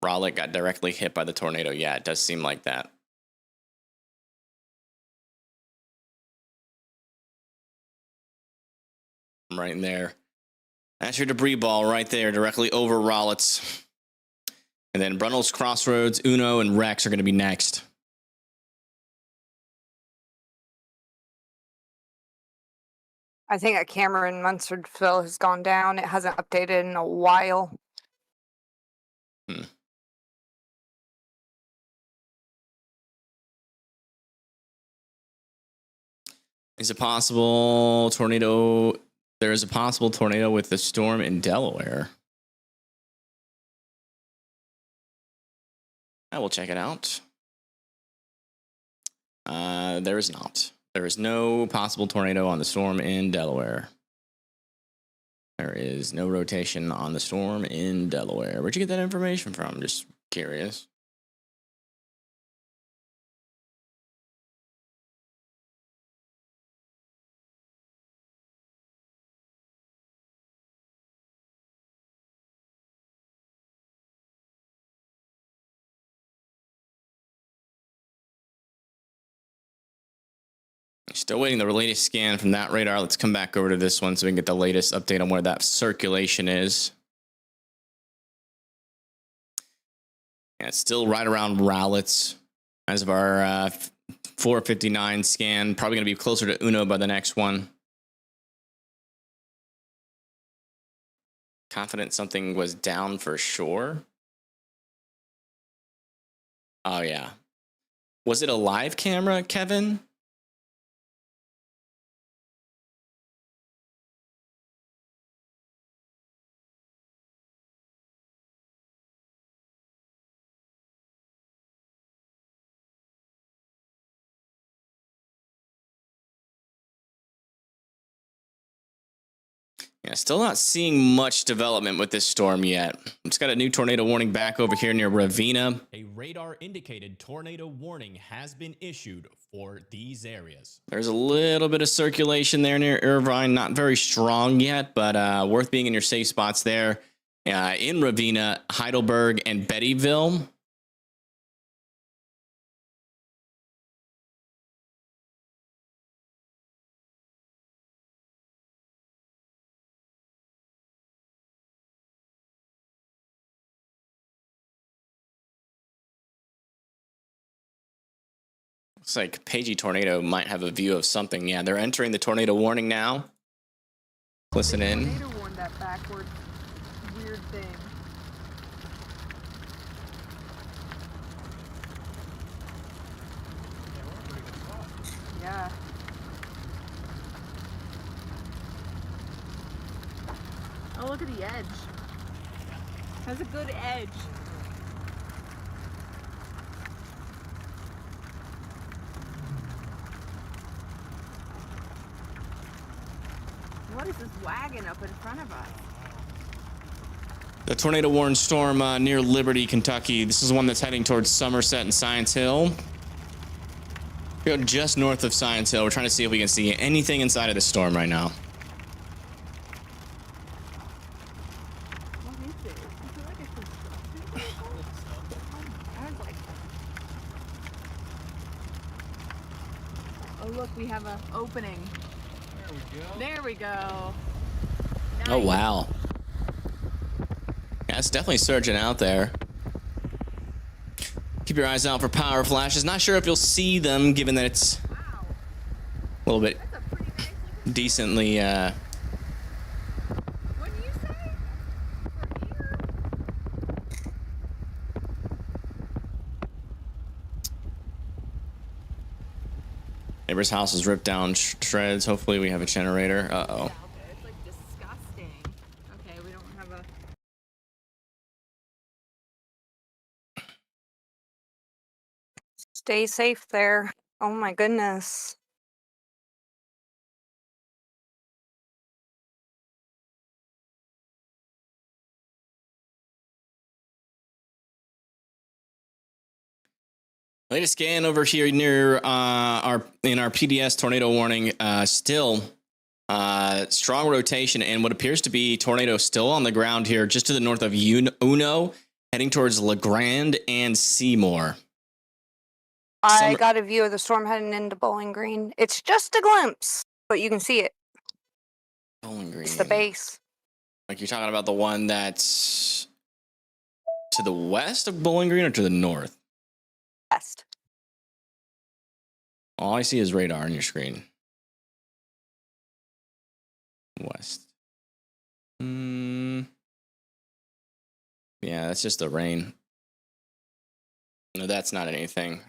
Rowlett got directly hit by the tornado. Yeah, it does seem like that. Right in there. That's your debris ball right there, directly over Rowlitz. And then Brunel's Crossroads, Uno, and Rex are going to be next. I think a camera in Munsterville has gone down. It hasn't updated in a while. Is it possible tornado? There is a possible tornado with the storm in Delaware. I will check it out. There is not. There is no possible tornado on the storm in Delaware. There is no rotation on the storm in Delaware. Where'd you get that information from? Just curious. Still waiting the latest scan from that radar. Let's come back over to this one so we can get the latest update on where that circulation is. Yeah, it's still right around Rowlitz as of our 459 scan. Probably going to be closer to Uno by the next one. Confident something was down for sure. Oh, yeah. Was it a live camera, Kevin? Yeah, still not seeing much development with this storm yet. It's got a new tornado warning back over here near Ravenna. A radar indicated tornado warning has been issued for these areas. There's a little bit of circulation there near Irvine, not very strong yet, but worth being in your safe spots there. In Ravenna, Heidelberg, and Bettyville. Looks like Pagey Tornado might have a view of something. Yeah, they're entering the tornado warning now. Listen in. Tornado warned that backward weird thing. Yeah. Oh, look at the edge. Has a good edge. What is this wagon up in front of us? The tornado warned storm near Liberty, Kentucky. This is the one that's heading towards Somerset and Science Hill. We're just north of Science Hill. We're trying to see if we can see anything inside of the storm right now. What is it? Is it like a construction vehicle? I was like... Oh look, we have an opening. There we go. There we go. Oh, Nice. wow. Yeah, it's definitely surging out there. Keep your eyes out for power flashes. Not sure if you'll see them, given that it's Wow. a little bit That's a pretty nice looking... decently... What do you say? For here? Neighbor's house is ripped down shreds. Hopefully we have a generator. Uh-oh. Yeah, it's like disgusting. Okay, we don't have a... Stay safe there. Oh my goodness. Latest scan over here near our PDS tornado warning. Still strong rotation and what appears to be tornado still on the ground here, just to the north of Uno, heading towards LeGrand and Seymour. I got a view of the storm heading into Bowling Green. It's just a glimpse, but you can see it. Bowling Green. It's the base. Like you're talking about the one that's to the west of Bowling Green or to the north? West. All I see is radar on your screen. West. Yeah, that's just the rain. No, that's not anything.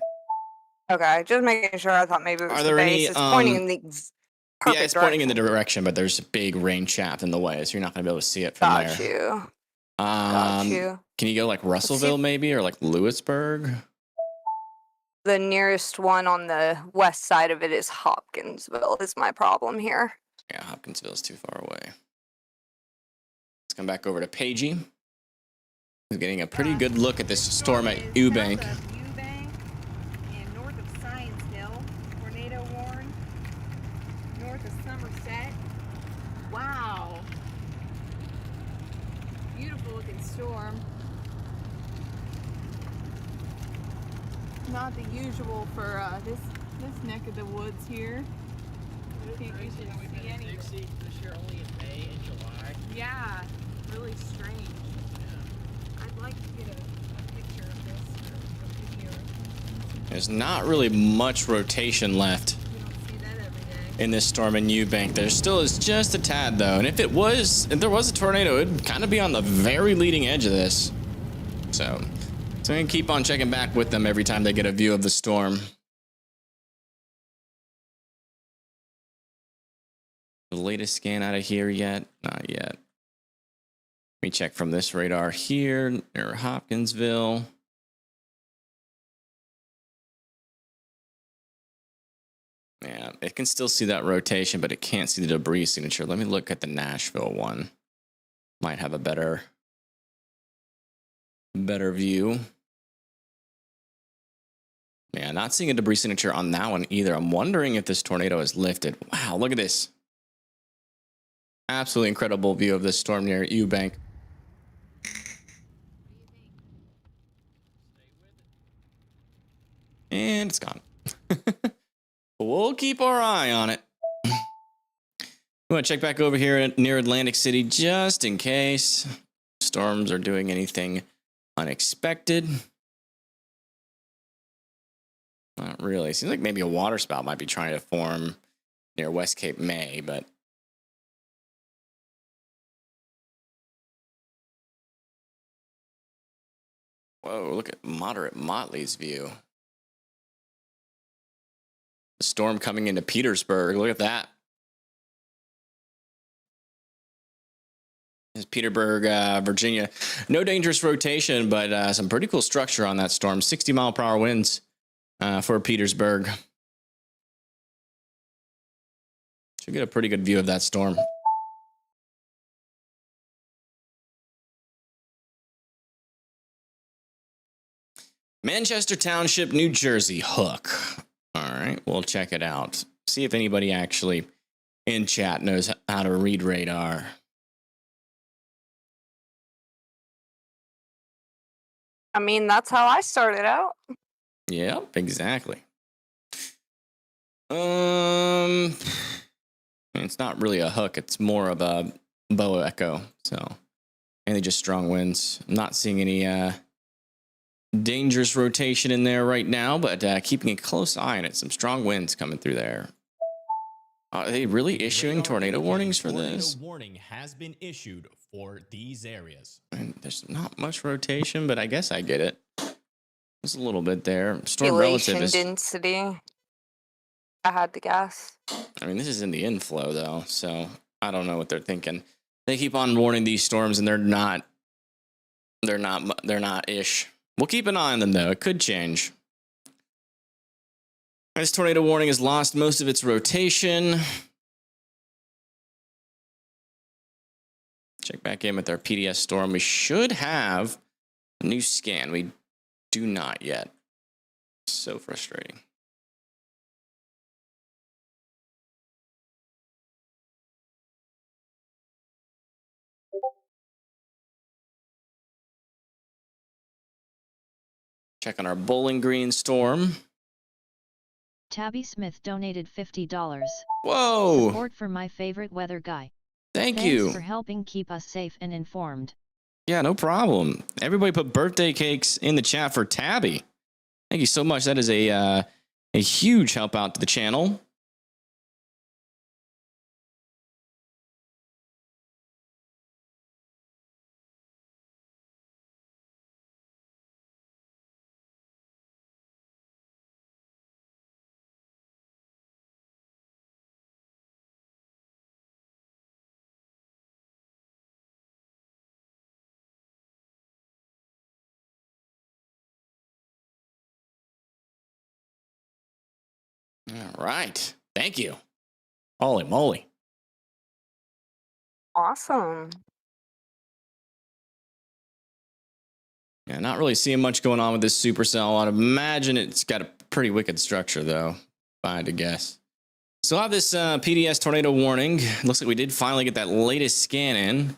Okay, just making sure. I thought maybe it was Are the there base. any, It's pointing in the perfect Yeah, it's pointing in the direction. direction, but there's a big rain shaft in the way, so you're not going to be able to see it from Got there. you. Got you. Can you go like Russellville maybe, or like Lewisburg? The nearest one on the west side of it is Hopkinsville, is my problem here. Yeah, Hopkinsville's too far away. Let's come back over to Pagey. He's getting a pretty good look at this storm at Eubank. South of Eubank and north of Science Hill. Tornado warn. North of Somerset. Wow. Beautiful looking storm. Not the usual for this neck of the woods here. Can't usually see any. Dixie this year only in May and July. Yeah, really strange. I'd like to get a picture of this or a video. There's not really much rotation left. You don't see that every day. in this storm in Eubank. There still is just a tad though, and if there was a tornado, it'd kind of be on the very leading edge of this. So I'm gonna keep on checking back with them every time they get a view of the storm. The latest scan out of here yet? Not yet. Let me check from this radar here near Hopkinsville. Yeah, it can still see that rotation, but it can't see the debris signature. Let me look at the Nashville one. Might have a better view. Yeah, not seeing a debris signature on that one either. I'm wondering if this tornado is lifted. Wow, look at this. Absolutely incredible view of this storm near Eubank. And it's gone. We'll keep our eye on it. We want to check back over here near Atlantic City just in case storms are doing anything unexpected. Not really. Seems like maybe a water spout might be trying to form near West Cape May, but whoa, look at moderate Motley's view. The storm coming into Petersburg. Look at that. This is Petersburg, Virginia. No dangerous rotation, but some pretty cool structure on that storm. 60-mile-per-hour winds for Petersburg. Should get a pretty good view of that storm. Manchester Township, New Jersey, Hook. All right, we'll check it out. See if anybody actually in chat knows how to read radar. I mean, that's how I started out. Yep, exactly. It's not really a hook. It's more of a bow echo. So, mainly just strong winds. I'm not seeing any dangerous rotation in there right now, but keeping a close eye on it. Some strong winds coming through there. Are they really issuing tornado warnings for this? Tornado warning has been issued for these areas. And there's not much rotation, but I guess I get it. There's a little bit there. Storm relative is density. I had to guess. I mean, this is in the inflow though, so I don't know what they're thinking. They keep on warning these storms, and they're not ish. We'll keep an eye on them though. It could change. This tornado warning has lost most of its rotation. Check back in with our PDS storm. We should have a new scan. We do not yet. So frustrating. Check on our Bowling Green storm. Tabby Smith donated $50. Whoa! Support for my favorite weather guy. Thanks you for helping keep us safe and informed. Yeah, no problem. Everybody put birthday cakes in the chat for Tabby. Thank you so much. That is a huge help out to the channel. All right. Thank you. Holy moly. Awesome. Yeah, not really seeing much going on with this supercell. I'd imagine it's got a pretty wicked structure, though, if I had to guess. So I have this PDS tornado warning. Looks like we did finally get that latest scan in.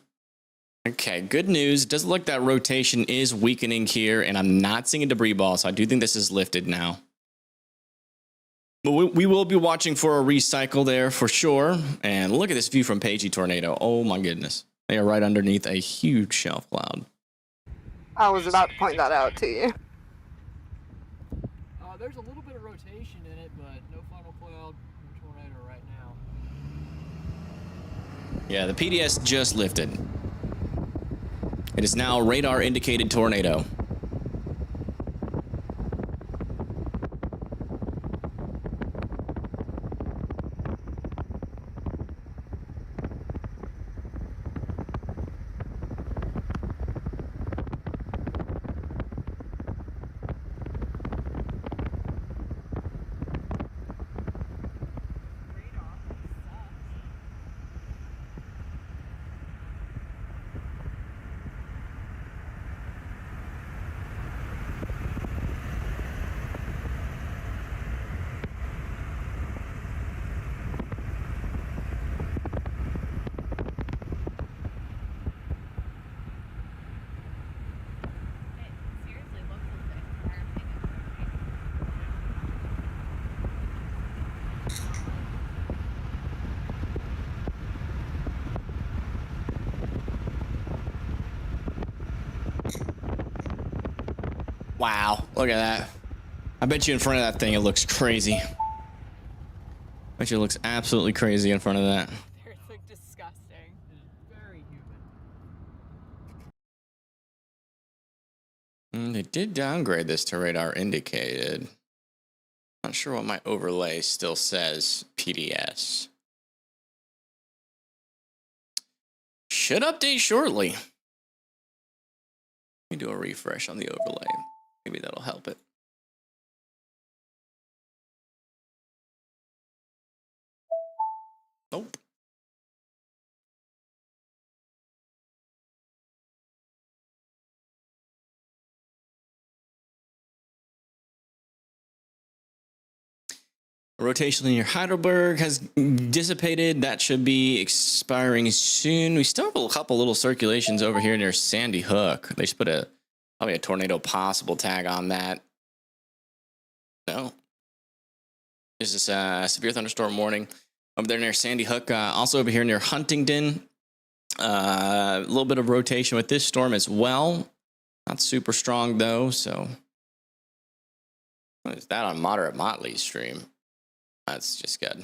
Okay, good news. It does look like that rotation is weakening here, and I'm not seeing a debris ball, so I do think this is lifted now. But we will be watching for a recycle there for sure. And look at this view from Pagey Tornado. Oh my goodness. They are right underneath a huge shelf cloud. I was about to point that out to you. There's a little bit of rotation in it, but no funnel cloud. I'm tornado right now. Yeah, the PDS just lifted. It is now radar indicated tornado. Wow, look at that. I bet you in front of that thing it looks crazy. I bet you it looks absolutely crazy in front of that. They're like disgusting. It's very humid. They did downgrade this to radar indicated. Not sure what my overlay still says PDS. Should update shortly. Let me do a refresh on the overlay. Maybe that'll help it. Nope. Rotation near Heidelberg has dissipated. That should be expiring soon. We still have a couple little circulations over here near Sandy Hook. They should put probably a tornado possible tag on that. No. This is a severe thunderstorm warning over there near Sandy Hook. Also over here near Huntingdon. A little bit of rotation with this storm as well. Not super strong though, so. What is that on Moderate Motley's stream? That's just good.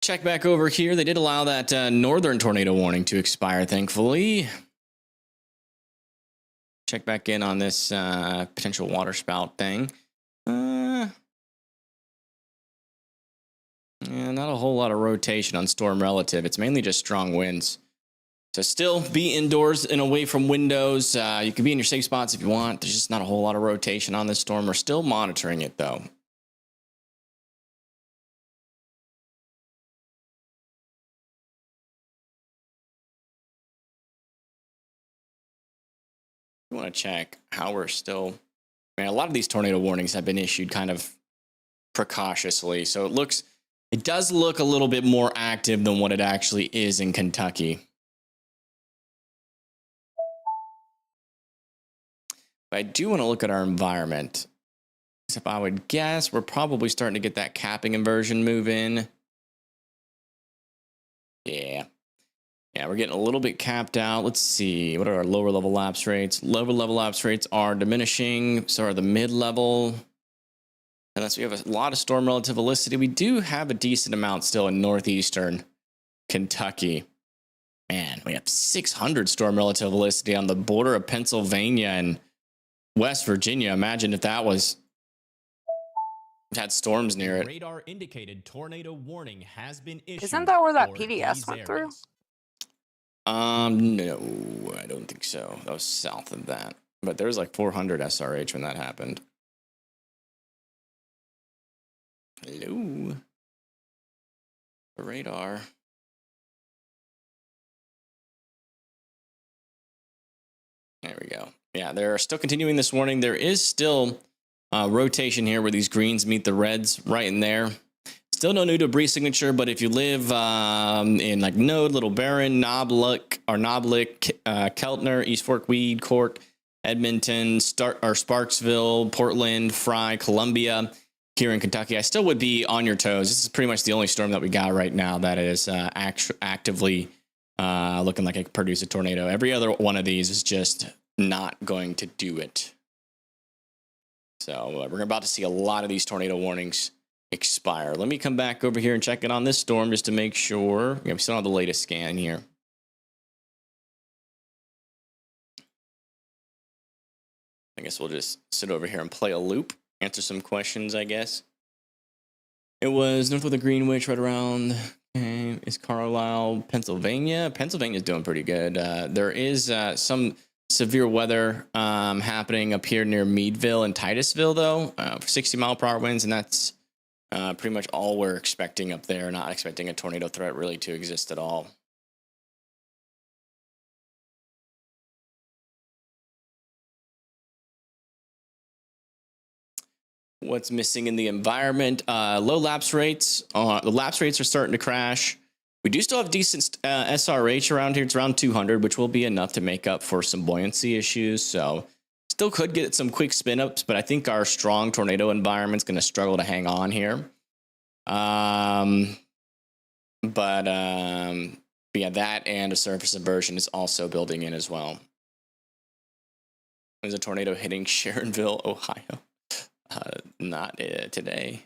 Check back over here. They did allow that northern tornado warning to expire, thankfully. Check back in on this potential waterspout thing. Yeah, not a whole lot of rotation on storm relative. It's mainly just strong winds. So still be indoors and away from windows. You can be in your safe spots if you want. There's just not a whole lot of rotation on this storm. We're still monitoring it, though. You want to check how we're still. I mean, a lot of these tornado warnings have been issued kind of precautiously, so it does look a little bit more active than what it actually is in Kentucky. But I do want to look at our environment. If I would guess, we're probably starting to get that capping inversion move in. Yeah. Yeah, we're getting a little bit capped out. Let's see. What are our lower level lapse rates? Lower level lapse rates are diminishing. So are the mid level. Unless we have a lot of storm relativisticity. We do have a decent amount still in northeastern Kentucky. Man, we have 600 storm relativisticity on the border of Pennsylvania and West Virginia. Imagine if that was had storms near it. Radar indicated tornado warning has been issued. Isn't that where that for PDS these went through? areas. No, I don't think so. That was south of that. But there was like 400 SRH when that happened. Hello. The radar. There we go. Yeah, they're still continuing this warning. There is still rotation here where these greens meet the reds right in there. Still no new debris signature, but if you live in like Node, Little Baron, Knoblich, Keltner, East Fork, Weed, Cork, Edmonton, Sparksville, Portland, Fry, Columbia, here in Kentucky, I still would be on your toes. This is pretty much the only storm that we got right now that is actively looking like it could produce a tornado. Every other one of these is just not going to do it. So we're about to see a lot of these tornado warnings expire. Let me come back over here and check it on this storm just to make sure. Yeah, we still have the latest scan here. I guess we'll just sit over here and play a loop, answer some questions, I guess. It was north of the Greenwich, right around, okay, is Carlisle, Pennsylvania. Pennsylvania's doing pretty good. There is some severe weather happening up here near Meadville and Titusville, though, for 60-mile-per-hour winds, and that's pretty much all we're expecting up there. Not expecting a tornado threat really to exist at all. What's missing in the environment? Low lapse rates. The lapse rates are starting to crash. We do still have decent SRH around here. It's around 200, which will be enough to make up for some buoyancy issues. So still could get some quick spin ups, but I think our strong tornado environment's going to struggle to hang on here. But yeah, that and a surface inversion is also building in as well. There's a tornado hitting Sharonville, Ohio. Not today.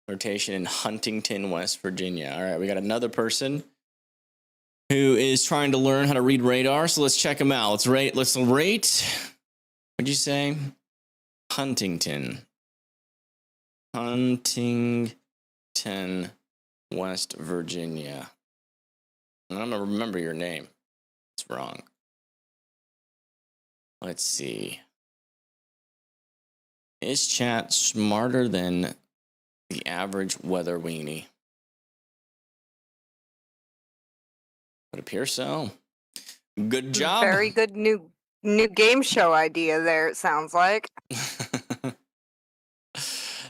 Rotation in Huntington, West Virginia. All right, we got another person who is trying to learn how to read radar. So let's check them out. Let's rate. What'd you say? Huntington, West Virginia. I'm gonna remember your name. It's wrong. Let's see. Is chat smarter than the average weather weenie? Would appear so. Good job. Very good new game show idea there, it sounds like.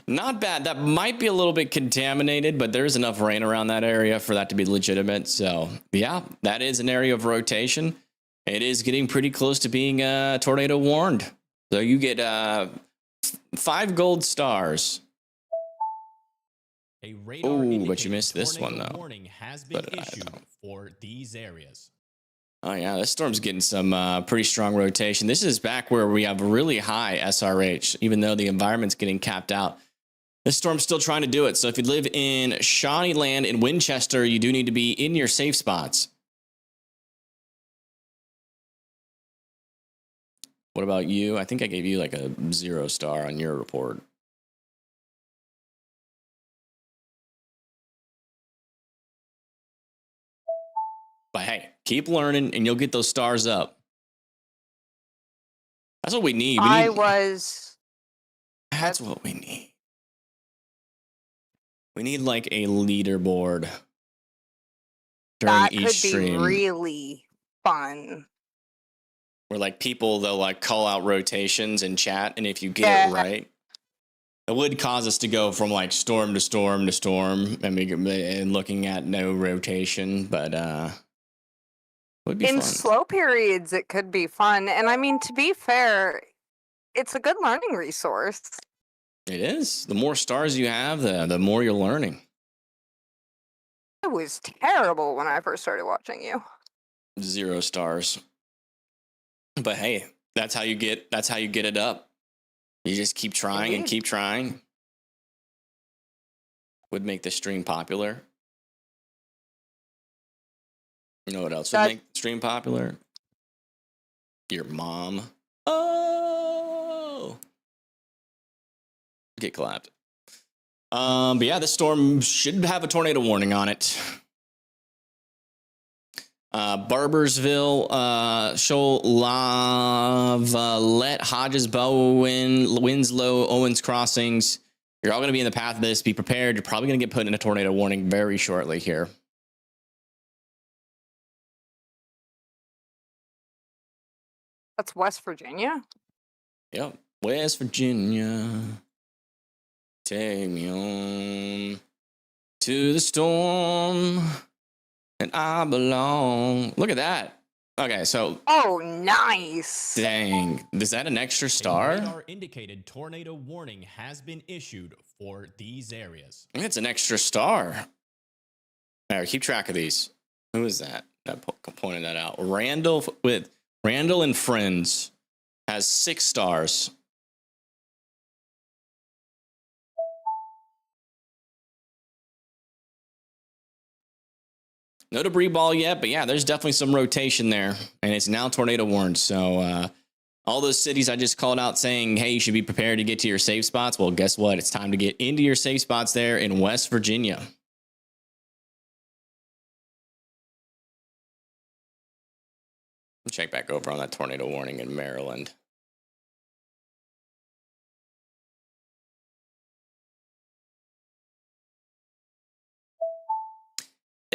Not bad. That might be a little bit contaminated, but there's enough rain around that area for that to be legitimate. So, yeah, that is an area of rotation. It is getting pretty close to being tornado warned. So you get 5 gold stars. A radar Oh, but you missed this tornado one, though. Warning has been But, issued for these areas. Oh, yeah, this storm's getting some pretty strong rotation. This is back where we have really high SRH, even though the environment's getting capped out. This storm's still trying to do it. So if you live in Shawneeland in Winchester, you do need to be in your safe spots. What about you? I think I gave you like a 0 star on your report. But hey, keep learning and you'll get those stars up. That's what we need. That's what we need. We need like a leaderboard during That each could stream. be really fun. Where like people, they'll like call out rotations in chat, and if you get it right, it would cause us to go from like storm to storm to storm, and looking at no rotation. But it would be In fun. slow periods, it could be fun. And I mean, to be fair, it's a good learning resource. It is. The more stars you have, the more you're learning. It was terrible when I first started watching you. 0 stars. But hey, that's how you get it up. You just keep trying and keep trying. Would make the stream popular. You know what else would make the stream popular? Your mom. Oh, get clapped. But yeah, this storm should have a tornado warning on it. Barbersville, Shoal, Lavalette, Hodges, Bowen, Winslow, Owens Crossings. You're all going to be in the path of this. Be prepared. You're probably going to get put in a tornado warning very shortly here. That's West Virginia? Yep. West Virginia. Take me on to the storm. And I belong. Look at that. Okay, so. Oh, nice. Dang. Is that an extra star? A radar indicated tornado warning has been issued for these areas. I think it's an extra star. All right, keep track of these. Who is that? I pointed that out. Randall and Friends has 6 stars. No debris ball yet, but yeah, there's definitely some rotation there, and it's now tornado warned. So all those cities I just called out saying, hey, you should be prepared to get to your safe spots. Well, guess what? It's time to get into your safe spots there in West Virginia. Check back over on that tornado warning in Maryland.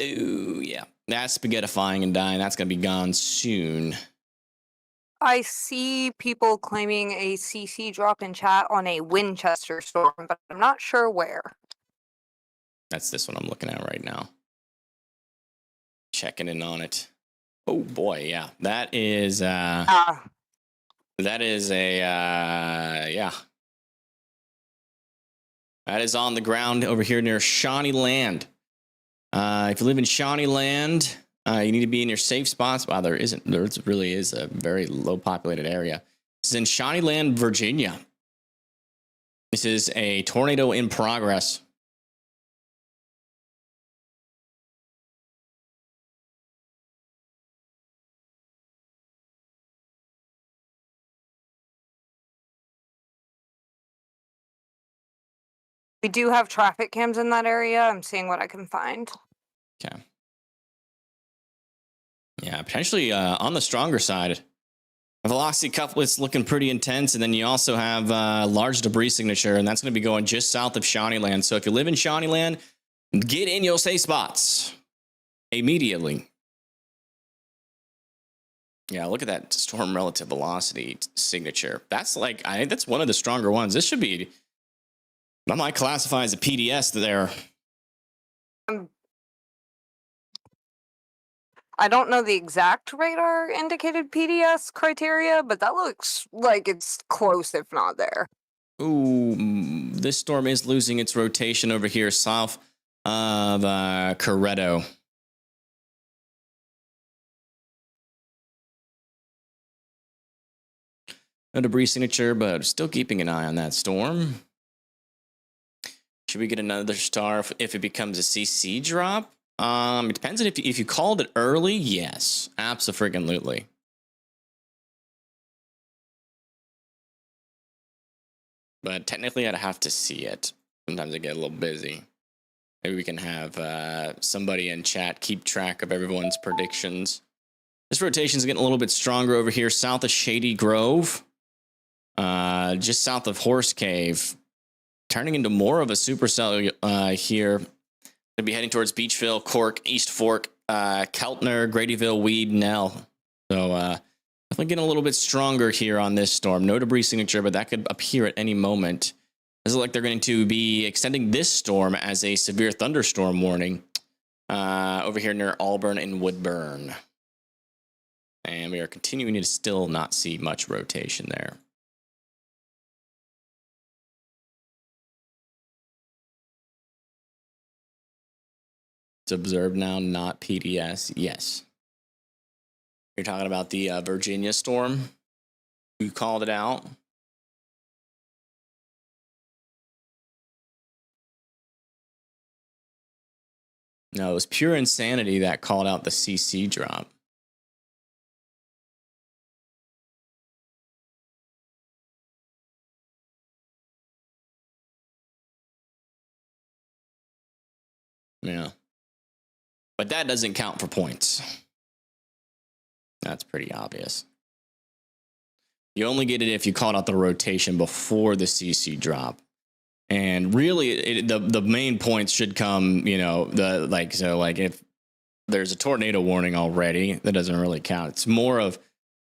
Oh, yeah. That's spaghettifying and dying. That's going to be gone soon. I see people claiming a CC drop in chat on a Winchester storm, but I'm not sure where. That's this one I'm looking at right now. Checking in on it. Oh, boy, yeah. That is... That is a... yeah. That is on the ground over here near Shawnee Land. If you live in Shawnee Land, you need to be in your safe spots. Wow, there really is a very low populated area. This is in Shawnee Land, Virginia. This is a tornado in progress. We do have traffic cams in that area. I'm seeing what I can find. Okay. Yeah, potentially on the stronger side. A velocity couplet's looking pretty intense, and then you also have large debris signature, and that's going to be going just south of Shawnee Land. So if you live in Shawnee Land, get in your safe spots immediately. Yeah, look at that storm relative velocity signature. That's like, I think that's one of the stronger ones. This should be, I might classify as a PDS there. I don't know the exact radar indicated PDS criteria, but that looks like it's close, if not there. Ooh, this storm is losing its rotation over here south of Coretto. No debris signature, but still keeping an eye on that storm. Should we get another star if it becomes a CC drop? It depends on if you called it early. Yes, absolutely. But technically, I'd have to see it. Sometimes I get a little busy. Maybe we can have somebody in chat keep track of everyone's predictions. This rotation is getting a little bit stronger over here, south of Shady Grove, just south of Horse Cave, turning into more of a supercell here. Gonna be heading towards Beachville, Cork, East Fork, Keltner, Gradyville, Weed, Nell. So definitely getting a little bit stronger here on this storm. No debris signature, but that could appear at any moment. This is like they're going to be extending this storm as a severe thunderstorm warning over here near Auburn and Woodburn. And we are continuing to still not see much rotation there. It's observed now, not PDS. Yes. You're talking about the Virginia storm? You called it out? No, it was Pure Insanity that called out the CC drop. Yeah. But that doesn't count for points. That's pretty obvious. You only get it if you called out the rotation before the CC drop. And really, the main points should come, you know, if there's a tornado warning already, that doesn't really count. It's more of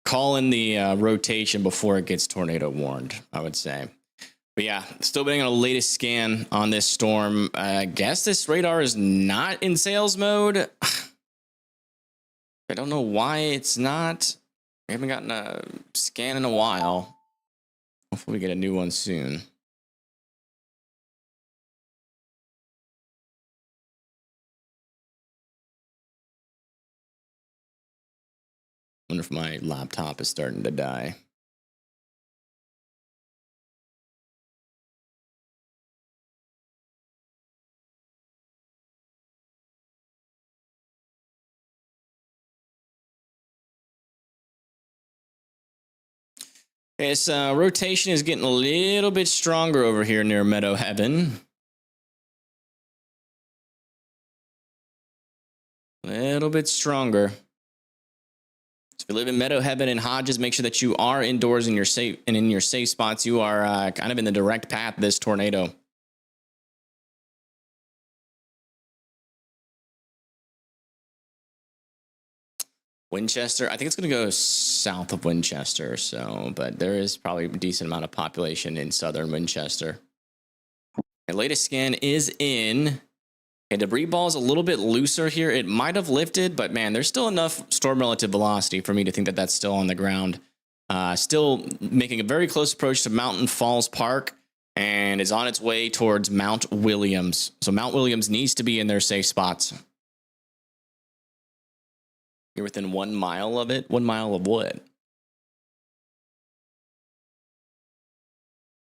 calling the rotation before it gets tornado warned, I would say. But yeah, still waiting on the latest scan on this storm. I guess this radar is not in sales mode. I don't know why it's not. We haven't gotten a scan in a while. Hopefully we get a new one soon. Wonder if my laptop is starting to die. This rotation is getting a little bit stronger over here near Meadow Heaven. A little bit stronger. So if you live in Meadow Heaven and Hodges, make sure that you are indoors in your safe spots. You are kind of in the direct path of this tornado. Winchester, I think it's going to go south of Winchester, but there is probably a decent amount of population in southern Winchester. The latest scan is in. Okay, debris ball is a little bit looser here. It might have lifted, but man, there's still enough storm relative velocity for me to think that that's still on the ground. Still making a very close approach to Mountain Falls Park and is on its way towards Mount Williams. So Mount Williams needs to be in their safe spots. You're within 1 mile of it? 1 mile of what?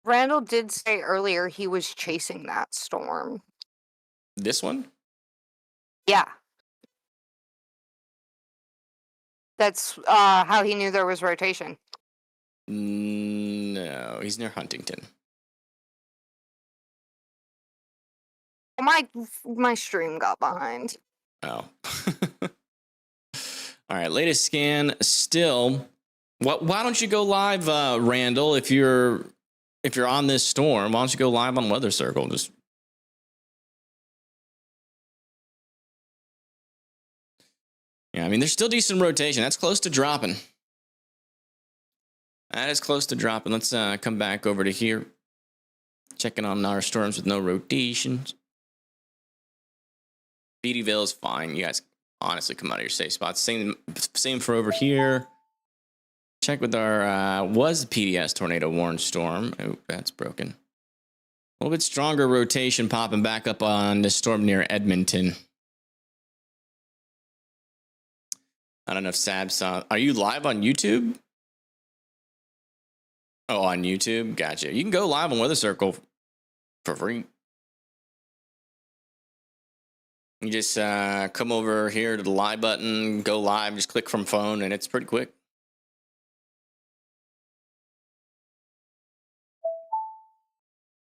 Randall did say earlier he was chasing that storm. This one? Yeah. That's how he knew there was rotation. No, he's near Huntington. My stream got behind. Oh. All right, latest scan still. Why don't you go live, Randall? If you're on this storm, why don't you go live on Weather Circle? Yeah, I mean, there's still decent rotation. That's close to dropping. That is close to dropping. Let's come back over to here. Checking on our storms with no rotations. Beattyville is fine. You guys honestly come out of your safe spots. Same for over here. Check with our was PDS tornado warned storm. Oh, that's broken. A little bit stronger rotation popping back up on the storm near Edmonton. I don't know if Sab saw. Are you live on YouTube? Oh, on YouTube? Gotcha. You can go live on Weather Circle for free. You just come over here to the live button, go live, just click from phone, and it's pretty quick.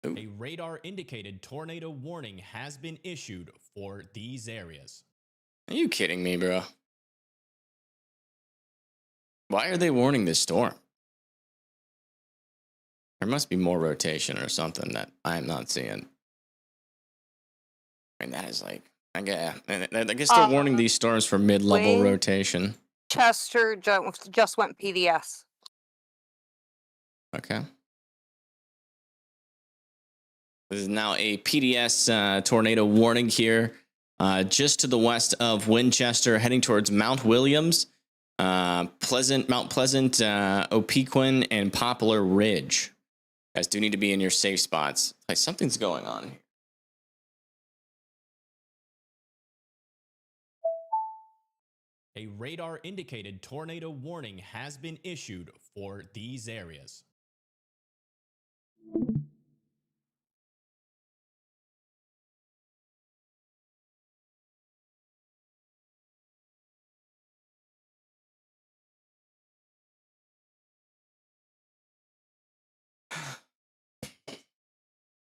Ooh. A radar indicated tornado warning has been issued for these areas. Are you kidding me, bro? Why are they warning this storm? There must be more rotation or something that I am not seeing. I mean, that is like, I guess they're warning these storms for mid-level rotation. Chester just went PDS. Okay. This is now a PDS tornado warning here, just to the west of Winchester, heading towards Mount Williams, Mount Pleasant, Opequon, and Poplar Ridge. You guys do need to be in your safe spots. Like, something's going on here. A radar indicated tornado warning has been issued for these areas.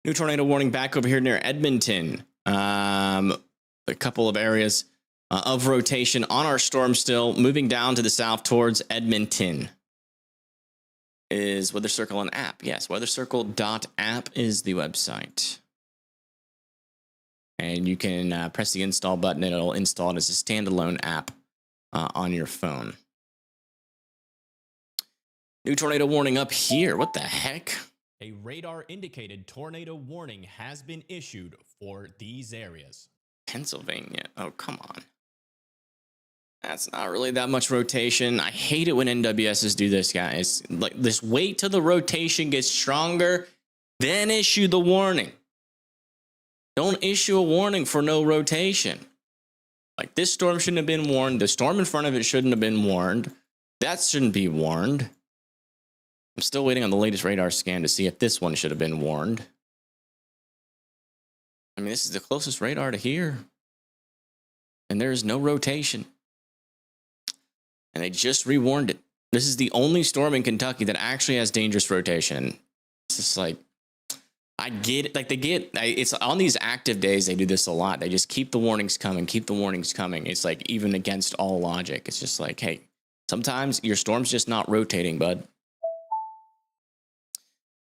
New tornado warning back over here near Edmonton. A couple of areas of rotation on our storm still. Moving down to the south towards Edmonton. Is Weather Circle an app? Yes, weathercircle.app is the website. And you can press the install button and it'll install it as a standalone app on your phone. New tornado warning up here. What the heck? A radar indicated tornado warning has been issued for these areas. Pennsylvania. Oh, come on. That's not really that much rotation. I hate it when NWSs do this, guys. Like, just wait till the rotation gets stronger, then issue the warning. Don't issue a warning for no rotation. Like, this storm shouldn't have been warned. The storm in front of it shouldn't have been warned. That shouldn't be warned. I'm still waiting on the latest radar scan to see if this one should have been warned. I mean, this is the closest radar to here. And there is no rotation. And they just rewarned it. This is the only storm in Kentucky that actually has dangerous rotation. It's just like, I get it. Like it's on these active days, they do this a lot. They just keep the warnings coming, keep the warnings coming. It's like even against all logic. It's just like, hey, sometimes your storm's just not rotating, bud.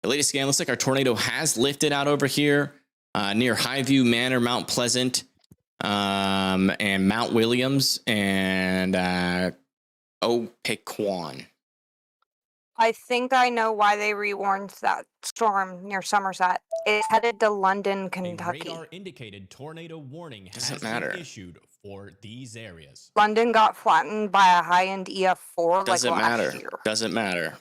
The latest scan looks like our tornado has lifted out over here near Highview Manor, Mount Pleasant, and Mount Williams, and Opequon. I think I know why they rewarned that storm near Somerset. It's headed to London, A Kentucky. radar indicated tornado warning Doesn't has matter. been issued for these areas. London got flattened by a high-end EF4 Doesn't like matter. last year. Doesn't matter.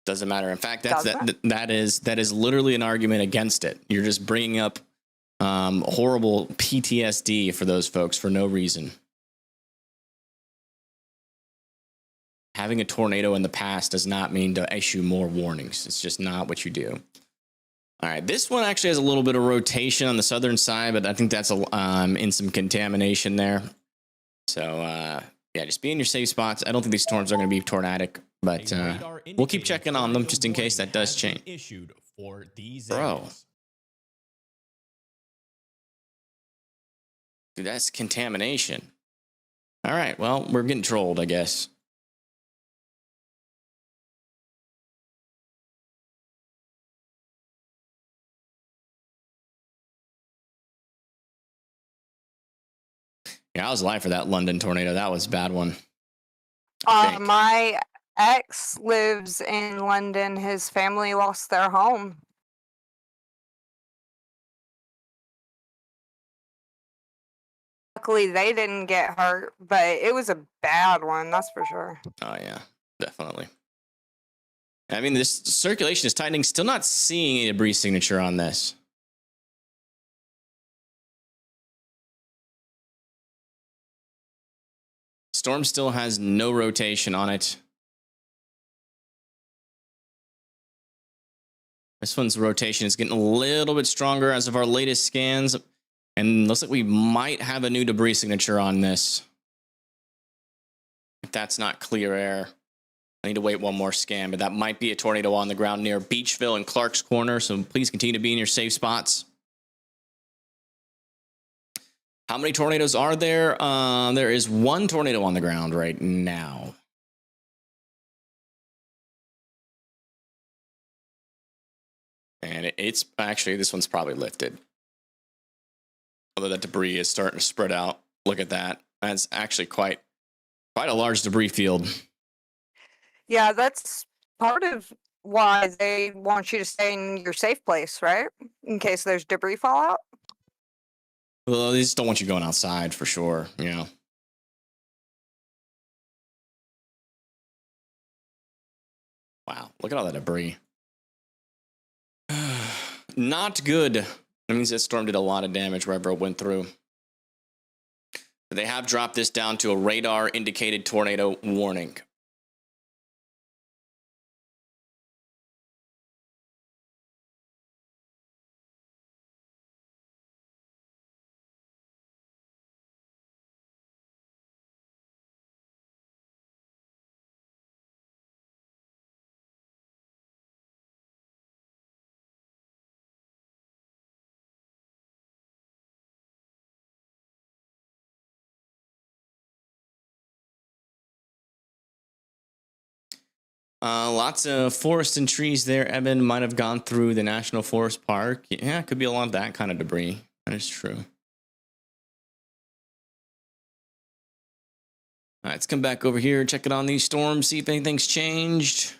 Doesn't matter. In fact, Doesn't? that is literally an argument against it. You're just bringing up horrible PTSD for those folks for no reason. Having a tornado in the past does not mean to issue more warnings. It's just not what you do. All right, this one actually has a little bit of rotation on the southern side, but I think that's in some contamination there. So yeah, just be in your safe spots. I don't think these storms are going to be tornadic, but we'll keep checking on them just in case that does change. Issued for these Bro. areas. Dude, that's contamination. All right, well, we're getting trolled, I guess. Yeah, I was alive for that London tornado. That was a bad one. I think. My ex lives in London. His family lost their home. Luckily, they didn't get hurt, but it was a bad one, that's for sure. Oh, yeah, definitely. I mean, this circulation is tightening. Still not seeing a debris signature on this. Storm still has no rotation on it. This one's rotation is getting a little bit stronger as of our latest scans. And looks like we might have a new debris signature on this. If that's not clear air. I need to wait one more scan, but that might be a tornado on the ground near Beachville and Clark's Corner. So please continue to be in your safe spots. How many tornadoes are there? There is one tornado on the ground right now. And it's actually, this one's probably lifted. Although that debris is starting to spread out. Look at that. That's actually quite a large debris field. Yeah, that's part of why they want you to stay in your safe place, right? In case there's debris fallout. Well, they just don't want you going outside for sure, you know. Wow, look at all that debris. Not good. That means that storm did a lot of damage wherever it went through. But they have dropped this down to a radar indicated tornado warning. Lots of forest and trees there. Evan might have gone through the National Forest Park. Yeah, it could be a lot of that kind of debris. That is true. All right, let's come back over here, check it on these storms, see if anything's changed.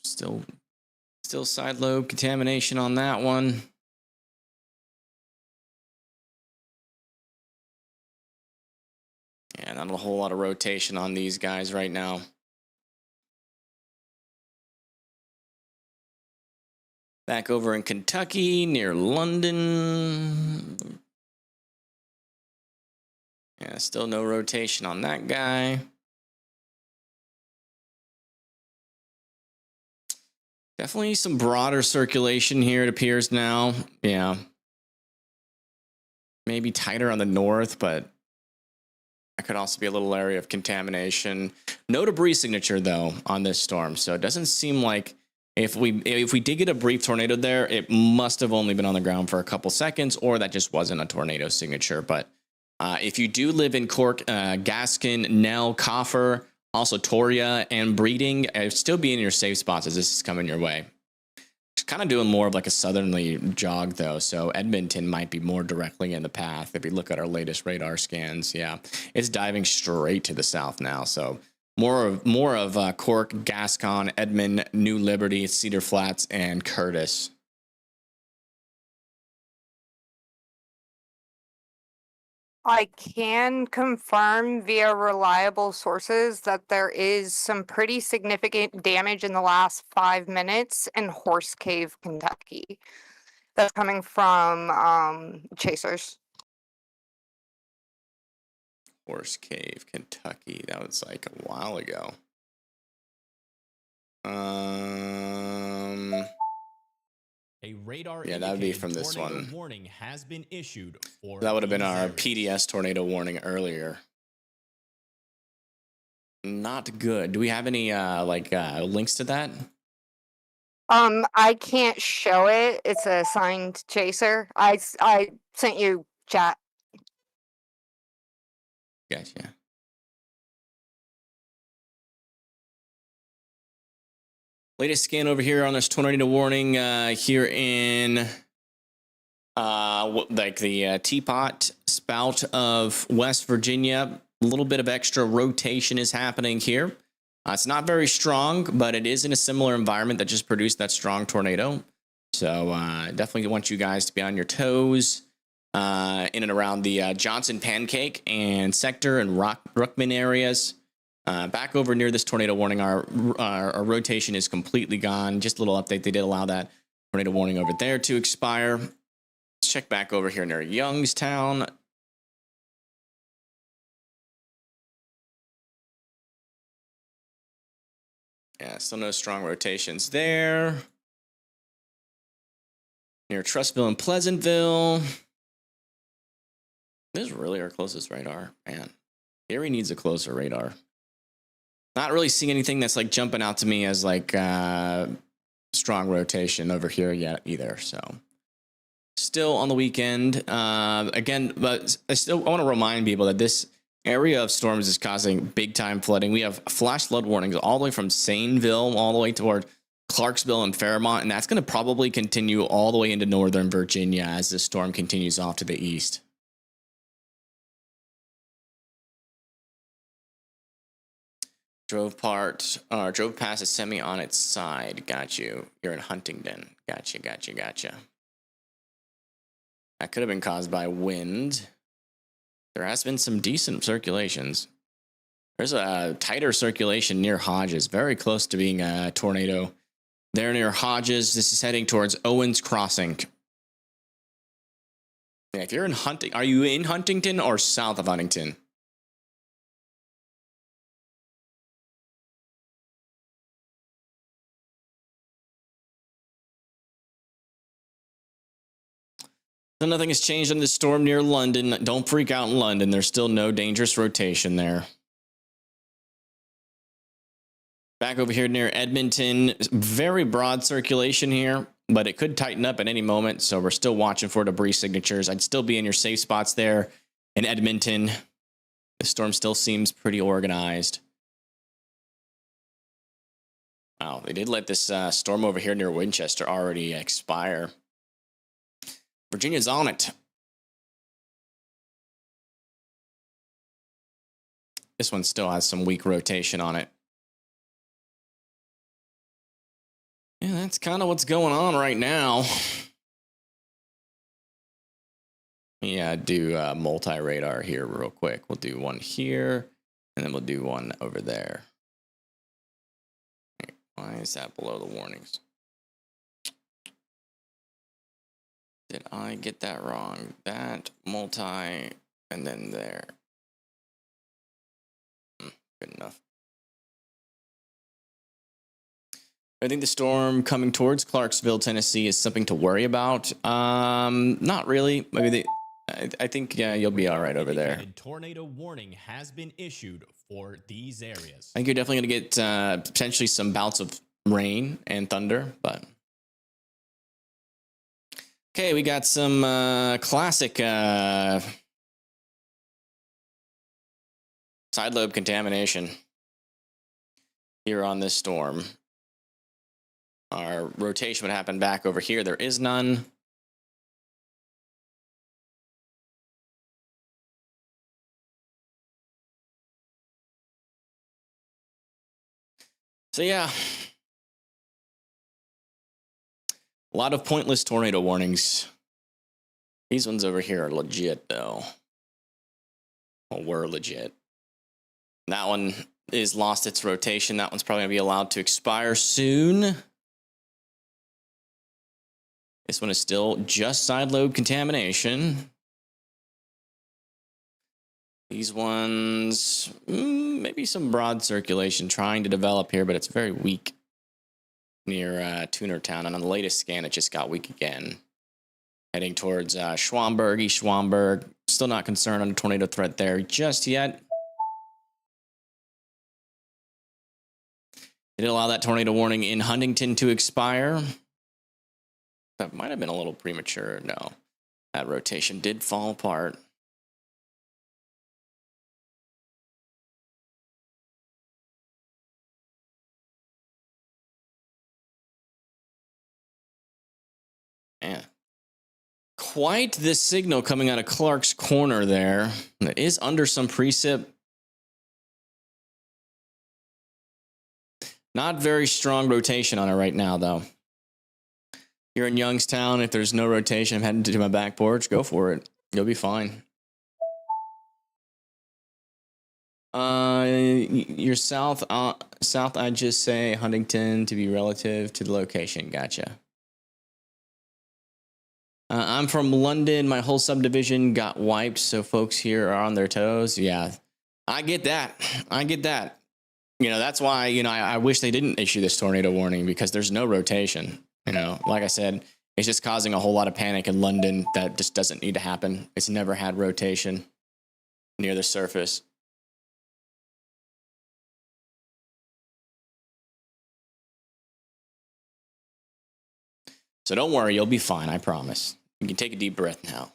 Still side lobe contamination on that one. Yeah, not a whole lot of rotation on these guys right now. Back over in Kentucky, near London. Yeah, still no rotation on that guy. Definitely some broader circulation here, it appears now. Yeah. Maybe tighter on the north, but that could also be a little area of contamination. No debris signature, though, on this storm. So it doesn't seem like if we did get a brief tornado there, it must have only been on the ground for a couple seconds, or that just wasn't a tornado signature. But if you do live in Cork, Gaskin, Nell, Coffer, also Toria, and Breeding, still be in your safe spots as this is coming your way. It's kind of doing more of like a southerly jog, though. So Edmonton might be more directly in the path. If you look at our latest radar scans, yeah, it's diving straight to the south now. So more of Cork, Gascon, Edmond, New Liberty, Cedar Flats, and Curtis. I can confirm via reliable sources that there is some pretty significant damage in the last 5 minutes in Horse Cave, Kentucky. That's coming from chasers. Horse Cave, Kentucky. That was like a while ago. A radar Yeah, that would be indicated from this tornado one. warning has been issued for That would have been these our areas. PDS tornado warning earlier. Not good. Do we have any links to that? I can't show it. It's a signed chaser. I sent you chat. Gotcha. Latest scan over here on this tornado warning here in the Teapot Spout of West Virginia. A little bit of extra rotation is happening here. It's not very strong, but it is in a similar environment that just produced that strong tornado. So definitely want you guys to be on your toes in and around the Johnson Pancake and Sector and Ruckman areas. Back over near this tornado warning, our rotation is completely gone. Just a little update. They did allow that tornado warning over there to expire. Let's check back over here near Youngstown. Yeah, still no strong rotations there. Near Trustville and Pleasantville. This is really our closest radar. Man, Erie needs a closer radar. Not really seeing anything that's like jumping out to me as like strong rotation over here yet either. So still on the weekend. Again, but I want to remind people that this area of storms is causing big time flooding. We have flash flood warnings all the way from Sayneville all the way toward Clarksville and Fairmont, and that's going to probably continue all the way into northern Virginia as this storm continues off to the east. Drove past a semi on its side. Got you. You're in Huntington. Gotcha. That could have been caused by wind. There has been some decent circulations. There's a tighter circulation near Hodges, very close to being a tornado. There near Hodges, this is heading towards Owens Crossing. Yeah, if you're in are you in Huntington or south of Huntington? So nothing has changed on this storm near London. Don't freak out in London. There's still no dangerous rotation there. Back over here near Edmonton, very broad circulation here, but it could tighten up at any moment. So we're still watching for debris signatures. I'd still be in your safe spots there in Edmonton. The storm still seems pretty organized. Wow, they did let this storm over here near Winchester already expire. Virginia's on it. This one still has some weak rotation on it. Yeah, that's kind of what's going on right now. Yeah, do multi-radar here real quick. We'll do one here, and then we'll do one over there. Why is that below the warnings? Did I get that wrong? That multi, and then there. Good enough. I think the storm coming towards Clarksville, Tennessee is something to worry about. Not really. Maybe I think you'll be all right over there. Tornado warning has been issued for these areas. I think you're definitely going to get potentially some bouts of rain and thunder, but okay, we got some classic side lobe contamination here on this storm. Our rotation would happen back over here. There is none. So yeah, a lot of pointless tornado warnings. These ones over here are legit though. Well, were legit. That one is lost its rotation. That one's probably gonna be allowed to expire soon. This one is still just side lobe contamination. These ones, maybe some broad circulation trying to develop here, but it's very weak near Tunertown. And on the latest scan, it just got weak again. Heading towards Schwamberg, East Schwamberg. Still not concerned on a tornado threat there just yet. It did allow that tornado warning in Huntington to expire. That might have been a little premature. No, that rotation did fall apart. Yeah. Quite the signal coming out of Clark's Corner there. It is under some precip. Not very strong rotation on it right now, though. Here in Youngstown, if there's no rotation, I'm heading to my back porch. Go for it. You'll be fine. You're south. South, I'd just say Huntington to be relative to the location. Gotcha. I'm from London. My whole subdivision got wiped, so folks here are on their toes. Yeah, I get that. I get that. You know, that's why, you know, I wish they didn't issue this tornado warning because there's no rotation. You know, like I said, it's just causing a whole lot of panic in London that just doesn't need to happen. It's never had rotation near the surface. So don't worry, you'll be fine, I promise. You can take a deep breath now.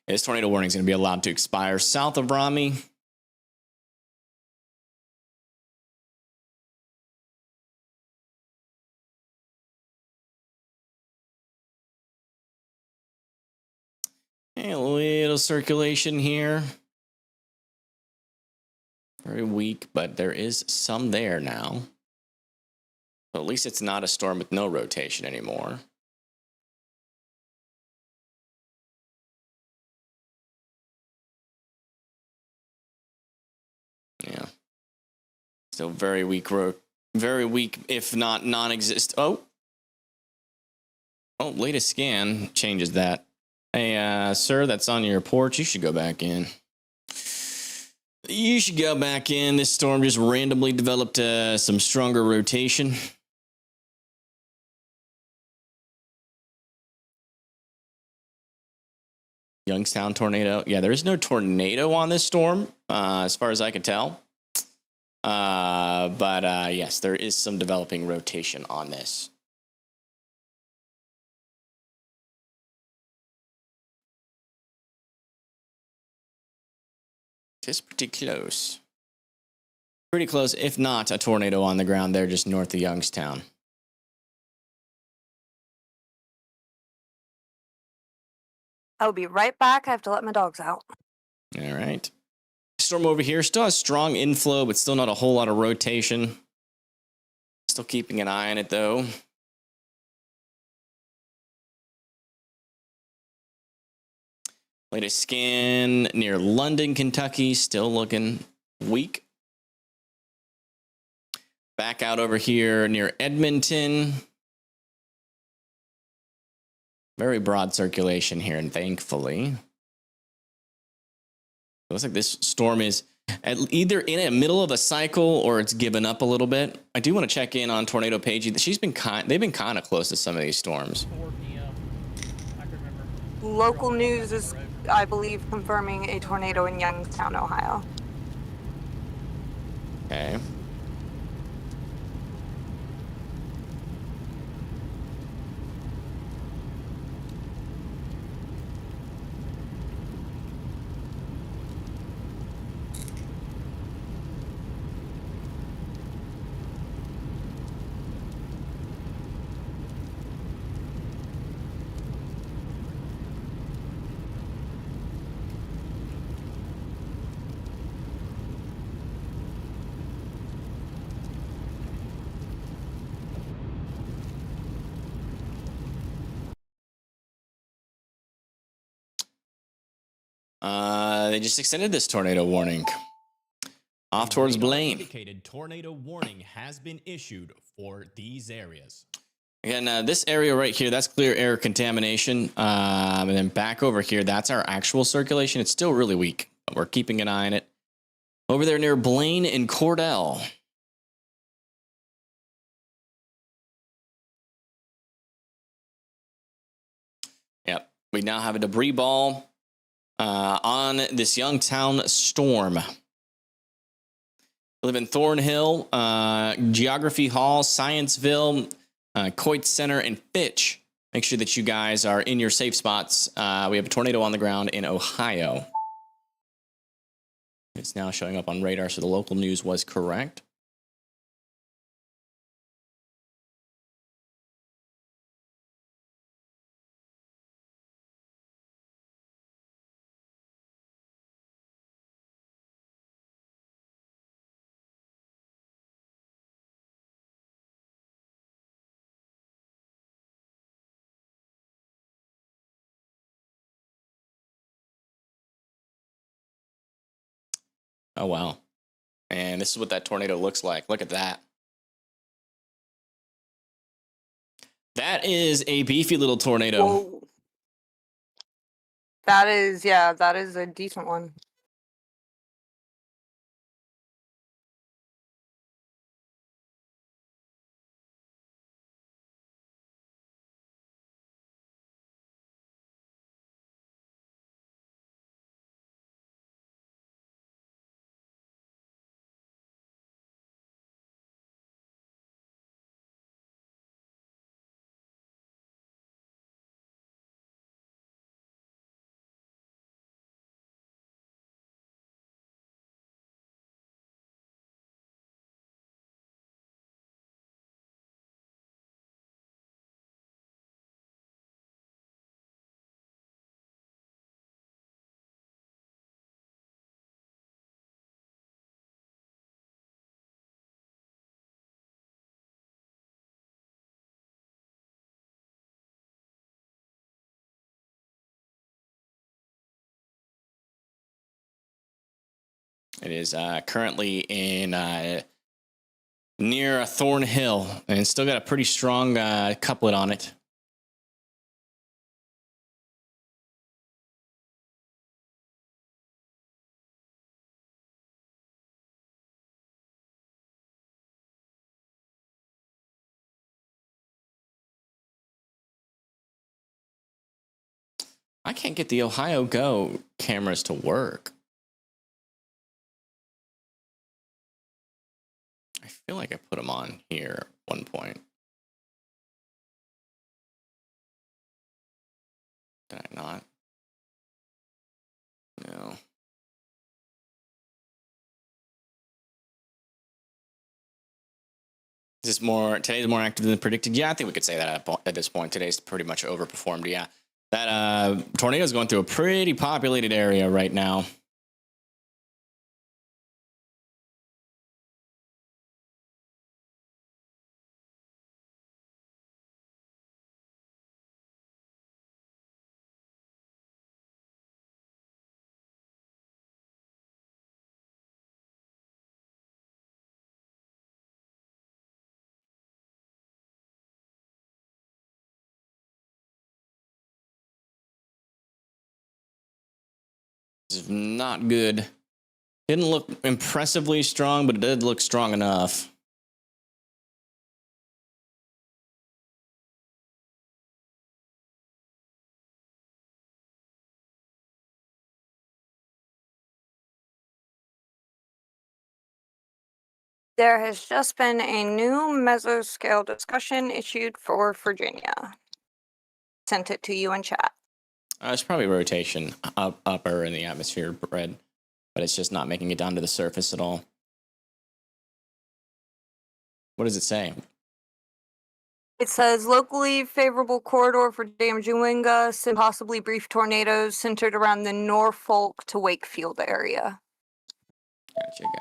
This tornado warning is going to be allowed to expire south of Raleigh. A little circulation here. Very weak, but there is some there now. So at least it's not a storm with no rotation anymore. Yeah. Still very weak, if not non-exist. Oh, latest scan changes that. Hey, sir, that's on your porch. You should go back in. You should go back in. This storm just randomly developed some stronger rotation. Youngstown tornado. Yeah, there is no tornado on this storm, as far as I can tell. But yes, there is some developing rotation on this. Just pretty close. Pretty close, if not a tornado on the ground there just north of Youngstown. I'll be right back. I have to let my dogs out. All right. Storm over here still has strong inflow, but still not a whole lot of rotation. Still keeping an eye on it, though. Latest scan near London, Kentucky, still looking weak. Back out over here near Edmonton. Very broad circulation here, and thankfully. It looks like this storm is either in the middle of a cycle or it's given up a little bit. I do want to check in on Tornado Page. They've been kind of close to some of these storms. 4 p.m. I can remember. Local news is, I believe, confirming a tornado in Youngstown, Ohio. Okay. They just extended this tornado warning off towards Blaine. Indicated tornado warning has been issued for these areas. Again, this area right here, that's clear air contamination. And then back over here, that's our actual circulation. It's still really weak, but we're keeping an eye on it. Over there near Blaine and Cordell. Yep, we now have a debris ball on this Youngstown storm. We live in Thornhill, Geography Hall, Scienceville, Coit Center, and Fitch. Make sure that you guys are in your safe spots. We have a tornado on the ground in Ohio. It's now showing up on radar, so the local news was correct. Oh, wow. And this is what that tornado looks like. Look at that. That is a beefy little tornado. Whoa. That is, yeah, that is a decent one. It is currently in near Thornhill, and it's still got a pretty strong couplet on it. I can't get the Ohio Go cameras to work. I feel like I put them on here at one point. Did I not? No. Is this more, today's more active than predicted? Yeah, I think we could say that at this point. Today's pretty much overperformed. Yeah. That tornado is going through a pretty populated area right now. This is not good. Didn't look impressively strong, but it did look strong enough. There has just been a new mesoscale discussion issued for Virginia. Sent it to you in chat. It's probably rotation upper in the atmosphere, Red, but it's just not making it down to the surface at all. What does it say? It says locally favorable corridor for damaging wind gusts and possibly brief tornadoes centered around the Norfolk to Wakefield area.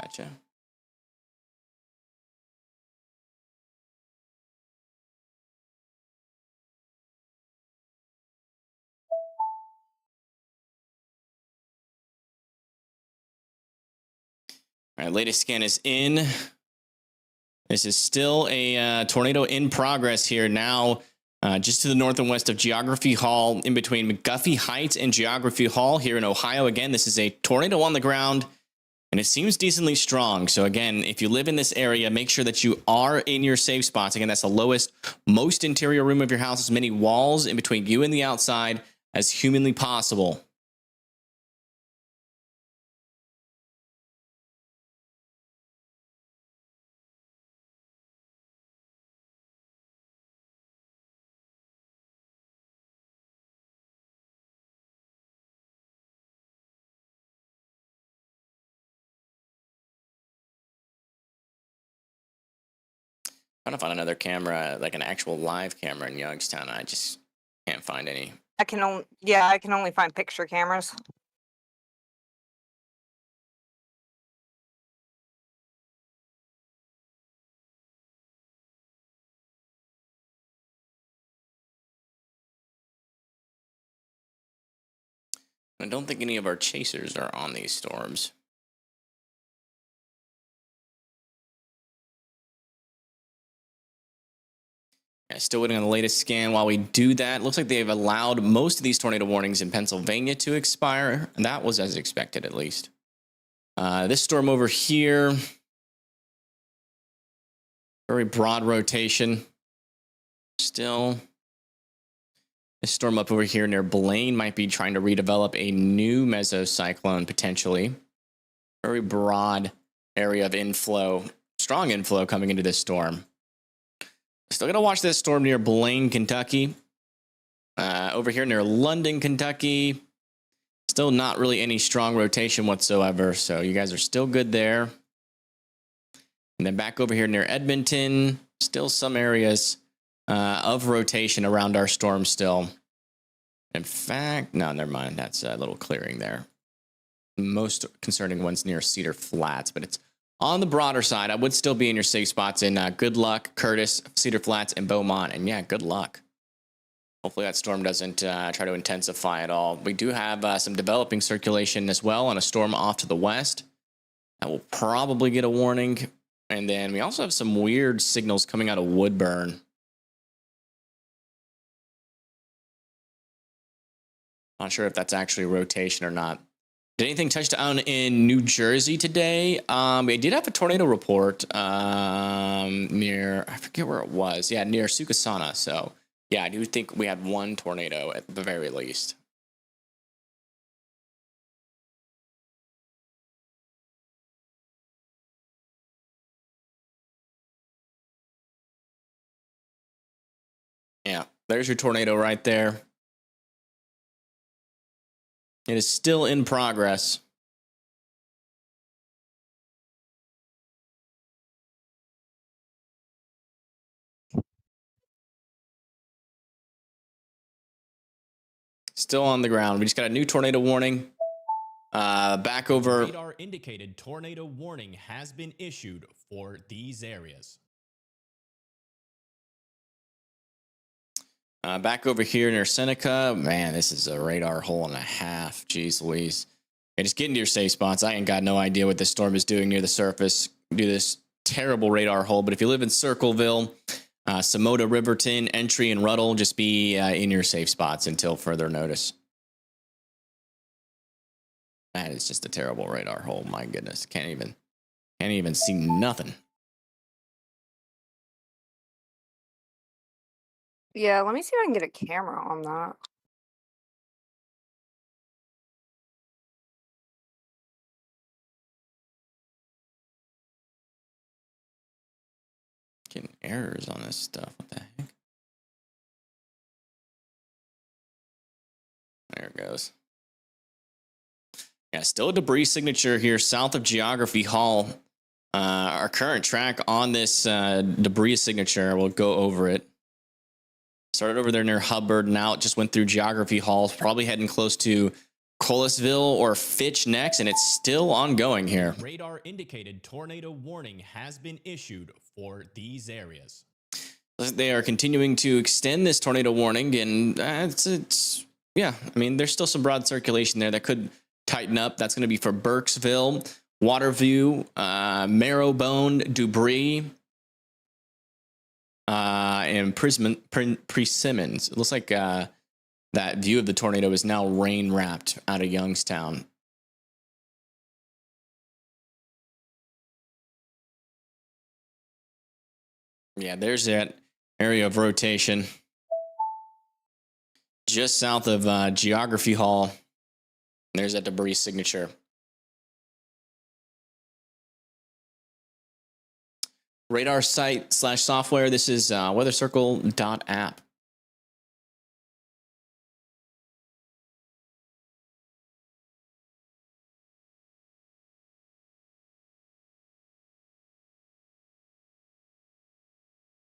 Gotcha. All right, latest scan is in. This is still a tornado in progress here now, just to the north and west of Geography Hall, in between McGuffey Heights and Geography Hall here in Ohio. Again, this is a tornado on the ground, and it seems decently strong. So again, if you live in this area, make sure that you are in your safe spots. Again, that's the lowest, most interior room of your house, as many walls in between you and the outside as humanly possible. Trying to find another camera, like an actual live camera in Youngstown. I just can't find any. I can only find picture cameras. I don't think any of our chasers are on these storms. Yeah, still waiting on the latest scan. While we do that, looks like they've allowed most of these tornado warnings in Pennsylvania to expire. And that was as expected, at least. This storm over here, very broad rotation. Still, this storm up over here near Blaine might be trying to redevelop a new mesocyclone, potentially. Very broad area of inflow, strong inflow coming into this storm. Still going to watch this storm near Blaine, Kentucky. Over here near London, Kentucky. Still not really any strong rotation whatsoever, so you guys are still good there. And then back over here near Edmonton, still some areas of rotation around our storm still. In fact, no, never mind. That's a little clearing there. Most concerning ones near Cedar Flats, but it's on the broader side. I would still be in your safe spots in Good Luck, Curtis, Cedar Flats, and Beaumont. And yeah, good luck. Hopefully that storm doesn't try to intensify at all. We do have some developing circulation as well on a storm off to the west. That will probably get a warning. And then we also have some weird signals coming out of Woodburn. Not sure if that's actually rotation or not. Did anything touch down in New Jersey today? We did have a tornado report near, I forget where it was. Yeah, near Sukasana. So, yeah, I do think we had one tornado at the very least. Yeah, there's your tornado right there. It is still in progress. Still on the ground. We just got a new tornado warning. Back over. Radar indicated tornado warning has been issued for these areas. Back over here near Seneca. Man, this is a radar hole and a half. Jeez Louise. Okay, just get into your safe spots. I ain't got no idea what this storm is doing near the surface. Do this terrible radar hole. But if you live in Circleville, Samota, Riverton, Entry, and Ruddle, just be in your safe spots until further notice. That is just a terrible radar hole. My goodness. Can't even see nothing. Yeah, let me see if I can get a camera on that. Getting errors on this stuff. What the heck? There it goes. Yeah, still a debris signature here south of Geography Hall. Our current track on this debris signature, we'll go over it. Started over there near Hubbard, now it just went through Geography Hall, probably heading close to Collisville or Fitch next, and it's still ongoing here. Radar indicated tornado warning has been issued for these areas. They are continuing to extend this tornado warning, and yeah, I mean, there's still some broad circulation there that could tighten up. That's going to be for Burkesville, Waterview, Marrowbone, Debris, and Persimmons. It looks like that view of the tornado is now rain wrapped out of Youngstown. Yeah, there's that area of rotation just south of Geography Hall. There's that debris signature. Radar site / software. This is weathercircle.app.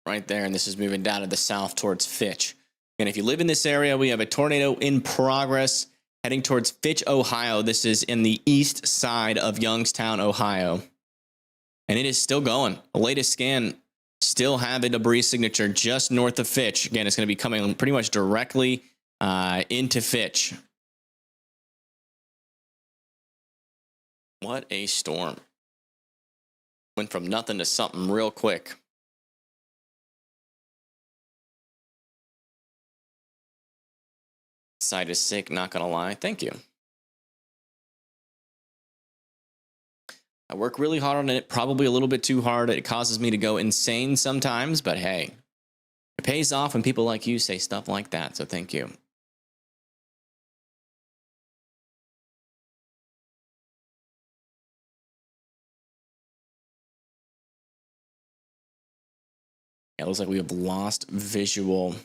Right there, and this is moving down to the south towards Fitch. And if you live in this area, we have a tornado in progress heading towards Fitch, Ohio. This is in the east side of Youngstown, Ohio. And it is still going. The latest scan still have a debris signature just north of Fitch. Again, it's going to be coming pretty much directly into Fitch. What a storm. Went from nothing to something real quick. Side is sick, not gonna lie. Thank you. I work really hard on it, probably a little bit too hard. It causes me to go insane sometimes, but hey, it pays off when people like you say stuff like that, so thank you. Yeah, it looks like we have lost visual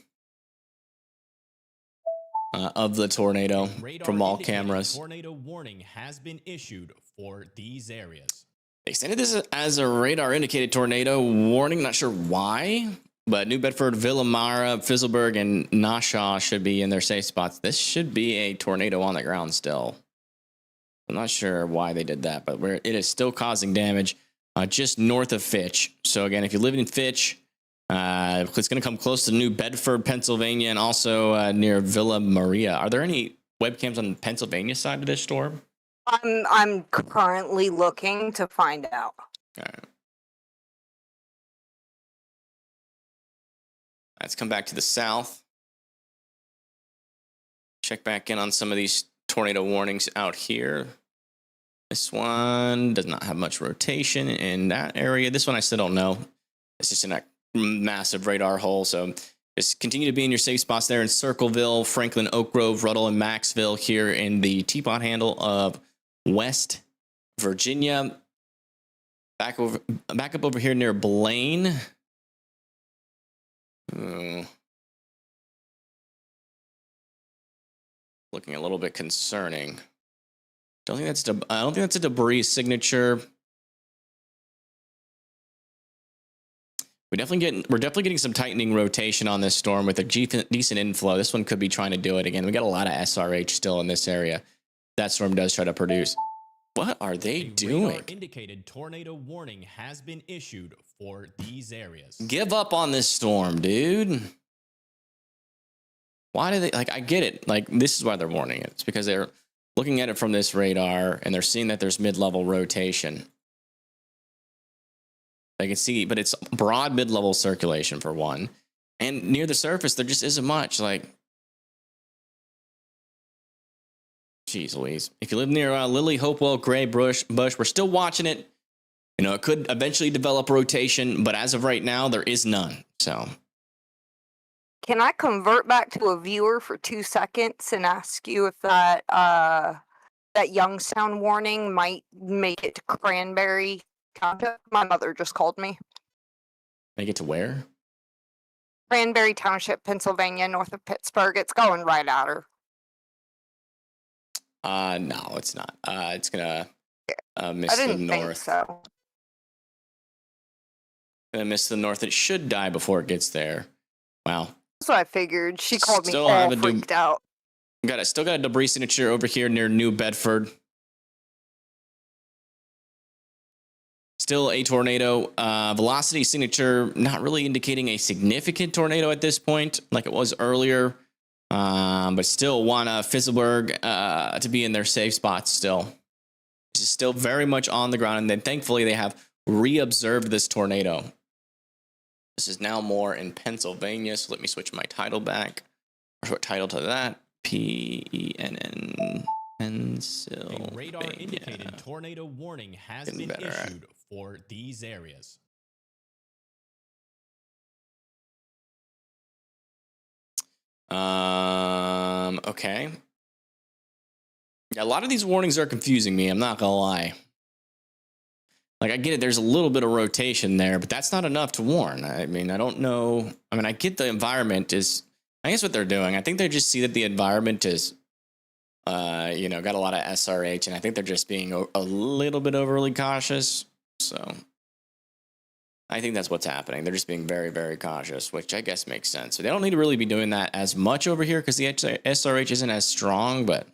of the tornado from all cameras. Tornado warning has been issued for these areas. They extended this as a radar indicated tornado warning. Not sure why, but New Bedford, Villamara, Fizzleburg, and Nashaw should be in their safe spots. This should be a tornado on the ground still. I'm not sure why they did that, but it is still causing damage just north of Fitch. So again, if you live in Fitch, it's going to come close to New Bedford, Pennsylvania, and also near Villa Maria. Are there any webcams on the Pennsylvania side of this storm? I'm currently looking to find out. All right. Let's come back to the south. Check back in on some of these tornado warnings out here. This one does not have much rotation in that area. This one I still don't know. It's just in that massive radar hole. So just continue to be in your safe spots there in Circleville, Franklin, Oak Grove, Ruddle, and Maxville here in the teapot handle of West Virginia. Back up over here near Blaine. Looking a little bit concerning. I don't think that's a debris signature. We're definitely getting some tightening rotation on this storm with a decent inflow. This one could be trying to do it again. We got a lot of SRH still in this area. That storm does try to produce. What are they doing? Radar indicated tornado warning has been issued for these areas. Give up on this storm, dude. Why do they, like, I get it. Like, this is why they're warning it. It's because they're looking at it from this radar and they're seeing that there's mid-level rotation. They can see, but it's broad mid-level circulation for one. And near the surface, there just isn't much. Like, Jeez Louise. If you live near Lily, Hopewell, Gray, Bush, we're still watching it. You know, it could eventually develop rotation, but as of right now, there is none. So, Can I convert back to a viewer for 2 seconds and ask you if that that Youngstown warning might make it to Cranberry Township? My mother just called me. make it to where? Cranberry Township, Pennsylvania, north of Pittsburgh. It's going right at her. No, it's not. It's gonna miss I the didn't think north. so. Gonna miss the north. It should die before it gets there. Wow. That's what I figured. She called me Still all have a freaked out. Still got a debris signature over here near New Bedford. Still a tornado. Velocity signature not really indicating a significant tornado at this point, like it was earlier. But still want Fizzleberg to be in their safe spots still. This is still very much on the ground, and then thankfully they have re-observed this tornado. This is now more in Pennsylvania, so let me switch my title back. Or what title to that? PENN. Pennsylvania. A radar indicated tornado warning has been issued for these areas. Okay. Yeah, a lot of these warnings are confusing me, I'm not gonna lie. Like, I get it, there's a little bit of rotation there, but that's not enough to warn. I mean, I don't know. I mean, I get the environment is, I guess what they're doing, I think they just see that the environment is, you know, got a lot of SRH, and I think they're just being a little bit overly cautious. So, I think that's what's happening. They're just being very, very cautious, which I guess makes sense. So they don't need to really be doing that as much over here because the SRH isn't as strong, but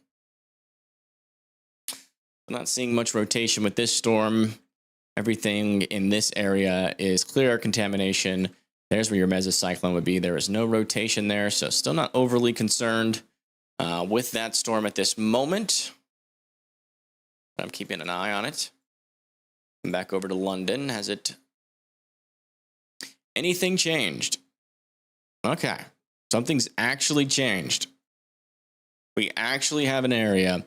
I'm not seeing much rotation with this storm. Everything in this area is clear air contamination. There's where your mesocyclone would be. There is no rotation there, so still not overly concerned with that storm at this moment. I'm keeping an eye on it. Back over to London. Has it... anything changed? Okay. Something's actually changed. We actually have an area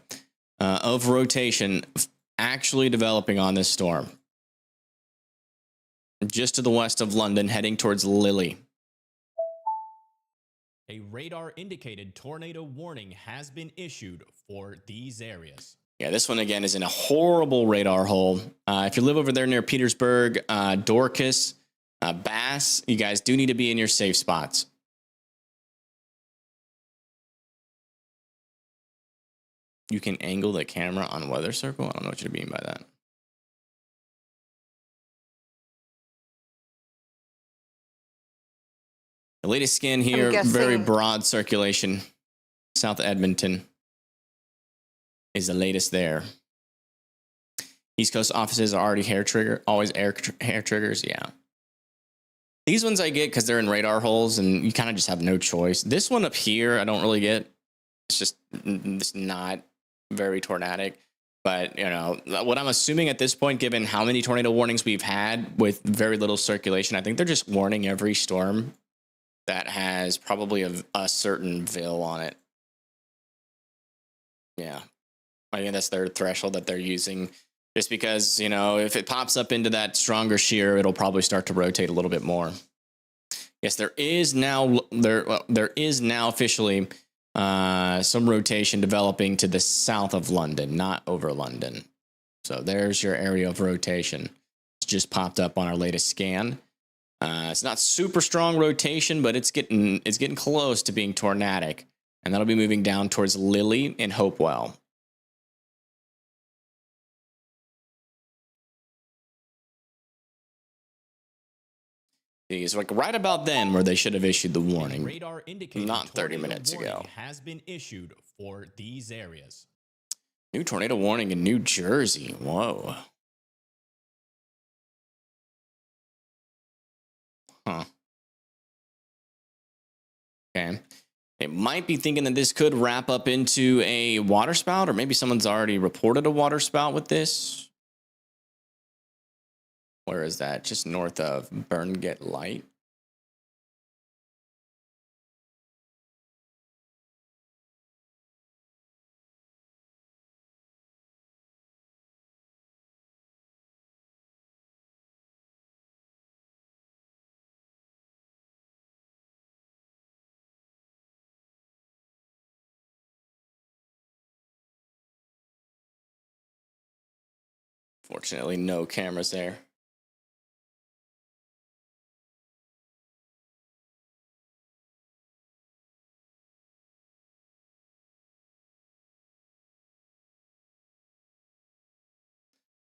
of rotation actually developing on this storm. Just to the west of London, heading towards Lily. A radar indicated tornado warning has been issued for these areas. Yeah, this one again is in a horrible radar hole. If you live over there near Petersburg, Dorcas, Bass, you guys do need to be in your safe spots. You can angle the camera on weather circle? I don't know what you mean by that. The latest scan here, very broad circulation. South Edmonton is the latest there. East Coast offices are already always hair triggers, yeah. These ones I get because they're in radar holes and you kind of just have no choice. This one up here, I don't really get. It's not very tornadic. But, you know, what I'm assuming at this point, given how many tornado warnings we've had with very little circulation, I think they're just warning every storm that has probably a certain VIL on it. Yeah. I think that's their threshold that they're using. Just because, you know, if it pops up into that stronger shear, it'll probably start to rotate a little bit more. Yes, there is now officially some rotation developing to the south of London, not over London. So there's your area of rotation. It's just popped up on our latest scan. It's not super strong rotation, but it's getting close to being tornadic, and that'll be moving down towards Lily and Hopewell. It's like right about then where they should have issued the warning. Radar indicated not 30 minutes ago. Has been issued for these areas. New tornado warning in New Jersey. Whoa. Huh. Okay. They might be thinking that this could wrap up into a waterspout, or maybe someone's already reported a waterspout with this. Where is that? Just north of Burnget Light. Fortunately, no cameras there.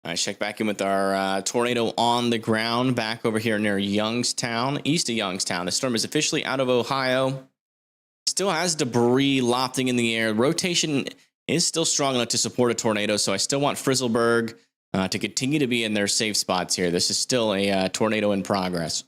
All right, check back in with our tornado on the ground back over here near Youngstown, east of Youngstown. The storm is officially out of Ohio. Still has debris lofting in the air. Rotation is still strong enough to support a tornado, so I still want Frizzleburg to continue to be in their safe spots here. This is still a tornado in progress.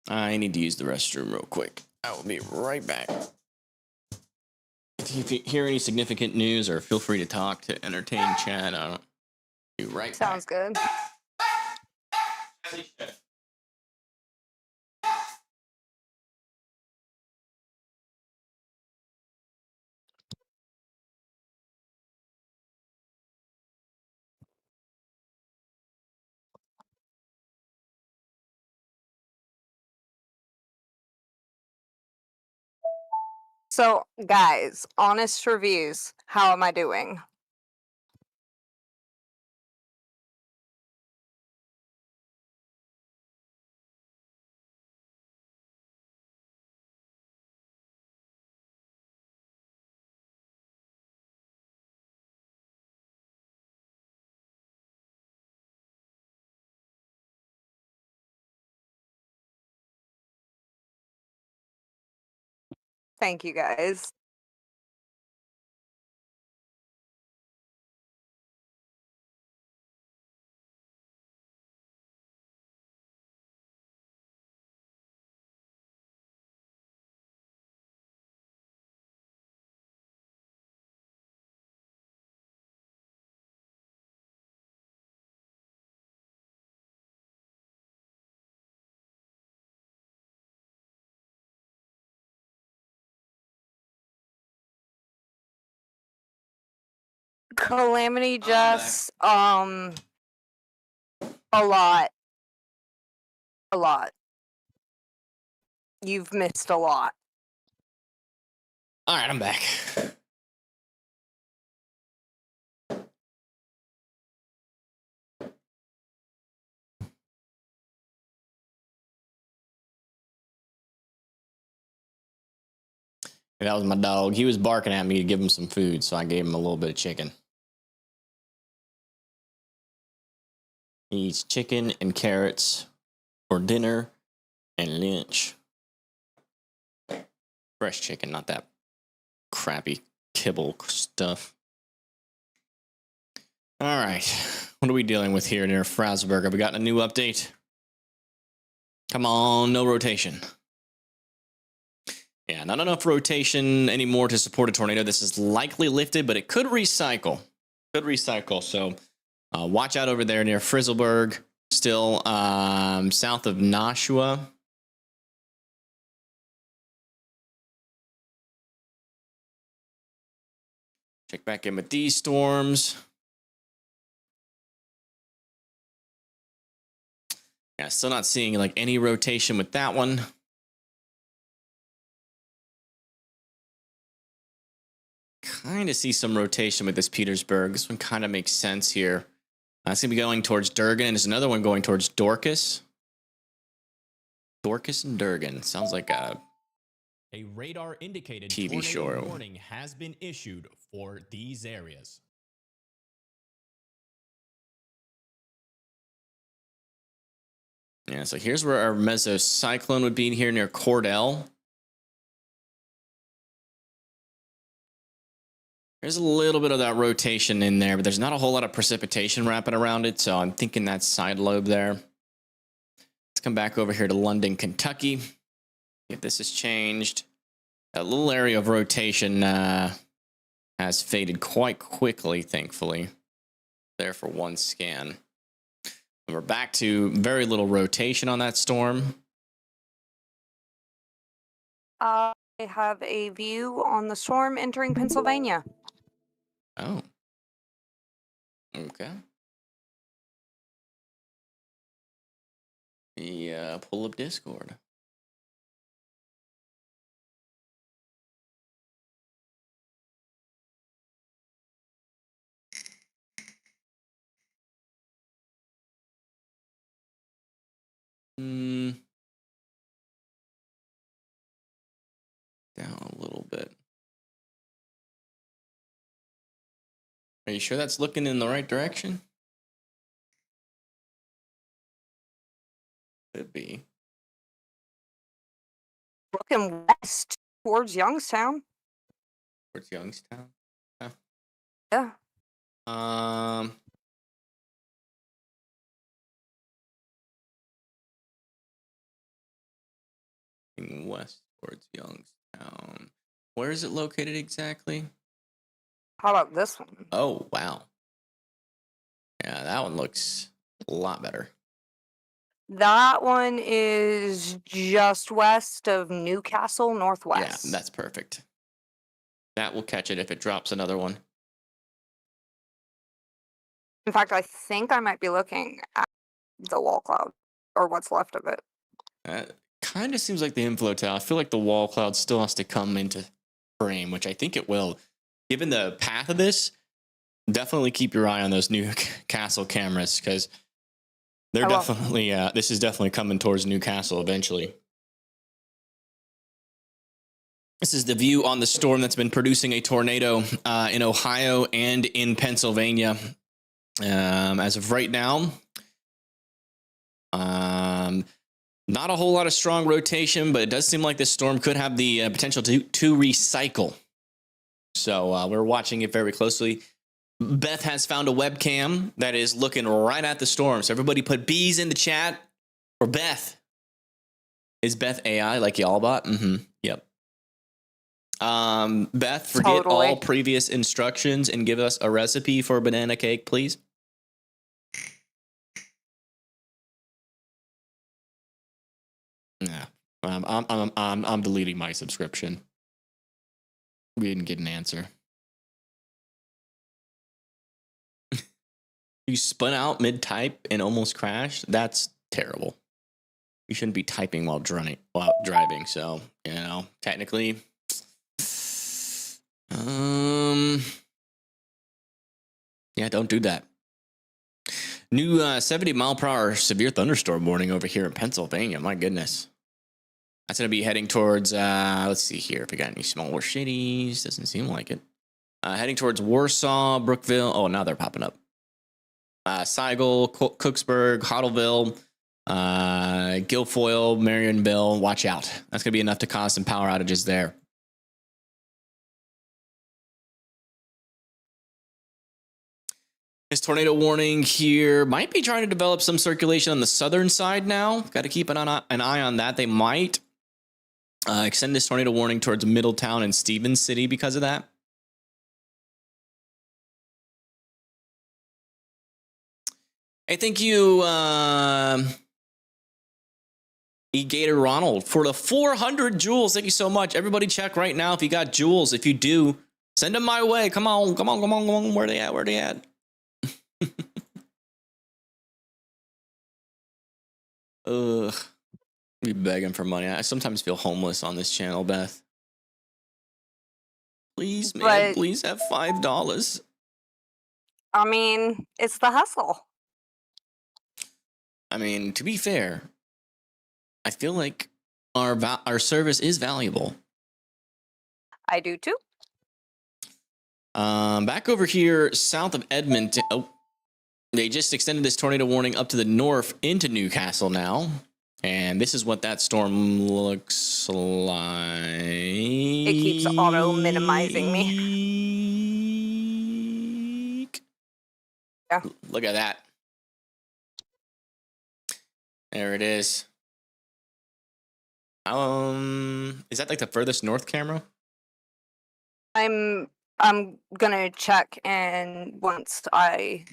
I need to use the restroom real quick. I will be right back. If you hear any significant news, or feel free to talk to entertain chat. I'll be right Sounds good. back. So, guys, honest reviews. How am I doing? Thank you, guys. Calamity Jess, a lot. A lot. You've missed a lot. All right, I'm back. That was my dog. He was barking at me to give him some food, so I gave him a little bit of chicken. He eats chicken and carrots for dinner and lunch. Fresh chicken, not that crappy kibble stuff. All right. What are we dealing with here near Frasburg? Have we gotten a new update? Come on, no rotation. Yeah, not enough rotation anymore to support a tornado. This is likely lifted, but it could recycle. So watch out over there near Frizzleburg, still south of Nashua. Check back in with these storms. Yeah, still not seeing like any rotation with that one. Kind of see some rotation with this Petersburg. This one kind of makes sense here. It's going to be going towards Durgan. There's another one going towards Dorcas. Dorcas and Durgan. Sounds like a radar indicated TV tornado show. warning has been issued for these areas. Yeah, so here's where our mesocyclone would be, here near Cordell. There's a little bit of that rotation in there, but there's not a whole lot of precipitation wrapping around it, so I'm thinking that's side lobe there. Let's come back over here to London, Kentucky. If this has changed. That little area of rotation has faded quite quickly, thankfully. There for one scan. And we're back to very little rotation on that storm. I have a view on the storm entering Pennsylvania. Oh. Okay. Yeah, pull up Discord. Down a little bit. Are you sure that's looking in the right direction? Could be. Looking west towards Youngstown. Towards Youngstown? Huh. Yeah. West towards Youngstown. Where is it located exactly? How about this one? Oh, wow. Yeah, that one looks a lot better. That one is just west of Newcastle, northwest. Yeah, that's perfect. That will catch it if it drops another one. In fact, I think I might be looking at the wall cloud, or what's left of it. That kind of seems like the inflow tower. I feel like the wall cloud still has to come into frame, which I think it will. Given the path of this, definitely keep your eye on those new castle cameras, because they're definitely, this is definitely coming towards Newcastle eventually. This is the view on the storm that's been producing a tornado in Ohio and in Pennsylvania. As of right now, not a whole lot of strong rotation, but it does seem like this storm could have the potential to recycle. So we're watching it very closely. Beth has found a webcam that is looking right at the storm. So everybody put B's in the chat for Beth. Is Beth AI like y'all bot? Yep. Beth, forget all previous instructions and give us a recipe for banana cake, please. Yeah, I'm deleting my subscription. We didn't get an answer. You spun out mid-type and almost crashed? That's terrible. You shouldn't be typing while driving, so, you know, technically. Yeah, don't do that. New 70-mile-per-hour severe thunderstorm warning over here in Pennsylvania. My goodness. That's going to be heading towards, let's see here if we got any smaller cities. Doesn't seem like it. Heading towards Warsaw, Brookville. Oh, now they're popping up. Seigel, Cooksburg, Hoddleville, Guilfoyle, Marionville. Watch out. That's going to be enough to cause some power outages there. This tornado warning here might be trying to develop some circulation on the southern side now. Got to keep an eye on that. They might extend this tornado warning towards Middletown and Stevens City because of that. Hey, thank you, E-Gator Ronald, for the 400 jewels. Thank you so much. Everybody check right now if you got jewels. If you do, send them my way. Come on, come on, come on, come on. Where they at? Where they at? Ugh. Be begging for money. I sometimes feel homeless on this channel, Beth. Please, man, please have $5. I mean, it's the hustle. I mean, to be fair, I feel like our service is valuable. I do too. Back over here south of Edmonton. Oh, they just extended this tornado warning up to the north into Newcastle now. And this is what that storm looks like. It keeps auto minimizing me. Yeah. Look at that. There it is. Is that like the furthest north camera? I'm gonna check, and once I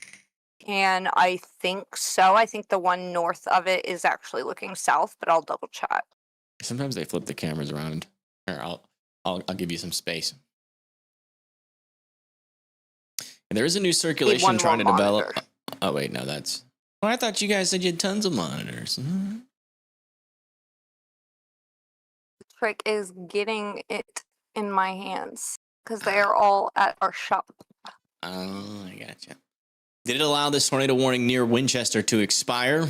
can, I think so. I think the one north of it is actually looking south, but I'll double check. Sometimes they flip the cameras around. Here, I'll give you some space. And there is a new circulation trying to develop. Oh wait, no, that's. Oh, I thought you guys said you had tons of monitors. trick is getting it in my hands because they are all at our shop. Oh, I gotcha. Did it allow this tornado warning near Winchester to expire?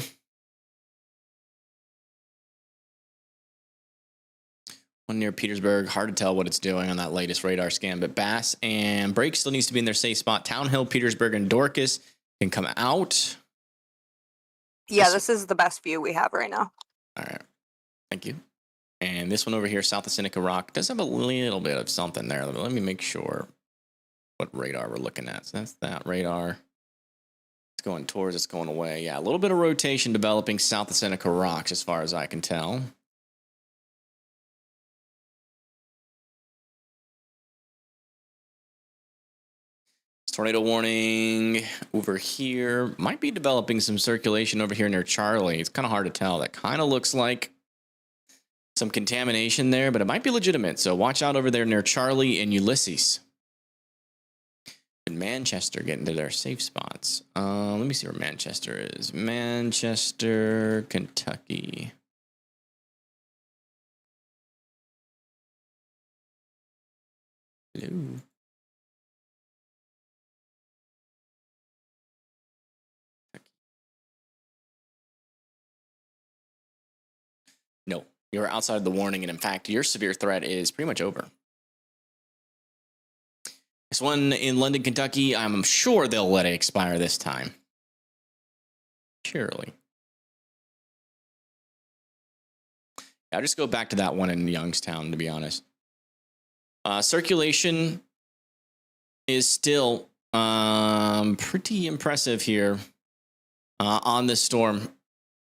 One near Petersburg. Hard to tell what it's doing on that latest radar scan, but Bass and Brake still needs to be in their safe spot. Town Hill, Petersburg, and Dorcas can come out. Yeah, this is the best view we have right now. All right. Thank you. And this one over here, south of Seneca Rock, does have a little bit of something there. Let me make sure what radar we're looking at. So that's that radar. It's going towards, it's going away. Yeah, a little bit of rotation developing south of Seneca Rocks as far as I can tell. Tornado warning over here. Might be developing some circulation over here near Charlie. It's kind of hard to tell. That kind of looks like some contamination there, but it might be legitimate. So watch out over there near Charlie and Ulysses. And Manchester getting to their safe spots. Let me see where Manchester is. Manchester, Kentucky. Hello. No, you're outside of the warning, and in fact, your severe threat is pretty much over. This one in London, Kentucky, I'm sure they'll let it expire this time. Surely. I'll just go back to that one in Youngstown, to be honest. Circulation is still pretty impressive here on this storm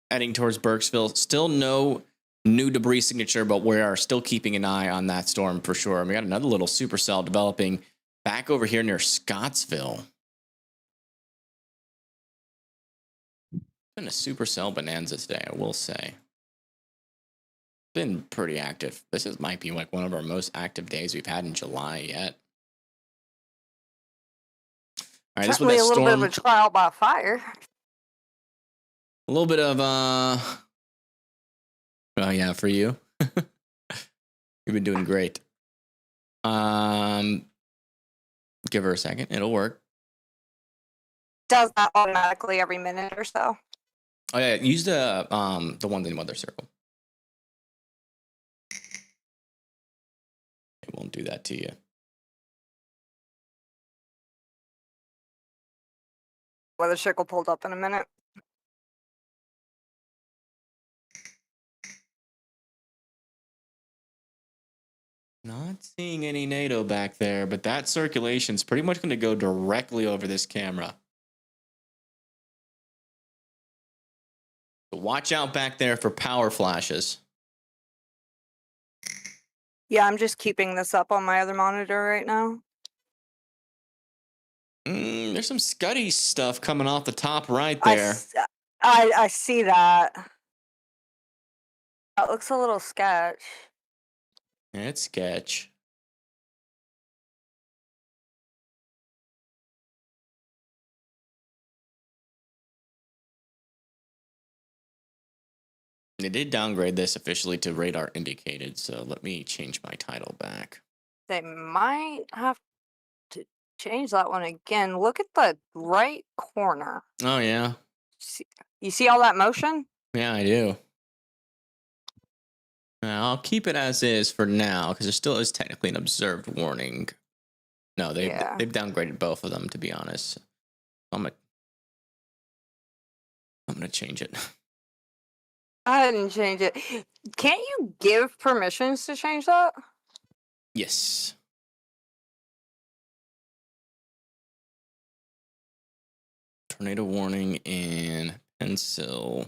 heading towards Burkesville. Still no new debris signature, but we are still keeping an eye on that storm for sure. And we got another little supercell developing back over here near Scottsville. Been a supercell bonanza today, I will say. Been pretty active. Might be like one of our most active days we've had in July yet. All right, this one, Certainly a little bit of a trial by fire. A little bit of oh yeah, for you. You've been doing great. Give her a second. It'll work. Does that automatically every minute or so? Oh yeah, use the one in the weather circle. It won't do that to you. Weather circle pulled up in a minute. Not seeing any NATO back there, but that circulation's pretty much going to go directly over this camera. So watch out back there for power flashes. Yeah, I'm just keeping this up on my other monitor right now. There's some Scuddy stuff coming off the top right there. I see that. That looks a little sketch. It's sketch. They did downgrade this officially to radar indicated, so let me change my title back. They might have to change that one again. Look at the right corner. Oh, yeah? You see all that motion? Yeah, I do. I'll keep it as is for now, because there still is technically an observed warning. No, they've downgraded both of them, to be honest. I'm gonna change it. I didn't change it. Can't you give permissions to change that? Yes. Tornado warning in Pennsylvania.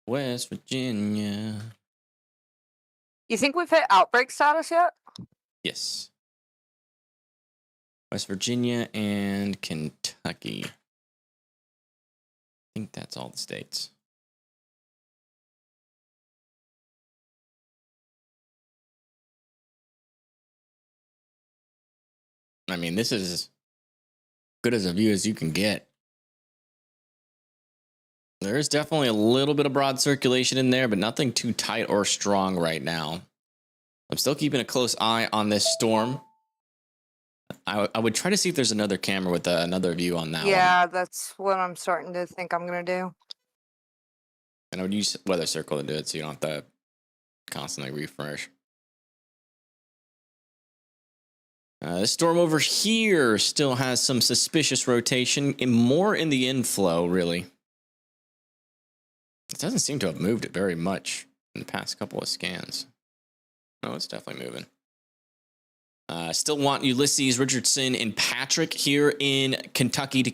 West Virginia. You think we've hit outbreak status yet? Yes. West Virginia and Kentucky. I think that's all the states. I mean, this is as good as a view as you can get. There is definitely a little bit of broad circulation in there, but nothing too tight or strong right now. I'm still keeping a close eye on this storm. I would try to see if there's another camera with another view on that one. Yeah, that's what I'm starting to think I'm gonna do. And I would use Weather Circle to do it so you don't have to constantly refresh. This storm over here still has some suspicious rotation, and more in the inflow, really. It doesn't seem to have moved it very much in the past couple of scans. Oh, it's definitely moving. Still want Ulysses, Richardson, and Patrick here in Kentucky to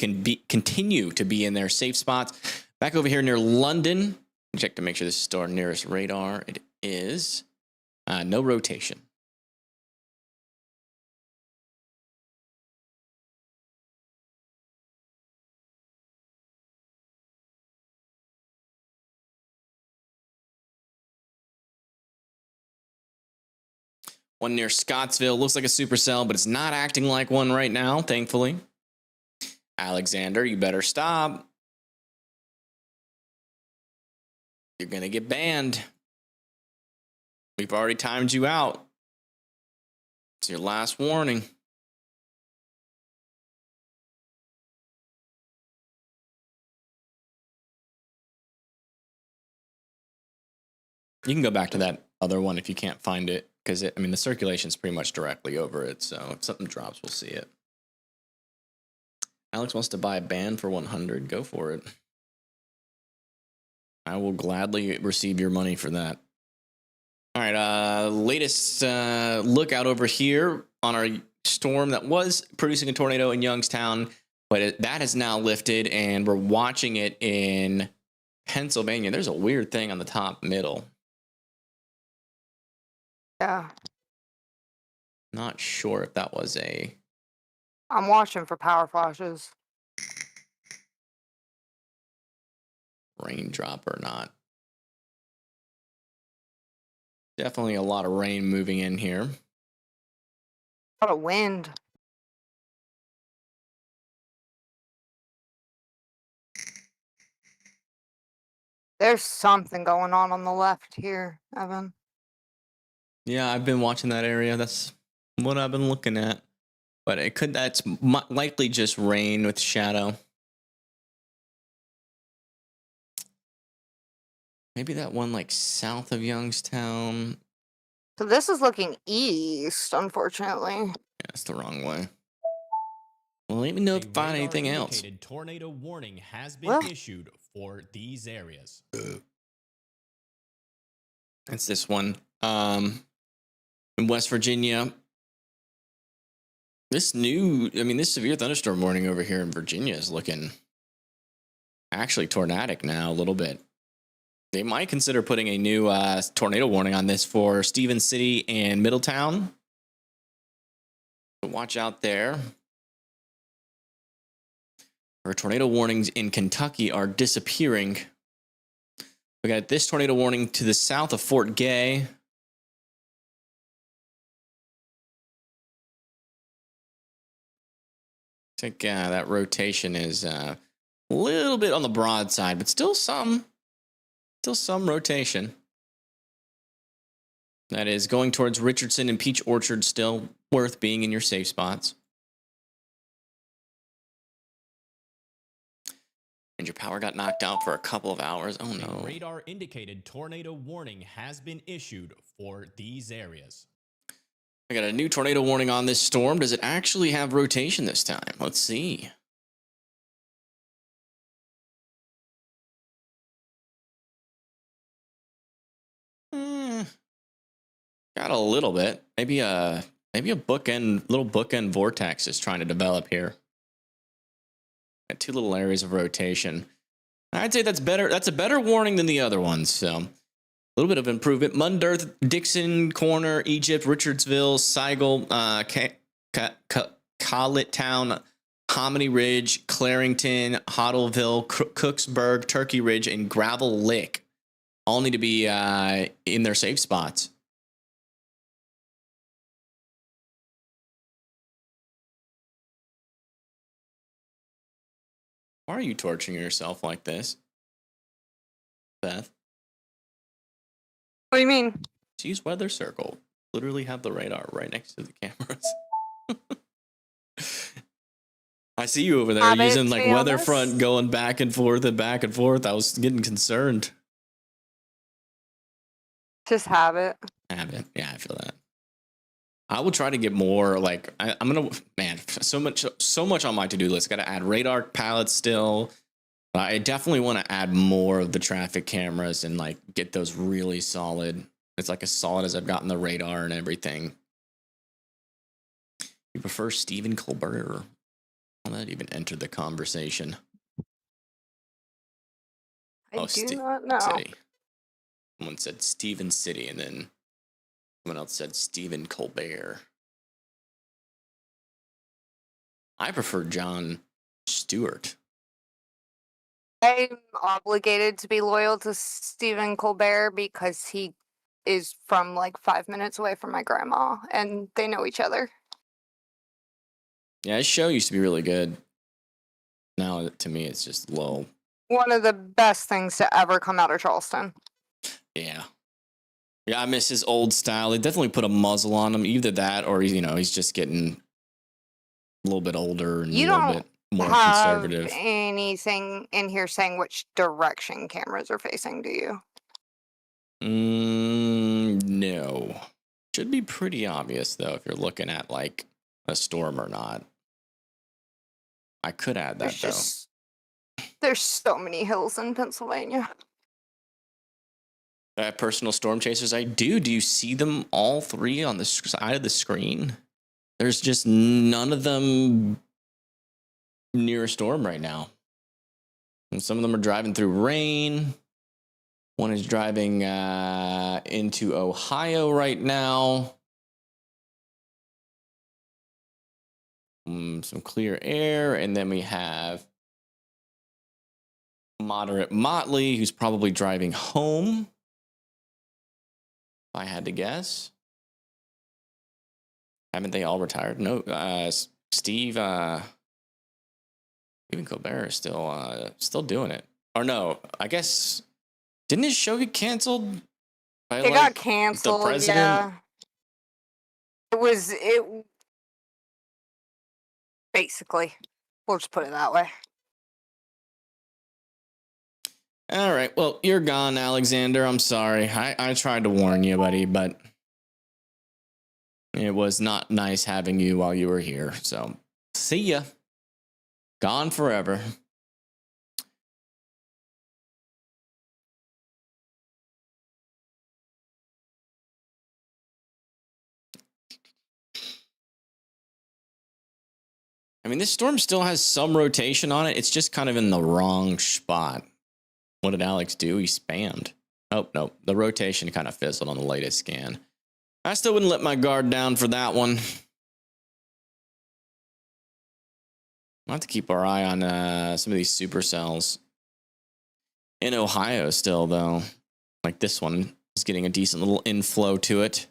continue to be in their safe spots. Back over here near London. Check to make sure this is still our nearest radar. It is. No rotation. One near Scottsville. Looks like a supercell, but it's not acting like one right now, thankfully. Alexander, you better stop. You're going to get banned. We've already timed you out. It's your last warning. You can go back to that other one if you can't find it, because I mean the circulation's pretty much directly over it. So if something drops, we'll see it. Alex wants to buy a band for 100. Go for it. I will gladly receive your money for that. All right, latest lookout over here on our storm that was producing a tornado in Youngstown, but that has now lifted, and we're watching it in Pennsylvania. There's a weird thing on the top middle. Yeah, Not sure if that was a I'm watching for power flashes. raindrop or not. Definitely a lot of rain moving in here. A lot of wind. There's something going on the left here, Evan. Yeah, I've been watching that area. That's what I've been looking at. But that's likely just rain with shadow. Maybe that one like south of Youngstown. So this is looking east, unfortunately. Yeah, it's the wrong way. Well, let me know if you find anything else. Tornado warning has been Well, issued for these areas. It's this one. In West Virginia. This severe thunderstorm warning over here in Virginia is looking actually tornadic now a little bit. They might consider putting a new tornado warning on this for Stevens City and Middletown. So watch out there. Our tornado warnings in Kentucky are disappearing. We got this tornado warning to the south of Fort Gay. I think that rotation is a little bit on the broad side, but still some rotation. That is going towards Richardson and Peach Orchard, still worth being in your safe spots. And your power got knocked out for a couple of hours. Oh no. A radar indicated tornado warning has been issued for these areas. I got a new tornado warning on this storm. Does it actually have rotation this time? Let's see. Got a little bit. Maybe a little bookend vortex is trying to develop here. Got two little areas of rotation. I'd say that's better. That's a better warning than the other ones. So a little bit of improvement. Mundarth, Dixon Corner, Egypt, Richardsville, Seigel, Collettown, Hominy Ridge, Clarington, Hoddleville, Cooksburg, Turkey Ridge, and Gravel Lick all need to be in their safe spots. Why are you torturing yourself like this? Beth. What do you mean? Just use weather circle. Literally have the radar right next to the cameras. I see you over there Have it, using to like be weather honest. front going back and forth and back and forth. I was getting concerned. Just have it. Have it. Yeah, I feel that. I will try to get more like I'm gonna man so much on my to-do list. Got to add radar pallets still. I definitely want to add more of the traffic cameras and like get those really solid. It's like as solid as I've gotten the radar and everything. You prefer Stephen Colbert? Well, that even entered the conversation. I do not know. City. Someone said Stephen City, and then someone else said Stephen Colbert. I prefer John Stewart. I'm obligated to be loyal to Stephen Colbert because he is from like 5 minutes away from my grandma and they know each other. Yeah, his show used to be really good. Now, to me, it's just low. One of the best things to ever come out of Charleston. Yeah. Yeah, I miss his old style. They definitely put a muzzle on him. Either that or, he's just getting a little bit older and You a little don't bit more have conservative. anything in here saying which direction cameras are facing, do you? No. Should be pretty obvious, though, if you're looking at, like, a storm or not. I could add that, There's so many hills in Pennsylvania. Personal storm chasers, I do. Do you see them all three on the side of the screen? There's just none of them near a storm right now. And some of them are driving through rain. One is driving into Ohio right now. Some clear air. And then we have Moderate Motley, who's probably driving home. If I had to guess. Haven't they all retired? No. Stephen Colbert is still doing it. Or no, I guess didn't his show get canceled? It got canceled. The president? Yeah. It basically. We'll just put it that way. All right. Well, you're gone, Alexander. I'm sorry. I tried to warn you, buddy, but it was not nice having you while you were here. So, see ya. Gone forever. I mean, this storm still has some rotation on it. It's just kind of in the wrong spot. What did Alex do? He spammed. Oh, no. The rotation kind of fizzled on the latest scan. I still wouldn't let my guard down for that one. We'll have to keep our eye on some of these supercells. In Ohio still, though. Like this one is getting a decent little inflow to it.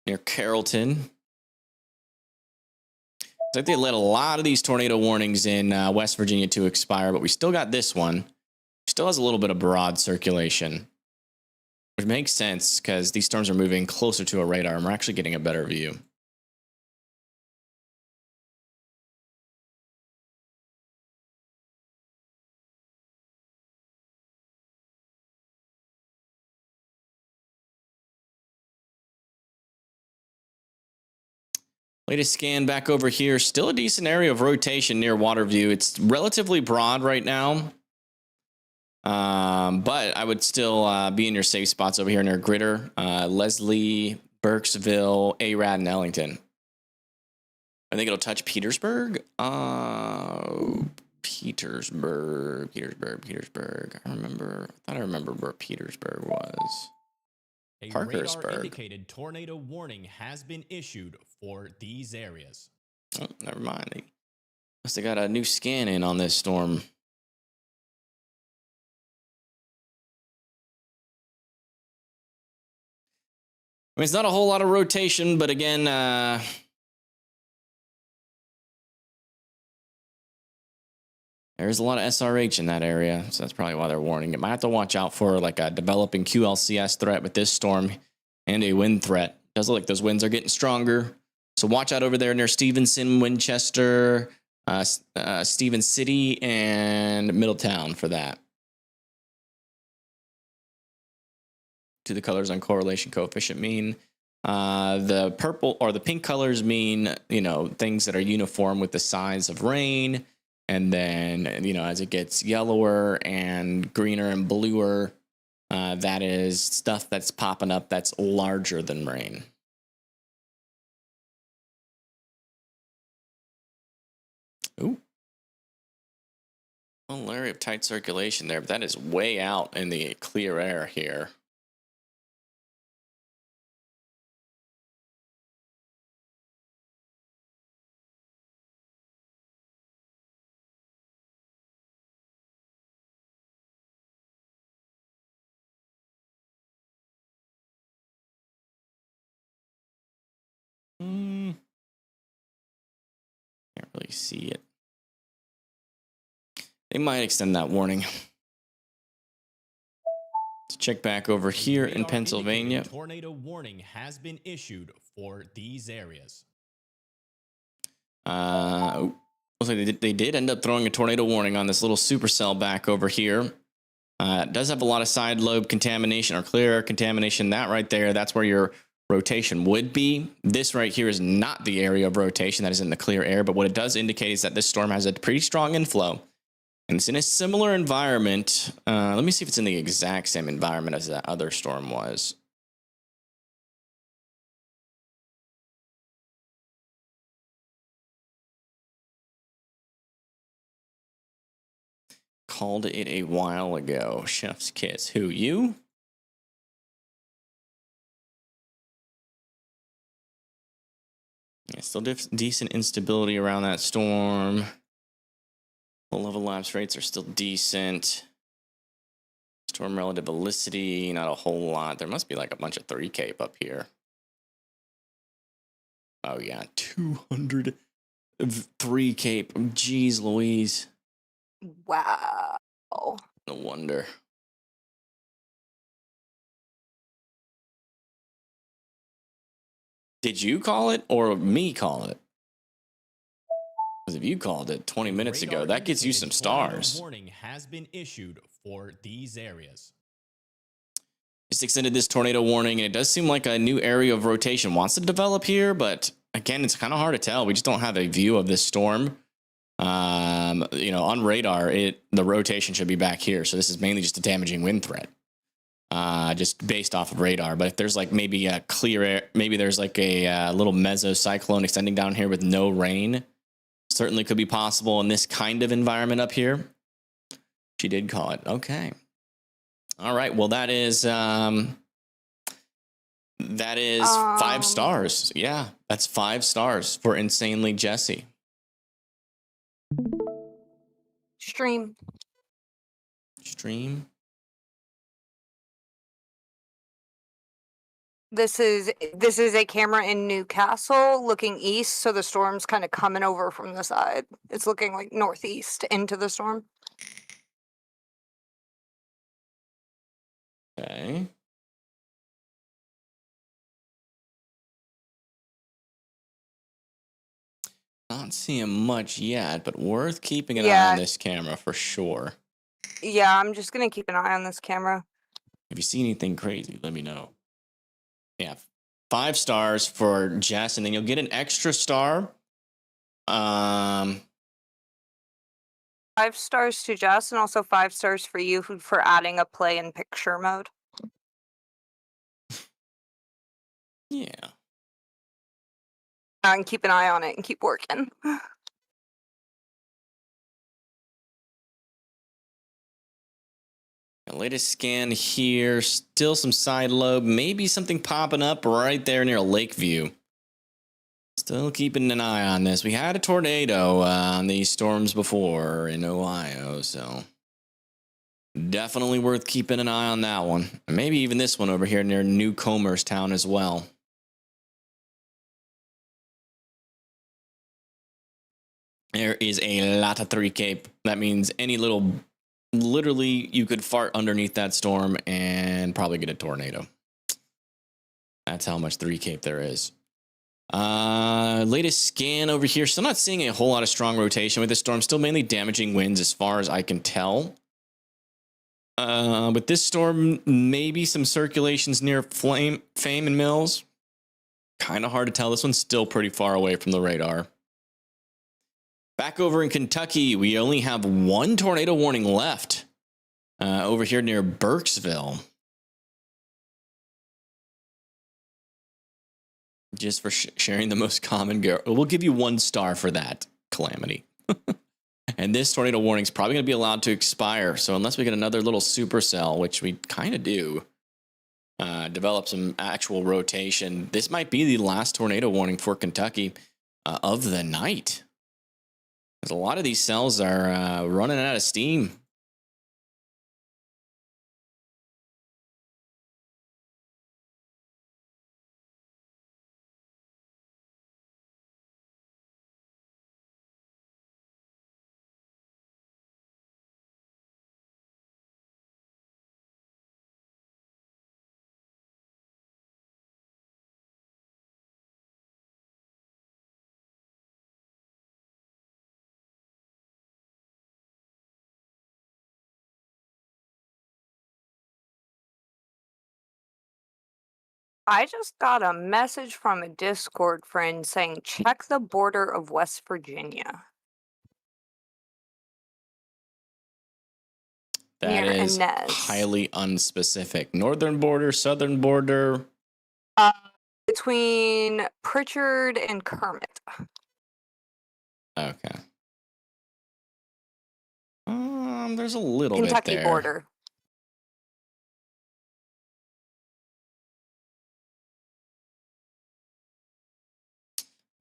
Near Carrollton. It's like they let a lot of these tornado warnings in West Virginia to expire, but we still got this one. Still has a little bit of broad circulation, which makes sense because these storms are moving closer to a radar and we're actually getting a better view. Latest scan back over here. Still a decent area of rotation near Waterview. It's relatively broad right now. But I would still be in your safe spots over here near Gritter, Leslie, Burkesville, Arad, and Ellington. I think it'll touch Petersburg. Petersburg. I thought I remember where Petersburg was. A Parkersburg. radar-indicated tornado warning has been issued for these areas. Oh, never mind. They must have got a new scan in on this storm. I mean, it's not a whole lot of rotation, but again, There's a lot of SRH in that area, so that's probably why they're warning it. Might have to watch out for like a developing QLCS threat with this storm and a wind threat. Does look like those winds are getting stronger. So watch out over there near Stevenson, Winchester, Stevens City, and Middletown for that. To the colors on correlation coefficient mean. The purple or the pink colors mean, you know, things that are uniform with the size of rain. And then, you know, as it gets yellower and greener and bluer, that is stuff that's popping up that's larger than rain. Ooh. A little area of tight circulation there, but that is way out in the clear air here. Can't really see it. They might extend that warning. Let's check back over here in Pennsylvania. Tornado warning has been issued for these areas. Looks like they did end up throwing a tornado warning on this little supercell back over here. It does have a lot of side lobe contamination or clear air contamination. That right there, that's where your rotation would be. This right here is not the area of rotation that is in the clear air, but what it does indicate is that this storm has a pretty strong inflow. And it's in a similar environment. Let me see if it's in the exact same environment as that other storm was. Called it a while ago. Chef's kiss. Who, you? Yeah, still decent instability around that storm. Low level lapse rates are still decent. Storm relative velocity, not a whole lot. There must be like a bunch of 3 cape up here. Oh yeah, 203 cape. Jeez Louise. Wow. No wonder. Did you call it or me call it? Because if you called it 20 minutes ago, that gets you some stars. Warning has been issued for these areas. Just extended this tornado warning, and it does seem like a new area of rotation wants to develop here, but again, it's kind of hard to tell. We just don't have a view of this storm. You know, on radar, the rotation should be back here. So this is mainly just a damaging wind threat. Just based off of radar. But if there's like maybe a clear air, maybe there's like a little mesocyclone extending down here with no rain, certainly could be possible in this kind of environment up here. She did call it. Okay. All right. Well, that is 5 stars. Yeah, that's 5 stars for Insanely Jesse. Stream. This is a camera in Newcastle looking east, so the storm's kind of coming over from the side. It's looking like northeast into the storm. Okay. Not seeing much yet, but worth keeping an eye on this camera for sure. Yeah, I'm just gonna keep an eye on this camera. If you see anything crazy, let me know. Yeah, 5 stars for Jess, and then you'll get an extra star. 5 stars to Jess, and also 5 stars for you for adding a play in picture mode. Yeah. And keep an eye on it and keep working. The latest scan here, still some side lobe, maybe something popping up right there near Lakeview. Still keeping an eye on this. We had a tornado on these storms before in Ohio, so definitely worth keeping an eye on that one. And maybe even this one over here near Newcomerstown as well. There is a lot of 3 cape. That means any little, literally, you could fart underneath that storm and probably get a tornado. That's how much 3 cape there is. Latest scan over here. Still not seeing a whole lot of strong rotation with this storm. Still mainly damaging winds as far as I can tell. With this storm, maybe some circulations near Fame and Mills. Kind of hard to tell. This one's still pretty far away from the radar. Back over in Kentucky, we only have 1 tornado warning left. Over here near Burkesville. Just for sharing the most common we'll give you 1 star for that calamity. And this tornado warning is probably going to be allowed to expire. So unless we get another little supercell, which we kind of do, develop some actual rotation, this might be the last tornado warning for Kentucky of the night. Because a lot of these cells are running out of steam. I just got a message from a Discord friend saying, check the border of West Virginia. That Near is Inez. highly unspecific. Northern border, southern border. Between Pritchard and Kermit. Okay. There's a little Kentucky bit there. border.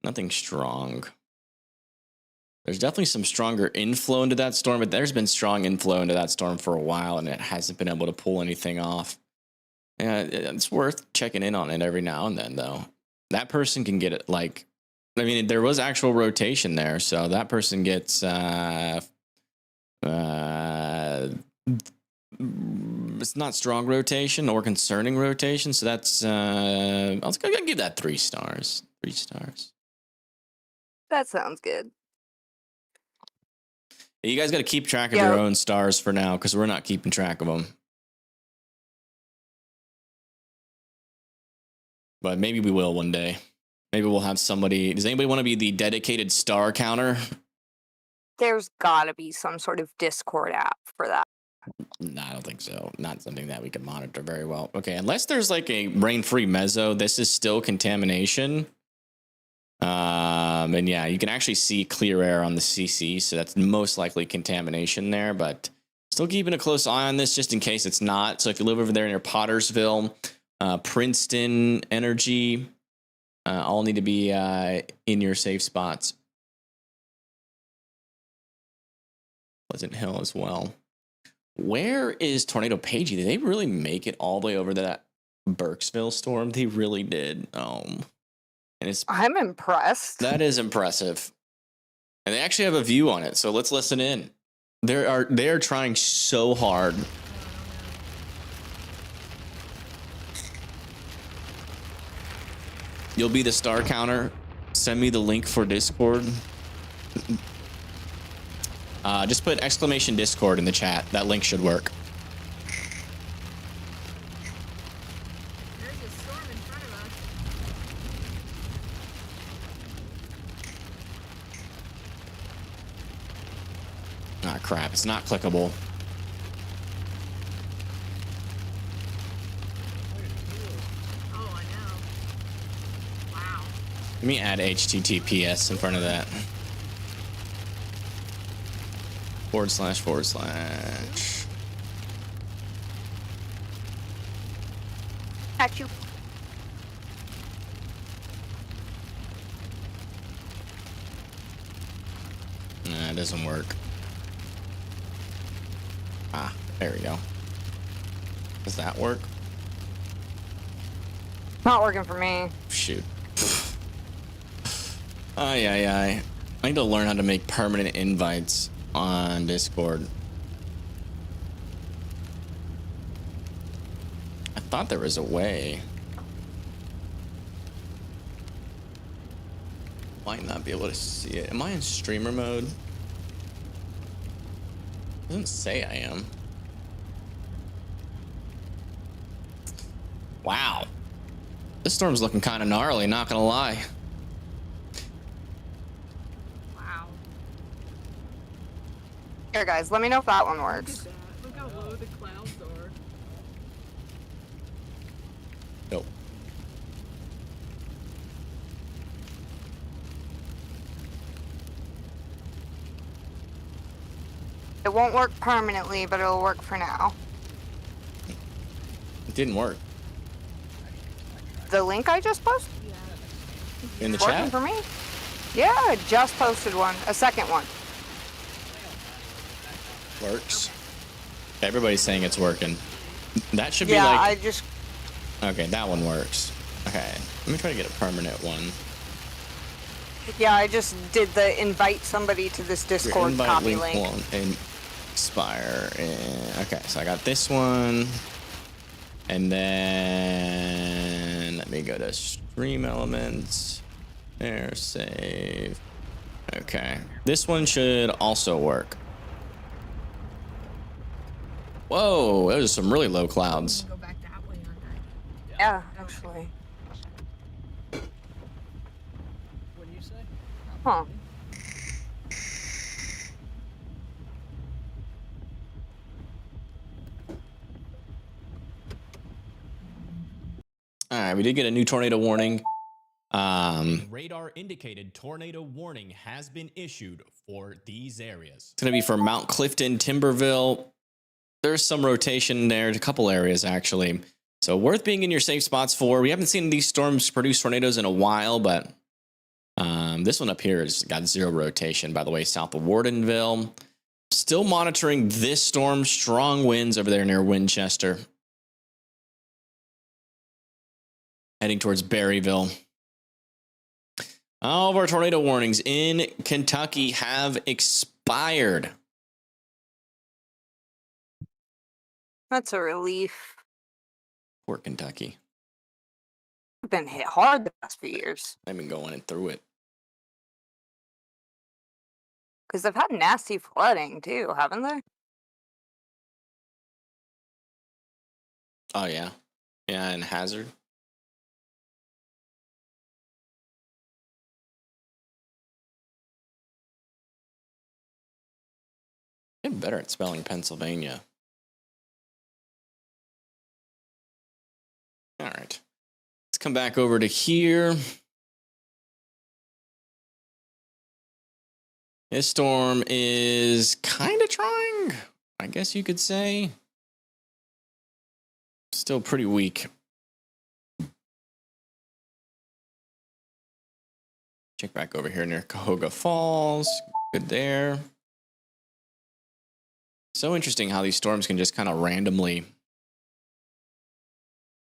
Nothing strong. There's definitely some stronger inflow into that storm, but there's been strong inflow into that storm for a while, and it hasn't been able to pull anything off. Yeah, it's worth checking in on it every now and then, though. That person can get it, like, I mean, there was actual rotation there, so that person gets it's not strong rotation or concerning rotation, so that's I was gonna give that 3 stars. 3 stars. That sounds good. You guys got to keep track of your own stars for now, because we're not keeping track of them. But maybe we will one day. Maybe we'll have somebody. Does anybody want to be the dedicated star counter? There's gotta be some sort of Discord app for that. No, I don't think so. Not something that we can monitor very well. Okay, unless there's like a rain-free mezzo, this is still contamination. And yeah, you can actually see clear air on the CC, so that's most likely contamination there, but still keeping a close eye on this just in case it's not. So if you live over there near Pottersville, Princeton, Energy, all need to be in your safe spots. Pleasant Hill as well. Where is Tornado Pagey? Did they really make it all the way over to that Burkesville storm? They really did. And I'm impressed. That is impressive. And they actually have a view on it, so let's listen in. They are trying so hard. You'll be the star counter. Send me the link for Discord. Just put exclamation Discord in the chat. That link should work. There's a storm in front of us. Ah, crap. It's not clickable. Oh, I know. Wow. Let me add HTTPS in front of that. // At you. Nah, it doesn't work. Ah, there we go. Does that work? Not working for me. Shoot. Ay, ay, ay. I need to learn how to make permanent invites on Discord. I thought there was a way. Might not be able to see it. Am I in streamer mode? Doesn't say I am. Wow. This storm's looking kind of gnarly, not gonna lie. Wow. Here, guys, let me know if that one Look at works. that. Look how low the clouds are. Nope. It won't work permanently, but it'll work for now. It didn't work. The link I just posted? In the Working chat? for me? Yeah, I just posted one. A second one. Works. Everybody's saying it's working. That should be Yeah, like... I just... Okay, that one works. Okay, let me try to get a permanent one. Yeah, I just did the invite somebody to this Your Discord invite copy link link. won't expire. Okay, so I got this one. And then let me go to stream elements. There, save. Okay, this one should also work. Whoa, those are some really low clouds. Go back that way, aren't I? Yeah, actually. What do you say? Huh. All right, we did get a new tornado warning. Radar indicated tornado warning has been issued for these areas. It's going to be for Mount Clifton, Timberville. There's some rotation there, a couple areas actually. So worth being in your safe spots for. We haven't seen these storms produce tornadoes in a while, but this one up here has got zero rotation. By the way, south of Wardenville. Still monitoring this storm. Strong winds over there near Winchester. Heading towards Berryville. All of our tornado warnings in Kentucky have expired. That's a relief. Poor Kentucky. I've been hit hard the past few years. I've been going in through it. Because they've had nasty flooding, too, haven't they? Oh, yeah. Yeah, and Hazard. Get better at spelling Pennsylvania. All right. Let's come back over to here. This storm is kind of trying, I guess you could say. Still pretty weak. Check back over here near Cahoga Falls. Good there. So interesting how these storms can just kind of randomly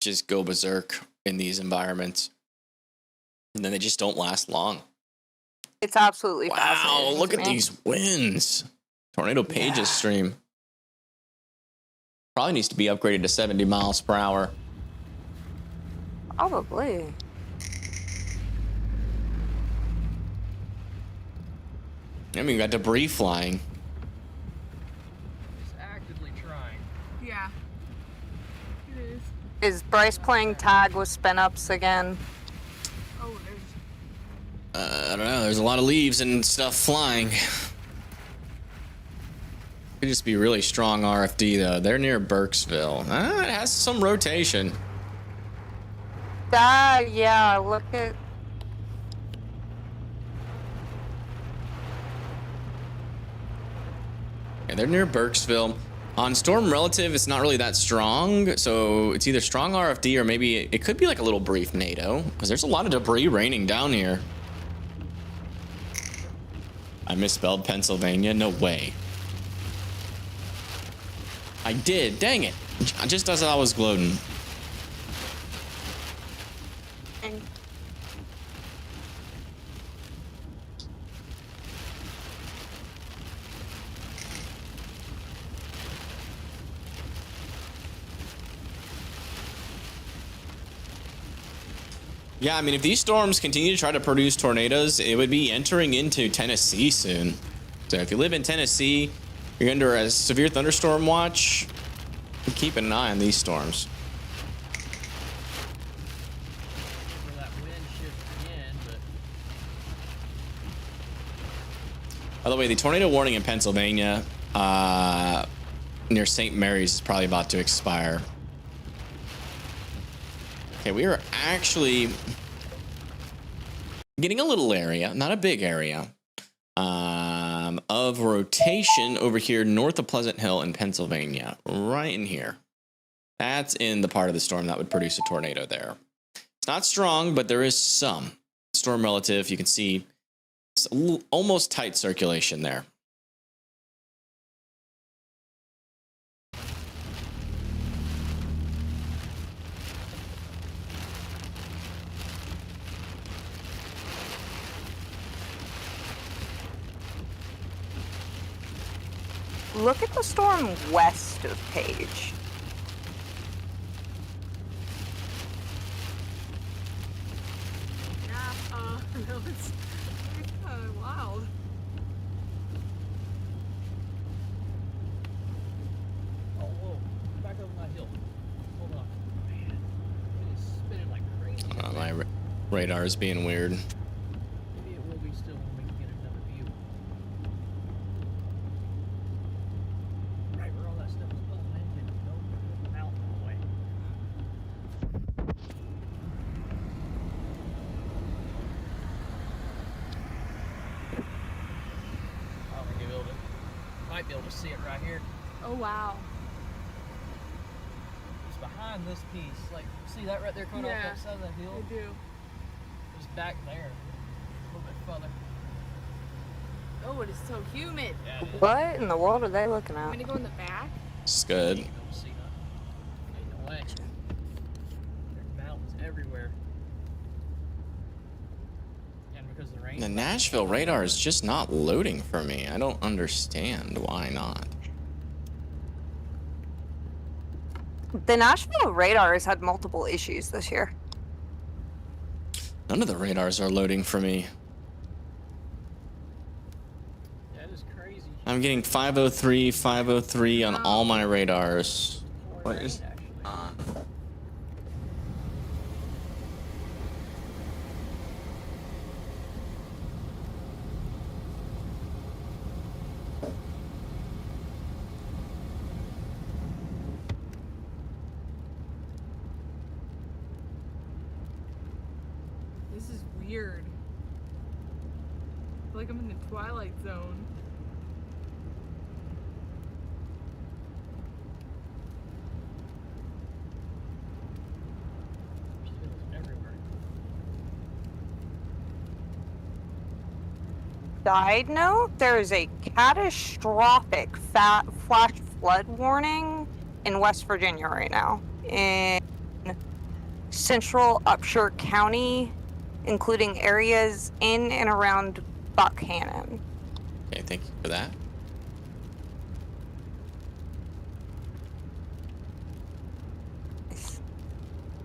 just go berserk in these environments. And then they just don't last long. It's absolutely Wow, fascinating. look to at me. these winds. Tornado Pages stream. Probably needs to be upgraded to 70 miles per hour. Probably. I mean, we got debris flying. He's actively trying. Yeah. It is. Is Bryce playing tag with spin ups again? Oh, there's. I don't know. There's a lot of leaves and stuff flying. Could just be really strong RFD though. They're near Burkesville. It has some rotation. Yeah, look at. Yeah, they're near Burkesville. On Storm Relative, it's not really that strong, so it's either strong RFD or maybe it could be like a little brief NATO, because there's a lot of debris raining down here. I misspelled Pennsylvania. No way. I did. Dang it. Just as I was gloating. Yeah, I mean, if these storms continue to try to produce tornadoes, it would be entering into Tennessee soon. So if you live in Tennessee, you're under a severe thunderstorm watch, keep an eye on these storms. Where that wind shifts again, but By the way, the tornado warning in Pennsylvania near St. Mary's is probably about to expire. Okay, we are actually getting a little area, not a big area, of rotation over here north of Pleasant Hill in Pennsylvania, right in here. That's in the part of the storm that would produce a tornado there. It's not strong, but there is some storm relative. You can see it's almost tight circulation there. Look at the storm west of Page. Yeah, no, it's kind of wild. oh whoa, back over my hill. Hold on, man, it is spinning like crazy. My radar is being weird. Maybe it will be still when we can get another view. Right where all that stuff is pulling into. Nope, there's a mountain in the way. I don't think you'll be able to. Might be able to see it right here. Oh wow. It's behind this piece. Like, see that right there coming off Yeah. that side of that hill? I do. It's back there. A little bit further. Oh, it is so humid. Yeah, it is. What in the world are they looking I'm at? gonna go in the back. It's good. You ain't gonna see nothing. Ain't no way. There's mountains everywhere. And because the rain. The Nashville radar is just not loading for me. I don't understand why not. The Nashville radar has had multiple issues this year. None of the radars are loading for me. That is crazy. I'm getting 503, 503 on all my radars. What is on? This is weird. I feel like I'm in the Twilight Zone. Everywhere. Side note, there is a catastrophic flash flood warning in West Virginia right now. In central Upshur County, including areas in and around Buckhannon. Okay, thank you for that.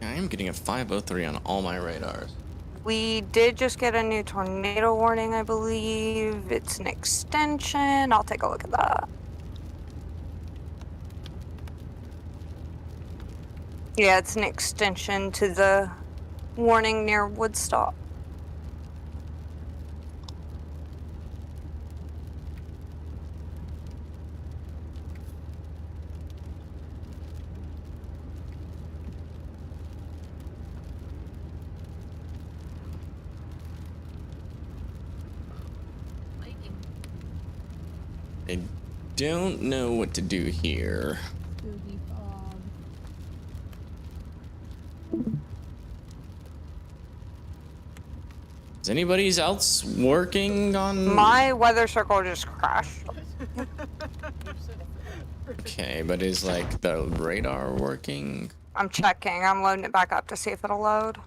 I am getting a 503 on all my radars. We did just get a new tornado warning, I believe. It's an extension. I'll take a look at that. Yeah, it's an extension to the warning near Woodstock. Liking. I don't know what to do here. Spooky fog. Is anybody else working on? My weather circle just crashed. Okay, but is like the radar working? I'm checking. I'm loading it back up to see if it'll load.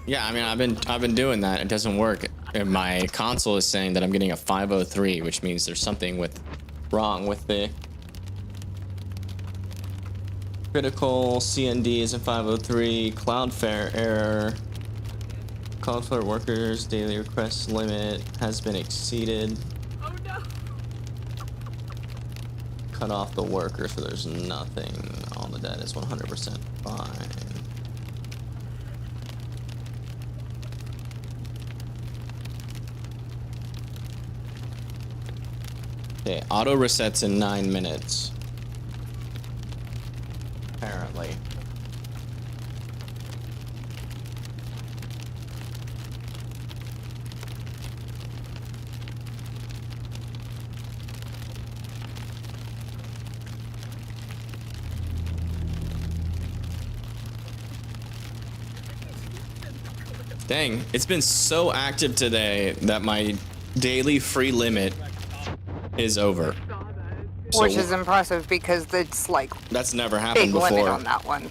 Yeah, I mean, I've been doing that. It doesn't work. And my console is saying that I'm getting a 503, which means there's something wrong with the Critical CNDs in 503. Cloudflare error. Cloudflare workers daily request limit has been exceeded. Oh no. Cut off the worker, so there's nothing. All the data is 100% fine. Okay, auto resets in 9 minutes. Apparently. Dang, it's been so active today that my daily free limit is over. Which is impressive because it's like That's never big happened limit before. on that one.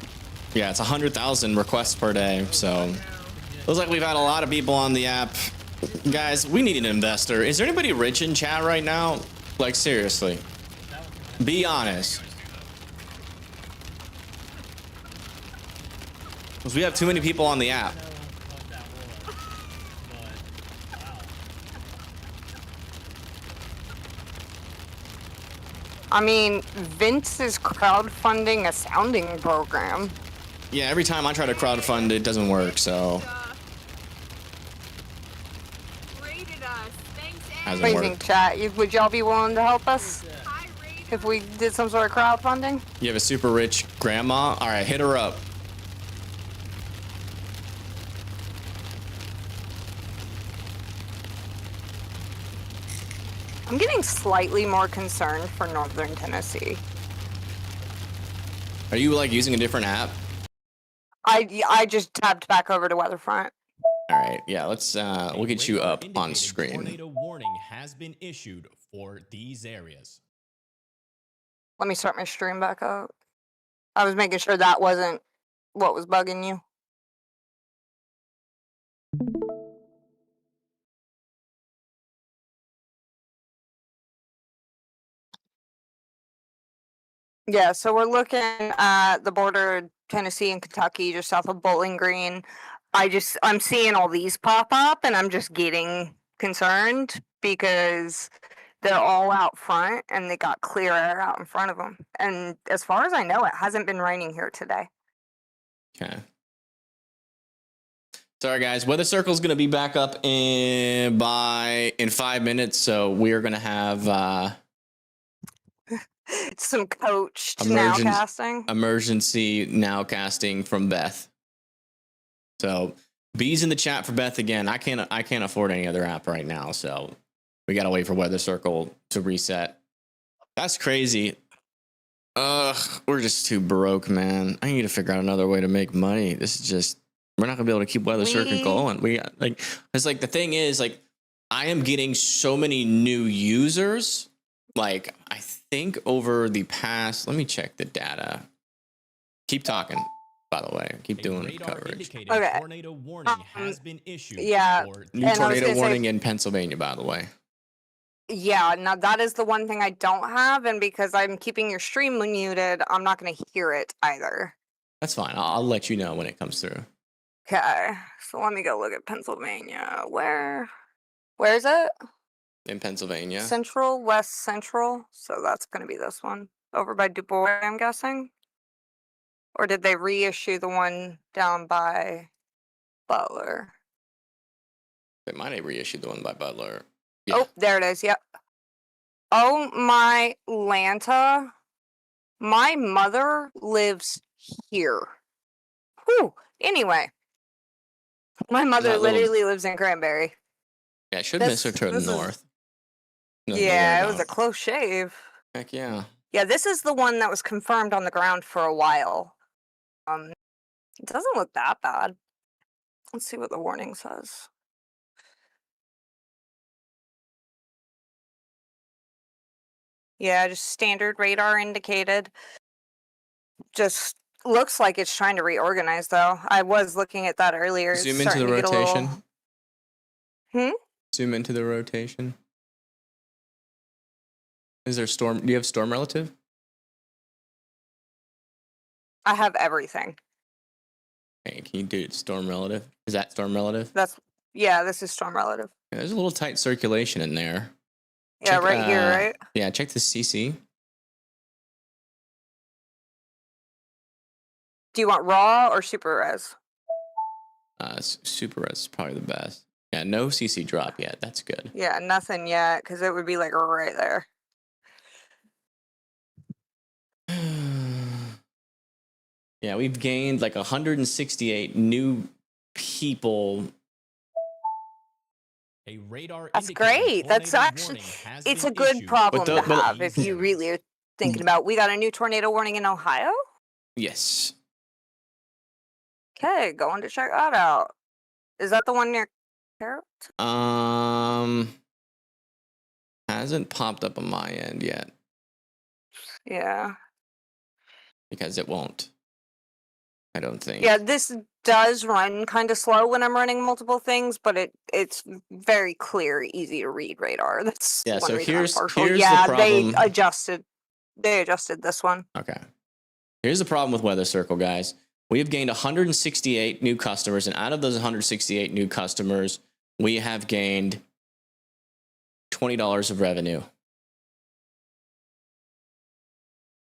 Yeah, it's 100,000 requests per day, so looks like we've had a lot of people on the app. Guys, we need an investor. Is there anybody rich in chat right now? Like, seriously. Be honest. Because we have too many people on the app. I mean, Vince is crowdfunding a sounding program. Yeah, every time I try to crowdfund, it doesn't work, so Rated us. Thanks, Ed. hasn't What do you worked. think, chat? Would y'all be willing to help us Hi, Rated. if we did some sort of crowdfunding? You have a super rich grandma? All right, hit her up. I'm getting slightly more concerned for Northern Tennessee. Are you like using a different app? I just tabbed back over to Weatherfront. All right, yeah, let's we'll get you radar up on indicating screen. Tornado warning has been issued for these areas. Let me start my stream back up. I was making sure that wasn't what was bugging you. Yeah, so we're looking at the border of Tennessee and Kentucky, just south of Bowling Green. I'm seeing all these pop up and I'm just getting concerned because they're all out front and they got clear air out in front of them. And as far as I know, it hasn't been raining here today. Okay. Sorry guys, Weather Circle's gonna be back up in 5 minutes, so we are gonna have Some coached Emergent- nowcasting. emergency nowcasting from Beth. So B's in the chat for Beth again. I can't afford any other app right now, so we gotta wait for Weather Circle to reset. That's crazy. We're just too broke, man. I need to figure out another way to make money. This is just we're not gonna be able to keep Weather Circle going. It's like the thing is like I am getting so many new users. Like I think over the past, let me check the data. Keep talking, by the way. Keep doing radar coverage. indicating Okay. tornado warning has been issued. yeah. For New And I was tornado gonna say- warning in Pennsylvania, by the way. Yeah, now that is the one thing I don't have, and because I'm keeping your stream muted, I'm not going to hear it either. That's fine. I'll let you know when it comes through. Okay, so let me go look at Pennsylvania. Where is it? In Pennsylvania. Central, West Central. So that's going to be this one over by Du Bois, I'm guessing. Or did they reissue the one down by Butler? They might have reissued the one by Butler. Oh, there it is. Yep. Oh my Lanta. My mother lives here. Whew. Anyway. My mother That little- literally lives in Cranberry. Yeah, I should This- miss her to the this is- north. Nothing to Yeah, worry it was a about. close shave. Heck yeah. Yeah, this is the one that was confirmed on the ground for a while. It doesn't look that bad. Let's see what the warning says. Yeah, just standard radar indicated. Just looks like it's trying to reorganize though. I was looking at that earlier. It's Zoom into the starting to get a little- rotation. Hmm? Zoom into the rotation. Is there storm? Do you have storm relative? I have everything. Okay, can you do storm relative? Is that storm relative? Yeah, this is storm relative. Yeah, there's a little tight circulation in there. Yeah, Check, right here, right? Yeah, check the CC. Do you want raw or super res? Super res is probably the best. Yeah, no CC drop yet. That's good. Yeah, nothing yet, because it would be like right there. Yeah, we've gained like 168 new people. A radar That's indicating great. That's tornado actually, warning has it's been a good issued problem But to the- have if you these really areas. are thinking about. We got a new tornado warning in Ohio. Yes. Okay, going to check that out. Is that the one near Carrot? Hasn't popped up on my end yet Yeah. because it won't. I don't think. Yeah, this does run kind of slow when I'm running multiple things, but it's very clear, easy to read radar. That's Yeah, one so reason I'm here's partial. the Yeah, problem. they adjusted this one. Okay. Here's the problem with Weather Circle, guys. We have gained 168 new customers, and out of those 168 new customers, we have gained $20 of revenue.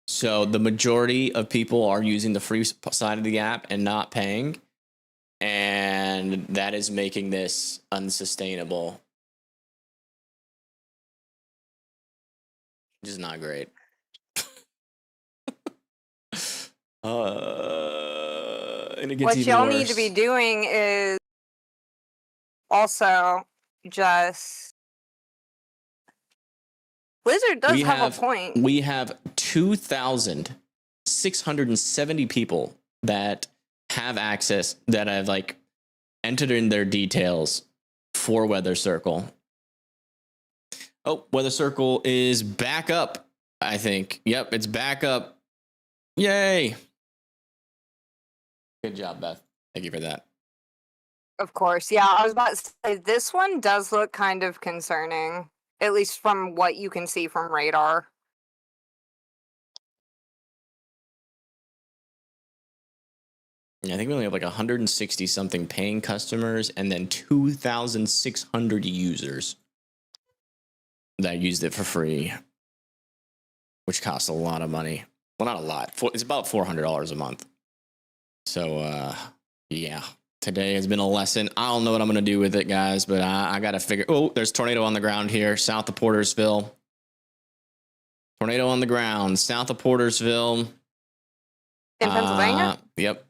So the majority of people are using the free side of the app and not paying, and that is making this unsustainable. Which is not great. And it gets What even y'all worse. need to be doing is also just Blizzard does have a point. We have 2,670 people that have access, that have like entered in their details for Weather Circle. Oh, Weather Circle is back up, I think. Yep, it's back up. Yay. Good job, Beth. Thank you for that. Of course. Yeah, I was about to say this one does look kind of concerning, at least from what you can see from radar. Yeah, I think we only have like 160 something paying customers and then 2,600 users that used it for free, which costs a lot of money. Well, not a lot. It's about $400 a month. So, yeah, today has been a lesson. I don't know what I'm going to do with it, guys, but I got to figure. Oh, there's tornado on the ground here, south of Portersville. Tornado on the ground, south of Portersville. In Pennsylvania? Yep.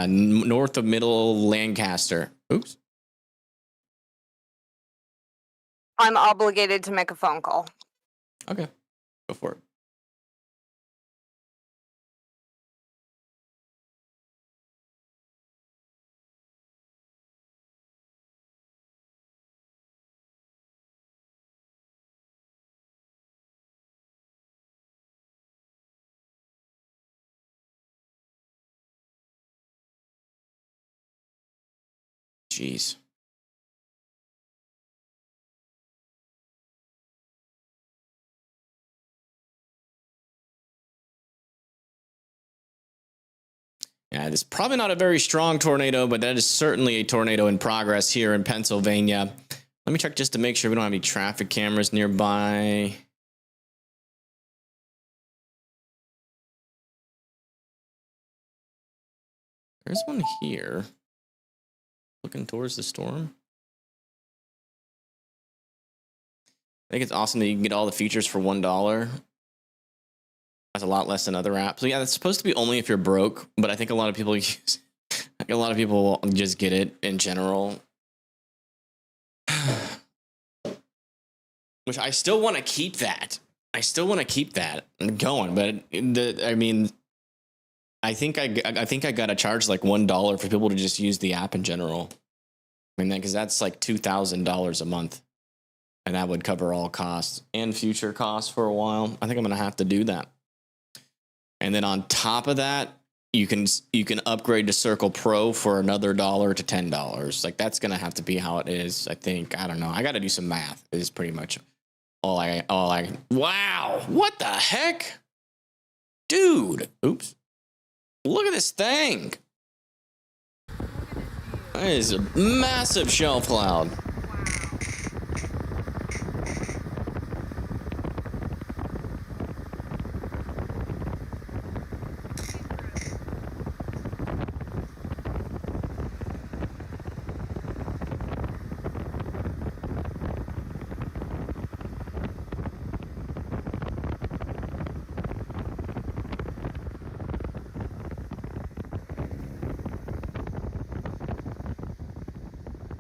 North of Middle Lancaster. Oops. I'm obligated to make a phone call. Okay. Go for it. Jeez. Yeah, this is probably not a very strong tornado, but that is certainly a tornado in progress here in Pennsylvania. Let me check just to make sure we don't have any traffic cameras nearby. There's one here. Looking towards the storm. I think it's awesome that you can get all the features for $1. That's a lot less than other apps. So yeah, that's supposed to be only if you're broke, but I think a lot of people use. I think a lot of people just get it in general. Which I still want to keep that. I still want to keep that going, but I mean, I think I got to charge like $1 for people to just use the app in general. I mean, because that's like $2,000 a month, and that would cover all costs and future costs for a while. I think I'm gonna have to do that. And then on top of that, you can upgrade to Circle Pro for another $1 to $10. Like that's gonna have to be how it is. I think. I don't know. I got to do some math. Is pretty much all I. Wow! What the heck, dude? Oops. Look at this thing. That is a massive shelf cloud.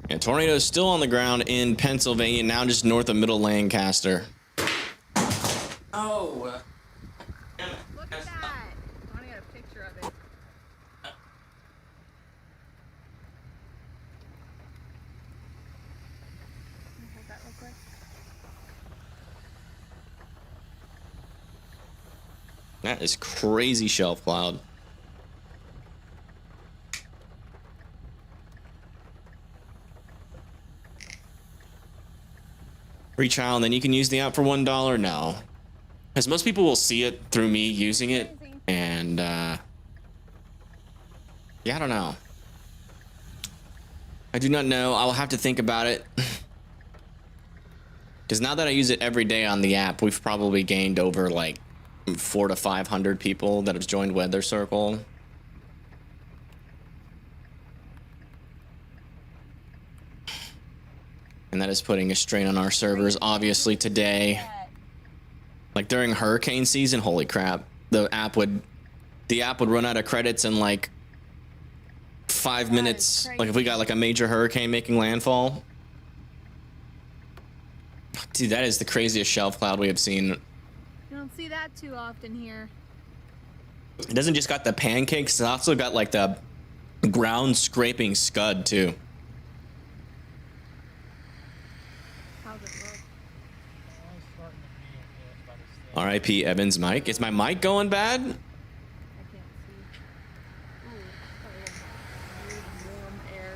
Yeah, tornado is still on the ground in Pennsylvania, now just north of Middle Lancaster. Oh. Look at that. I want to get a picture of it. Can you hold that real quick? That is crazy shelf cloud. Free trial, and then you can use the app for $1. No, because most people will see it through me using it, and yeah, I don't know. I do not know. I'll have to think about it. Because now that I use it every day on the app, we've probably gained over like 400 to 500 people that have joined Weather Circle. And that is putting a strain on our servers, obviously, today. Like during hurricane season, holy crap, the app would run out of credits in like 5 minutes. Like if we got like a major hurricane making landfall. Dude, that is the craziest shelf cloud we have seen. You don't see that too often here. It doesn't just got the pancakes, it's also got like the ground scraping scud too. R.I.P. Evan's mic. Is my mic going bad? I can't see. Ooh, weird warm air.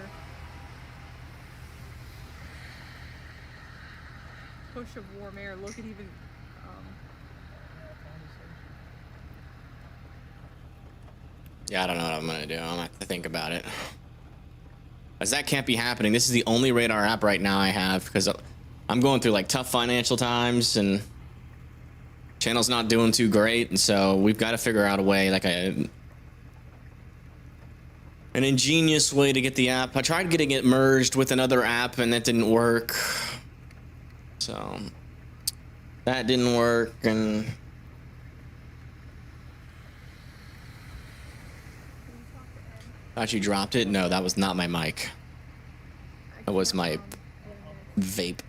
Push of warm air. Look at even. Yeah, I don't know what I'm gonna do. I'm gonna have to think about it. As that can't be happening. This is the only radar app right now I have because I'm going through like tough financial times and channel's not doing too great, and so we've got to figure out a way, like an ingenious way to get the app. I tried getting it merged with another app and that didn't work. So that didn't work, and thought you dropped it. No, that was not my mic. That was my vape.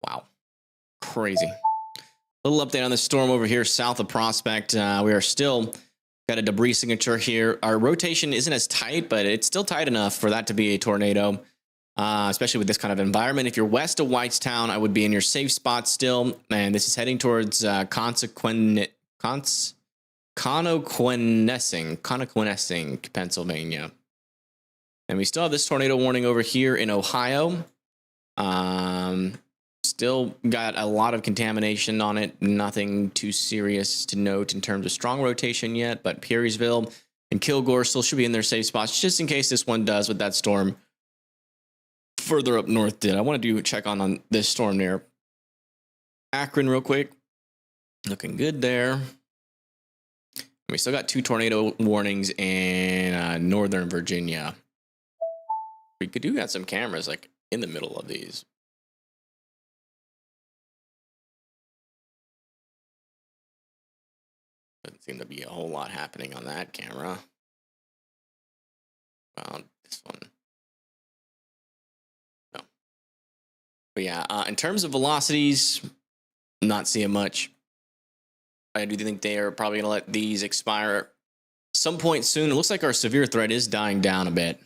Wow, crazy. Little update on the storm over here south of Prospect. We are still got a debris signature here. Our rotation isn't as tight, but it's still tight enough for that to be a tornado, especially with this kind of environment. If you're west of Whitestown, I would be in your safe spot still. And this is heading towards Connoquenessing, Pennsylvania. And we still have this tornado warning over here in Ohio. Still got a lot of contamination on it. Nothing too serious to note in terms of strong rotation yet, but Perrysville and Kilgore still should be in their safe spots just in case this one does with that storm further up north did. I want to do a check on this storm near Akron real quick. Looking good there. We still got 2 tornado warnings in Northern Virginia. We do got some cameras like in the middle of these. Doesn't seem to be a whole lot happening on that camera. Well, this one. No. But yeah, in terms of velocities, not seeing much. I do think they are probably going to let these expire some point soon. It looks like our severe threat is dying down a bit.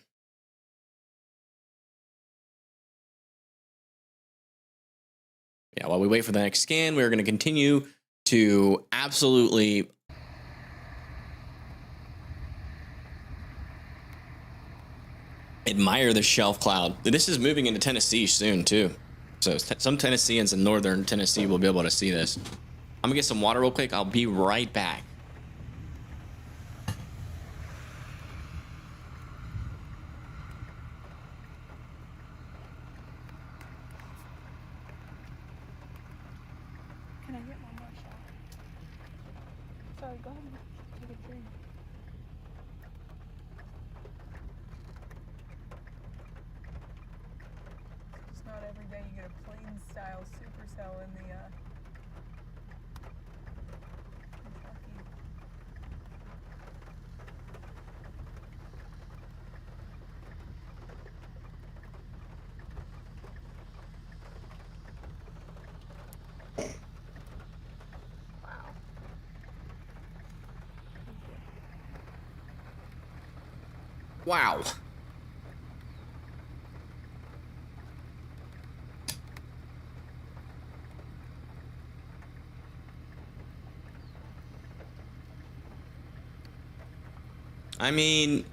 Yeah, while we wait for the next scan, we're going to continue to absolutely admire the shelf cloud. This is moving into Tennessee soon, too. So some Tennesseans in northern Tennessee will be able to see this. I'm gonna get some water real quick. I'll be right back. Can I get one more shot? Sorry, go ahead and take a drink. It's not every day you get a plain style supercell in the Kentucky. Wow. I mean,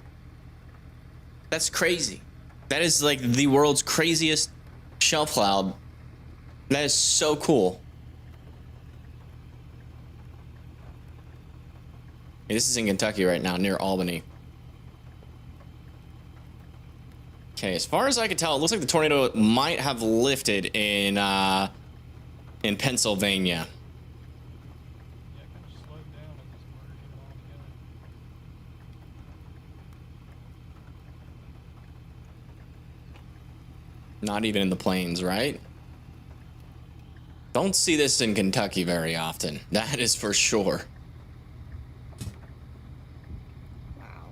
that's crazy. That is like the world's craziest shelf cloud. That is so cool. This is in Kentucky right now, near Albany. Okay, as far as I can tell, it looks like the tornado might have lifted in Pennsylvania. Yeah, kind of slowed down and just merged it all together. Not even in the plains, right? Don't see this in Kentucky very often. That is for sure.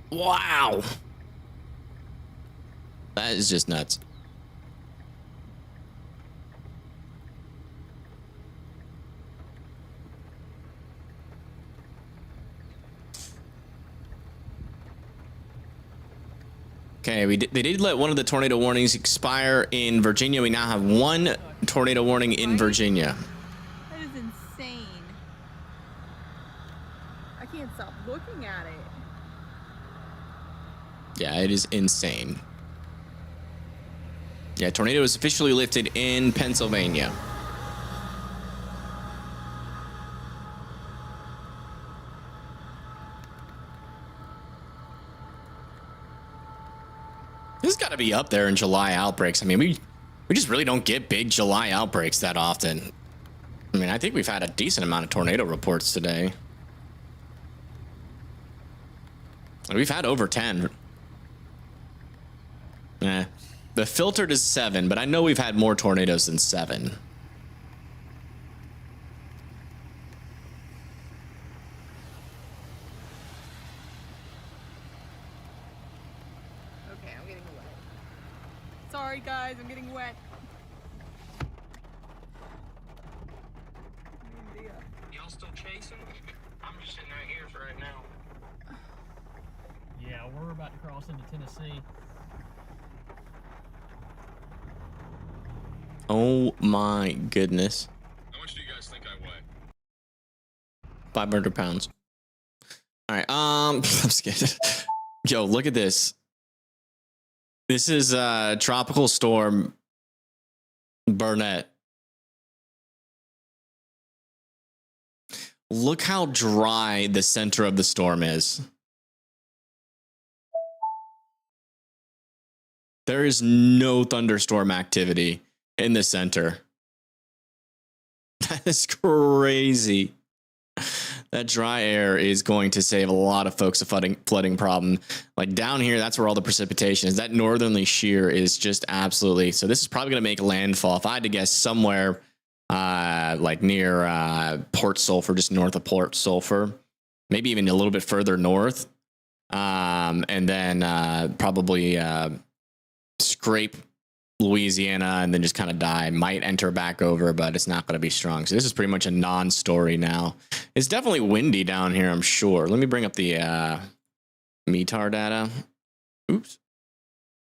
Wow. That is just nuts. Okay, they did let one of the tornado warnings expire in Virginia. We now have one tornado warning in Virginia. That is insane. I can't stop looking at it. Yeah, it is insane. Yeah, tornado is officially lifted in Pennsylvania. This has got to be up there in July outbreaks. I mean, we just really don't get big July outbreaks that often. I mean, I think we've had a decent amount of tornado reports today. We've had over 10. Yeah. The filtered is 7, but I know we've had more tornadoes than 7. Okay, I'm getting wet. Sorry guys, I'm getting wet. Y'all still chasing? I'm just sitting out here for right now. Yeah, we're about to cross into Tennessee. Oh my goodness. How much do you guys think I weigh? 500 pounds. All right. I'm scared. Yo, look at this. This is Tropical Storm Burnett. Look how dry the center of the storm is. There is no thunderstorm activity in the center. That is crazy. That dry air is going to save a lot of folks a flooding problem. Like down here, that's where all the precipitation is. That northerly shear is just absolutely. So this is probably going to make landfall. If I had to guess, somewhere like near Port Sulphur, just north of Port Sulphur, maybe even a little bit further north, and then probably scrape Louisiana and then just kind of die. Might enter back over, but it's not going to be strong. So this is pretty much a non-story now. It's definitely windy down here, I'm sure. Let me bring up the METAR data. Oops.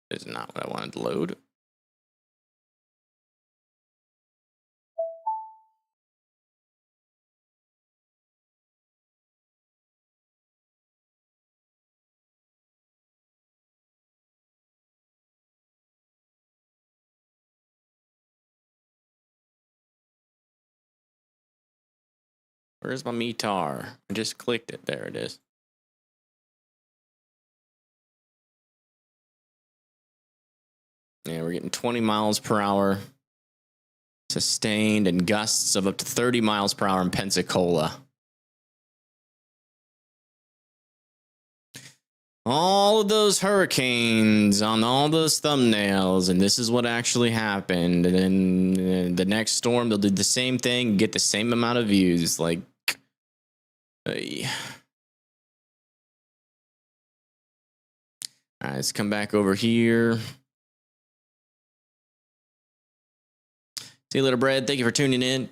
This is not what I wanted to load. Where's my meter? I just clicked it. There it is. Yeah, we're getting 20 miles per hour sustained and gusts of up to 30 miles per hour in Pensacola. All of those hurricanes on all those thumbnails, and this is what actually happened. And then the next storm, they'll do the same thing, get the same amount of views. Like, all right, let's come back over here. See you later, Bread. Thank you for tuning in.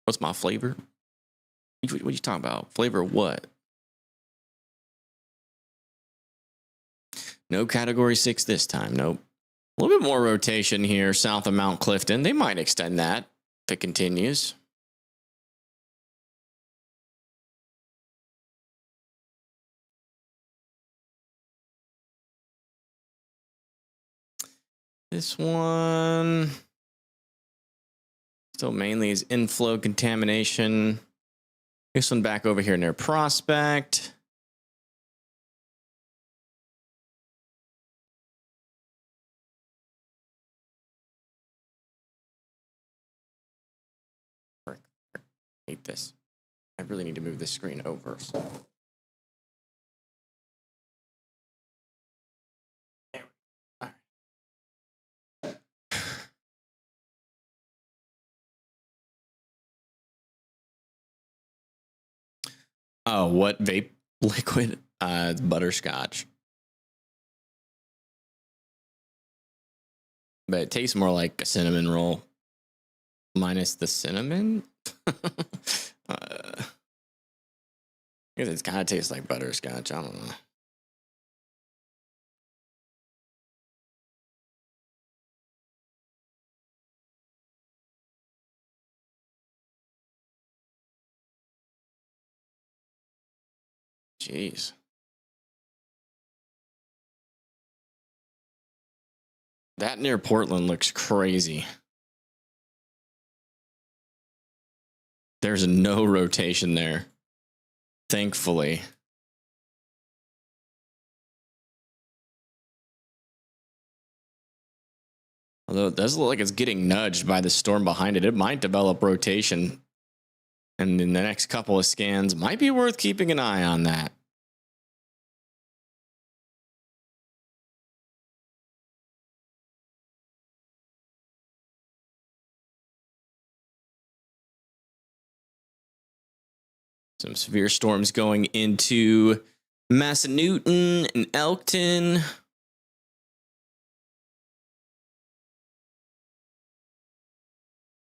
What's my flavor? What are you talking about? Flavor of what? No category 6 this time. Nope. A little bit more rotation here south of Mount Clifton. They might extend that if it continues. This one still mainly is inflow contamination. This one back over here near Prospect. I hate this. I really need to move this screen over. So. Oh, what vape liquid? It's butterscotch. But it tastes more like a cinnamon roll. Minus the cinnamon? I guess it kind of tastes like butterscotch. I don't know. Jeez. That near Portland looks crazy. There's no rotation there. Thankfully. Although it does look like it's getting nudged by the storm behind it. It might develop rotation. And in the next couple of scans, might be worth keeping an eye on that. Some severe storms going into Massanutten and Elkton.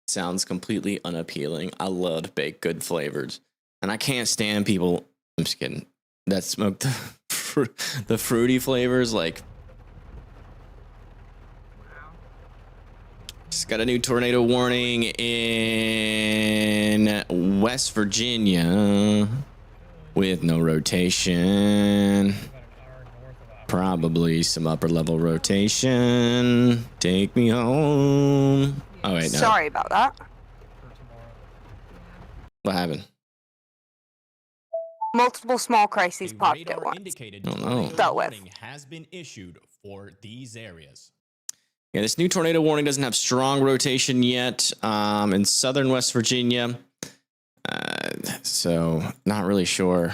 Sounds completely unappealing. I love baked good flavors. And I can't stand people, I'm just kidding, that smoke the fruity flavors. Like, just got a new tornado warning in West Virginia with no rotation. Probably some upper level rotation. Take me home. Oh, wait, no. Sorry about that. What happened? Multiple small crises A popped radar at once. indicated Oh, no. tornado Dealt with. warning has been issued for these areas. Yeah, this new tornado warning doesn't have strong rotation yet in southern West Virginia. So not really sure.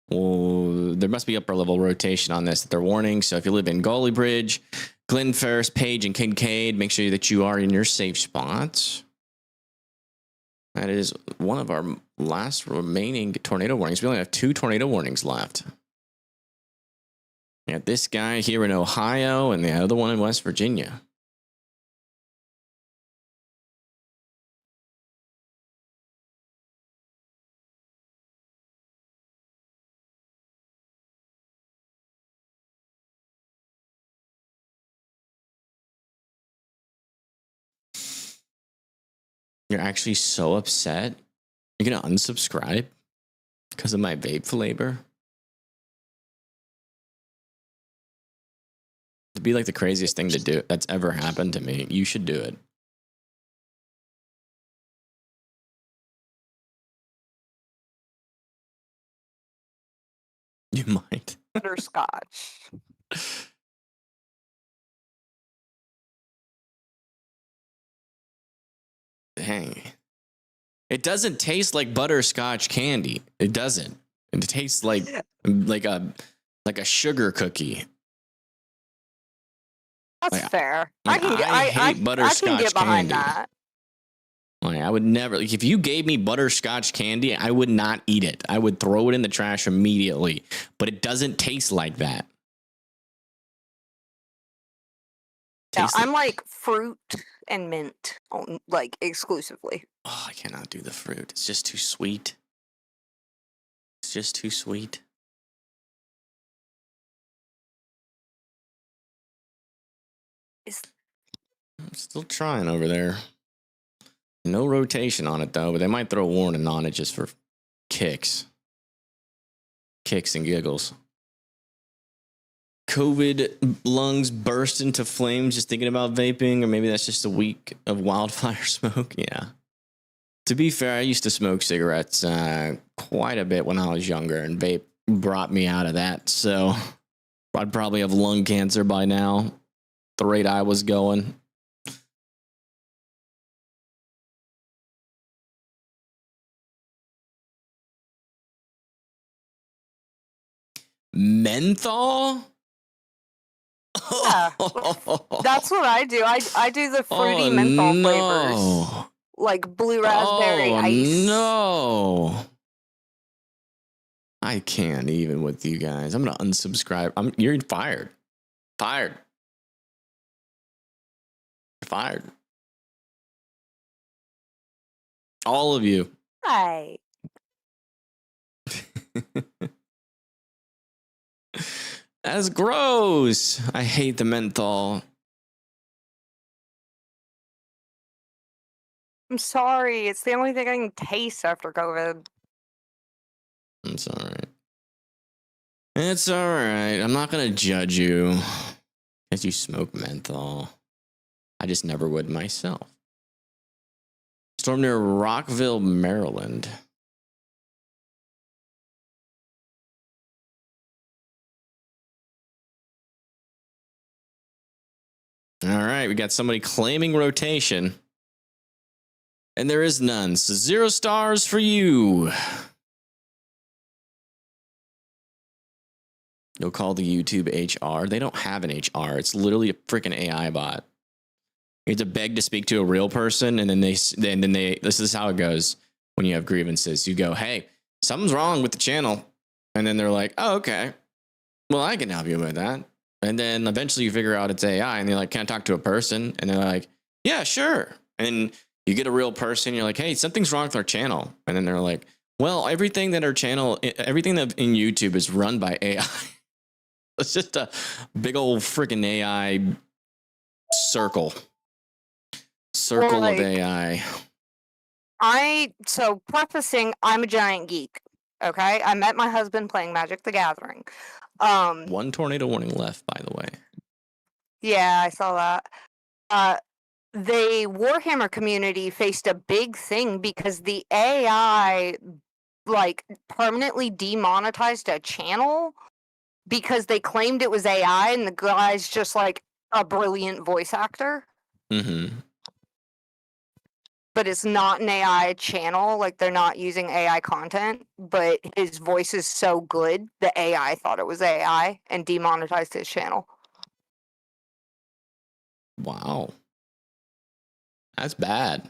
Well, there must be upper level rotation on this that they're warning. So if you live in Gully Bridge, Glen Ferris, Page, and Kincaid, make sure that you are in your safe spots. That is one of our last remaining tornado warnings. We only have 2 tornado warnings left. We got this guy here in Ohio and the other one in West Virginia. You're actually so upset? You're going to unsubscribe because of my vape flavor? It'd be like the craziest thing to do that's ever happened to me. You should do it. You might. Butterscotch. Dang. It doesn't taste like butterscotch candy. It doesn't. It tastes like a sugar cookie. That's fair. Like, I hate butterscotch I can get behind candy. that. Like, I would never. Like, if you gave me butterscotch candy, I would not eat it. I would throw it in the trash immediately. But it doesn't taste like that. Yeah, I'm like fruit and mint, like exclusively. Oh, I cannot do the fruit. It's just too sweet. It's just too sweet. I'm still trying over there. No rotation on it though, but they might throw a warning on it just for kicks. Kicks and giggles. COVID lungs burst into flames just thinking about vaping, or maybe that's just a week of wildfire smoke. Yeah. To be fair, I used to smoke cigarettes quite a bit when I was younger, and vape brought me out of that. So I'd probably have lung cancer by now, the rate I was going. Menthol? Yeah, that's what I do. I do the fruity menthol flavors, like blue raspberry ice. No, I can't even with you guys. I'm gonna unsubscribe. You're fired. Fired. Fired. All of you. Right. That's gross. I hate the menthol. I'm sorry. It's the only thing I can taste after COVID. I'm sorry. It's all right. I'm not gonna judge you as you smoke menthol. I just never would myself. Storm near Rockville, Maryland. All right, we got somebody claiming rotation. And there is none. So 0 stars for you. You'll call the YouTube HR. They don't have an HR. It's literally a freaking AI bot. You have to beg to speak to a real person, and then they this is how it goes when you have grievances. You go, hey, something's wrong with the channel. And then they're like, oh, okay. Well, I can help you with that. And then eventually you figure out it's AI, and they're like, can I talk to a person? And they're like, yeah, sure. And you get a real person. You're like, hey, something's wrong with our channel. And then they're like, well, everything that in YouTube is run by AI. It's just a big old freaking AI circle Well, of AI. So prefacing, I'm a giant geek. Okay, I met my husband playing Magic the Gathering. One tornado warning left, by the way. Yeah, I saw that. The Warhammer community faced a big thing because the AI like permanently demonetized a channel because they claimed it was AI, and the guy's just like a brilliant voice actor. Mm-hmm. But it's not an AI channel. Like, they're not using AI content, but his voice is so good, the AI thought it was AI and demonetized his channel. Wow. That's bad.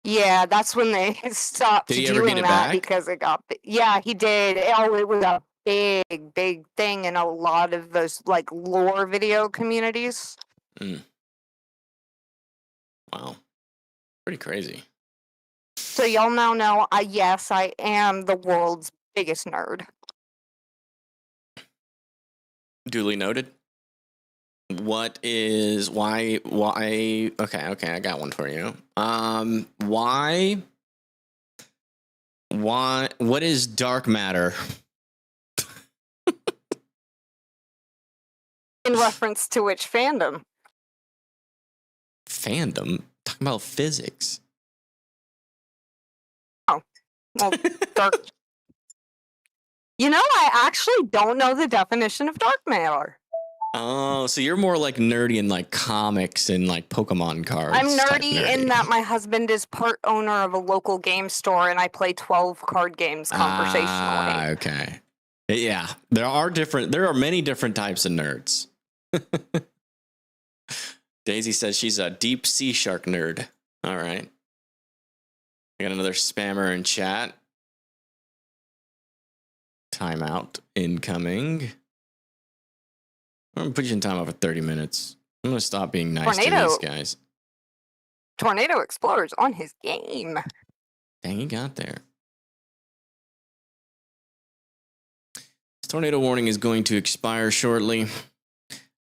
Yeah, that's when they stopped Did he ever doing get it that back? because it got. Yeah, he did. Oh, it was a big thing in a lot of those like lore video communities. Wow. Pretty crazy. So y'all now know, yes, I am the world's biggest nerd. Duly noted. Why, okay, I got one for you. What is dark matter? In reference to which fandom? Fandom? Talking about physics. Oh, well, dark. You know, I actually don't know the definition of dark matter. Oh, so you're more like nerdy in like comics and like Pokemon cards. I'm type nerdy in that my husband is part owner of a local game store and I play 12 card games conversationally. Ah, okay. Yeah, there are many different types of nerds. Daisy says she's a deep sea shark nerd. All right. I got another spammer in chat. Timeout incoming. I'm gonna put you in timeout for 30 minutes. I'm gonna stop being nice to these guys. Tornado Explorer's on his game. Dang, he got there. This tornado warning is going to expire shortly,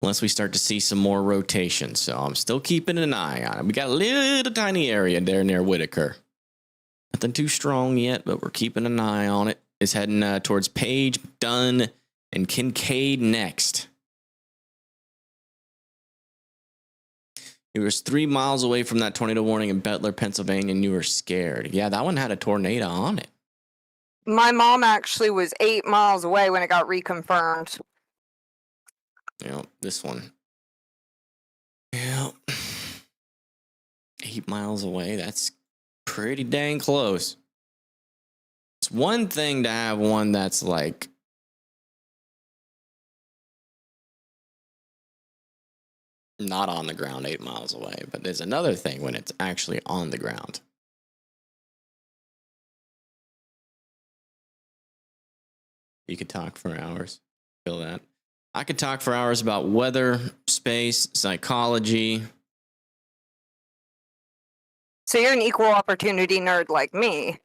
unless we start to see some more rotation. So I'm still keeping an eye on it. We got a little tiny area there near Whitaker. Nothing too strong yet, but we're keeping an eye on it. It's heading towards Page, Dunn, and Kincaid next. It was 3 miles away from that tornado warning in Butler, Pennsylvania, and you were scared. Yeah, that one had a tornado on it. My mom actually was 8 miles away when it got reconfirmed. Yeah, this one. Yeah. 8 miles away. That's pretty dang close. It's one thing to have one that's like not on the ground 8 miles away, but there's another thing when it's actually on the ground. You could talk for hours. Feel that? I could talk for hours about weather, space, psychology. So you're an equal opportunity nerd like me.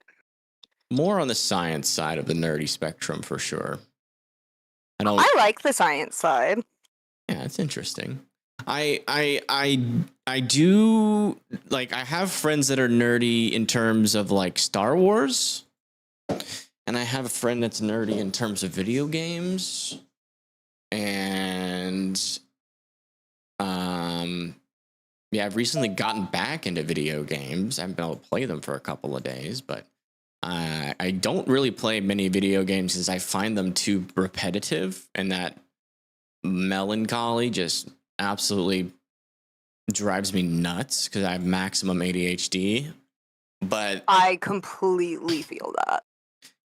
More on the science side of the nerdy spectrum for sure. I like the science side. Yeah, it's interesting. I do like, I have friends that are nerdy in terms of like Star Wars, and I have a friend that's nerdy in terms of video games, and yeah, I've recently gotten back into video games. I haven't been able to play them for a couple of days, but I don't really play many video games because I find them too repetitive, and that melancholy just absolutely drives me nuts because I have maximum ADHD. But I completely feel that.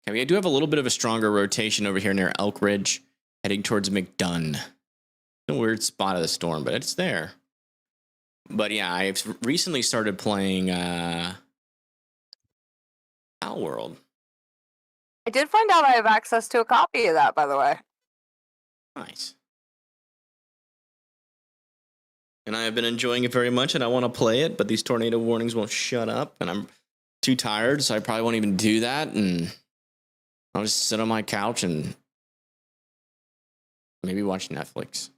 Okay, I do have a little bit of a stronger rotation over here near Elk Ridge, heading towards McDunn. A weird spot of the storm, but it's there. But yeah, I've recently started playing World. I did find out I have access to a copy of that, by the way. Nice. And I have been enjoying it very much, and I want to play it, but these tornado warnings won't shut up, and I'm too tired, so I probably won't even do that, and I'll just sit on my couch and maybe watch Netflix.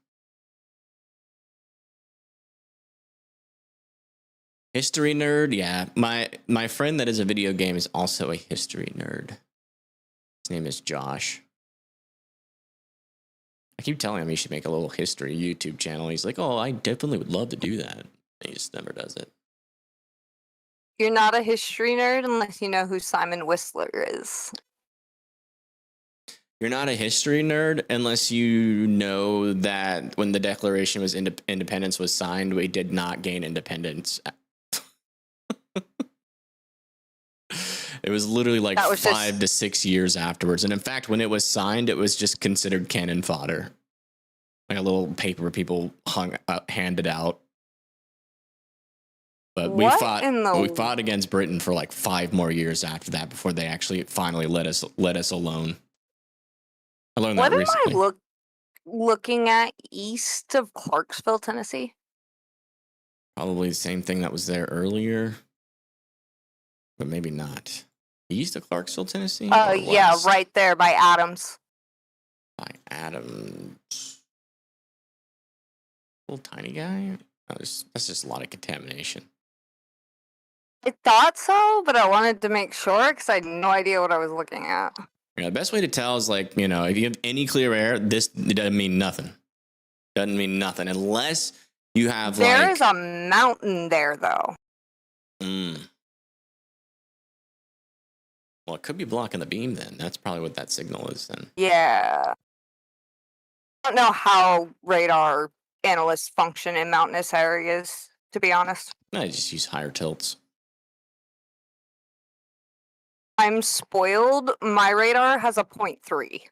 History nerd? Yeah. My friend that is a video game is also a history nerd. His name is Josh. I keep telling him he should make a little history YouTube channel. He's like, oh, I definitely would love to do that. And he just never does it. You're not a history nerd unless you know who Simon Whistler is. You're not a history nerd unless you know that when the Declaration was Independence was signed, we did not gain independence. It was literally like 5 to 6 years afterwards. And in fact, when it was signed, it was just considered cannon fodder. Like a little paper people handed out. But we fought against Britain for like 5 more years after that before they actually finally let us alone. I learned that recently. What am I looking at east of Clarksville, Tennessee? Probably the same thing that was there earlier. But maybe not. East of Clarksville, Tennessee? Oh, yeah, right there by Adams. By Adams. Little tiny guy? Oh, that's just a lot of contamination. I thought so, but I wanted to make sure because I had no idea what I was looking at. Yeah, the best way to tell is like, you know, if you have any clear air, it doesn't mean nothing. Doesn't mean nothing unless you have There is a mountain there, though. Well, Well, it could be blocking the beam then. That's probably what that signal is then. Yeah. I don't know how radar analysts function in mountainous areas, to be honest. I just use higher tilts. I'm spoiled. My radar has a 0.3.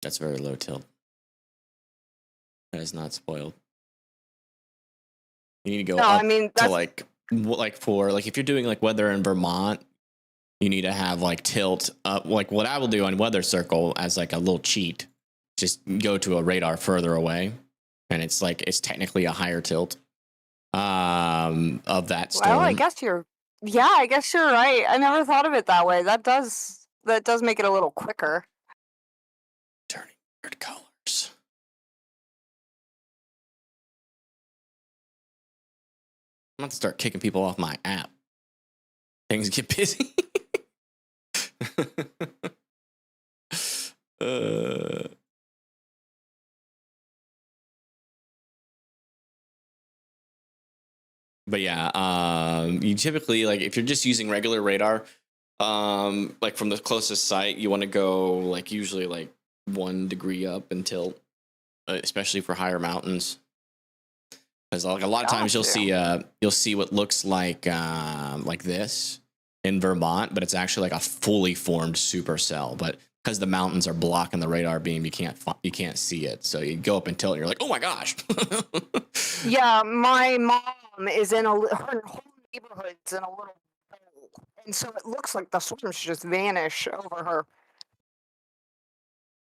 That's very low tilt. That is not spoiled. You need to go No, up I mean, to that's like if you're doing like weather in Vermont, you need to have like tilt up. Like what I will do on Weather Circle as like a little cheat, just go to a radar further away, and it's technically a higher tilt of that storm. well, I guess you're right. I never thought of it that way. That does make it a little quicker. Turning weird colors. I'm going to start kicking people off my app. Things get busy. But yeah, you typically, like, if you're just using regular radar, like from the closest site, you want to go like usually like 1 degree up and tilt, especially for higher mountains. Because like a lot of times you'll see what looks like this in Vermont, but it's actually like a fully formed supercell. But because the mountains are blocking the radar beam, you can't see it. So you go up and tilt, and you're like, oh my gosh. Yeah, my mom is in her whole neighborhood's in a little bowl, and so it looks like the storms just vanish over her.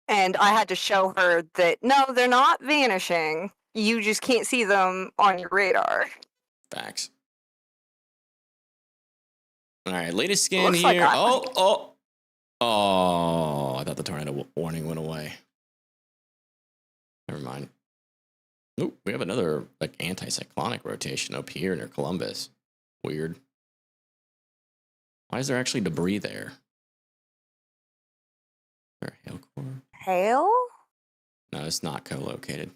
And I had to show her that no, they're not vanishing. You just can't see them on your radar. Facts. All right, latest scan Looks like here. I- Oh! I thought the tornado warning went away. Never mind. Oh, we have another like anticyclonic rotation up here near Columbus. Weird. Why is there actually debris there? Is there a hail core? Hail? No, it's not co-located.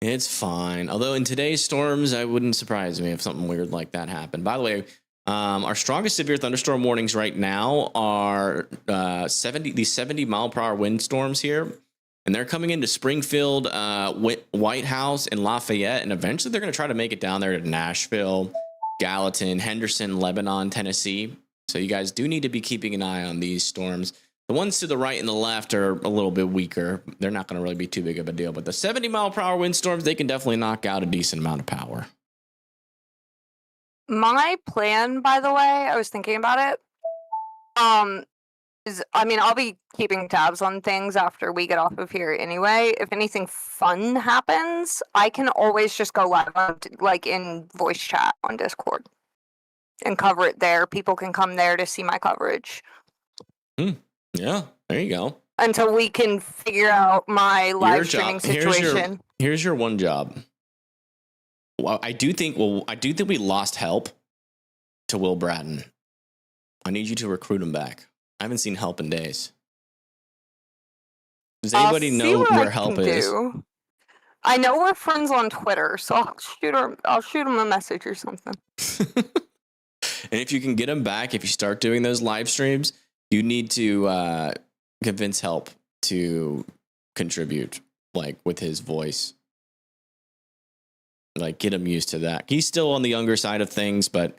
It's fine. Although in today's storms, I wouldn't surprise me if something weird like that happened. By the way, our strongest severe thunderstorm warnings right now are 70 mile per hour windstorms here. And they're coming into Springfield, White House, and Lafayette. And eventually they're going to try to make it down there to Nashville, Gallatin, Henderson, Lebanon, Tennessee. So you guys do need to be keeping an eye on these storms. The ones to the right and the left are a little bit weaker. They're not going to really be too big of a deal. But the 70 mile per hour windstorms, they can definitely knock out a decent amount of power. My plan, by the way, I was thinking about it. I'll be keeping tabs on things after we get off of here anyway. If anything fun happens, I can always just go live on, like in voice chat on Discord and cover it there. People can come there to see my coverage. Yeah, there you go. Until we can figure out my live streaming situation. Here's your one job. Well, I do think we lost help to Will Bratton. I need you to recruit him back. I haven't seen help in days. Does anybody know where help is? I know we're friends on Twitter, so I'll shoot him a message or something. And if you can get him back, if you start doing those live streams, you need to convince help to contribute, like with his voice. Like get him used to that. He's still on the younger side of things, but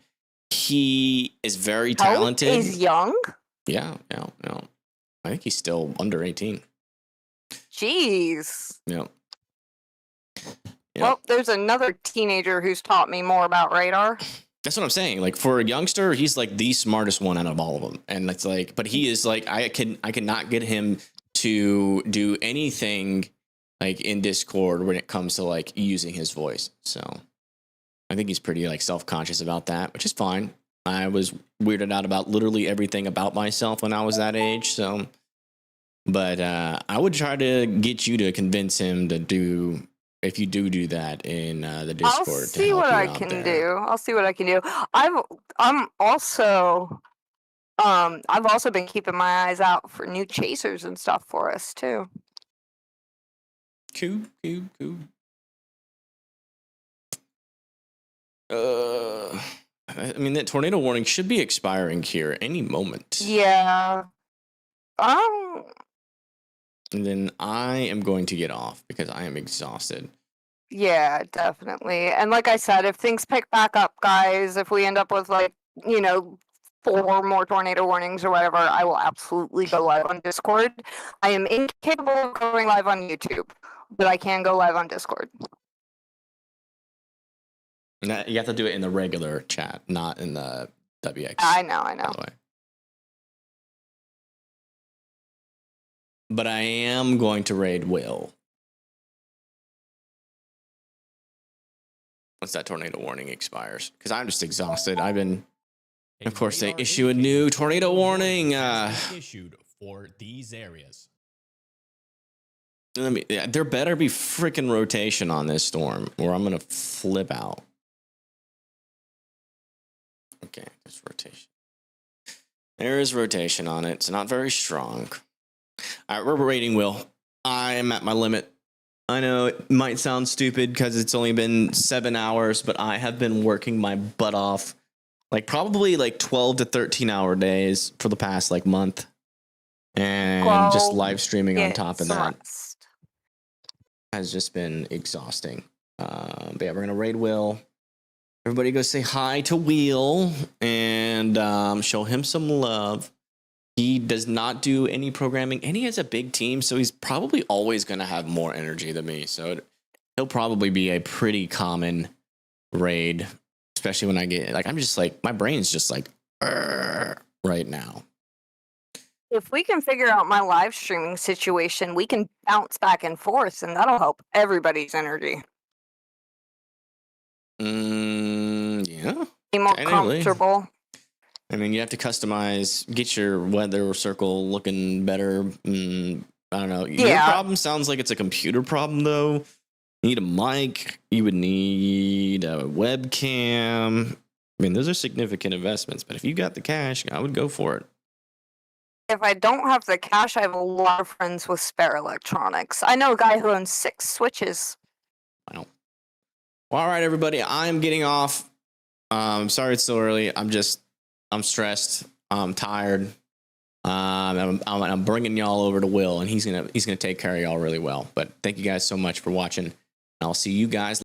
he is very talented. He's young? Yeah. I think he's still under 18. Jeez. Yeah. Well, there's another teenager who's taught me more about radar. That's what I'm saying. Like for a youngster, he's like the smartest one out of all of them. And it's like, but he is like, I cannot get him to do anything like in Discord when it comes to like using his voice. So I think he's pretty like self-conscious about that, which is fine. I was weirded out about literally everything about myself when I was that age. So, but I would try to get you to convince him to do, if you do that in the Discord. I'll see what I can do. I've also been keeping my eyes out for new chasers and stuff for us too. Cool. I mean, that tornado warning should be expiring here any moment. Yeah. And then I am going to get off because I am exhausted. Yeah, definitely. And like I said, if things pick back up, guys, if we end up with like, 4 more tornado warnings or whatever, I will absolutely go live on Discord. I am incapable of going live on YouTube, but I can go live on Discord. You have to do it in the regular chat, not in the WX. I know. By the way. But I am going to raid Will. Once that tornado warning expires. Because I'm just exhausted. Of course, they issue a new tornado warning. Issued for these areas. There better be freaking rotation on this storm, or I'm going to flip out. Okay, there's rotation. There is rotation on it. It's not very strong. All right, we're rating Will. I am at my limit. I know it might sound stupid because it's only been 7 hours, but I have been working my butt off, probably 12 to 13 hour days for the past month, and just live streaming on top of that has just been exhausting. But yeah, we're gonna raid Will. Everybody go say hi to Will and show him some love. He does not do any programming, and he has a big team, so he's probably always going to have more energy than me. So he'll probably be a pretty common raid, especially when I get I'm just my brain's just right now. If we can figure out my live streaming situation, we can bounce back and forth, and that'll help everybody's energy. Yeah. Be more comfortable. I mean, you have to get your weather circle looking better. I don't know. Yeah. Your problem sounds like it's a computer problem, though. You need a mic. You would need a webcam. I mean, those are significant investments, but if you got the cash, I would go for it. If I don't have the cash, I have a lot of friends with spare electronics. I know a guy who owns 6 switches. Wow. Well, all right, everybody. I'm getting off. Sorry it's so early. I'm stressed. I'm tired. I'm bringing y'all over to Will, and he's gonna take care of y'all really well. But thank you guys so much for watching. I'll see you guys